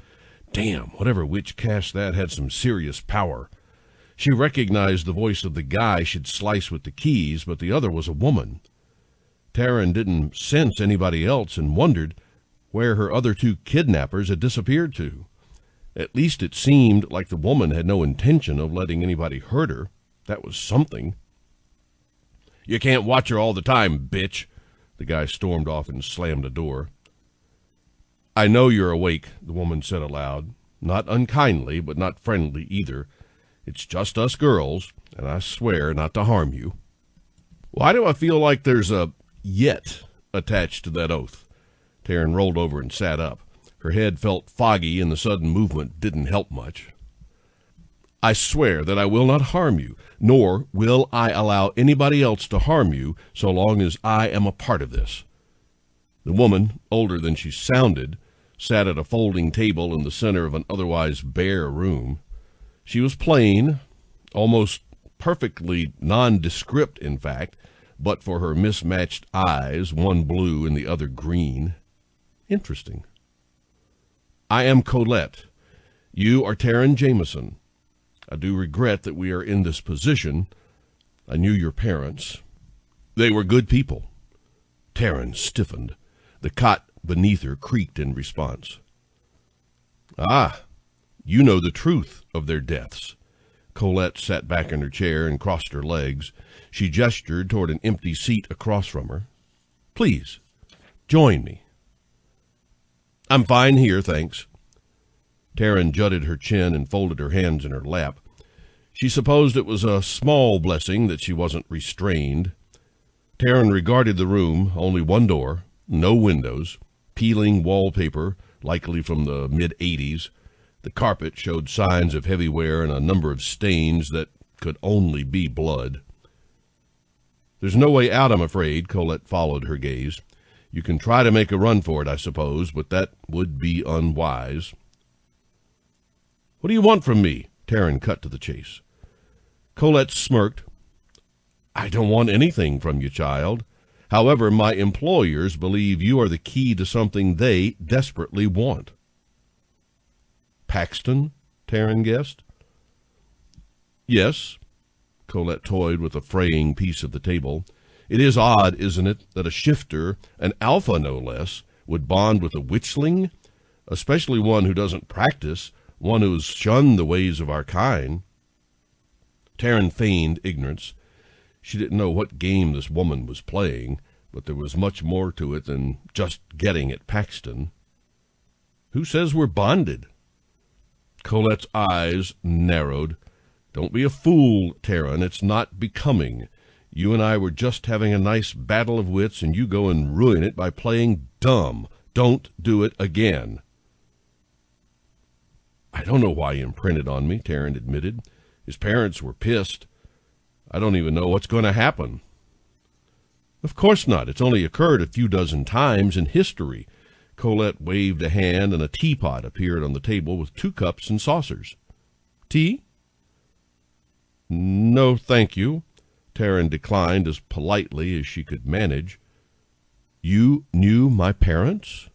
Damn, whatever witch cast that had some serious power. She recognized the voice of the guy she'd sliced with the keys, but the other was a woman. Taryn didn't sense anybody else and wondered where her other two kidnappers had disappeared to. At least it seemed like the woman had no intention of letting anybody hurt her. That was something. "You can't watch her all the time, bitch." The guy stormed off and slammed the door. "I know you're awake," the woman said aloud. Not unkindly, but not friendly either. "It's just us girls, and I swear not to harm you." Why do I feel like there's a "yet" attached to that oath? Taryn rolled over and sat up. Her head felt foggy, and the sudden movement didn't help much. "I swear that I will not harm you, nor will I allow anybody else to harm you so long as I am a part of this." The woman, older than she sounded, sat at a folding table in the center of an otherwise bare room. She was plain, almost perfectly nondescript, in fact, but for her mismatched eyes, one blue and the other green. Interesting. "I am Colette. You are Taryn Jameson. I do regret that we are in this position. I knew your parents. They were good people." Taryn stiffened. The cot beneath her creaked in response. "Ah, you know the truth of their deaths." Colette sat back in her chair and crossed her legs. She gestured toward an empty seat across from her. "Please, join me." "I'm fine here, thanks." Taryn jutted her chin and folded her hands in her lap. She supposed it was a small blessing that she wasn't restrained. Taryn regarded the room, only one door, no windows, peeling wallpaper, likely from the mid-'80s. The carpet showed signs of heavy wear and a number of stains that could only be blood. "There's no way out, I'm afraid." Colette followed her gaze. "You can try to make a run for it, I suppose, but that would be unwise." "What do you want from me?" Taryn cut to the chase. Colette smirked. "I don't want anything from you, child. However, my employers believe you are the key to something they desperately want." "Paxton?" Taryn guessed. "Yes." Colette toyed with a fraying piece of the table. "It is odd, isn't it, that a shifter, an alpha no less, would bond with a witchling, especially one who doesn't practice, one who has shunned the ways of our kind." Taryn feigned ignorance. She didn't know what game this woman was playing, but there was much more to it than just getting at Paxton. "Who says we're bonded?" Colette's eyes narrowed. "Don't be a fool, Taryn. It's not becoming. You and I were just having a nice battle of wits, and you go and ruin it by playing dumb. Don't do it again." "I don't know why you imprinted on me," Taryn admitted. His parents were pissed. I don't even know what's going to happen. Of course not. It's only occurred a few dozen times in history. Colette waved a hand, and a teapot appeared on the table with 2 cups and saucers. Tea? No, thank you. Taryn declined as politely as she could manage. You knew my parents?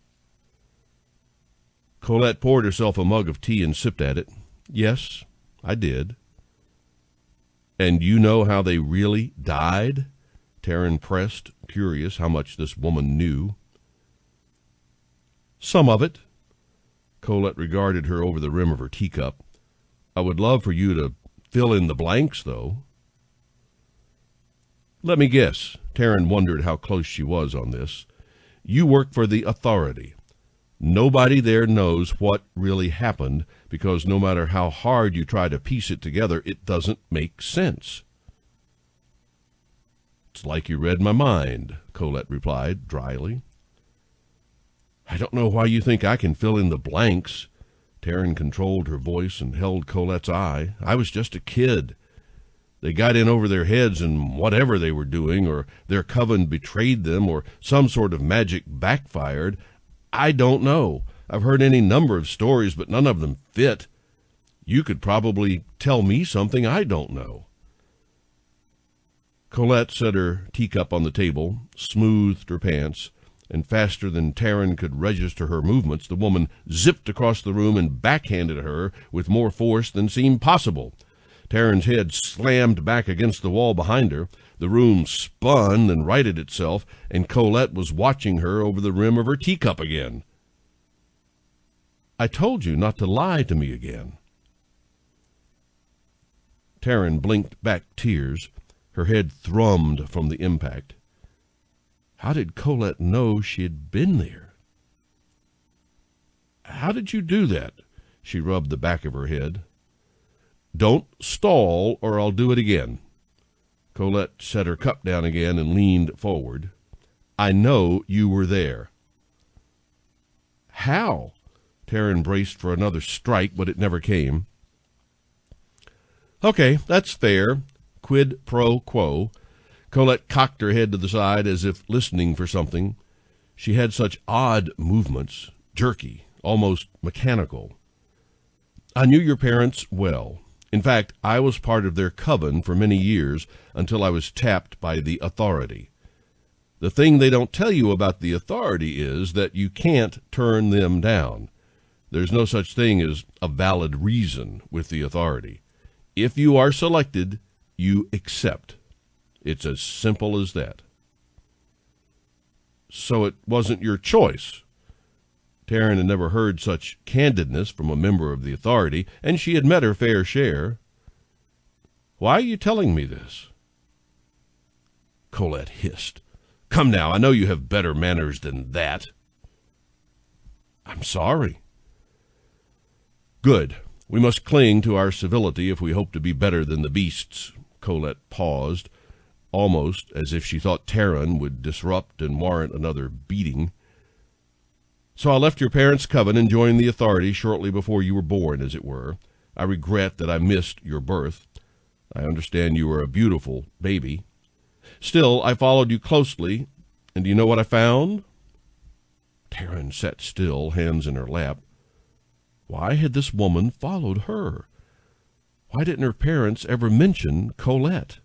Colette poured herself a mug of tea and sipped at it. Yes, I did. And you know how they really died? Taryn pressed, curious how much this woman knew. Some of it. Colette regarded her over the rim of her teacup. I would love for you to fill in the blanks, though. Let me guess. Taryn wondered how close she was on this. You work for the authority. Nobody there knows what really happened because no matter how hard you try to piece it together, it doesn't make sense. It's like you read my mind, Colette replied dryly. I don't know why you think I can fill in the blanks. Taryn controlled her voice and held Colette's eye. I was just a kid. They got in over their heads in whatever they were doing, or their coven betrayed them, or some sort of magic backfired. I don't know. I've heard any number of stories, but none of them fit. You could probably tell me something I don't know. Colette set her teacup on the table, smoothed her pants, and faster than Taryn could register her movements, the woman zipped across the room and backhanded her with more force than seemed possible. Taryn's head slammed back against the wall behind her. The room spun and righted itself, and Colette was watching her over the rim of her teacup again. I told you not to lie to me again. Taryn blinked back tears. Her head thrummed from the impact. How did Colette know she had been there? How did you do that? She rubbed the back of her head. Don't stall, or I'll do it again. Colette set her cup down again and leaned forward. I know you were there. How? Taryn braced for another strike, but it never came. Okay, that's fair. Quid pro quo. Colette cocked her head to the side as if listening for something. She had such odd movements, jerky, almost mechanical. I knew your parents well. In fact, I was part of their coven for many years until I was tapped by the authority. The thing they don't tell you about the authority is that you can't turn them down. There's no such thing as a valid reason with the authority. If you are selected, you accept. It's as simple as that. So it wasn't your choice. Taryn had never heard such candidness from a member of the authority, and she had met her fair share. Why are you telling me this? Colette hissed. Come now, I know you have better manners than that. I'm sorry. Good. We must cling to our civility if we hope to be better than the beasts. Colette paused, almost as if she thought Taryn would disrupt and warrant another beating. So I left your parents' coven and joined the authority shortly before you were born, as it were. I regret that I missed your birth. I understand you were a beautiful baby. Still, I followed you closely, and do you know what I found? Taryn sat still, hands in her lap. Why had this woman followed her? Why didn't her parents ever mention Colette?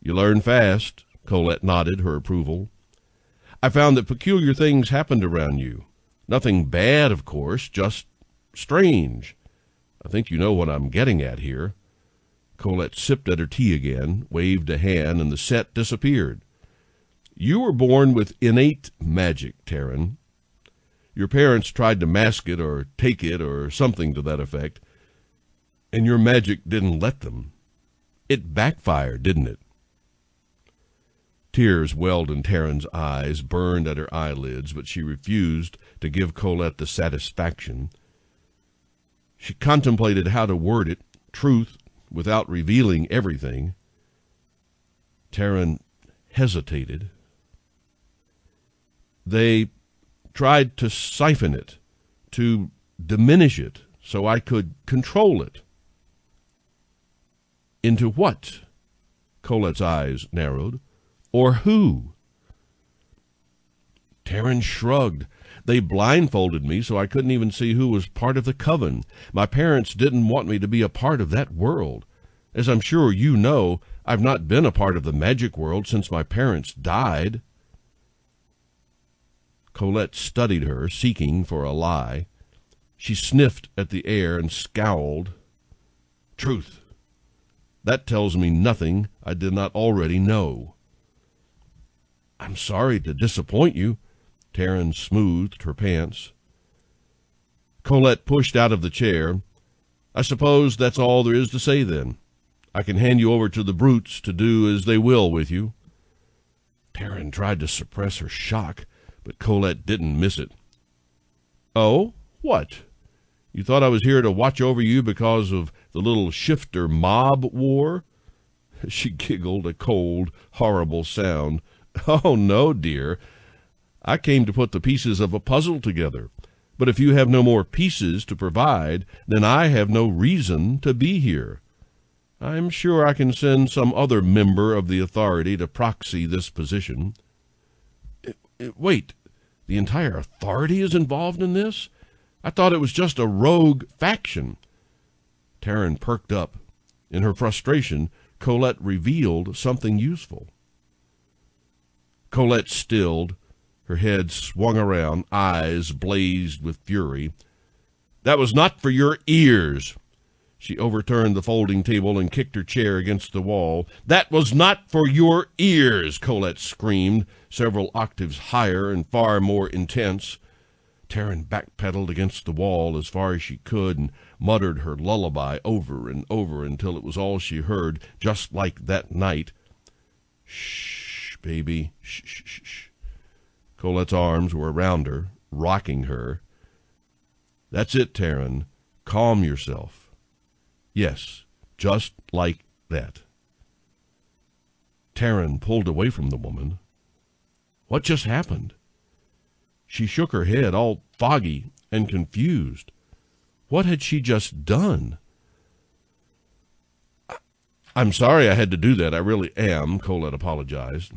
You learn fast, Colette nodded her approval. I found that peculiar things happened around you. Nothing bad, of course, just strange. I think you know what I'm getting at here. Colette sipped at her tea again, waved a hand, and the set disappeared. You were born with innate magic, Taryn. Your parents tried to mask it or take it or something to that effect, and your magic didn't let them. It backfired, didn't it? Tears welled in Taryn's eyes, burned at her eyelids, but she refused to give Colette the satisfaction. She contemplated how to word it, truth, without revealing everything. Taryn hesitated. They tried to siphon it, to diminish it, so I could control it. Into what? Colette's eyes narrowed. Or who? Taryn shrugged. They blindfolded me so I couldn't even see who was part of the coven. My parents didn't want me to be a part of that world. As I'm sure you know, I've not been a part of the magic world since my parents died. Colette studied her, seeking for a lie. She sniffed at the air and scowled. Truth. That tells me nothing I did not already know. I'm sorry to disappoint you. Taryn smoothed her pants. Colette pushed out of the chair. I suppose that's all there is to say then. I can hand you over to the brutes to do as they will with you. Taryn tried to suppress her shock, but Colette didn't miss it. Oh, what? You thought I was here to watch over you because of the little shifter mob war? She giggled, a cold, horrible sound. Oh, no, dear. I came to put the pieces of a puzzle together. But if you have no more pieces to provide, then I have no reason to be here. I'm sure I can send some other member of the authority to proxy this position. Wait, the entire authority is involved in this? I thought it was just a rogue faction. Taryn perked up. In her frustration, Colette revealed something useful. Colette stilled. Her head swung around, eyes blazed with fury. That was not for your ears. She overturned the folding table and kicked her chair against the wall. That was not for your ears, Colette screamed, several octaves higher and far more intense. Taryn backpedaled against the wall as far as she could and muttered her lullaby over and over until it was all she heard, just like that night. Shh, baby, shh, shh, shh, shh. Colette's arms were around her, rocking her. That's it, Taryn. Calm yourself. Yes, just like that. Taryn pulled away from the woman. What just happened? She shook her head, all foggy and confused. What had she just done? I'm sorry I had to do that. I really am, Colette apologized.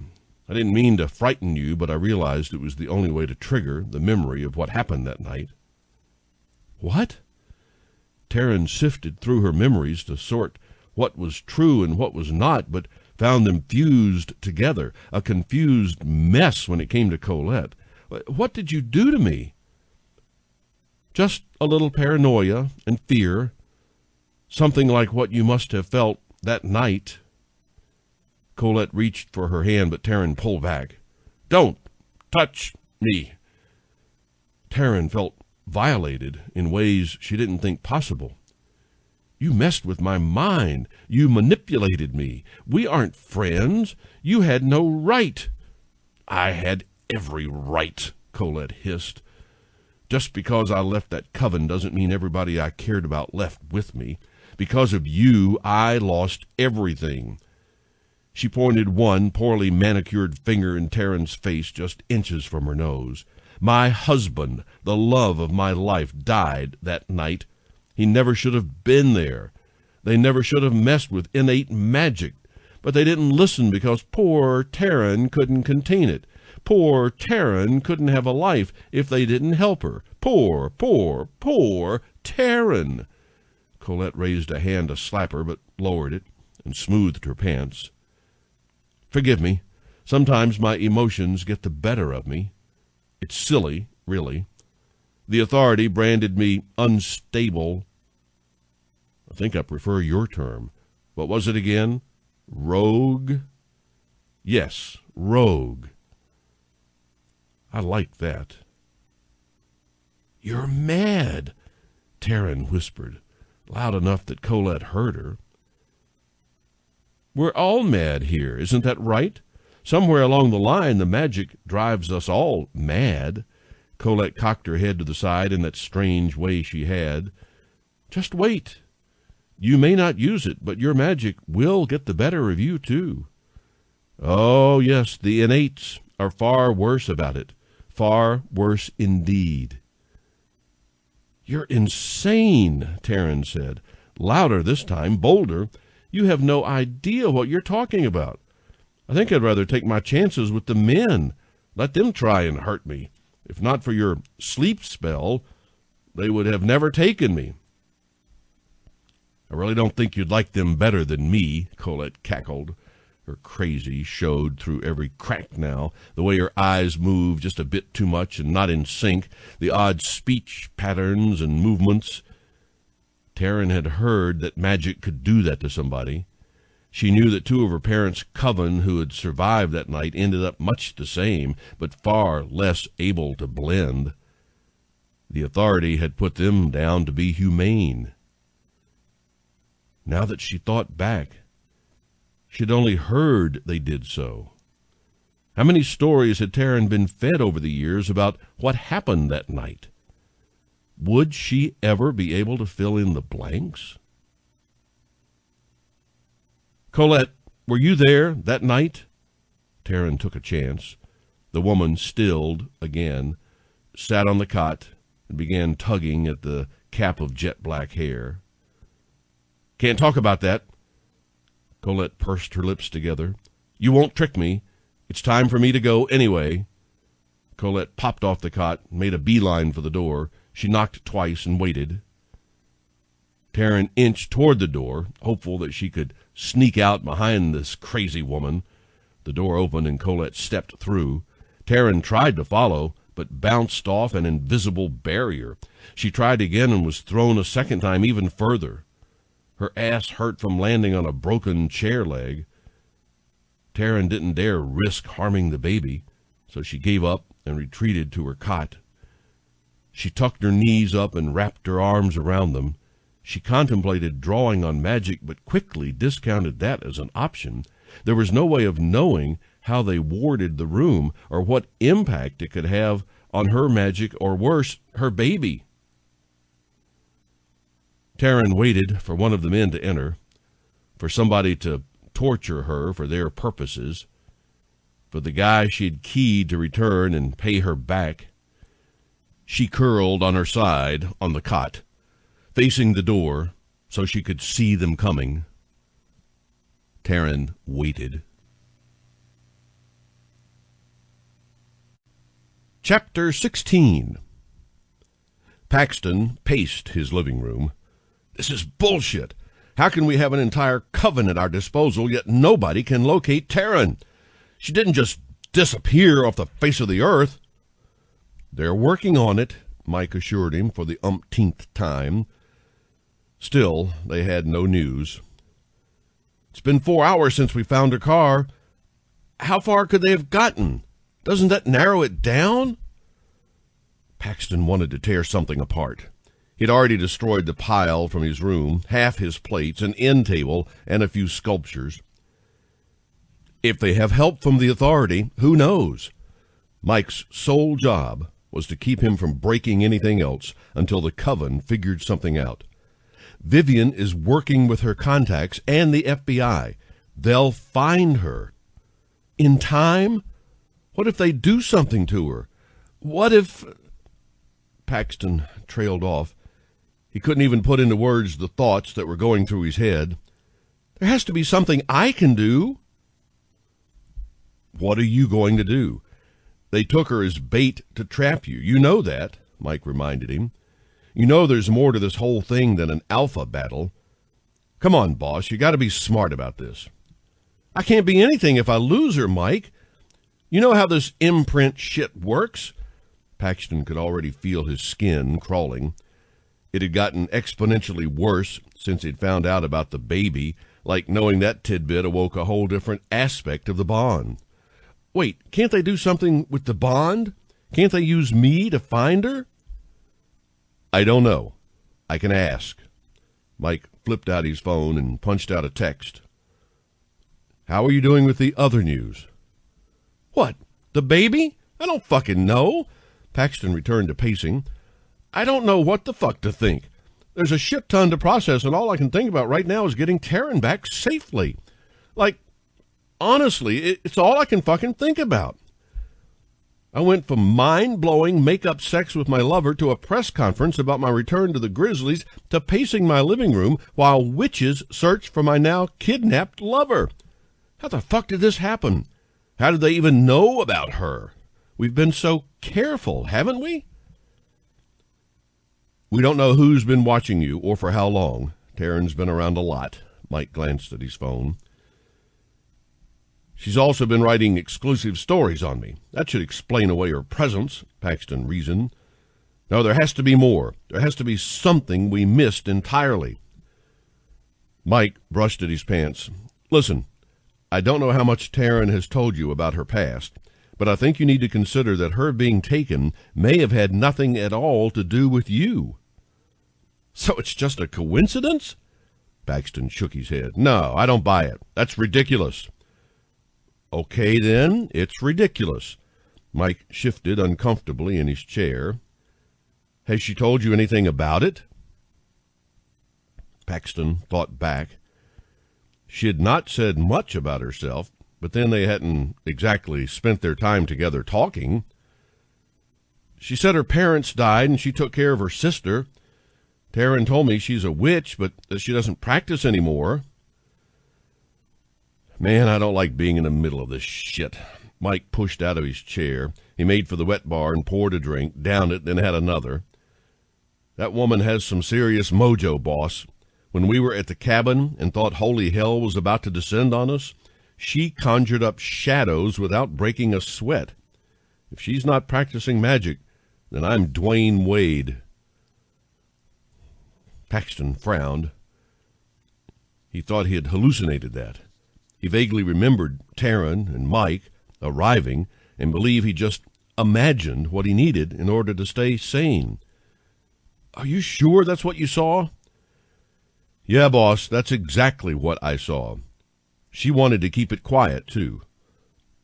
I didn't mean to frighten you, but I realized it was the only way to trigger the memory of what happened that night. What? Taryn sifted through her memories to sort what was true and what was not, but found them fused together, a confused mess when it came to Colette. What did you do to me? Just a little paranoia and fear, something like what you must have felt that night. Colette reached for her hand, but Taryn pulled back. Don't touch me. Taryn felt violated in ways she didn't think possible. You messed with my mind. You manipulated me. We aren't friends. You had no right. I had every right, Colette hissed. Just because I left that coven doesn't mean everybody I cared about left with me. Because of you, I lost everything. She pointed one poorly manicured finger in Taryn's face just inches from her nose. My husband, the love of my life, died that night. He never should have been there. They never should have messed with innate magic. But they didn't listen because poor Taryn couldn't contain it. Poor Taryn couldn't have a life if they didn't help her. Poor Taryn. Colette raised a hand to slap her, but lowered it and smoothed her pants. Forgive me. Sometimes my emotions get the better of me. It's silly, really. The authority branded me unstable. I think I prefer your term. What was it again? Rogue? Yes, rogue. I like that. You're mad, Taryn whispered, loud enough that Colette heard her. We're all mad here, isn't that right? Somewhere along the line, the magic drives us all mad. Colette cocked her head to the side in that strange way she had. Just wait. You may not use it, but your magic will get the better of you, too. Oh, yes, the innates are far worse about it. Far worse indeed. You're insane, Taryn said, louder this time, bolder. You have no idea what you're talking about. I think I'd rather take my chances with the men. Let them try and hurt me. If not for your sleep spell, they would have never taken me." "I really don't think you'd like them better than me," Colette cackled. Her crazy showed through every crack now, the way her eyes moved just a bit too much and not in sync, the odd speech patterns and movements. Taryn had heard that magic could do that to somebody. She knew that two of her parents' coven who had survived that night ended up much the same, but far less able to blend. The authority had put them down to be humane. Now that she thought back, she'd only heard they did so. How many stories had Taryn been fed over the years about what happened that night? Would she ever be able to fill in the blanks? "Colette, were you there that night?" Taryn took a chance. The woman stilled again, sat on the cot, and began tugging at the cap of jet black hair. "Can't talk about that." Colette pursed her lips together. "You won't trick me. It's time for me to go anyway." Colette popped off the cot, made a beeline for the door. She knocked twice and waited. Taryn inched toward the door, hopeful that she could sneak out behind this crazy woman. The door opened and Colette stepped through. Taryn tried to follow, but bounced off an invisible barrier. She tried again and was thrown a second time even further. Her ass hurt from landing on a broken chair leg. Taryn didn't dare risk harming the baby, so she gave up and retreated to her cot. She tucked her knees up and wrapped her arms around them. She contemplated drawing on magic, but quickly discounted that as an option. There was no way of knowing how they warded the room or what impact it could have on her magic or, worse, her baby. Taryn waited for one of the men to enter, for somebody to torture her for their purposes, for the guy she'd keyed to return and pay her back. She curled on her side on the cot, facing the door so she could see them coming. Taryn waited. Chapter 16. Paxton paced his living room. "This is bullshit. How can we have an entire coven at our disposal, yet nobody can locate Taryn? She didn't just disappear off the face of the earth." "They're working on it," Mike assured him for the umpteenth time. Still, they had no news. "It's been 4 hours since we found her car. How far could they have gotten? Doesn't that narrow it down?" Paxton wanted to tear something apart. He'd already destroyed the pile from his room, half his plates, an end table, and a few sculptures. If they have help from the authority, who knows? Mike's sole job was to keep him from breaking anything else until the coven figured something out. Vivian is working with her contacts and the FBI. They'll find her. In time? What if they do something to her? What if... Paxton trailed off. He couldn't even put into words the thoughts that were going through his head. There has to be something I can do. What are you going to do? They took her as bait to trap you. You know that, Mike reminded him. You know there's more to this whole thing than an alpha battle. Come on, boss, you got to be smart about this. I can't be anything if I lose her, Mike. You know how this imprint shit works? Paxton could already feel his skin crawling. It had gotten exponentially worse since he'd found out about the baby, like knowing that tidbit awoke a whole different aspect of the bond. Wait, can't they do something with the bond? Can't they use me to find her? I don't know. I can ask. Mike flipped out his phone and punched out a text. How are you doing with the other news? What, the baby? I don't fucking know. Paxton returned to pacing. I don't know what the fuck to think. There's a shit ton to process, and all I can think about right now is getting Taryn back safely. Like, honestly, it's all I can fucking think about. I went from mind-blowing make-up sex with my lover to a press conference about my return to the Grizzlies to pacing my living room while witches search for my now kidnapped lover. How the fuck did this happen? How did they even know about her? We've been so careful, haven't we? We don't know who's been watching you or for how long. Taryn's been around a lot. Mike glanced at his phone. She's also been writing exclusive stories on me. That should explain away her presence, Paxton reasoned. No, there has to be more. There has to be something we missed entirely. Mike brushed at his pants. Listen, I don't know how much Taryn has told you about her past, but I think you need to consider that her being taken may have had nothing at all to do with you. So it's just a coincidence? Paxton shook his head. No, I don't buy it. That's ridiculous. Okay, then, it's ridiculous. Mike shifted uncomfortably in his chair. Has she told you anything about it? Paxton thought back. She had not said much about herself, but then they hadn't exactly spent their time together talking. She said her parents died and she took care of her sister. Taryn told me she's a witch, but that she doesn't practice anymore. Man, I don't like being in the middle of this shit. Mike pushed out of his chair. He made for the wet bar and poured a drink, downed it, then had another. That woman has some serious mojo, boss. When we were at the cabin and thought holy hell was about to descend on us, she conjured up shadows without breaking a sweat. If she's not practicing magic, then I'm Dwayne Wade. Paxton frowned. He thought he had hallucinated that. He vaguely remembered Taryn and Mike arriving and believed he just imagined what he needed in order to stay sane. Are you sure that's what you saw? Yeah, boss, that's exactly what I saw. She wanted to keep it quiet, too.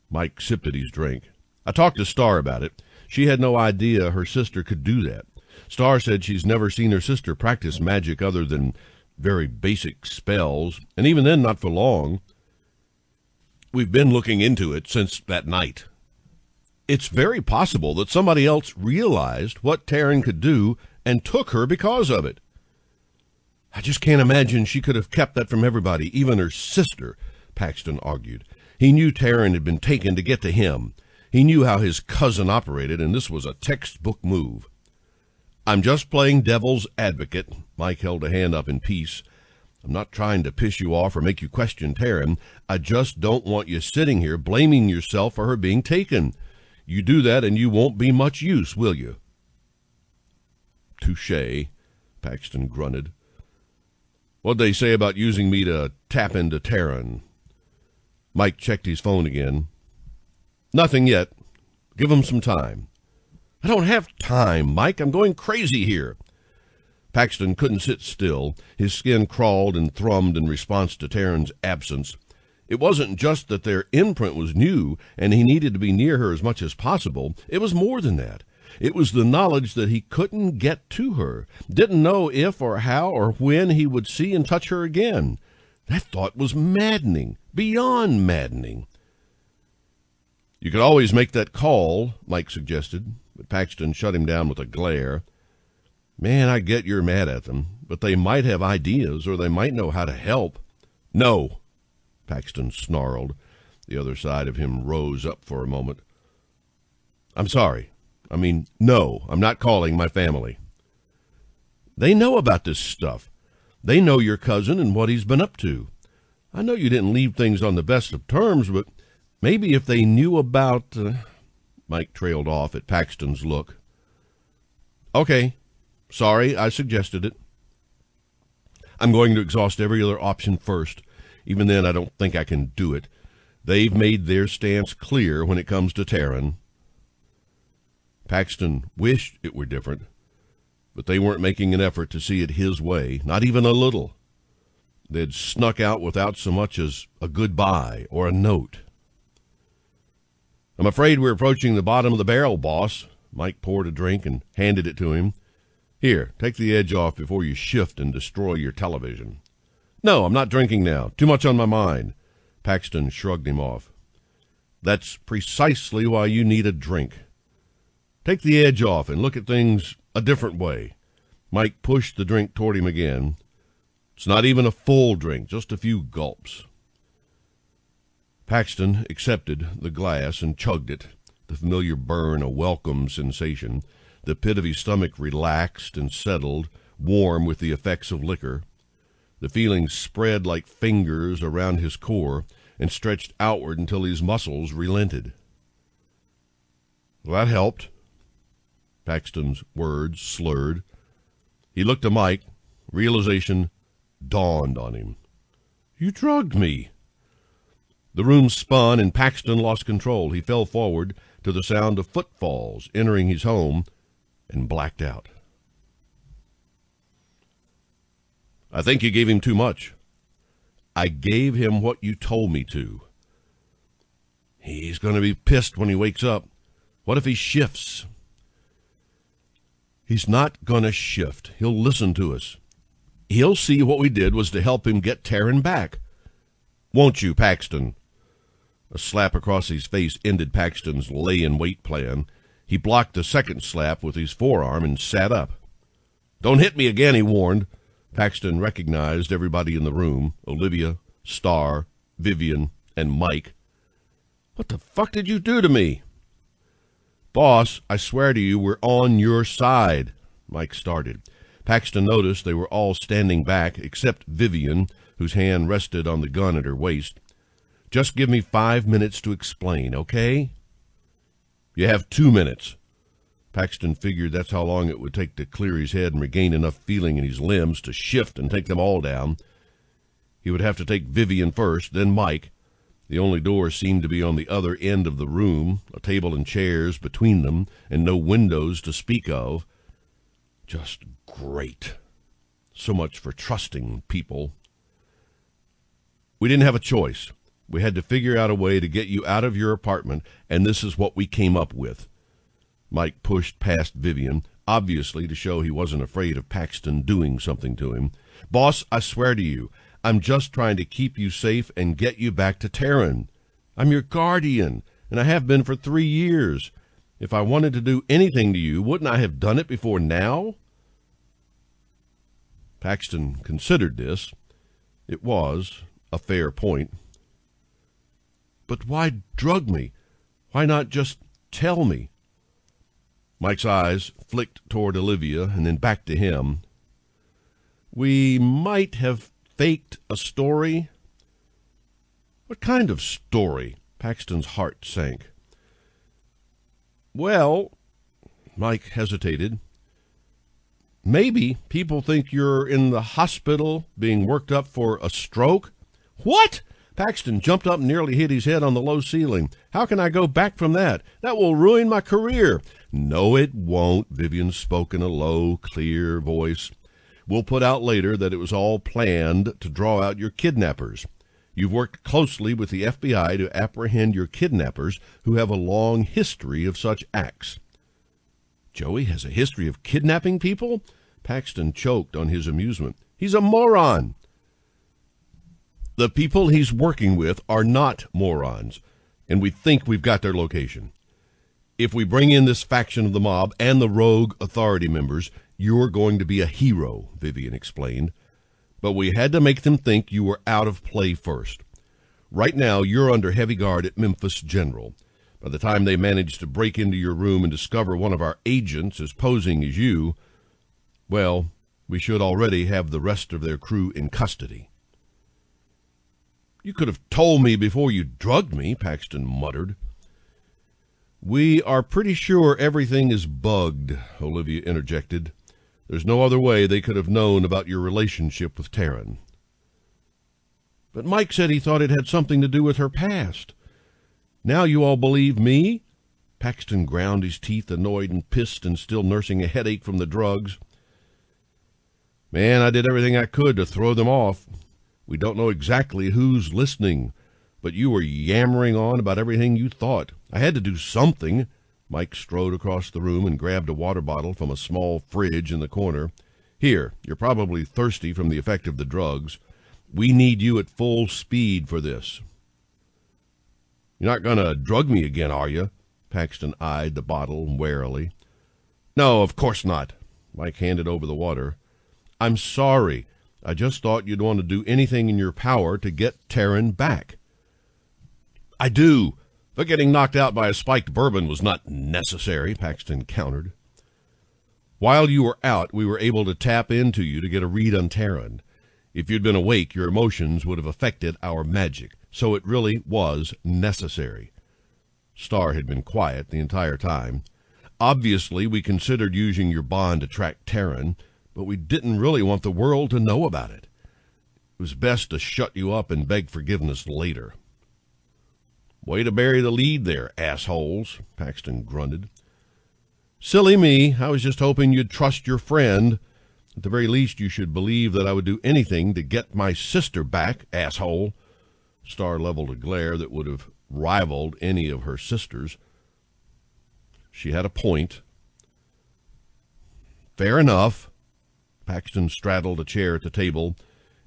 Mike sipped at his drink. I talked to Star about it. She had no idea her sister could do that. Star said she's never seen her sister practice magic other than very basic spells, and even then not for long. We've been looking into it since that night. It's very possible that somebody else realized what Taryn could do and took her because of it. I just can't imagine she could have kept that from everybody, even her sister, Paxton argued. He knew Taryn had been taken to get to him. He knew how his cousin operated, and this was a textbook move. I'm just playing devil's advocate. Mike held a hand up in peace. I'm not trying to piss you off or make you question Taryn. I just don't want you sitting here blaming yourself for her being taken. You do that and you won't be much use, will you? Touché, Paxton grunted. What'd they say about using me to tap into Taryn? Mike checked his phone again. Nothing yet. Give him some time. I don't have time, Mike. I'm going crazy here. Paxton couldn't sit still. His skin crawled and thrummed in response to Taryn's absence. It wasn't just that their imprint was new and he needed to be near her as much as possible. It was more than that. It was the knowledge that he couldn't get to her, didn't know if or how or when he would see and touch her again. That thought was maddening, beyond maddening. You could always make that call, Mike suggested, but Paxton shut him down with a glare. Man, I get you're mad at them, but they might have ideas or they might know how to help. No, Paxton snarled. The other side of him rose up for a moment. I'm sorry. No, I'm not calling my family. They know about this stuff. They know your cousin and what he's been up to. I know you didn't leave things on the best of terms, but maybe if they knew about... Mike trailed off at Paxton's look. Okay. Sorry, I suggested it. I'm going to exhaust every other option first. Even then, I don't think I can do it. They've made their stance clear when it comes to Taryn. Paxton wished it were different, but they weren't making an effort to see it his way, not even a little. They'd snuck out without so much as a goodbye or a note. I'm afraid we're approaching the bottom of the barrel, boss. Mike poured a drink and handed it to him. Here, take the edge off before you shift and destroy your television. No, I'm not drinking now. Too much on my mind. Paxton shrugged him off. That's precisely why you need a drink. Take the edge off and look at things a different way. Mike pushed the drink toward him again. It's not even a full drink, just a few gulps. Paxton accepted the glass and chugged it, the familiar burn a welcome sensation. The pit of his stomach relaxed and settled, warm with the effects of liquor. The feeling spread like fingers around his core and stretched outward until his muscles relented. Well, that helped. Paxton's words slurred. He looked to Mike. Realization dawned on him. You drugged me. The room spun and Paxton lost control. He fell forward to the sound of footfalls entering his home and blacked out. I think you gave him too much. I gave him what you told me to. He's going to be pissed when he wakes up. What if he shifts? He's not going to shift. He'll listen to us. He'll see what we did was to help him get Taryn back. Won't you, Paxton? A slap across his face ended Paxton's lay-in-wait plan. He blocked the second slap with his forearm and sat up. Don't hit me again, he warned. Paxton recognized everybody in the room, Olivia, Star, Vivian, and Mike. What the fuck did you do to me? Boss, I swear to you, we're on your side, Mike started. Paxton noticed they were all standing back except Vivian, whose hand rested on the gun at her waist. Just give me 5 minutes to explain, okay? You have 2 minutes. Paxton figured that's how long it would take to clear his head and regain enough feeling in his limbs to shift and take them all down. He would have to take Vivian first, then Mike. The only door seemed to be on the other end of the room, a table and chairs between them, and no windows to speak of. Just great. So much for trusting people. We didn't have a choice. We had to figure out a way to get you out of your apartment, and this is what we came up with. Mike pushed past Vivian, obviously to show he wasn't afraid of Paxton doing something to him. Boss, I swear to you, I'm just trying to keep you safe and get you back to Taryn. I'm your guardian, and I have been for 3 years. If I wanted to do anything to you, wouldn't I have done it before now? Paxton considered this. It was a fair point. But why drug me? Why not just tell me? Mike's eyes flicked toward Olivia and then back to him. We might have faked a story. What kind of story? Paxton's heart sank. Well, Mike hesitated. Maybe people think you're in the hospital being worked up for a stroke. What? Paxton jumped up and nearly hit his head on the low ceiling. How can I go back from that? That will ruin my career. No, it won't, Vivian spoke in a low, clear voice. We'll put out later that it was all planned to draw out your kidnappers. You've worked closely with the FBI to apprehend your kidnappers who have a long history of such acts. Joey has a history of kidnapping people? Paxton choked on his amusement. He's a moron. The people he's working with are not morons, and we think we've got their location. If we bring in this faction of the mob and the rogue authority members, you're going to be a hero, Vivian explained. But we had to make them think you were out of play first. Right now, you're under heavy guard at Memphis General. By the time they manage to break into your room and discover one of our agents is posing as you, well, we should already have the rest of their crew in custody. You could have told me before you drugged me, Paxton muttered. We are pretty sure everything is bugged, Olivia interjected. There's no other way they could have known about your relationship with Taryn. But Mike said he thought it had something to do with her past. Now you all believe me? Paxton ground his teeth, annoyed and pissed and still nursing a headache from the drugs. Man, I did everything I could to throw them off. We don't know exactly who's listening, but you were yammering on about everything you thought. I had to do something. Mike strode across the room and grabbed a water bottle from a small fridge in the corner. Here, you're probably thirsty from the effect of the drugs. We need you at full speed for this. You're not going to drug me again, are you? Paxton eyed the bottle warily. No, of course not. Mike handed over the water. I'm sorry. I just thought you'd want to do anything in your power to get Taryn back. I do. But getting knocked out by a spiked bourbon was not necessary, Paxton countered. While you were out, we were able to tap into you to get a read on Taryn. If you'd been awake, your emotions would have affected our magic, so it really was necessary. Star had been quiet the entire time. Obviously, we considered using your bond to track Taryn, but we didn't really want the world to know about it. It was best to shut you up and beg forgiveness later. Way to bury the lead there, assholes, Paxton grunted. Silly me. I was just hoping you'd trust your friend. At the very least, you should believe that I would do anything to get my sister back, asshole. Star leveled a glare that would have rivaled any of her sisters. She had a point. Fair enough. Paxton straddled a chair at the table.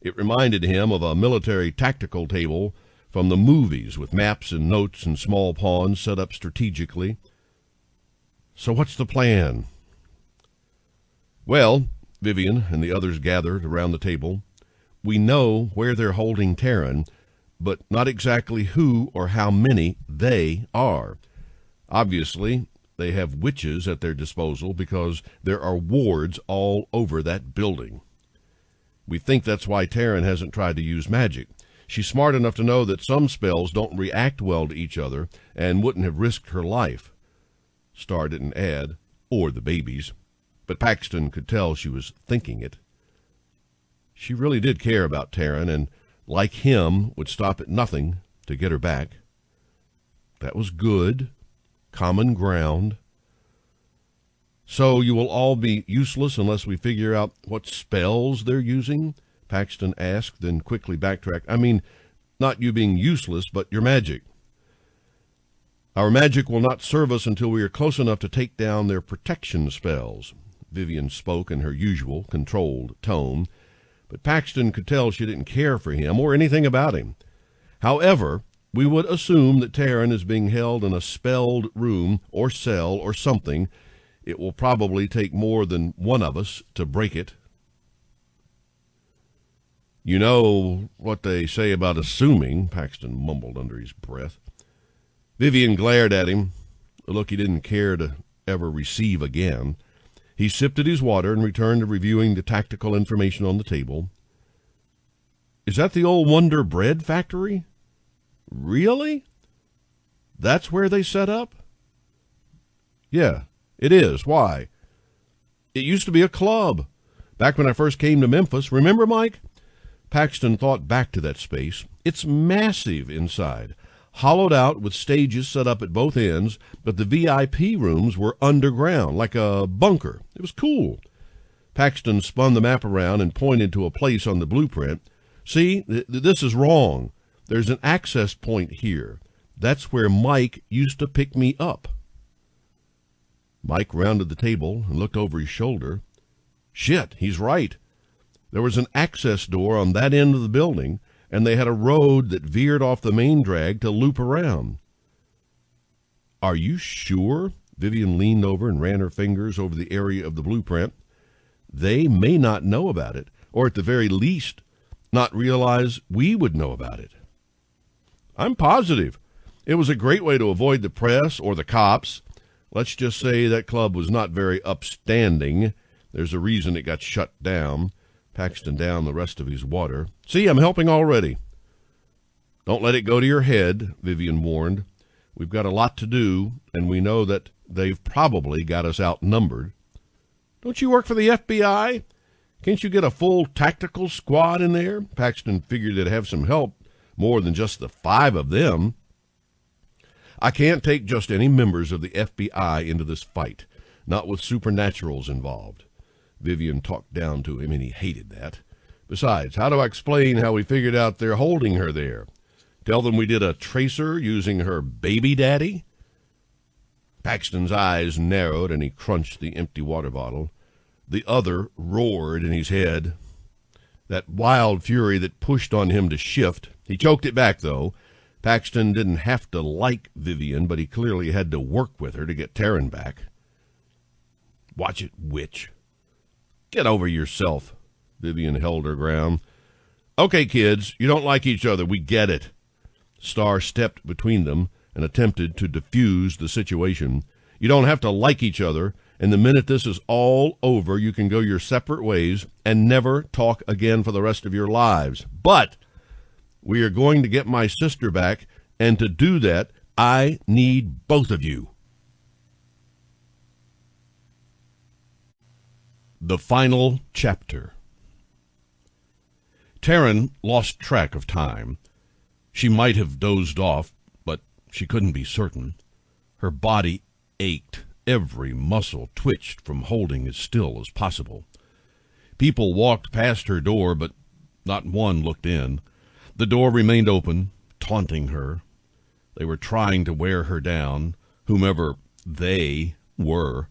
It reminded him of a military tactical table from the movies with maps and notes and small pawns set up strategically. So what's the plan? Well, Vivian and the others gathered around the table. We know where they're holding Taryn, but not exactly who or how many they are. Obviously, they have witches at their disposal because there are wards all over that building. We think that's why Taryn hasn't tried to use magic. She's smart enough to know that some spells don't react well to each other and wouldn't have risked her life. Star didn't add, or the babies, but Paxton could tell she was thinking it. She really did care about Taryn and, like him, would stop at nothing to get her back. That was good. Common ground. So you will all be useless unless we figure out what spells they're using? Paxton asked, then quickly backtracked. I mean, not you being useless, but your magic. Our magic will not serve us until we are close enough to take down their protection spells. Vivian spoke in her usual controlled tone, but Paxton could tell she didn't care for him or anything about him. However, we would assume that Taryn is being held in a spelled room or cell or something. It will probably take more than one of us to break it. You know what they say about assuming, Paxton mumbled under his breath. Vivian glared at him, a look he didn't care to ever receive again. He sipped at his water and returned to reviewing the tactical information on the table. Is that the old Wonder Bread factory? Really? That's where they set up? Yeah, it is. Why? It used to be a club. Back when I first came to Memphis. Remember, Mike? Paxton thought back to that space. It's massive inside, hollowed out with stages set up at both ends, but the VIP rooms were underground, like a bunker. It was cool. Paxton spun the map around and pointed to a place on the blueprint. See, this is wrong. There's an access point here. That's where Mike used to pick me up. Mike rounded the table and looked over his shoulder. Shit, he's right. There was an access door on that end of the building, and they had a road that veered off the main drag to loop around. Are you sure? Vivian leaned over and ran her fingers over the area of the blueprint. They may not know about it, or at the very least, not realize we would know about it. I'm positive. It was a great way to avoid the press or the cops. Let's just say that club was not very upstanding. There's a reason it got shut down. Paxton downed the rest of his water. See, I'm helping already. Don't let it go to your head, Vivian warned. We've got a lot to do, and we know that they've probably got us outnumbered. Don't you work for the FBI? Can't you get a full tactical squad in there? Paxton figured they'd have some help, more than just the 5 of them. I can't take just any members of the FBI into this fight, not with supernaturals involved. Vivian talked down to him, and he hated that. Besides, how do I explain how we figured out they're holding her there? Tell them we did a tracer using her baby daddy? Paxton's eyes narrowed, and he crunched the empty water bottle. The other roared in his head. That wild fury that pushed on him to shift. He choked it back, though. Paxton didn't have to like Vivian, but he clearly had to work with her to get Taryn back. Watch it, witch. Get over yourself. Vivian held her ground. Okay, kids, you don't like each other. We get it. Star stepped between them and attempted to defuse the situation. You don't have to like each other, and the minute this is all over, you can go your separate ways and never talk again for the rest of your lives. But we are going to get my sister back, and to do that, I need both of you. The final chapter. Taryn lost track of time. She might have dozed off, but she couldn't be certain. Her body ached. Every muscle twitched from holding as still as possible. People walked past her door, but not one looked in. The door remained open, taunting her. They were trying to wear her down, whomever they were.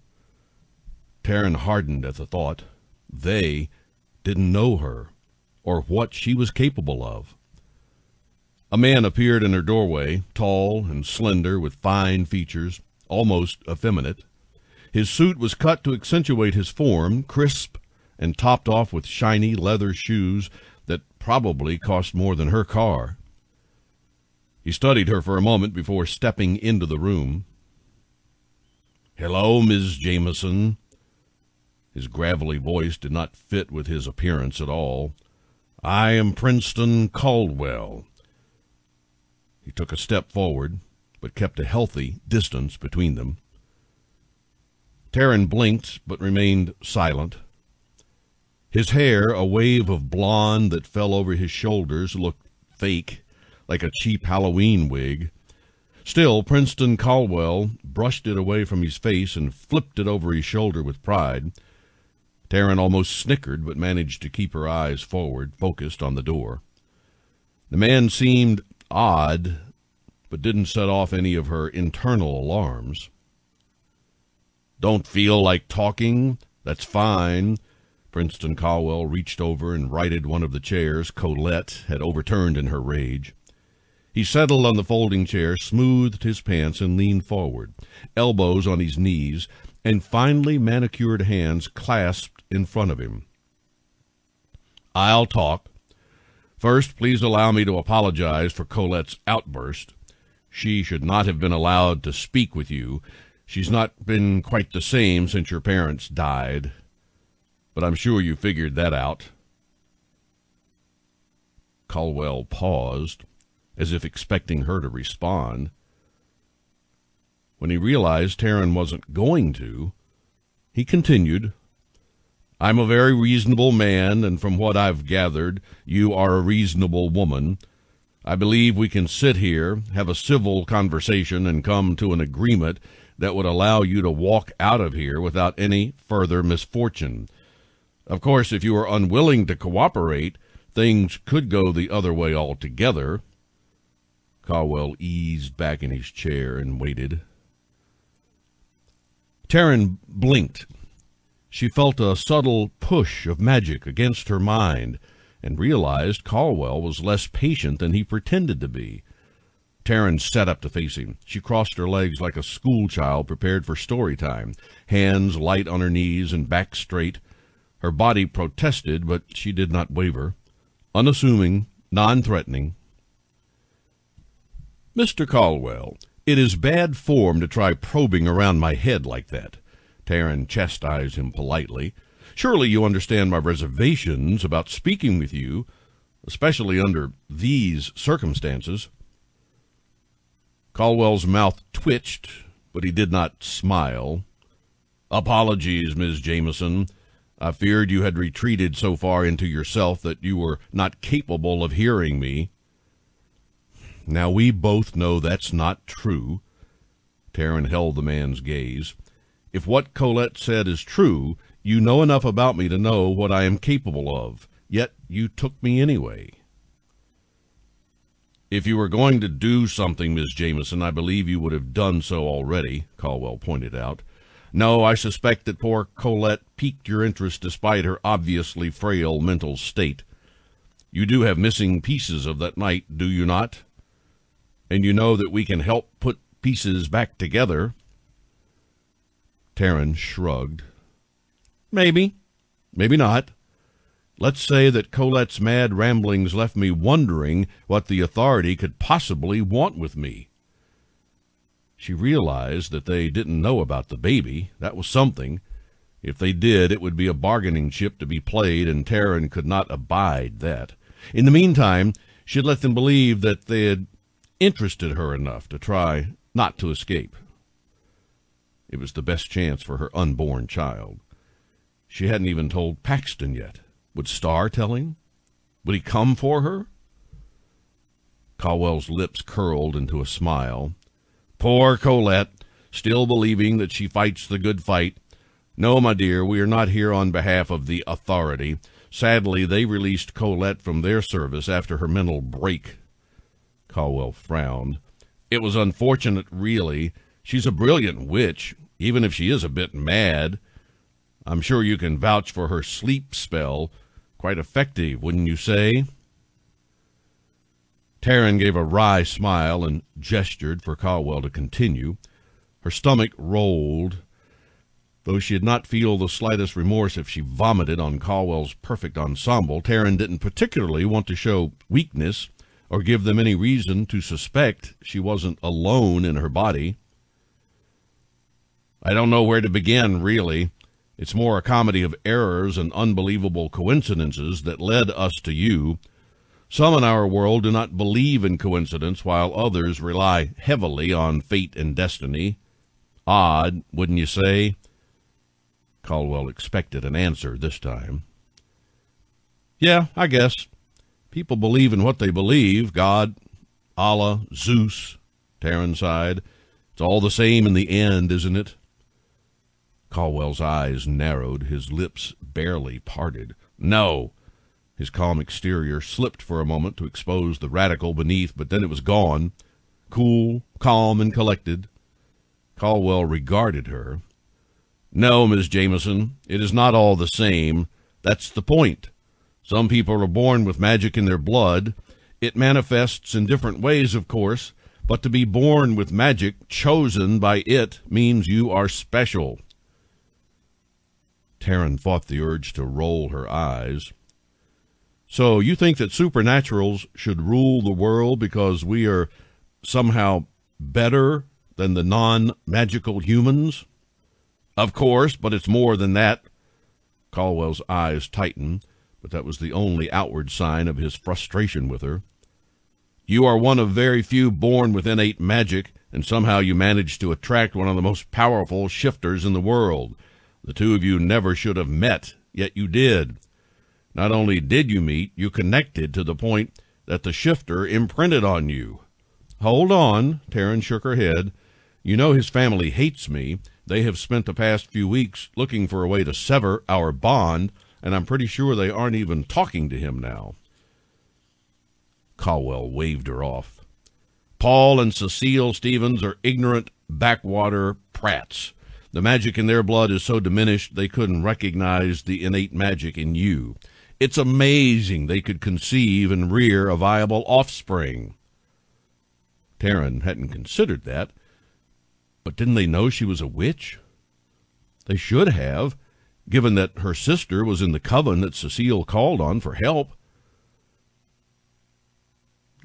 Taryn hardened at the thought. They didn't know her, or what she was capable of. A man appeared in her doorway, tall and slender, with fine features, almost effeminate. His suit was cut to accentuate his form, crisp and topped off with shiny leather shoes that probably cost more than her car. He studied her for a moment before stepping into the room. "Hello, Ms. Jameson." His gravelly voice did not fit with his appearance at all. "I am Princeton Caldwell." He took a step forward, but kept a healthy distance between them. Taryn blinked, but remained silent. His hair, a wave of blonde that fell over his shoulders, looked fake, like a cheap Halloween wig. Still, Princeton Caldwell brushed it away from his face and flipped it over his shoulder with pride. Taryn almost snickered, but managed to keep her eyes forward, focused on the door. The man seemed odd, but didn't set off any of her internal alarms. "Don't feel like talking? That's fine." Princeton Caldwell reached over and righted one of the chairs Colette had overturned in her rage. He settled on the folding chair, smoothed his pants, and leaned forward, elbows on his knees, and finely manicured hands clasped in front of him. "I'll talk. First, please allow me to apologize for Colette's outburst. She should not have been allowed to speak with you. She's not been quite the same since your parents died. But I'm sure you figured that out." Caldwell paused, as if expecting her to respond. When he realized Taryn wasn't going to, he continued, "I'm a very reasonable man, and from what I've gathered, you are a reasonable woman. I believe we can sit here, have a civil conversation, and come to an agreement that would allow you to walk out of here without any further misfortune. Of course, if you are unwilling to cooperate, things could go the other way altogether." Caldwell eased back in his chair and waited. Taryn blinked. She felt a subtle push of magic against her mind and realized Caldwell was less patient than he pretended to be. Taryn sat up to face him. She crossed her legs like a schoolchild prepared for story time, hands light on her knees and back straight. Her body protested, but she did not waver. Unassuming, non-threatening. "Mr. Caldwell, it is bad form to try probing around my head like that." Taryn chastised him politely. "Surely you understand my reservations about speaking with you, especially under these circumstances." Caldwell's mouth twitched, but he did not smile. "Apologies, Ms. Jameson. I feared you had retreated so far into yourself that you were not capable of hearing me." "Now, we both know that's not true." Taryn held the man's gaze. "If what Colette said is true, you know enough about me to know what I am capable of, yet you took me anyway." "If you were going to do something, Ms. Jameson, I believe you would have done so already," Caldwell pointed out. "No, I suspect that poor Colette piqued your interest despite her obviously frail mental state. You do have missing pieces of that night, do you not?" and you know that we can help put pieces back together. Taryn shrugged. Maybe. Maybe not. Let's say that Colette's mad ramblings left me wondering what the authority could possibly want with me. She realized that they didn't know about the baby. That was something. If they did, it would be a bargaining chip to be played, and Taryn could not abide that. In the meantime, she had let them believe that they had interested her enough to try not to escape. It was the best chance for her unborn child. She hadn't even told Paxton yet. Would Starr tell him? Would he come for her? Caldwell's lips curled into a smile. Poor Colette, still believing that she fights the good fight. No, my dear, we are not here on behalf of the authority. Sadly, they released Colette from their service after her mental break. Caldwell frowned. It was unfortunate, really. She's a brilliant witch, even if she is a bit mad. I'm sure you can vouch for her sleep spell. Quite effective, wouldn't you say? Taryn gave a wry smile and gestured for Caldwell to continue. Her stomach rolled. Though she did not feel the slightest remorse if she vomited on Caldwell's perfect ensemble, Taryn didn't particularly want to show weakness or give them any reason to suspect she wasn't alone in her body. I don't know where to begin, really. It's more a comedy of errors and unbelievable coincidences that led us to you. Some in our world do not believe in coincidence, while others rely heavily on fate and destiny. Odd, wouldn't you say? Caldwell expected an answer this time. Yeah, I guess. People believe in what they believe. God, Allah, Zeus, Taryn sighed. It's all the same in the end, isn't it? Caldwell's eyes narrowed, his lips barely parted. No! His calm exterior slipped for a moment to expose the radical beneath, but then it was gone. Cool, calm, and collected. Caldwell regarded her. No, Miss Jameson, it is not all the same. That's the point. Some people are born with magic in their blood. It manifests in different ways, of course, but to be born with magic chosen by it means you are special. Taryn fought the urge to roll her eyes. So you think that supernaturals should rule the world because we are somehow better than the non-magical humans? Of course, but it's more than that. Caldwell's eyes tightened, but that was the only outward sign of his frustration with her. You are one of very few born with innate magic, and somehow you managed to attract one of the most powerful shifters in the world. The two of you never should have met, yet you did. Not only did you meet, you connected to the point that the shifter imprinted on you. Hold on, Taryn shook her head. You know his family hates me. They have spent the past few weeks looking for a way to sever our bond, and I'm pretty sure they aren't even talking to him now. Caldwell waved her off. Paul and Cecile Stevens are ignorant backwater prats. The magic in their blood is so diminished they couldn't recognize the innate magic in you. It's amazing they could conceive and rear a viable offspring. Taryn hadn't considered that. But didn't they know she was a witch? They should have, given that her sister was in the coven that Cecile called on for help.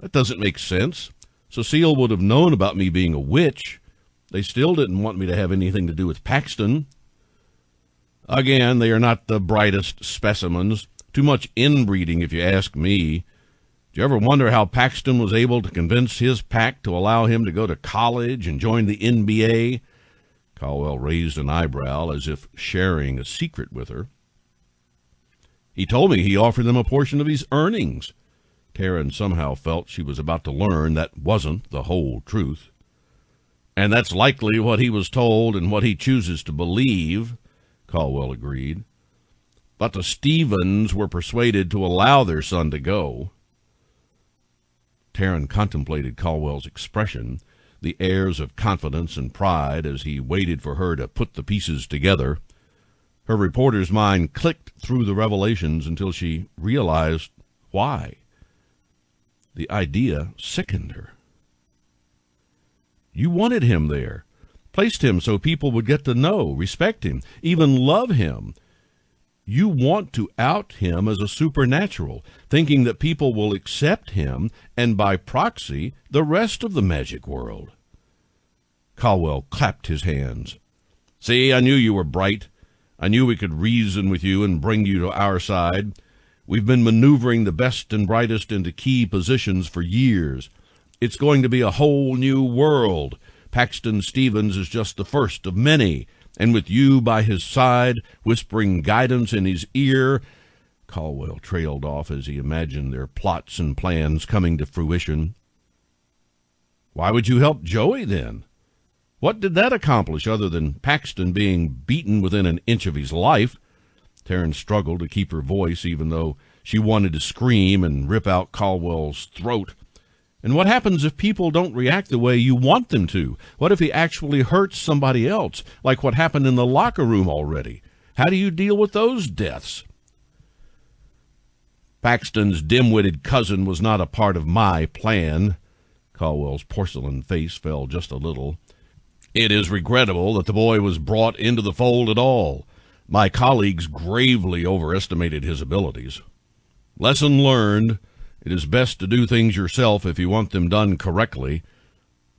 That doesn't make sense. Cecile would have known about me being a witch. They still didn't want me to have anything to do with Paxton. Again, they are not the brightest specimens. Too much inbreeding, if you ask me. Do you ever wonder how Paxton was able to convince his pack to allow him to go to college and join the NBA? Caldwell raised an eyebrow as if sharing a secret with her. He told me he offered them a portion of his earnings. Taryn somehow felt she was about to learn that wasn't the whole truth. And that's likely what he was told and what he chooses to believe, Caldwell agreed. But the Stevens were persuaded to allow their son to go. Taryn contemplated Caldwell's expression, the airs of confidence and pride as he waited for her to put the pieces together. Her reporter's mind clicked through the revelations until she realized why. The idea sickened her. You wanted him there, placed him so people would get to know, respect him, even love him. You want to out him as a supernatural, thinking that people will accept him and, by proxy, the rest of the magic world. Caldwell clapped his hands. See, I knew you were bright. I knew we could reason with you and bring you to our side. We've been maneuvering the best and brightest into key positions for years. It's going to be a whole new world. Paxton Stevens is just the first of many, and with you by his side, whispering guidance in his ear. Caldwell trailed off as he imagined their plots and plans coming to fruition. Why would you help Joey, then? What did that accomplish other than Paxton being beaten within an inch of his life? Taryn struggled to keep her voice, even though she wanted to scream and rip out Caldwell's throat. And what happens if people don't react the way you want them to? What if he actually hurts somebody else, like what happened in the locker room already? How do you deal with those deaths? Paxton's dim-witted cousin was not a part of my plan. Caldwell's porcelain face fell just a little. It is regrettable that the boy was brought into the fold at all. My colleagues gravely overestimated his abilities. Lesson learned. It is best to do things yourself if you want them done correctly.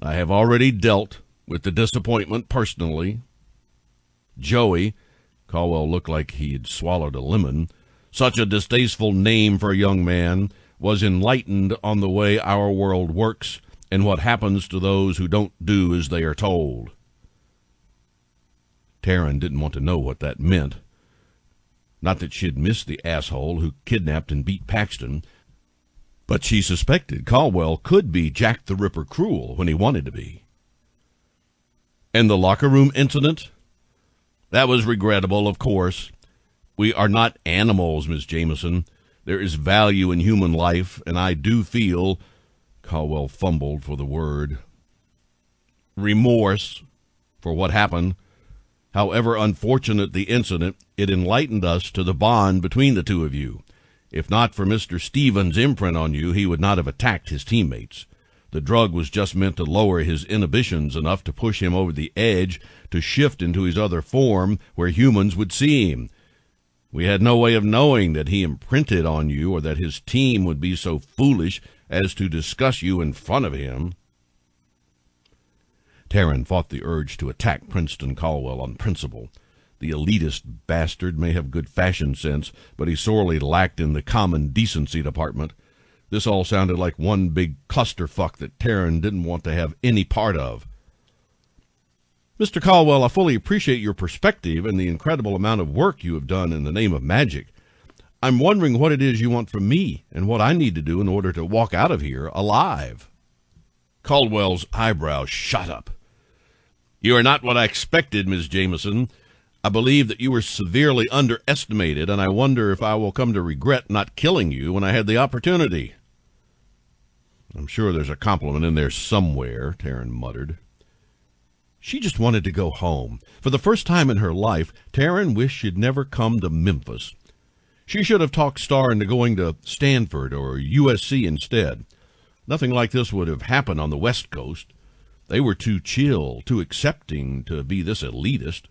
I have already dealt with the disappointment personally. Joey, Caldwell looked like he had swallowed a lemon, such a distasteful name for a young man, was enlightened on the way our world works and what happens to those who don't do as they are told. Taryn didn't want to know what that meant. Not that she'd missed the asshole who kidnapped and beat Paxton, but she suspected Caldwell could be Jack the Ripper cruel when he wanted to be. And the locker room incident? That was regrettable, of course. We are not animals, Miss Jameson. There is value in human life, and I do feel, Caldwell fumbled for the word, remorse for what happened. However unfortunate the incident, it enlightened us to the bond between the two of you. If not for Mr. Stevens' imprint on you, he would not have attacked his teammates. The drug was just meant to lower his inhibitions enough to push him over the edge to shift into his other form where humans would see him. We had no way of knowing that he imprinted on you or that his team would be so foolish as to discuss you in front of him. Taryn fought the urge to attack Princeton Caldwell on principle. The elitist bastard may have good fashion sense, but he sorely lacked in the common decency department. This all sounded like one big clusterfuck that Taryn didn't want to have any part of. Mr. Caldwell, I fully appreciate your perspective and the incredible amount of work you have done in the name of magic. I'm wondering what it is you want from me and what I need to do in order to walk out of here alive. Caldwell's eyebrows shot up. You are not what I expected, Ms. Jameson. I believe that you were severely underestimated, and I wonder if I will come to regret not killing you when I had the opportunity. I'm sure there's a compliment in there somewhere, Taryn muttered. She just wanted to go home. For the first time in her life, Taryn wished she'd never come to Memphis. She should have talked Star into going to Stanford or USC instead. Nothing like this would have happened on the West Coast. They were too chill, too accepting to be this elitist.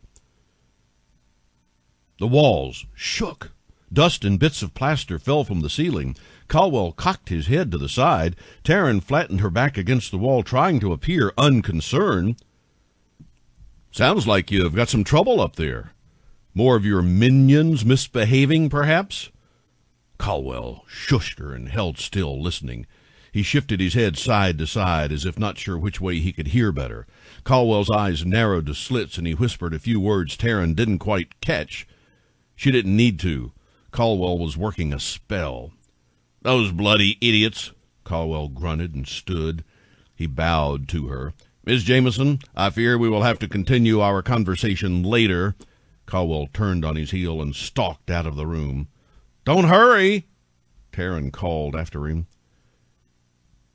The walls shook. Dust and bits of plaster fell from the ceiling. Caldwell cocked his head to the side. Taryn flattened her back against the wall, trying to appear unconcerned. Sounds like you've got some trouble up there. More of your minions misbehaving, perhaps? Caldwell shushed her and held still, listening. He shifted his head side to side, as if not sure which way he could hear better. Caldwell's eyes narrowed to slits, and he whispered a few words Taryn didn't quite catch. She didn't need to. Caldwell was working a spell. Those bloody idiots, Caldwell grunted and stood. He bowed to her. Miss Jameson, I fear we will have to continue our conversation later. Caldwell turned on his heel and stalked out of the room. Don't hurry, Taryn called after him.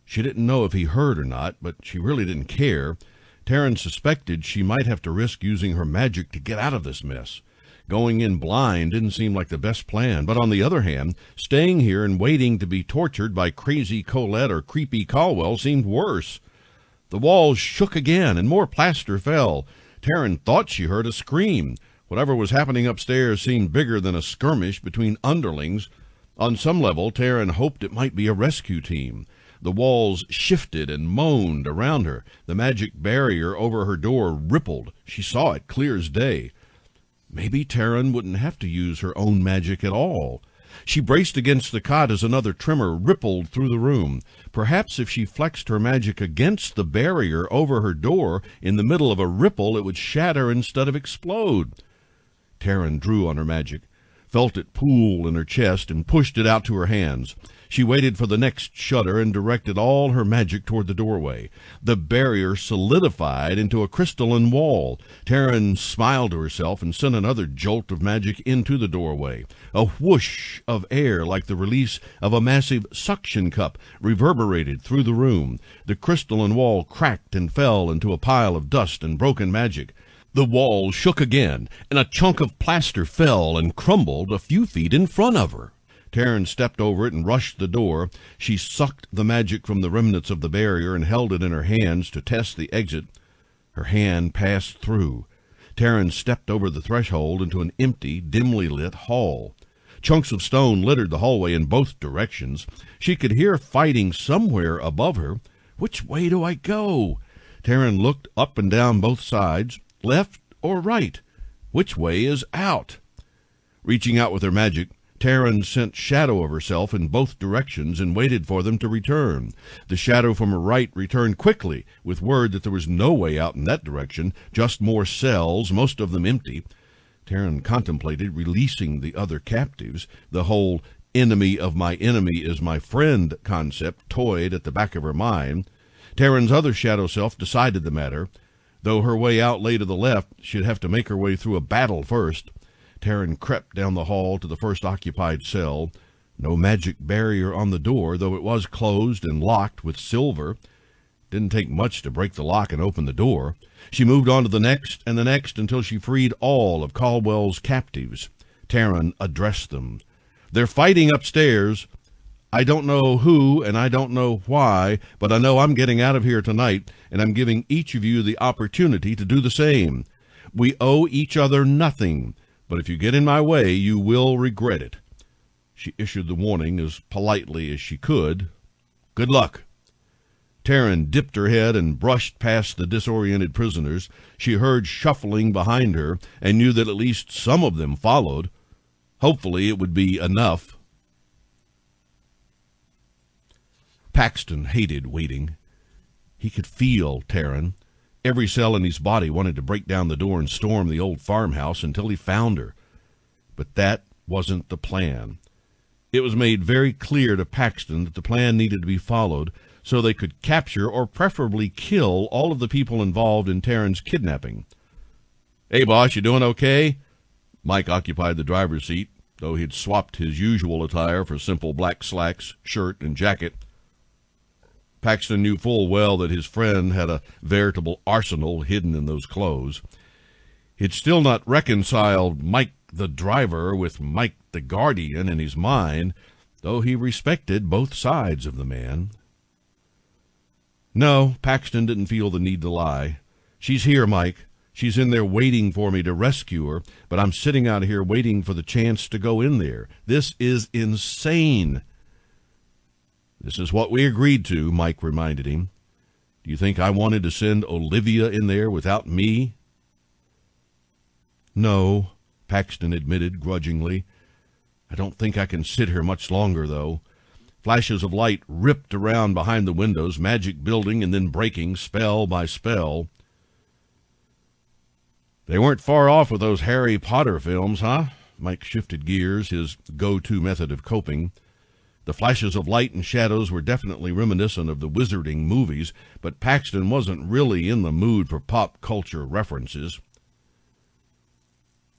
She didn't know if he heard or not, but she really didn't care. Taryn suspected she might have to risk using her magic to get out of this mess. Going in blind didn't seem like the best plan, but on the other hand, staying here and waiting to be tortured by crazy Colette or creepy Caldwell seemed worse. The walls shook again, and more plaster fell. Taryn thought she heard a scream. Whatever was happening upstairs seemed bigger than a skirmish between underlings. On some level, Taryn hoped it might be a rescue team. The walls shifted and moaned around her. The magic barrier over her door rippled. She saw it clear as day. Maybe Taryn wouldn't have to use her own magic at all. She braced against the cot as another tremor rippled through the room. Perhaps if she flexed her magic against the barrier over her door, in the middle of a ripple it would shatter instead of explode. Taryn drew on her magic, felt it pool in her chest, and pushed it out to her hands. She waited for the next shudder and directed all her magic toward the doorway. The barrier solidified into a crystalline wall. Taryn smiled to herself and sent another jolt of magic into the doorway. A whoosh of air like the release of a massive suction cup reverberated through the room. The crystalline wall cracked and fell into a pile of dust and broken magic. The wall shook again, and a chunk of plaster fell and crumbled a few feet in front of her. Taryn stepped over it and rushed the door. She sucked the magic from the remnants of the barrier and held it in her hands to test the exit. Her hand passed through. Taryn stepped over the threshold into an empty, dimly lit hall. Chunks of stone littered the hallway in both directions. She could hear fighting somewhere above her. Which way do I go? Taryn looked up and down both sides. Left or right? Which way is out? Reaching out with her magic, Taryn sent shadow of herself in both directions and waited for them to return. The shadow from her right returned quickly, with word that there was no way out in that direction, just more cells, most of them empty. Taryn contemplated releasing the other captives. The whole enemy of my enemy is my friend concept toyed at the back of her mind. Taryn's other shadow self decided the matter. Though her way out lay to the left, she'd have to make her way through a battle first. Taryn crept down the hall to the first occupied cell. No magic barrier on the door, though it was closed and locked with silver. Didn't take much to break the lock and open the door. She moved on to the next and the next until she freed all of Caldwell's captives. Taryn addressed them. "They're fighting upstairs. I don't know who and I don't know why, but I know I'm getting out of here tonight, and I'm giving each of you the opportunity to do the same. We owe each other nothing. But if you get in my way, you will regret it." She issued the warning as politely as she could. "Good luck." Taryn dipped her head and brushed past the disoriented prisoners. She heard shuffling behind her and knew that at least some of them followed. Hopefully it would be enough. Paxton hated waiting. He could feel Taryn. Every cell in his body wanted to break down the door and storm the old farmhouse until he found her. But that wasn't the plan. It was made very clear to Paxton that the plan needed to be followed so they could capture or preferably kill all of the people involved in Taryn's kidnapping. "Hey, boss, you doing okay?" Mike occupied the driver's seat, though he'd swapped his usual attire for simple black slacks, shirt, and jacket. Paxton knew full well that his friend had a veritable arsenal hidden in those clothes. He'd still not reconciled Mike the driver with Mike the guardian in his mind, though he respected both sides of the man. No, Paxton didn't feel the need to lie. "She's here, Mike. She's in there waiting for me to rescue her, but I'm sitting out here waiting for the chance to go in there. This is insane." "This is what we agreed to," Mike reminded him. "Do you think I wanted to send Olivia in there without me?" "No," Paxton admitted grudgingly. "I don't think I can sit here much longer, though." Flashes of light ripped around behind the windows, magic building and then breaking spell by spell. "They weren't far off with those Harry Potter films, huh?" Mike shifted gears, his go-to method of coping. The flashes of light and shadows were definitely reminiscent of the wizarding movies, but Paxton wasn't really in the mood for pop culture references.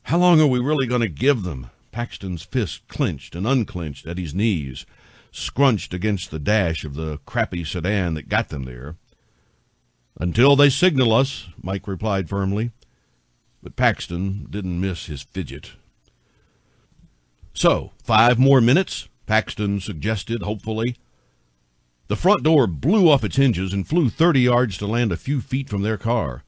"How long are we really going to give them?" Paxton's fist clenched and unclenched at his knees, scrunched against the dash of the crappy sedan that got them there. "Until they signal us," Mike replied firmly. But Paxton didn't miss his fidget. "So, 5 more minutes?" Paxton suggested hopefully. The front door blew off its hinges and flew 30 yards to land a few feet from their car.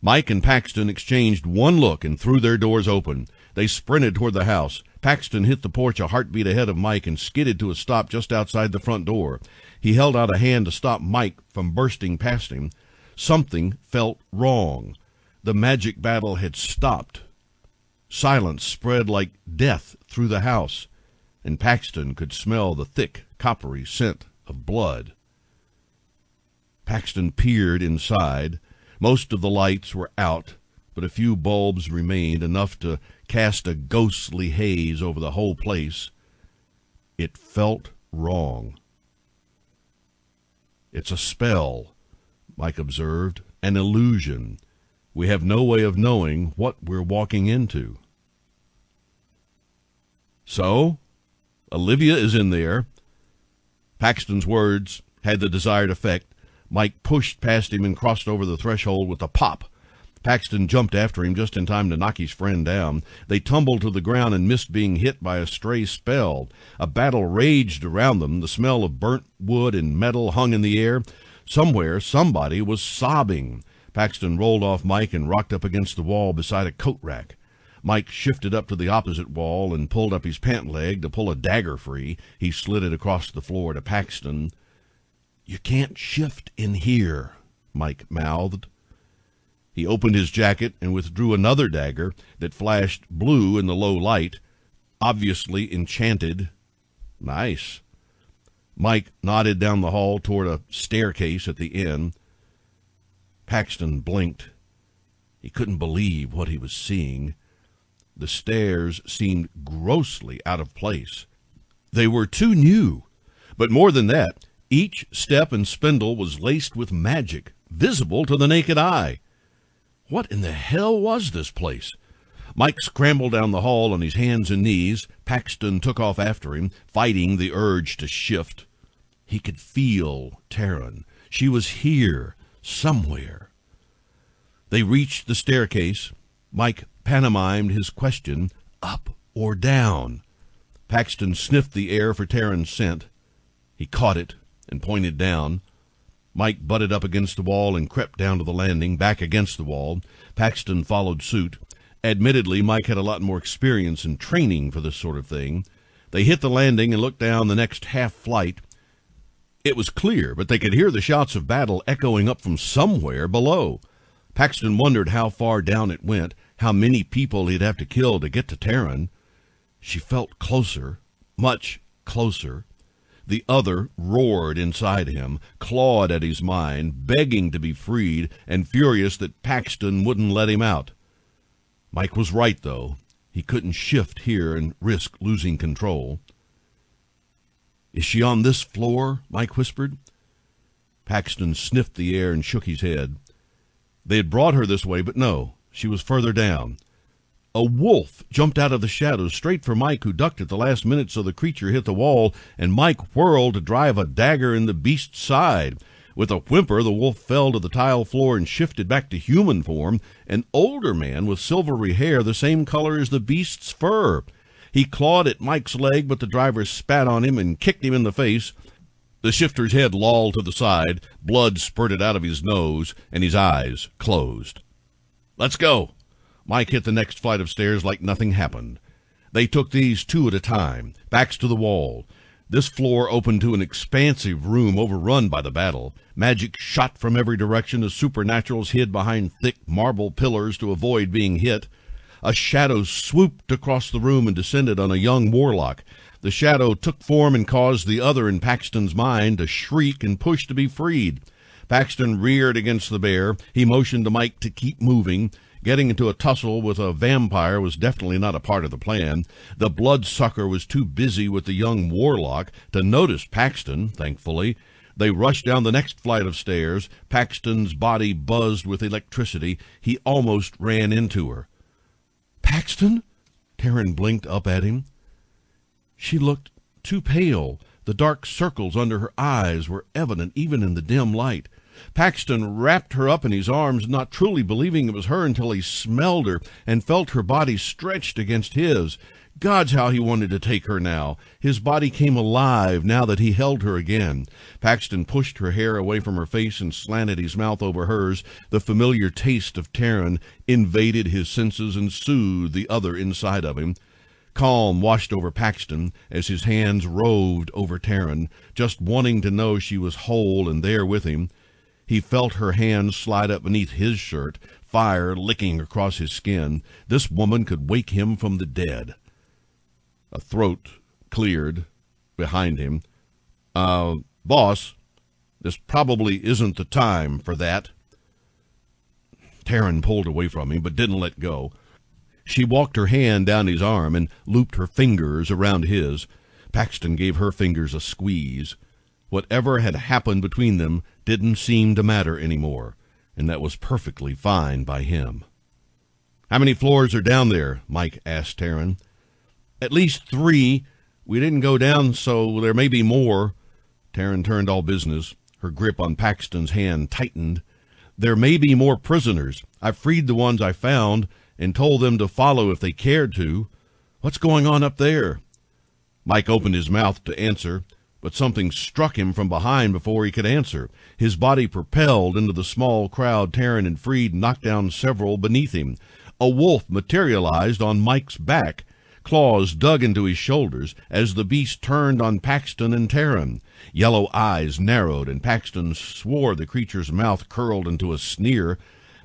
Mike and Paxton exchanged one look and threw their doors open. They sprinted toward the house. Paxton hit the porch a heartbeat ahead of Mike and skidded to a stop just outside the front door. He held out a hand to stop Mike from bursting past him. Something felt wrong. The magic battle had stopped. Silence spread like death through the house, and Paxton could smell the thick, coppery scent of blood. Paxton peered inside. Most of the lights were out, but a few bulbs remained, enough to cast a ghostly haze over the whole place. It felt wrong. "It's a spell," Mike observed, "an illusion. We have no way of knowing what we're walking into." "So, Olivia is in there." Paxton's words had the desired effect. Mike pushed past him and crossed over the threshold with a pop. Paxton jumped after him just in time to knock his friend down. They tumbled to the ground and missed being hit by a stray spell. A battle raged around them. The smell of burnt wood and metal hung in the air. Somewhere, somebody was sobbing. Paxton rolled off Mike and rocked up against the wall beside a coat rack. Mike shifted up to the opposite wall and pulled up his pant leg to pull a dagger free. He slid it across the floor to Paxton. "You can't shift in here," Mike mouthed. He opened his jacket and withdrew another dagger that flashed blue in the low light, obviously enchanted. "Nice." Mike nodded down the hall toward a staircase at the end. Paxton blinked. He couldn't believe what he was seeing. The stairs seemed grossly out of place. They were too new. But more than that, each step and spindle was laced with magic, visible to the naked eye. What in the hell was this place? Mike scrambled down the hall on his hands and knees. Paxton took off after him, fighting the urge to shift. He could feel Taryn. She was here, somewhere. They reached the staircase. Mike pantomimed his question, up or down. Paxton sniffed the air for Taryn's scent. He caught it and pointed down. Mike butted up against the wall and crept down to the landing, back against the wall. Paxton followed suit. Admittedly, Mike had a lot more experience and training for this sort of thing. They hit the landing and looked down the next half-flight. It was clear, but they could hear the shouts of battle echoing up from somewhere below. Paxton wondered how far down it went, how many people he'd have to kill to get to Taryn. She felt closer, much closer. The other roared inside him, clawed at his mind, begging to be freed, and furious that Paxton wouldn't let him out. Mike was right, though. He couldn't shift here and risk losing control. "Is she on this floor?" Mike whispered. Paxton sniffed the air and shook his head. They had brought her this way, but no, she was further down. A wolf jumped out of the shadows straight for Mike, who ducked at the last minute so the creature hit the wall, and Mike whirled to drive a dagger in the beast's side. With a whimper, the wolf fell to the tile floor and shifted back to human form, an older man with silvery hair the same color as the beast's fur. He clawed at Mike's leg, but the driver spat on him and kicked him in the face. The shifter's head lolled to the side, blood spurted out of his nose, and his eyes closed. "Let's go." Mike hit the next flight of stairs like nothing happened. They took these two at a time, backs to the wall. This floor opened to an expansive room overrun by the battle. Magic shot from every direction as supernaturals hid behind thick marble pillars to avoid being hit. A shadow swooped across the room and descended on a young warlock. The shadow took form and caused the other in Paxton's mind to shriek and push to be freed. Paxton reared against the bear. He motioned to Mike to keep moving. Getting into a tussle with a vampire was definitely not a part of the plan. The bloodsucker was too busy with the young warlock to notice Paxton, thankfully. They rushed down the next flight of stairs. Paxton's body buzzed with electricity. He almost ran into her. "Paxton?" Taryn blinked up at him. She looked too pale. The dark circles under her eyes were evident even in the dim light. Paxton wrapped her up in his arms, not truly believing it was her until he smelled her and felt her body stretched against his. Gods, how he wanted to take her now. His body came alive now that he held her again. Paxton pushed her hair away from her face and slanted his mouth over hers. The familiar taste of Taryn invaded his senses and soothed the other inside of him. Calm washed over Paxton as his hands roved over Taryn, just wanting to know she was whole and there with him. He felt her hands slide up beneath his shirt, fire licking across his skin. This woman could wake him from the dead. A throat cleared behind him. Boss, this probably isn't the time for that." Taryn pulled away from him, but didn't let go. She walked her hand down his arm and looped her fingers around his. Paxton gave her fingers a squeeze. Whatever had happened between them didn't seem to matter anymore, and that was perfectly fine by him. "How many floors are down there?" Mike asked Taryn. "At least 3. We didn't go down, so there may be more." Taryn turned all business. Her grip on Paxton's hand tightened. "There may be more prisoners. I freed the ones I found and told them to follow if they cared to. What's going on up there?" Mike opened his mouth to answer, but something struck him from behind before he could answer. His body propelled into the small crowd Taryn had freed and knocked down several beneath him. A wolf materialized on Mike's back. Claws dug into his shoulders as the beast turned on Paxton and Taryn. Yellow eyes narrowed, and Paxton swore the creature's mouth curled into a sneer.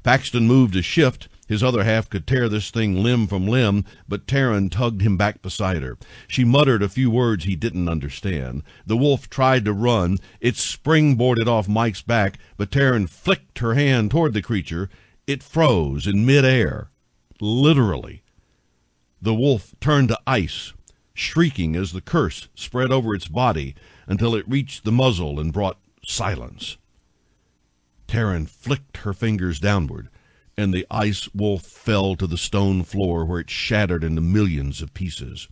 Paxton moved to shift. His other half could tear this thing limb from limb, but Taryn tugged him back beside her. She muttered a few words he didn't understand. The wolf tried to run. It springboarded off Mike's back, but Taryn flicked her hand toward the creature. It froze in midair. Literally. The wolf turned to ice, shrieking as the curse spread over its body until it reached the muzzle and brought silence. Taryn flicked her fingers downward, and the ice wolf fell to the stone floor where it shattered into millions of pieces.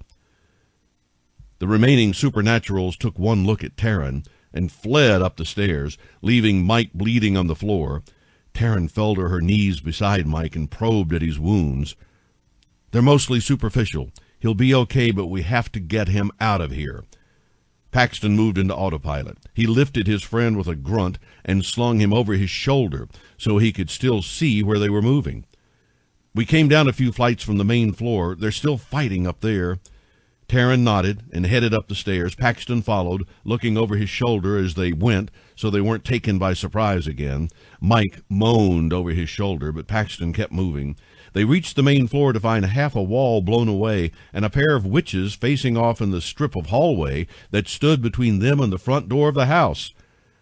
The remaining supernaturals took one look at Taryn and fled up the stairs, leaving Mike bleeding on the floor. Taryn fell to her knees beside Mike and probed at his wounds. "They're mostly superficial. He'll be okay, but we have to get him out of here." Paxton moved into autopilot. He lifted his friend with a grunt and slung him over his shoulder so he could still see where they were moving. "We came down a few flights from the main floor. They're still fighting up there." Taryn nodded and headed up the stairs. Paxton followed, looking over his shoulder as they went so they weren't taken by surprise again. Mike moaned over his shoulder, but Paxton kept moving. They reached the main floor to find half a wall blown away and a pair of witches facing off in the strip of hallway that stood between them and the front door of the house.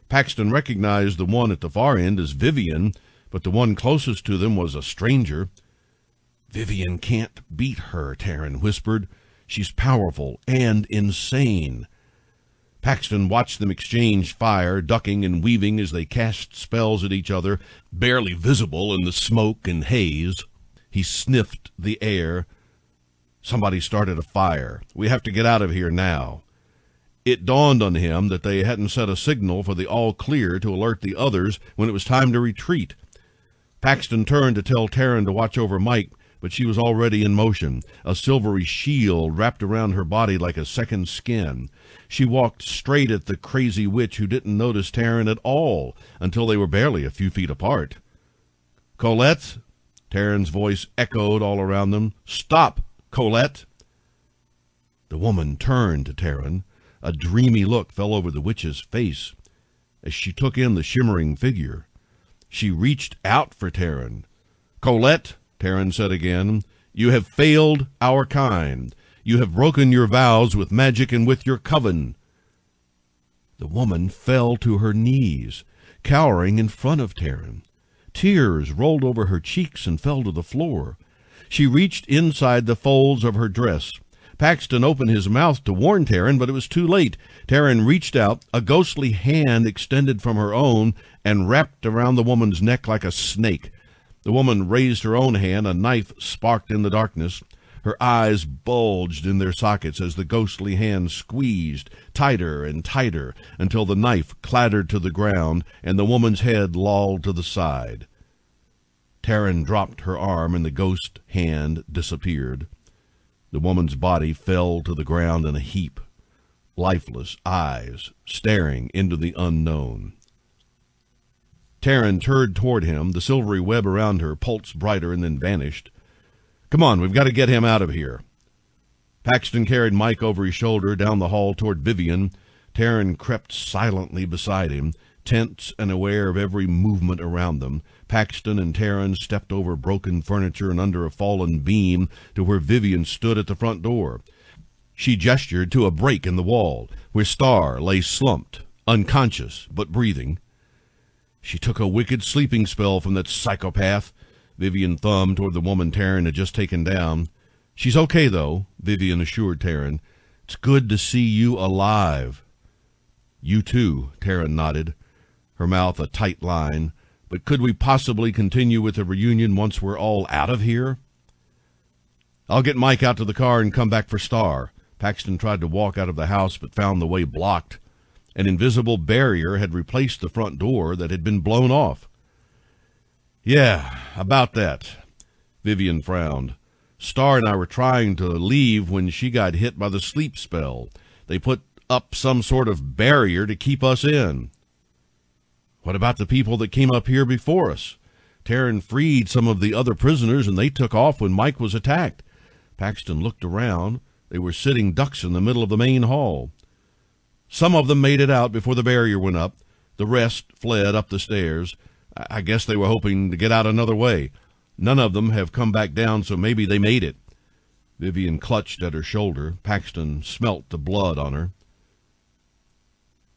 Paxton recognized the one at the far end as Vivian, but the one closest to them was a stranger. "Vivian can't beat her," Taryn whispered. "She's powerful and insane." Paxton watched them exchange fire, ducking and weaving as they cast spells at each other, barely visible in the smoke and haze. He sniffed the air. Somebody started a fire. "We have to get out of here now." It dawned on him that they hadn't set a signal for the all-clear to alert the others when it was time to retreat. Paxton turned to tell Taryn to watch over Mike, but she was already in motion, a silvery shield wrapped around her body like a second skin. She walked straight at the crazy witch, who didn't notice Taryn at all until they were barely a few feet apart. "Colette?" Taryn's voice echoed all around them. "Stop, Colette!" The woman turned to Taryn. A dreamy look fell over the witch's face as she took in the shimmering figure. She reached out for Taryn. "Colette," Taryn said again, "you have failed our kind. You have broken your vows with magic and with your coven." The woman fell to her knees, cowering in front of Taryn. Tears rolled over her cheeks and fell to the floor. She reached inside the folds of her dress. Paxton opened his mouth to warn Taryn, but it was too late. Taryn reached out, a ghostly hand extended from her own, and wrapped around the woman's neck like a snake. The woman raised her own hand. A knife sparked in the darkness. Her eyes bulged in their sockets as the ghostly hand squeezed tighter and tighter until the knife clattered to the ground and the woman's head lolled to the side. Taryn dropped her arm and the ghost hand disappeared. The woman's body fell to the ground in a heap, lifeless eyes staring into the unknown. Taryn turned toward him, the silvery web around her pulsed brighter and then vanished. "Come on, we've got to get him out of here." Paxton carried Mike over his shoulder down the hall toward Vivian. Taryn crept silently beside him, tense and aware of every movement around them. Paxton and Taryn stepped over broken furniture and under a fallen beam to where Vivian stood at the front door. She gestured to a break in the wall, where Star lay slumped, unconscious but breathing. "She took a wicked sleeping spell from that psychopath." Vivian thumbed toward the woman Taryn had just taken down. "She's okay, though," Vivian assured Taryn. "It's good to see you alive." "You too," Taryn nodded, her mouth a tight line. "But could we possibly continue with the reunion once we're all out of here?" "I'll get Mike out to the car and come back for Star." Paxton tried to walk out of the house but found the way blocked. An invisible barrier had replaced the front door that had been blown off. "Yeah, about that." Vivian frowned. "Star and I were trying to leave when she got hit by the sleep spell. They put up some sort of barrier to keep us in." "What about the people that came up here before us? Taryn freed some of the other prisoners and they took off when Mike was attacked." Paxton looked around. They were sitting ducks in the middle of the main hall. "Some of them made it out before the barrier went up. The rest fled up the stairs. I guess they were hoping to get out another way. None of them have come back down, so maybe they made it." Vivian clutched at her shoulder. Paxton smelt the blood on her.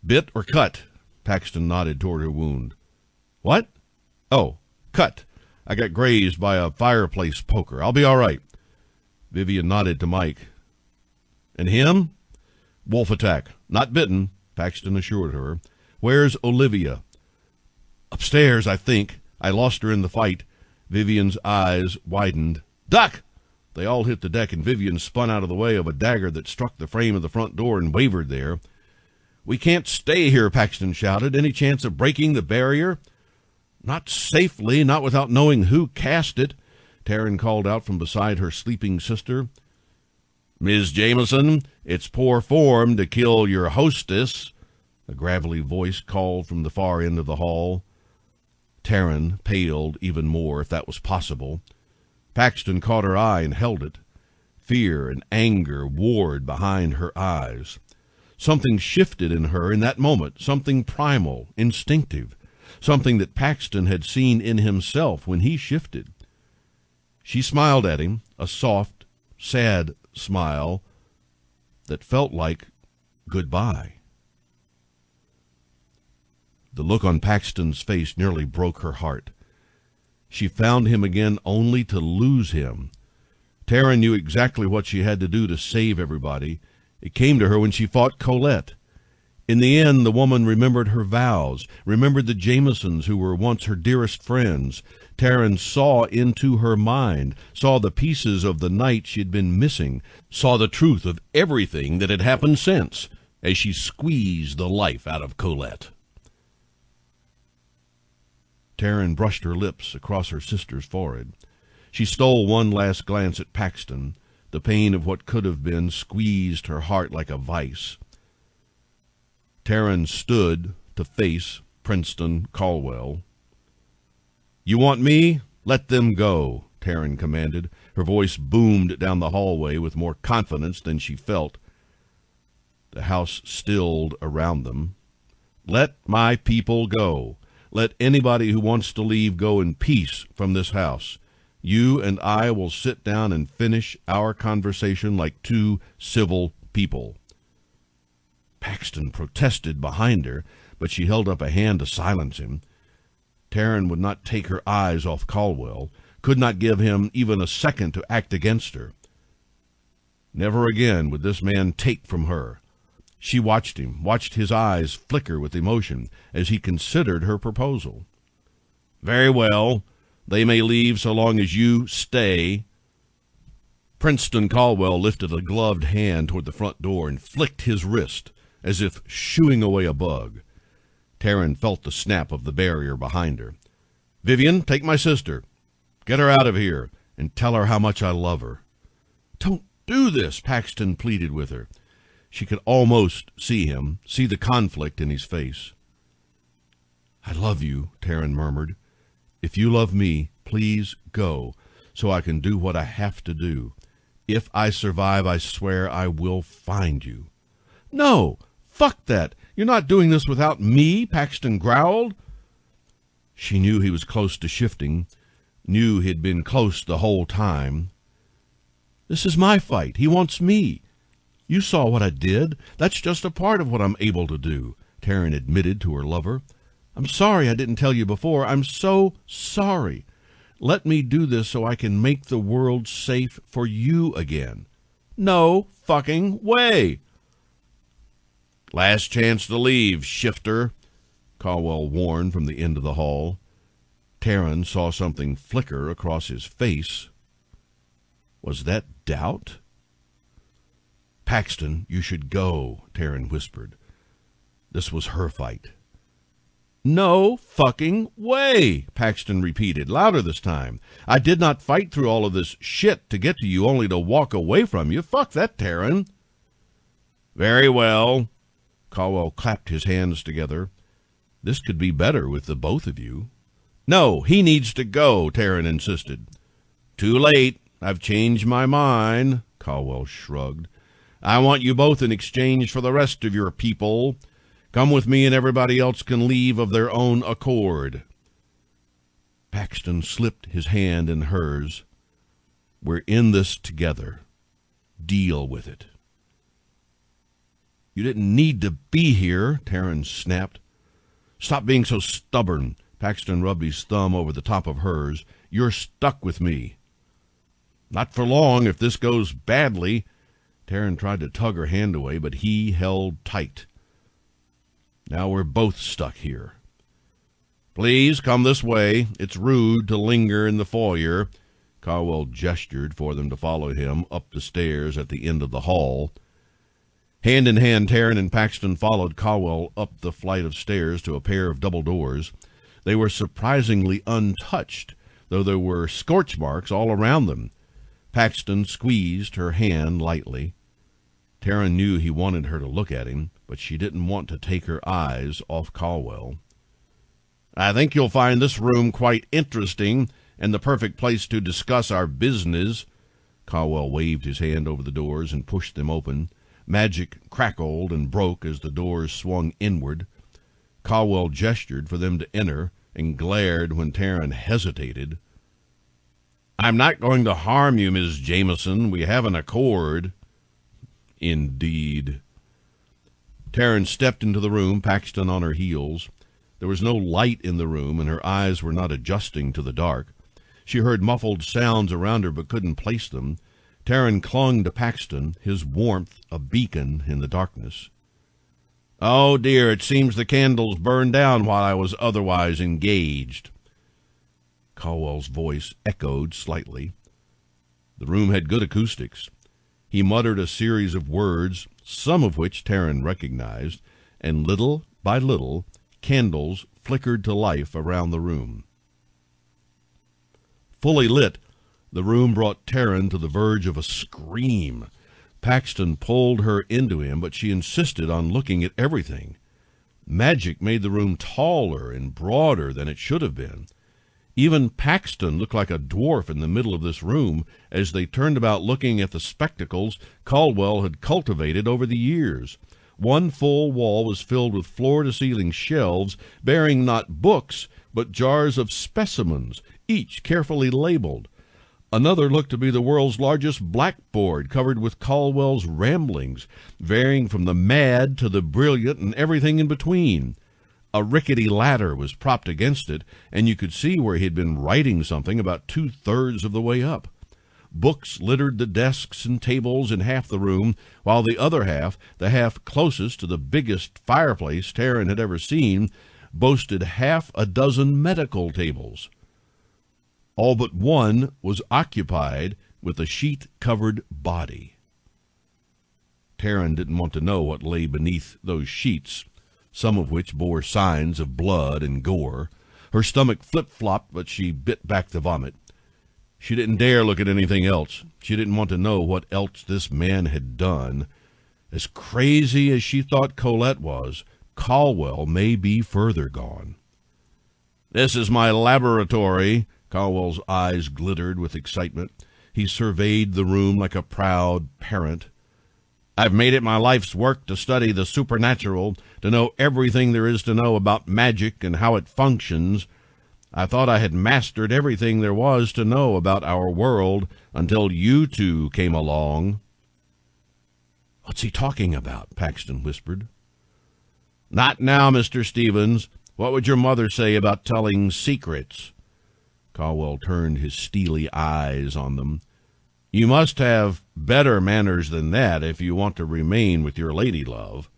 "Bit or cut?" Paxton nodded toward her wound. "What?" "Oh, cut. I got grazed by a fireplace poker. I'll be all right." Vivian nodded to Mike. "And him?" "Wolf attack. Not bitten," Paxton assured her. "Where's Olivia?" "Upstairs, I think. I lost her in the fight." Vivian's eyes widened. "Duck!" They all hit the deck, and Vivian spun out of the way of a dagger that struck the frame of the front door and wavered there. "We can't stay here," Paxton shouted. "Any chance of breaking the barrier?" "Not safely, not without knowing who cast it," Taryn called out from beside her sleeping sister. "Ms. Jameson, it's poor form to kill your hostess," a gravelly voice called from the far end of the hall. Taryn paled even more, if that was possible. Paxton caught her eye and held it. Fear and anger warred behind her eyes. Something shifted in her in that moment, something primal, instinctive, something that Paxton had seen in himself when he shifted. She smiled at him, a soft, sad smile that felt like goodbye. The look on Paxton's face nearly broke her heart. She found him again only to lose him. Taryn knew exactly what she had to do to save everybody. It came to her when she fought Colette. In the end, the woman remembered her vows, remembered the Jamesons who were once her dearest friends. Taryn saw into her mind, saw the pieces of the night she'd been missing, saw the truth of everything that had happened since, as she squeezed the life out of Colette. Taryn brushed her lips across her sister's forehead. She stole one last glance at Paxton. The pain of what could have been squeezed her heart like a vice. Taryn stood to face Princeton Caldwell. "You want me? Let them go," Taryn commanded. Her voice boomed down the hallway with more confidence than she felt. The house stilled around them. "Let my people go. Let anybody who wants to leave go in peace from this house. You and I will sit down and finish our conversation like two civil people." Paxton protested behind her, but she held up a hand to silence him. Taryn would not take her eyes off Caldwell, could not give him even a second to act against her. Never again would this man take from her. She watched him, watched his eyes flicker with emotion as he considered her proposal. "Very well. They may leave so long as you stay." Princeton Caldwell lifted a gloved hand toward the front door and flicked his wrist as if shooing away a bug. Taryn felt the snap of the barrier behind her. "Vivian, take my sister. Get her out of here and tell her how much I love her." "Don't do this," Paxton pleaded with her. She could almost see him, see the conflict in his face. "I love you," Taryn murmured. "If you love me, please go, so I can do what I have to do. If I survive, I swear I will find you." "No, fuck that. You're not doing this without me," Paxton growled. She knew he was close to shifting, knew he'd been close the whole time. "This is my fight. He wants me. You saw what I did. That's just a part of what I'm able to do," Taryn admitted to her lover. "I'm sorry I didn't tell you before. I'm so sorry. Let me do this so I can make the world safe for you again." "No fucking way." "Last chance to leave, shifter," Caldwell warned from the end of the hall. Taryn saw something flicker across his face. Was that doubt? "Paxton, you should go," Taryn whispered. This was her fight. "No fucking way," Paxton repeated, louder this time. "I did not fight through all of this shit to get to you only to walk away from you. Fuck that, Taryn." "Very well." Caldwell clapped his hands together. "This could be better with the both of you." "No, he needs to go," Taryn insisted. "Too late. I've changed my mind," Caldwell shrugged. "I want you both in exchange for the rest of your people. Come with me and everybody else can leave of their own accord." Paxton slipped his hand in hers. "We're in this together. Deal with it." "You didn't need to be here," Taryn snapped. "Stop being so stubborn." Paxton rubbed his thumb over the top of hers. "You're stuck with me." "Not for long if this goes badly." Taryn tried to tug her hand away, but he held tight. "Now we're both stuck here." "Please come this way. It's rude to linger in the foyer." Caldwell gestured for them to follow him up the stairs at the end of the hall. Hand in hand, Taryn and Paxton followed Caldwell up the flight of stairs to a pair of double doors. They were surprisingly untouched, though there were scorch marks all around them. Paxton squeezed her hand lightly. Taryn knew he wanted her to look at him, but she didn't want to take her eyes off Caldwell. "I think you'll find this room quite interesting and the perfect place to discuss our business." Caldwell waved his hand over the doors and pushed them open. Magic crackled and broke as the doors swung inward. Caldwell gestured for them to enter and glared when Taryn hesitated. "I'm not going to harm you, Ms. Jameson. We have an accord." "Indeed." Taryn stepped into the room, Paxton on her heels. There was no light in the room, and her eyes were not adjusting to the dark. She heard muffled sounds around her but couldn't place them. Taryn clung to Paxton, his warmth a beacon in the darkness. "Oh, dear, it seems the candles burned down while I was otherwise engaged." Caldwell's voice echoed slightly. The room had good acoustics. He muttered a series of words, some of which Taryn recognized, and little by little, candles flickered to life around the room. Fully lit, the room brought Taryn to the verge of a scream. Paxton pulled her into him, but she insisted on looking at everything. Magic made the room taller and broader than it should have been. Even Paxton looked like a dwarf in the middle of this room as they turned about looking at the spectacles Caldwell had cultivated over the years. One full wall was filled with floor-to-ceiling shelves bearing not books, but jars of specimens, each carefully labeled. Another looked to be the world's largest blackboard covered with Caldwell's ramblings, varying from the mad to the brilliant and everything in between. A rickety ladder was propped against it, and you could see where he had been writing something about 2/3 of the way up. Books littered the desks and tables in half the room, while the other half, the half closest to the biggest fireplace Taryn had ever seen, boasted half a dozen medical tables. All but one was occupied with a sheet-covered body. Taryn didn't want to know what lay beneath those sheets, some of which bore signs of blood and gore. Her stomach flip-flopped, but she bit back the vomit. She didn't dare look at anything else. She didn't want to know what else this man had done. As crazy as she thought Colette was, Caldwell may be further gone. "This is my laboratory." Caldwell's eyes glittered with excitement. He surveyed the room like a proud parent. "I've made it my life's work to study the supernatural, to know everything there is to know about magic and how it functions. I thought I had mastered everything there was to know about our world until you two came along." "What's he talking about?" Paxton whispered. "Not now, Mr. Stevens. What would your mother say about telling secrets?" Caldwell turned his steely eyes on them. "You must have better manners than that if you want to remain with your lady love."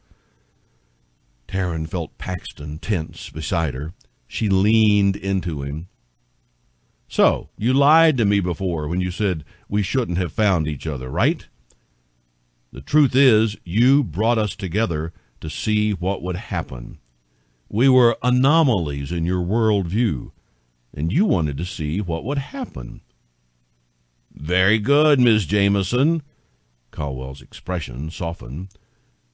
Taryn felt Paxton tense beside her. She leaned into him. "So, you lied to me before when you said we shouldn't have found each other, right? The truth is, you brought us together to see what would happen. We were anomalies in your worldview, and you wanted to see what would happen." "Very good, Miss Jameson." Caldwell's expression softened.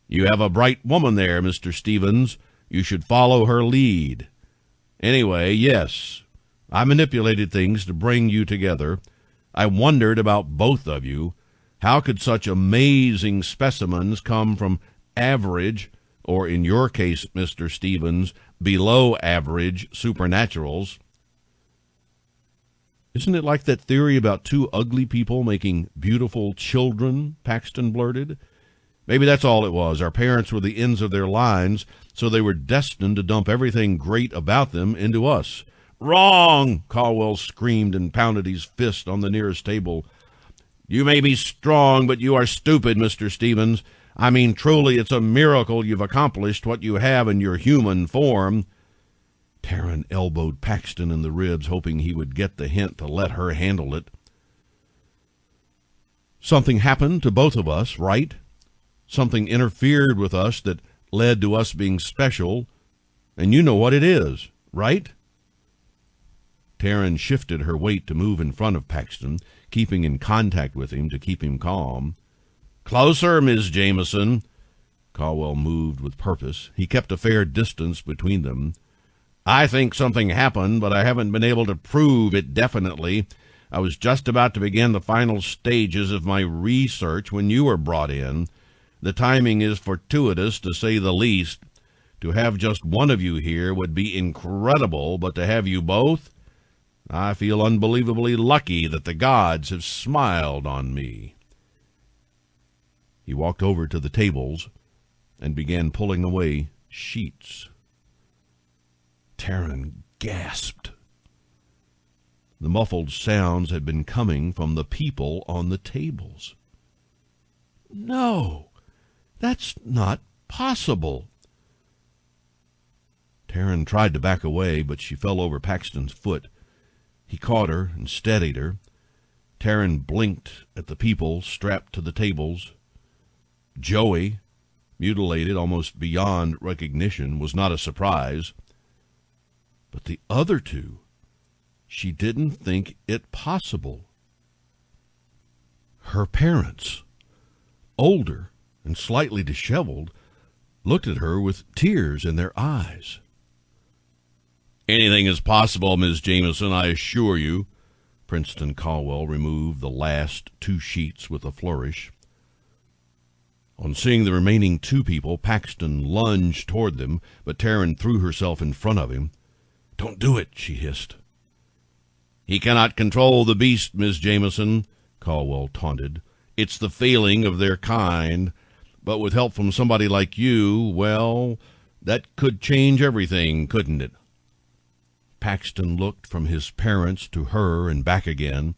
"You have a bright woman there, Mr. Stevens. You should follow her lead. Anyway, yes, I manipulated things to bring you together. I wondered about both of you. How could such amazing specimens come from average, or in your case, Mr. Stevens, below average supernaturals?" "Isn't it like that theory about two ugly people making beautiful children?" Paxton blurted. "Maybe that's all it was. Our parents were the ends of their lines, so they were destined to dump everything great about them into us." "Wrong!" Caldwell screamed and pounded his fist on the nearest table. "You may be strong, but you are stupid, Mr. Stevens. I mean, truly, it's a miracle you've accomplished what you have in your human form." Taryn elbowed Paxton in the ribs, hoping he would get the hint to let her handle it. "Something happened to both of us, right? Something interfered with us that led to us being special, and you know what it is, right?" Taryn shifted her weight to move in front of Paxton, keeping in contact with him to keep him calm. "Closer, Miss Jameson." Caldwell moved with purpose. He kept a fair distance between them. "I think something happened, but I haven't been able to prove it definitely. I was just about to begin the final stages of my research when you were brought in. The timing is fortuitous, to say the least. To have just one of you here would be incredible, but to have you both, I feel unbelievably lucky that the gods have smiled on me." He walked over to the tables and began pulling away sheets. Taryn gasped. The muffled sounds had been coming from the people on the tables. "No, that's not possible." Taryn tried to back away, but she fell over Paxton's foot. He caught her and steadied her. Taryn blinked at the people strapped to the tables. Joey, mutilated almost beyond recognition, was not a surprise. But the other two, she didn't think it possible. Her parents, older and slightly disheveled, looked at her with tears in their eyes. "Anything is possible, Miss Jameson, I assure you." Princeton Caldwell removed the last two sheets with a flourish. On seeing the remaining two people, Paxton lunged toward them, but Taryn threw herself in front of him. "Don't do it," she hissed. "He cannot control the beast, Miss Jameson," Caldwell taunted. "It's the failing of their kind. But with help from somebody like you, well, that could change everything, couldn't it?" Paxton looked from his parents to her and back again.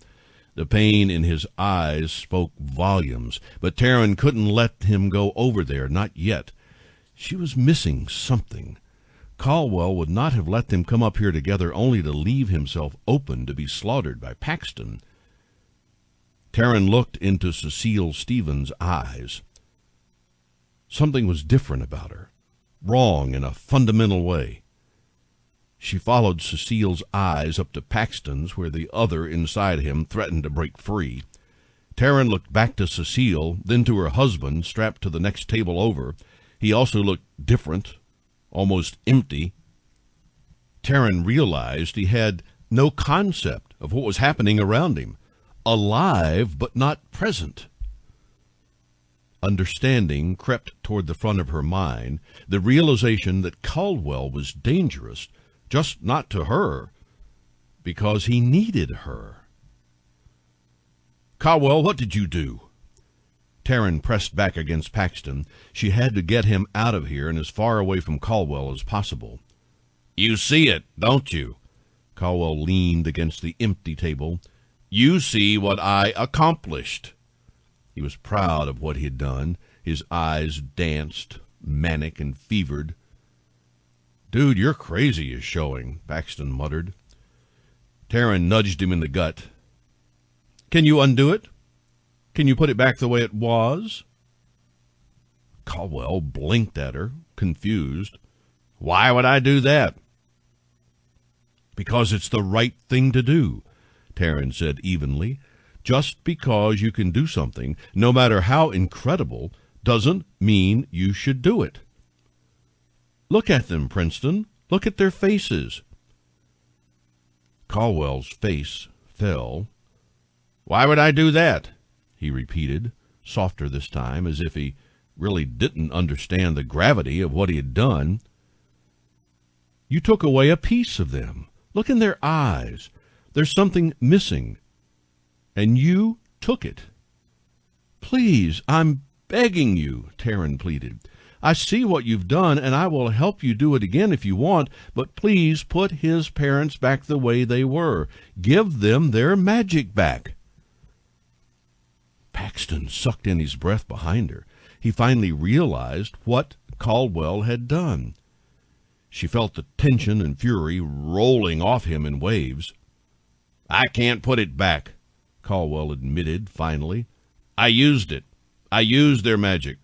The pain in his eyes spoke volumes, but Taryn couldn't let him go over there, not yet. She was missing something. Caldwell would not have let them come up here together only to leave himself open to be slaughtered by Paxton. Taryn looked into Cecile Stevens' eyes. Something was different about her, wrong in a fundamental way. She followed Cecile's eyes up to Paxton's, where the other inside him threatened to break free. Taryn looked back to Cecile, then to her husband, strapped to the next table over. He also looked different, almost empty. Taryn realized he had no concept of what was happening around him, alive but not present. Understanding crept toward the front of her mind, the realization that Caldwell was dangerous, just not to her, because he needed her. "Caldwell, what did you do?" Taryn pressed back against Paxton. She had to get him out of here and as far away from Caldwell as possible. "You see it, don't you?" Caldwell leaned against the empty table. "You see what I accomplished." He was proud of what he had done. His eyes danced, manic and fevered. "Dude, you're crazy is showing," Paxton muttered. Taryn nudged him in the gut. "Can you undo it? Can you put it back the way it was?" Caldwell blinked at her, confused. "Why would I do that?" "Because it's the right thing to do," Taryn said evenly. "Just because you can do something, no matter how incredible, doesn't mean you should do it. Look at them, Princeton. Look at their faces." Caldwell's face fell. "Why would I do that?" he repeated, softer this time, as if he really didn't understand the gravity of what he had done. "You took away a piece of them. Look in their eyes. There's something missing. And you took it." "Please, I'm begging you," Taryn pleaded. "I see what you've done, and I will help you do it again if you want, but please put his parents back the way they were. Give them their magic back." Paxton sucked in his breath behind her. He finally realized what Caldwell had done. She felt the tension and fury rolling off him in waves. "I can't put it back," Caldwell admitted finally. "I used it. I used their magic.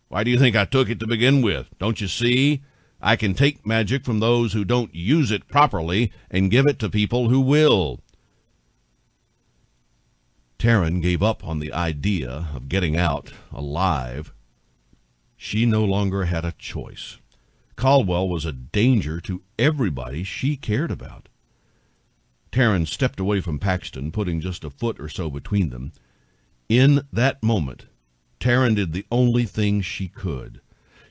Why do you think I took it to begin with? Don't you see? I can take magic from those who don't use it properly and give it to people who will." Taryn gave up on the idea of getting out alive. She no longer had a choice. Caldwell was a danger to everybody she cared about. Taryn stepped away from Paxton, putting just a foot or so between them. In that moment, Taryn did the only thing she could.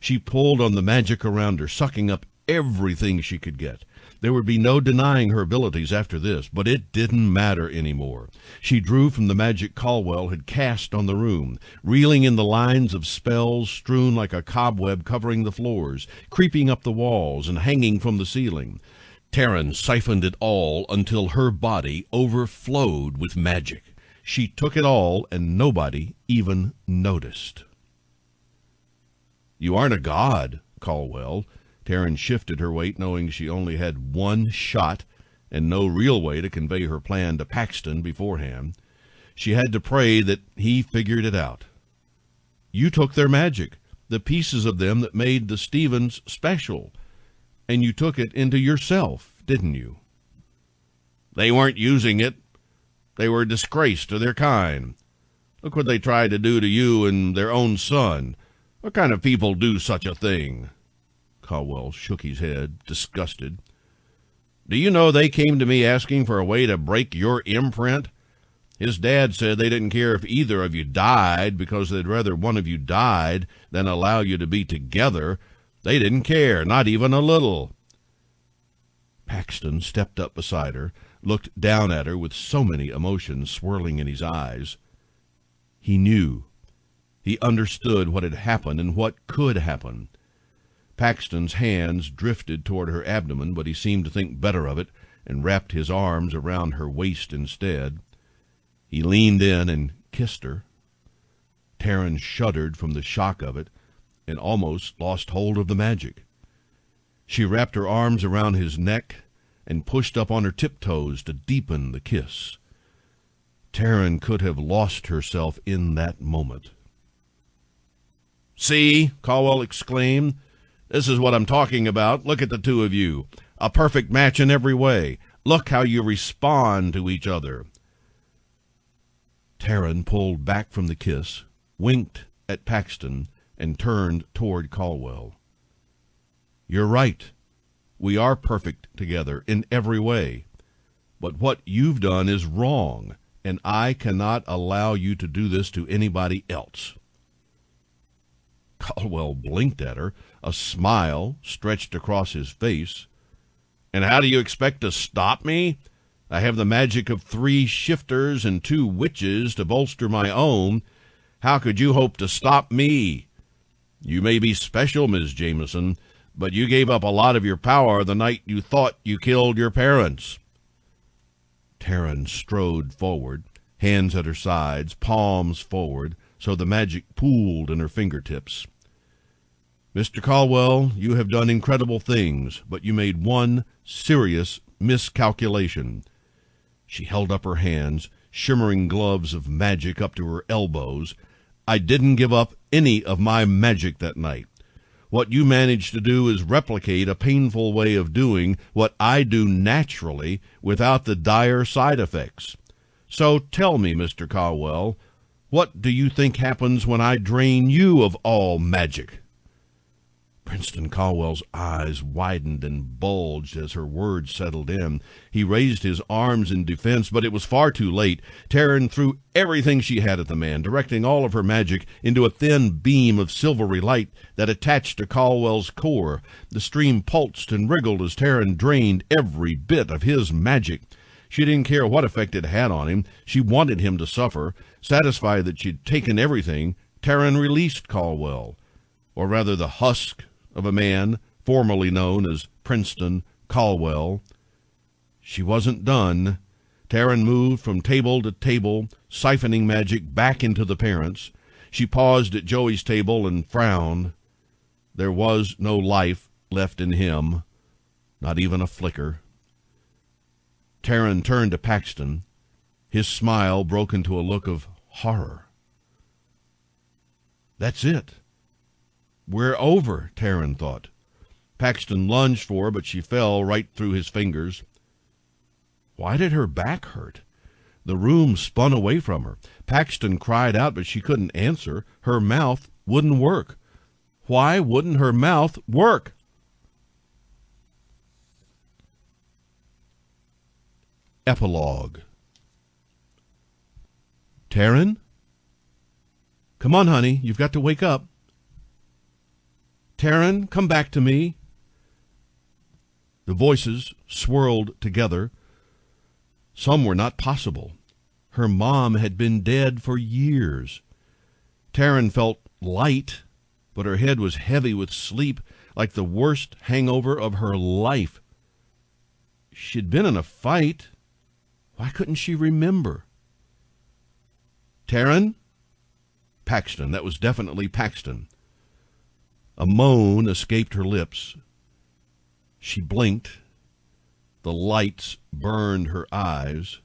She pulled on the magic around her, sucking up everything she could get. There would be no denying her abilities after this, but it didn't matter anymore. She drew from the magic Caldwell had cast on the room, reeling in the lines of spells strewn like a cobweb covering the floors, creeping up the walls and hanging from the ceiling. Taryn siphoned it all until her body overflowed with magic. She took it all, and nobody even noticed. "You aren't a god, Caldwell." Taryn shifted her weight, knowing she only had one shot and no real way to convey her plan to Paxton beforehand. She had to pray that he figured it out. "You took their magic, the pieces of them that made the Stevens special, and you took it into yourself, didn't you?" "They weren't using it. They were a disgrace to their kind. Look what they tried to do to you and their own son. What kind of people do such a thing?" Caldwell shook his head, disgusted. "Do you know they came to me asking for a way to break your imprint? His dad said they didn't care if either of you died because they'd rather one of you died than allow you to be together. They didn't care, not even a little." Paxton stepped up beside her, looked down at her with so many emotions swirling in his eyes. He knew. He understood what had happened and what could happen. Paxton's hands drifted toward her abdomen, but he seemed to think better of it and wrapped his arms around her waist instead. He leaned in and kissed her. Taryn shuddered from the shock of it and almost lost hold of the magic. She wrapped her arms around his neck and pushed up on her tiptoes to deepen the kiss. Taryn could have lost herself in that moment. "See," Caldwell exclaimed, "this is what I'm talking about. Look at the two of you. A perfect match in every way. Look how you respond to each other." Taryn pulled back from the kiss, winked at Paxton, and turned toward Caldwell. "You're right. We are perfect together in every way. But what you've done is wrong, and I cannot allow you to do this to anybody else." Caldwell blinked at her. A smile stretched across his face. "And how do you expect to stop me? I have the magic of 3 shifters and 2 witches to bolster my own. How could you hope to stop me? You may be special, Ms. Jameson, but you gave up a lot of your power the night you thought you killed your parents." Taryn strode forward, hands at her sides, palms forward, so the magic pooled in her fingertips. "Mr. Caldwell, you have done incredible things, but you made one serious miscalculation." She held up her hands, shimmering gloves of magic up to her elbows. "I didn't give up any of my magic that night. What you managed to do is replicate a painful way of doing what I do naturally without the dire side effects. So tell me, Mr. Caldwell, what do you think happens when I drain you of all magic?" Princeton Caldwell's eyes widened and bulged as her words settled in. He raised his arms in defense, but it was far too late. Taryn threw everything she had at the man, directing all of her magic into a thin beam of silvery light that attached to Caldwell's core. The stream pulsed and wriggled as Taryn drained every bit of his magic. She didn't care what effect it had on him. She wanted him to suffer. Satisfied that she'd taken everything, Taryn released Caldwell, or rather the husk of a man formerly known as Princeton Caldwell. She wasn't done. Taryn moved from table to table, siphoning magic back into the parents. She paused at Joey's table and frowned. There was no life left in him, not even a flicker. Taryn turned to Paxton. His smile broke into a look of horror. "That's it. We're over," Taryn thought. Paxton lunged for her, but she fell right through his fingers. Why did her back hurt? The room spun away from her. Paxton cried out, but she couldn't answer. Her mouth wouldn't work. Why wouldn't her mouth work? Epilogue. "Taryn? Come on, honey. You've got to wake up. Taryn, come back to me." The voices swirled together. Some were not possible. Her mom had been dead for years. Taryn felt light, but her head was heavy with sleep, like the worst hangover of her life. She'd been in a fight. Why couldn't she remember? "Taryn?" Paxton. That was definitely Paxton. A moan escaped her lips. She blinked. The lights burned her eyes.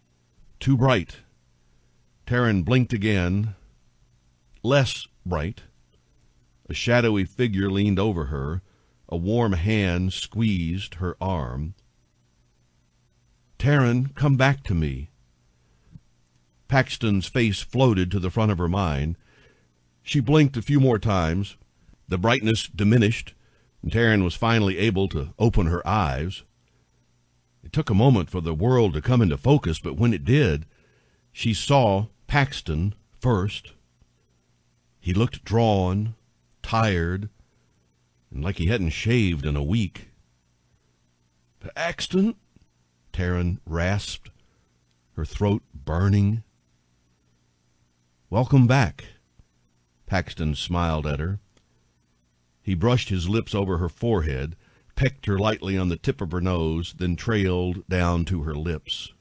Too bright. Taryn blinked again. Less bright. A shadowy figure leaned over her. A warm hand squeezed her arm. "Taryn, come back to me." Paxton's face floated to the front of her mind. She blinked a few more times. The brightness diminished, and Taryn was finally able to open her eyes. It took a moment for the world to come into focus, but when it did, she saw Paxton first. He looked drawn, tired, and like he hadn't shaved in a week. "Paxton?" Taryn rasped, her throat burning. "Welcome back." Paxton smiled at her. He brushed his lips over her forehead, pecked her lightly on the tip of her nose, then trailed down to her lips.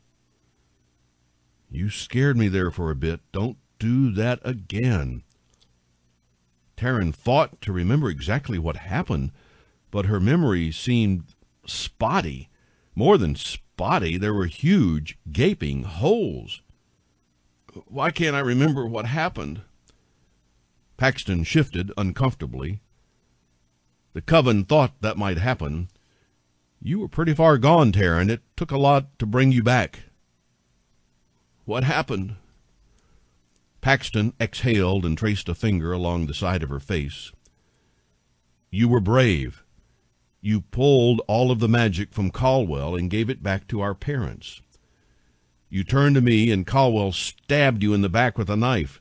"You scared me there for a bit. Don't do that again." Taryn fought to remember exactly what happened, but her memory seemed spotty. More than spotty, there were huge, gaping holes. Why can't I remember what happened? Paxton shifted uncomfortably. The coven thought that might happen. You were pretty far gone, Taryn. It took a lot to bring you back. What happened? Paxton exhaled and traced a finger along the side of her face. You were brave. You pulled all of the magic from Caldwell and gave it back to our parents. You turned to me, and Caldwell stabbed you in the back with a knife.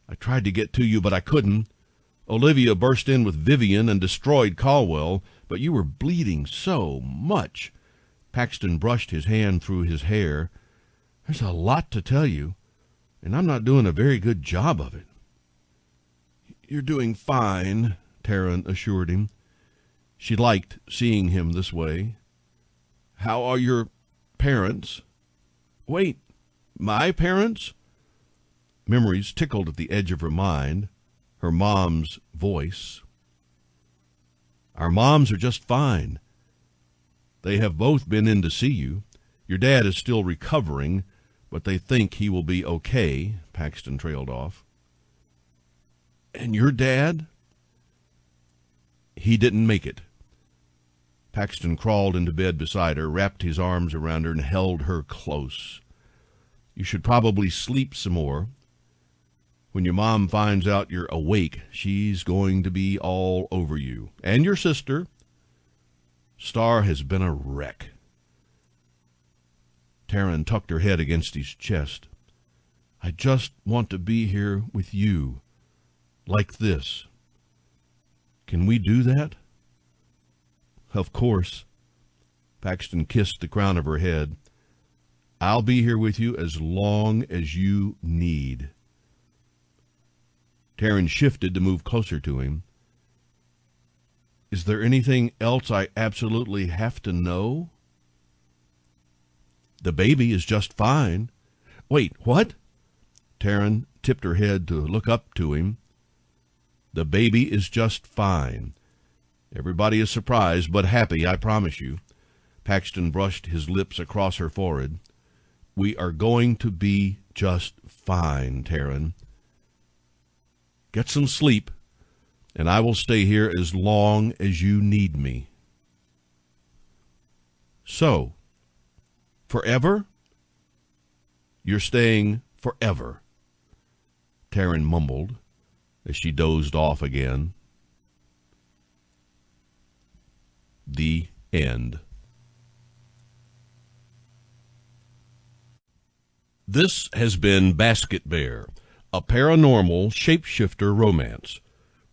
I tried to get to you, but I couldn't. Olivia burst in with Vivian and destroyed Caldwell, but you were bleeding so much. Paxton brushed his hand through his hair. There's a lot to tell you, and I'm not doing a very good job of it. You're doing fine, Taryn assured him. She liked seeing him this way. How are your parents? Wait, my parents? Memories tickled at the edge of her mind. Her mom's voice. Our moms are just fine. They have both been in to see you. Your dad is still recovering, but they think he will be okay, Paxton trailed off. And your dad? He didn't make it. Paxton crawled into bed beside her, wrapped his arms around her, and held her close. You should probably sleep some more. When your mom finds out you're awake, she's going to be all over you. And your sister. Star has been a wreck. Taryn tucked her head against his chest. I just want to be here with you, like this. Can we do that? Of course. Paxton kissed the crown of her head. I'll be here with you as long as you need. Taryn shifted to move closer to him. Is there anything else I absolutely have to know? The baby is just fine. Wait, what? Taryn tipped her head to look up to him. The baby is just fine. Everybody is surprised, but happy, I promise you. Paxton brushed his lips across her forehead. We are going to be just fine, Taryn. Get some sleep, and I will stay here as long as you need me. So, forever? You're staying forever, Taryn mumbled as she dozed off again. The end. This has been Basket Bear, a paranormal shapeshifter romance,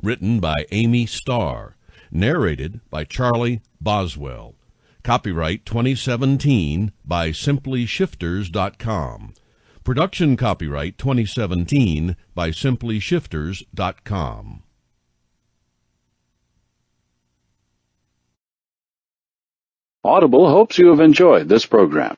written by Amy Starr, narrated by Charlie Boswell. Copyright 2017 by simplyshifters.com. Production copyright 2017 by simplyshifters.com. Audible hopes you have enjoyed this program.